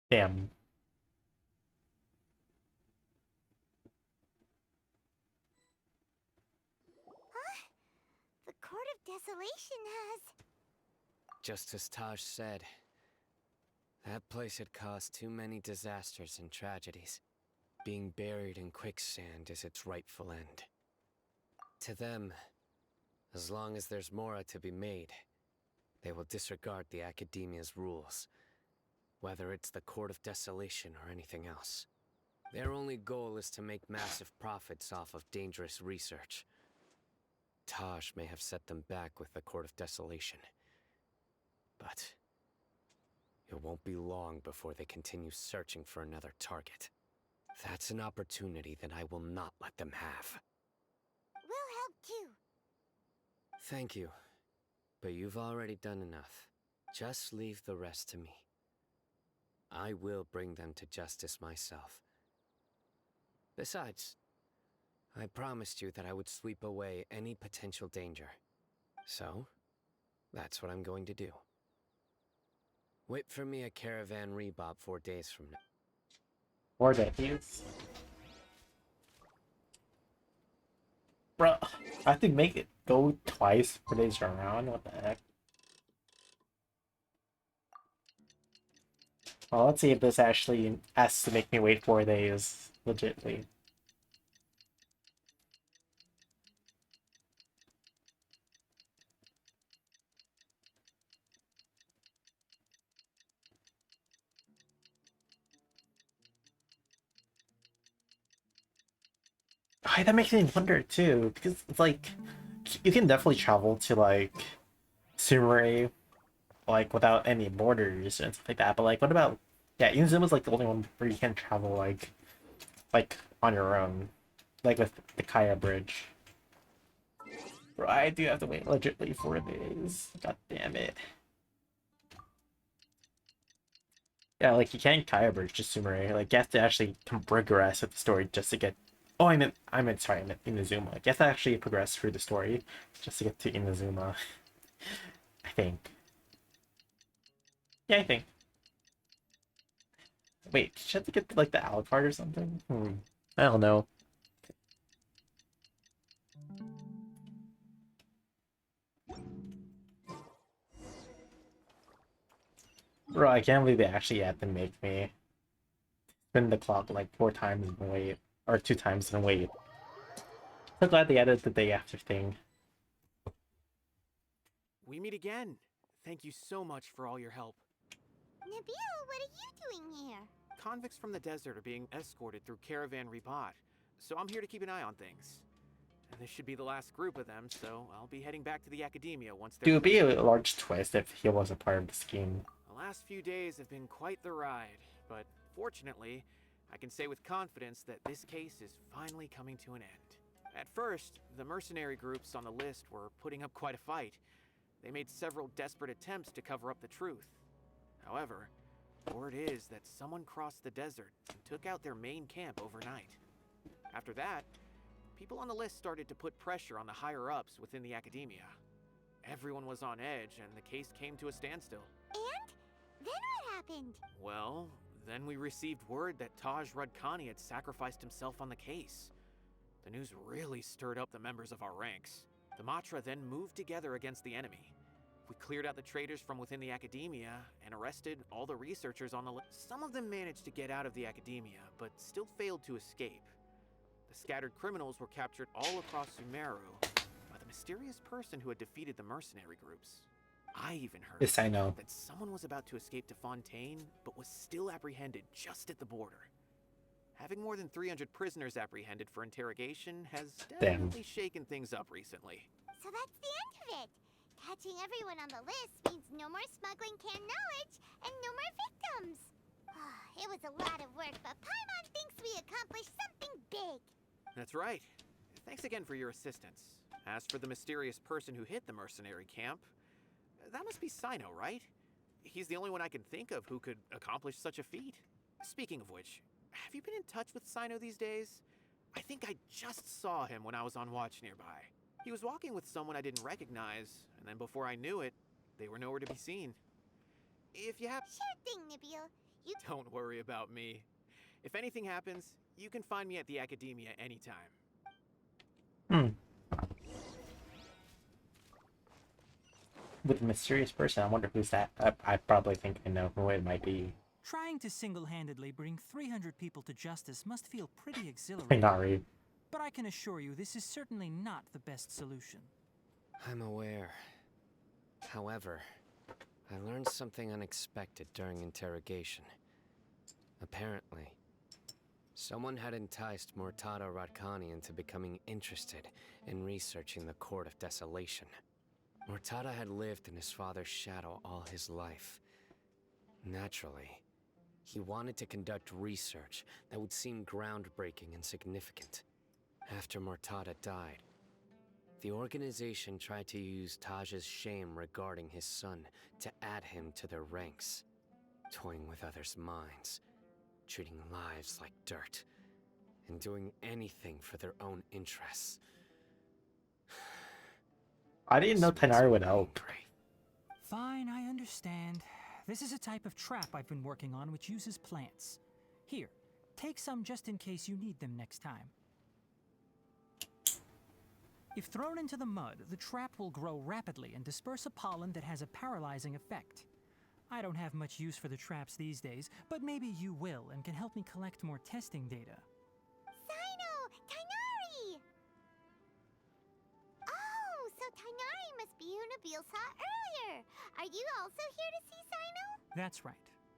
Speaker 1: Damn.
Speaker 3: Huh? The Court of Desolation has...
Speaker 2: Just as Taj said, that place had caused too many disasters and tragedies. Being buried in quicksand is its rightful end. To them, as long as there's Mora to be made, they will disregard the Academia's rules, whether it's the Court of Desolation or anything else. Their only goal is to make massive profits off of dangerous research. Taj may have set them back with the Court of Desolation, but it won't be long before they continue searching for another target. That's an opportunity that I will not let them have.
Speaker 3: We'll help too.
Speaker 2: Thank you, but you've already done enough. Just leave the rest to me. I will bring them to justice myself. Besides, I promised you that I would sweep away any potential danger. So, that's what I'm going to do. Wait for me at Caravan Rebop 4 days from now.
Speaker 1: 4 days? Bro, I have to make it go twice 4 days around? What the heck? Well, let's see if this actually has to make me wait 4 days, legitly. That makes me wonder too, because it's like you can definitely travel to like Sumere like without any borders and stuff like that. But like, what about Inzuma's like the only one where you can travel like on your own, like with the Kaya Bridge. Bro, I do have to wait legitly 4 days. God damn it. Yeah, like you can't Kaya Bridge to Sumere. Like you have to actually progress with the story just to get. Oh, I meant Inazuma. Like you have to actually progress through the story just to get to Inazuma. I think. Yeah, I think. Wait, did she have to get like the Alucard or something? I don't know. Bro, I can't believe they actually had to make me spin the clock like 4 times and wait, or 2 times and wait. So glad they added the day after thing.
Speaker 15: We meet again. Thank you so much for all your help.
Speaker 3: Nabil, what are you doing here?
Speaker 15: Convicts from the desert are being escorted through Caravan Ribat, so I'm here to keep an eye on things. And this should be the last group of them, so I'll be heading back to the Academia once they're
Speaker 1: Dude, it'd be
Speaker 15: cleared.
Speaker 1: a large twist if he was a part of the scheme.
Speaker 15: The last few days have been quite the ride, but fortunately, I can say with confidence that this case is finally coming to an end. At first, the mercenary groups on the list were putting up quite a fight. They made several desperate attempts to cover up the truth. However, word is that someone crossed the desert and took out their main camp overnight. After that, people on the list started to put pressure on the higher-ups within the Academia. Everyone was on edge, and the case came to a standstill.
Speaker 3: And? Then what happened?
Speaker 15: Well, then we received word that Taj Radkani had sacrificed himself on the case. The news really stirred up the members of our ranks. The Matra then moved together against the enemy. We cleared out the traitors from within the Academia and arrested all the researchers on the list. Some of them managed to get out of the Academia, but still failed to escape. The scattered criminals were captured all across Sumeru by the mysterious person who had defeated the mercenary groups. I even heard
Speaker 1: Yes, I know.
Speaker 15: that someone was about to escape to Fontaine, but was still apprehended just at the border. Having more than 300 prisoners apprehended for interrogation has definitely shaken things up recently.
Speaker 3: So that's the end of it. Catching everyone on the list means no more smuggling canned knowledge and no more victims. It was a lot of work, but Paimon thinks we accomplished something big.
Speaker 15: That's right. Thanks again for your assistance. As for the mysterious person who hit the mercenary camp, that must be Sino, right? He's the only one I can think of who could accomplish such a feat. Speaking of which, have you been in touch with Sino these days? I think I just saw him when I was on watch nearby. He was walking with someone I didn't recognize, and then before I knew it, they were nowhere to be seen. If you have...
Speaker 3: Sure thing, Nabil. You...
Speaker 15: Don't worry about me. If anything happens, you can find me at the Academia anytime.
Speaker 1: With a mysterious person, I wonder who's that. I probably think I know who it might be.
Speaker 10: Trying to single-handedly bring 300 people to justice must feel pretty exhilarating.
Speaker 1: Nari.
Speaker 10: But I can assure you this is certainly not the best solution.
Speaker 2: I'm aware. However, I learned something unexpected during interrogation. Apparently, someone had enticed Murtada Radkani into becoming interested in researching the Court of Desolation. Murtada had lived in his father's shadow all his life. Naturally, he wanted to conduct research that would seem groundbreaking and significant. After Murtada died, the organization tried to use Taj's shame regarding his son to add him to their ranks, toying with others' minds, treating lives like dirt, and doing anything for their own interests.
Speaker 1: I didn't know Tenari would help.
Speaker 10: Fine, I understand. This is a type of trap I've been working on which uses plants. Here, take some just in case you need them next time. If thrown into the mud, the trap will grow rapidly and disperse a pollen that has a paralyzing effect. I don't have much use for the traps these days, but maybe you will and can help me collect more testing data.
Speaker 3: Sino! Tainari! Oh, so Tainari must be who Nabil saw earlier. Are you also here to see Sino?
Speaker 10: That's right.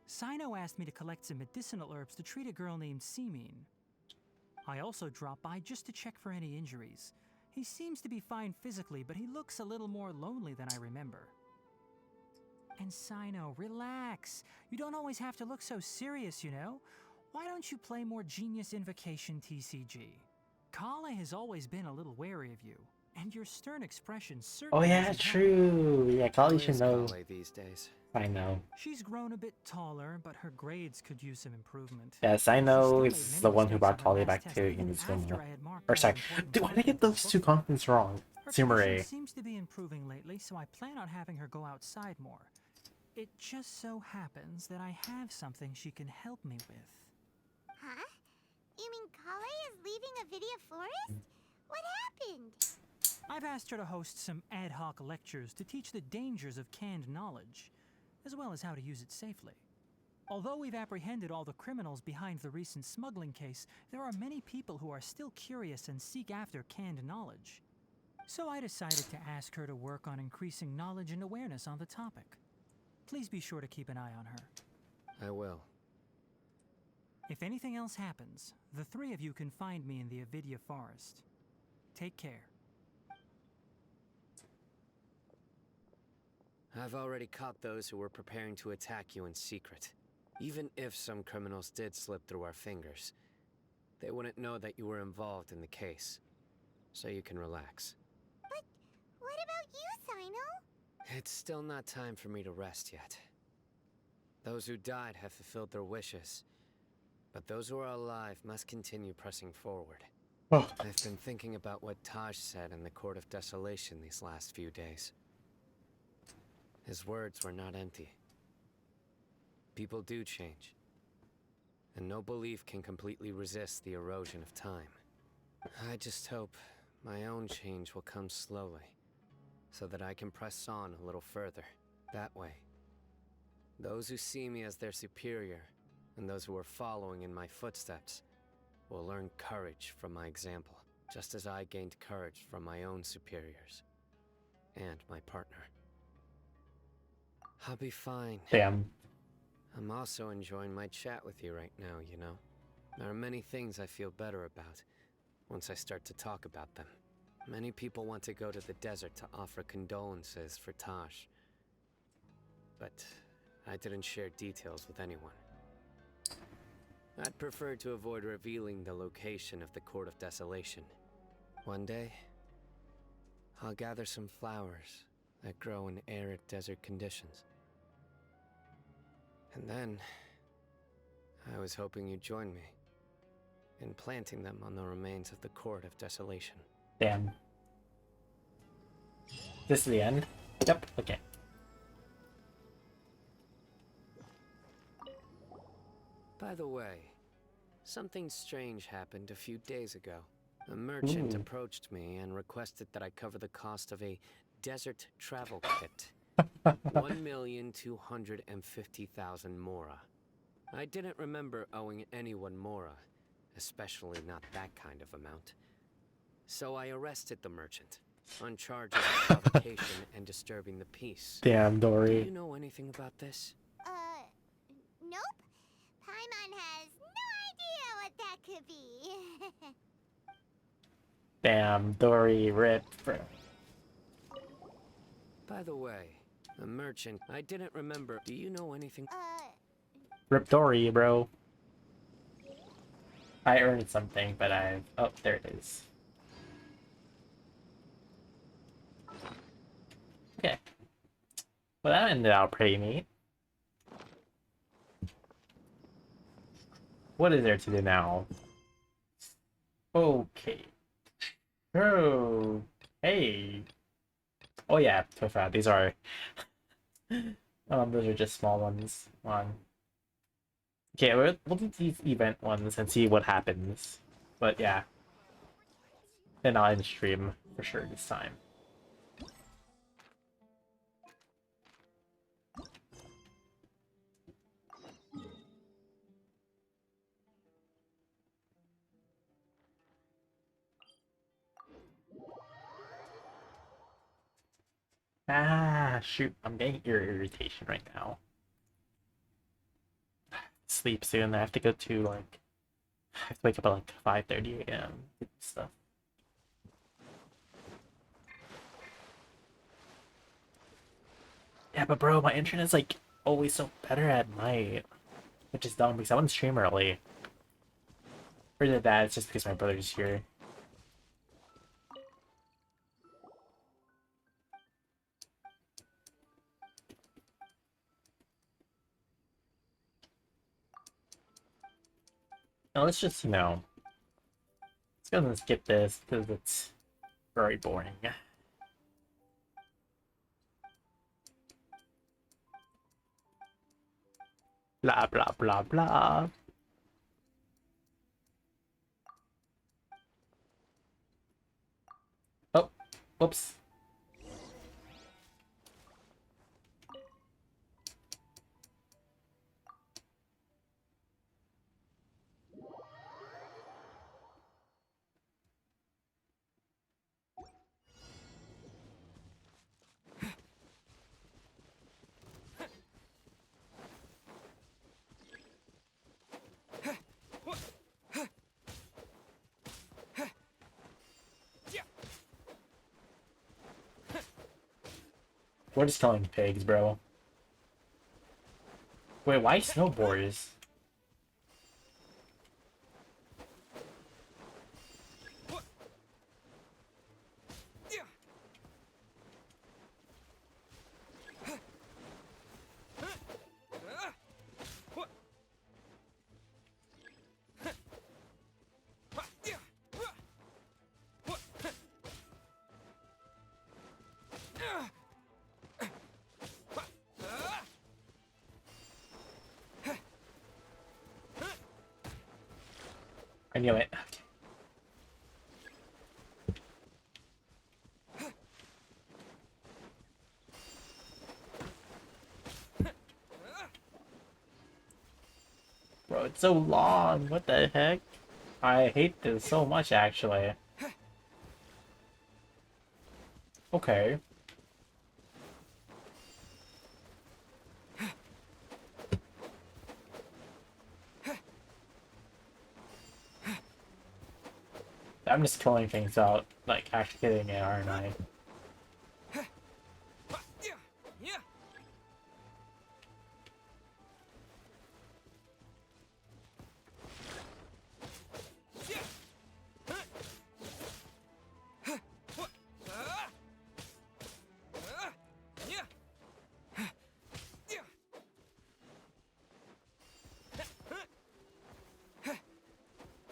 Speaker 10: Sino asked me to collect some medicinal herbs to treat a girl named Simin. I also dropped by just to check for any injuries. He seems to be fine physically, but he looks a little more lonely than I remember. And Sino, relax. You don't always have to look so serious, you know? Why don't you play more Genius Invocation TCG? Kale has always been a little wary of you, and your stern expression certainly...
Speaker 1: Oh yeah, true. Yeah, Kali should know.
Speaker 2: These days.
Speaker 1: I know.
Speaker 10: She's grown a bit taller, but her grades could use some improvement.
Speaker 1: Yes, I know. It's the one who brought Kali back to Inazuma. Or sorry, dude, why did I get those two continents wrong?
Speaker 10: Her condition
Speaker 1: Sumere.
Speaker 10: seems to be improving lately, so I plan on having her go outside more. It just so happens that I have something she can help me with.
Speaker 3: Huh? You mean Kale is leaving a Vidya forest? What happened?
Speaker 10: I've asked her to host some ad hoc lectures to teach the dangers of canned knowledge, as well as how to use it safely. Although we've apprehended all the criminals behind the recent smuggling case, there are many people who are still curious and seek after canned knowledge. So I decided to ask her to work on increasing knowledge and awareness on the topic. Please be sure to keep an eye on her.
Speaker 2: I will.
Speaker 10: If anything else happens, the three of you can find me in the Avidya forest. Take care.
Speaker 2: I've already caught those who were preparing to attack you in secret. Even if some criminals did slip through our fingers, they wouldn't know that you were involved in the case. So you can relax.
Speaker 3: But what about you, Sino?
Speaker 2: It's still not time for me to rest yet. Those who died have fulfilled their wishes, but those who are alive must continue pressing forward.
Speaker 1: Oh.
Speaker 2: I've been thinking about what Taj said in the Court of Desolation these last few days. His words were not empty. People do change, and no belief can completely resist the erosion of time. I just hope my own change will come slowly, so that I can press on a little further. That way, those who see me as their superior, and those who are following in my footsteps, will learn courage from my example, just as I gained courage from my own superiors, and my partner. I'll be fine.
Speaker 1: Damn.
Speaker 2: I'm also enjoying my chat with you right now, you know? There are many things I feel better about once I start to talk about them. Many people want to go to the desert to offer condolences for Taj. But I didn't share details with anyone. I'd prefer to avoid revealing the location of the Court of Desolation. One day, I'll gather some flowers that grow in arid desert conditions. And then, I was hoping you'd join me in planting them on the remains of the Court of Desolation.
Speaker 1: Damn. This is the end? Yep, okay.
Speaker 2: By the way, something strange happened a few days ago. A merchant approached me and requested that I cover the cost of a desert travel kit. 1,250,000 mora. I didn't remember owing anyone mora, especially not that kind of amount. So I arrested the merchant on charges of provocation and disturbing the peace.
Speaker 1: Damn, Dory.
Speaker 2: Do you know anything about this?
Speaker 3: Nope. Paimon has no idea what that could be.
Speaker 1: Damn, Dory, rip, bro.
Speaker 2: By the way, a merchant, I didn't remember. Do you know anything?
Speaker 1: Rip Dory, bro. I earned something, but I... Oh, there it is. Okay. Well, that ended out pretty neat. What is there to do now? Okay. Oh, hey. Oh yeah, I forgot. These are... those are just small ones. Okay, we'll do these event ones and see what happens. But yeah. Then I'll end stream for sure this time. Ah, shoot. I'm getting ear irritation right now. Sleep soon. I have to go to, like... I have to wake up at, like, 5:30 a.m. stuff. Yeah, but bro, my internet's, like, always so better at night. Which is dumb, because I want to stream early. Or either that, it's just because my brother's here. Now let's just, you know, let's go and skip this because it's very boring. Blah blah blah blah. Oh, whoops. We're just killing pigs, bro. Wait, why snowboards? I knew it. Bro, it's so long. What the heck? I hate this so much, actually. Okay. I'm just killing things out, like actually hitting it, aren't I?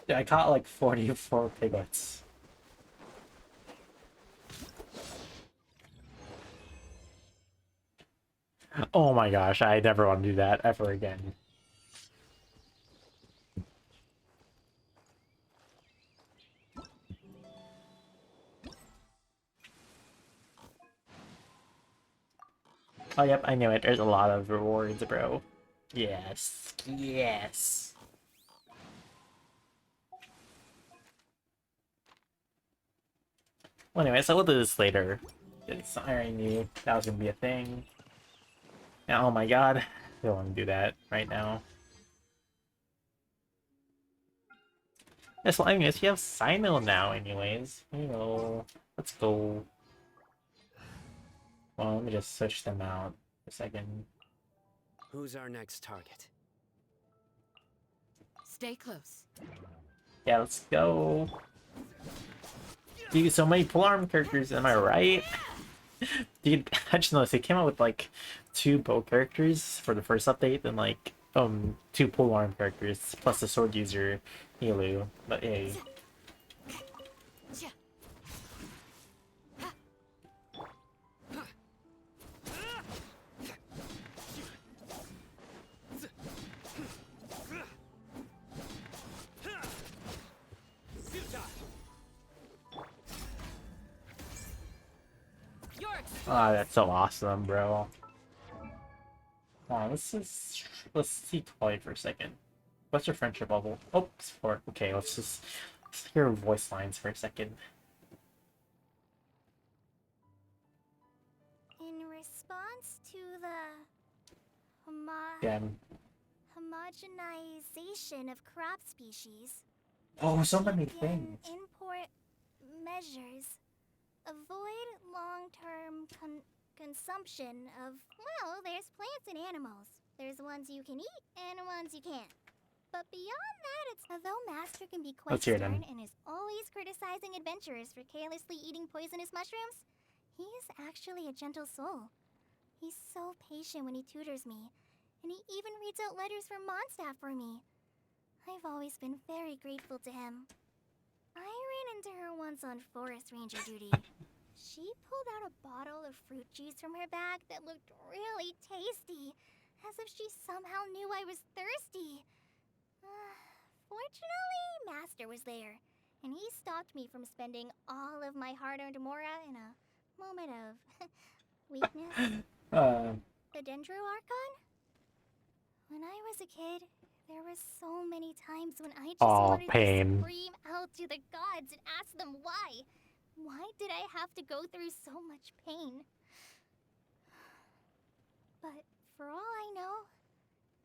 Speaker 1: Yeah, I caught like 44 piglets. Oh my gosh, I never want to do that ever again. Oh yep, I knew it. There's a lot of rewards, bro. Yes. Yes. Well, anyway, so we'll do this later. It's, I already knew that was gonna be a thing. And oh my god, I don't want to do that right now. Yes, well, anyways, we have Sino now, anyways. You know, let's go. Well, let me just switch them out for a second.
Speaker 2: Who's our next target?
Speaker 17: Stay close.
Speaker 1: Yeah, let's go. Dude, so many polearm characters, am I right? Dude, I just noticed they came out with like 2 bow characters for the first update, and like 2 polearm characters plus the sword user Elu. But hey. Ah, that's so awesome, bro. Hold on, let's see Chloe for a second. What's your friendship level? Oh, support. Okay, let's hear voice lines for a second.
Speaker 4: In response to the
Speaker 1: Damn.
Speaker 4: homogenization of crop species,
Speaker 1: Oh, so many
Speaker 4: begin
Speaker 1: things.
Speaker 4: import measures. Avoid long-term consumption of, well, there's plants and animals. There's ones you can eat and ones you can't. But beyond that, it's... Although Master can be quite
Speaker 1: Let's hear them.
Speaker 4: stern and is always criticizing adventurers for carelessly eating poisonous mushrooms, he is actually a gentle soul. He's so patient when he tutors me, and he even reads out letters from Mondstadt for me. I've always been very grateful to him. I ran into her once on forest ranger duty. She pulled out a bottle of fruit juice from her bag that looked really tasty, as if she somehow knew I was thirsty. Fortunately, Master was there, and he stopped me from spending all of my hard-earned mora in a moment of weakness. The Dendro Archon? When I was a kid, there were so many times when I just wanted
Speaker 1: pain.
Speaker 4: to scream out to the gods and ask them why. Why did I have to go through so much pain? But for all I know,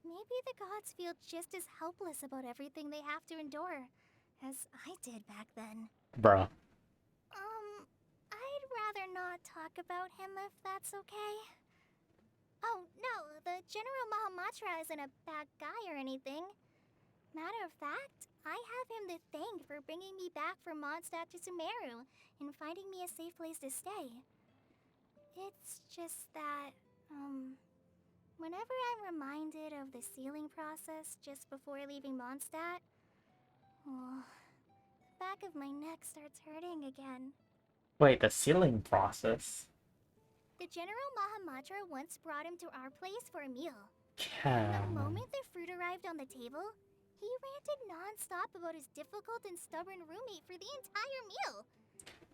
Speaker 4: maybe the gods feel just as helpless about everything they have to endure as I did back then.
Speaker 1: Bruh.
Speaker 4: I'd rather not talk about him if that's okay. Oh, no, the General Mahamatra isn't a bad guy or anything. Matter of fact, I have him to thank for bringing me back from Mondstadt to Sumeru and finding me a safe place to stay. It's just that, whenever I'm reminded of the sealing process just before leaving Mondstadt, the back of my neck starts hurting again.
Speaker 1: Wait, the sealing process?
Speaker 4: The General Mahamatra once brought him to our place for a meal.
Speaker 1: Cam.
Speaker 4: The moment the fruit arrived on the table, he ranted non-stop about his difficult and stubborn roommate for the entire meal.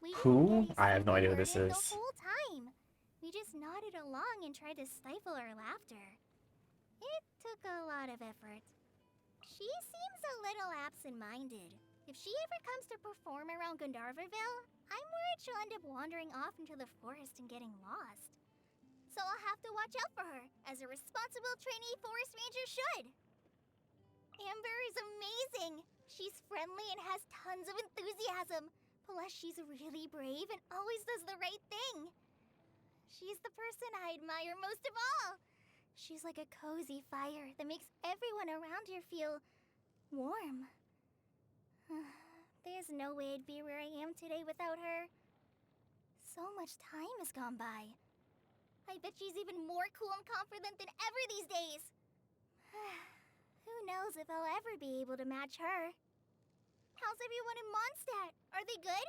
Speaker 4: We
Speaker 1: Who? I have no idea what this
Speaker 4: the
Speaker 1: is.
Speaker 4: whole time. We just nodded along and tried to stifle our laughter. It took a lot of effort. She seems a little absent-minded. If she ever comes to perform around Gandharvaville, I'm worried she'll end up wandering off into the forest and getting lost. So I'll have to watch out for her, as a responsible trainee forest ranger should. Amber is amazing. She's friendly and has tons of enthusiasm. Plus, she's really brave and always does the right thing. She's the person I admire most of all. She's like a cozy fire that makes everyone around here feel warm. There's no way I'd be where I am today without her. So much time has gone by. I bet she's even more cool and confident than ever these days. Who knows if I'll ever be able to match her. How's everyone in Mondstadt? Are they good?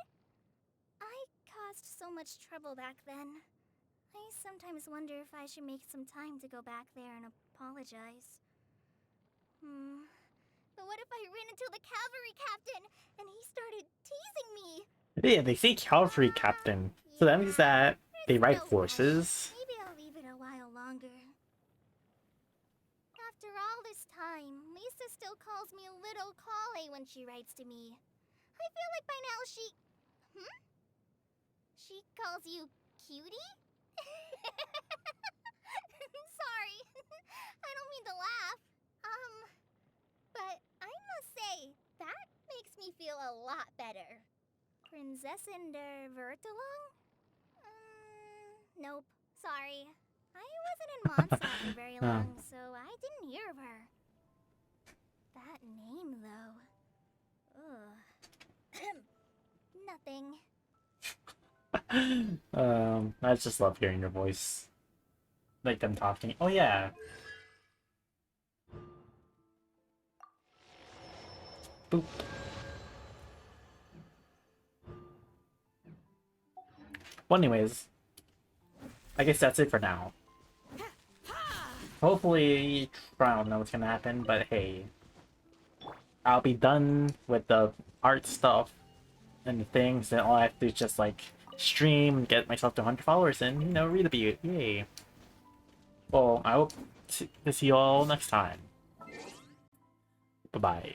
Speaker 4: I caused so much trouble back then. I sometimes wonder if I should make some time to go back there and apologize. But what if I ran into the cavalry captain and he started teasing me?
Speaker 1: Yeah, they say cavalry captain, so that means that they ride horses.
Speaker 4: Maybe I'll leave it a while longer. After all this time, Lisa still calls me Little Kale when she writes to me. I feel like by now she... She calls you cutie? Sorry, I don't mean to laugh. But I must say, that makes me feel a lot better. Prinzessin der Vertelung? Nope, sorry. I wasn't in Mondstadt for very long, so I didn't hear of her. That name, though. Nothing.
Speaker 1: I just love hearing your voice. Like them talking. Oh yeah. Boop. Well, anyways, I guess that's it for now. Hopefully, I don't know what's gonna happen, but hey, I'll be done with the art stuff and the things, and all I have to do is just like stream and get myself to 100 followers and, you know, read the beat. Yay. Well, I hope to see you all next time. Bye-bye.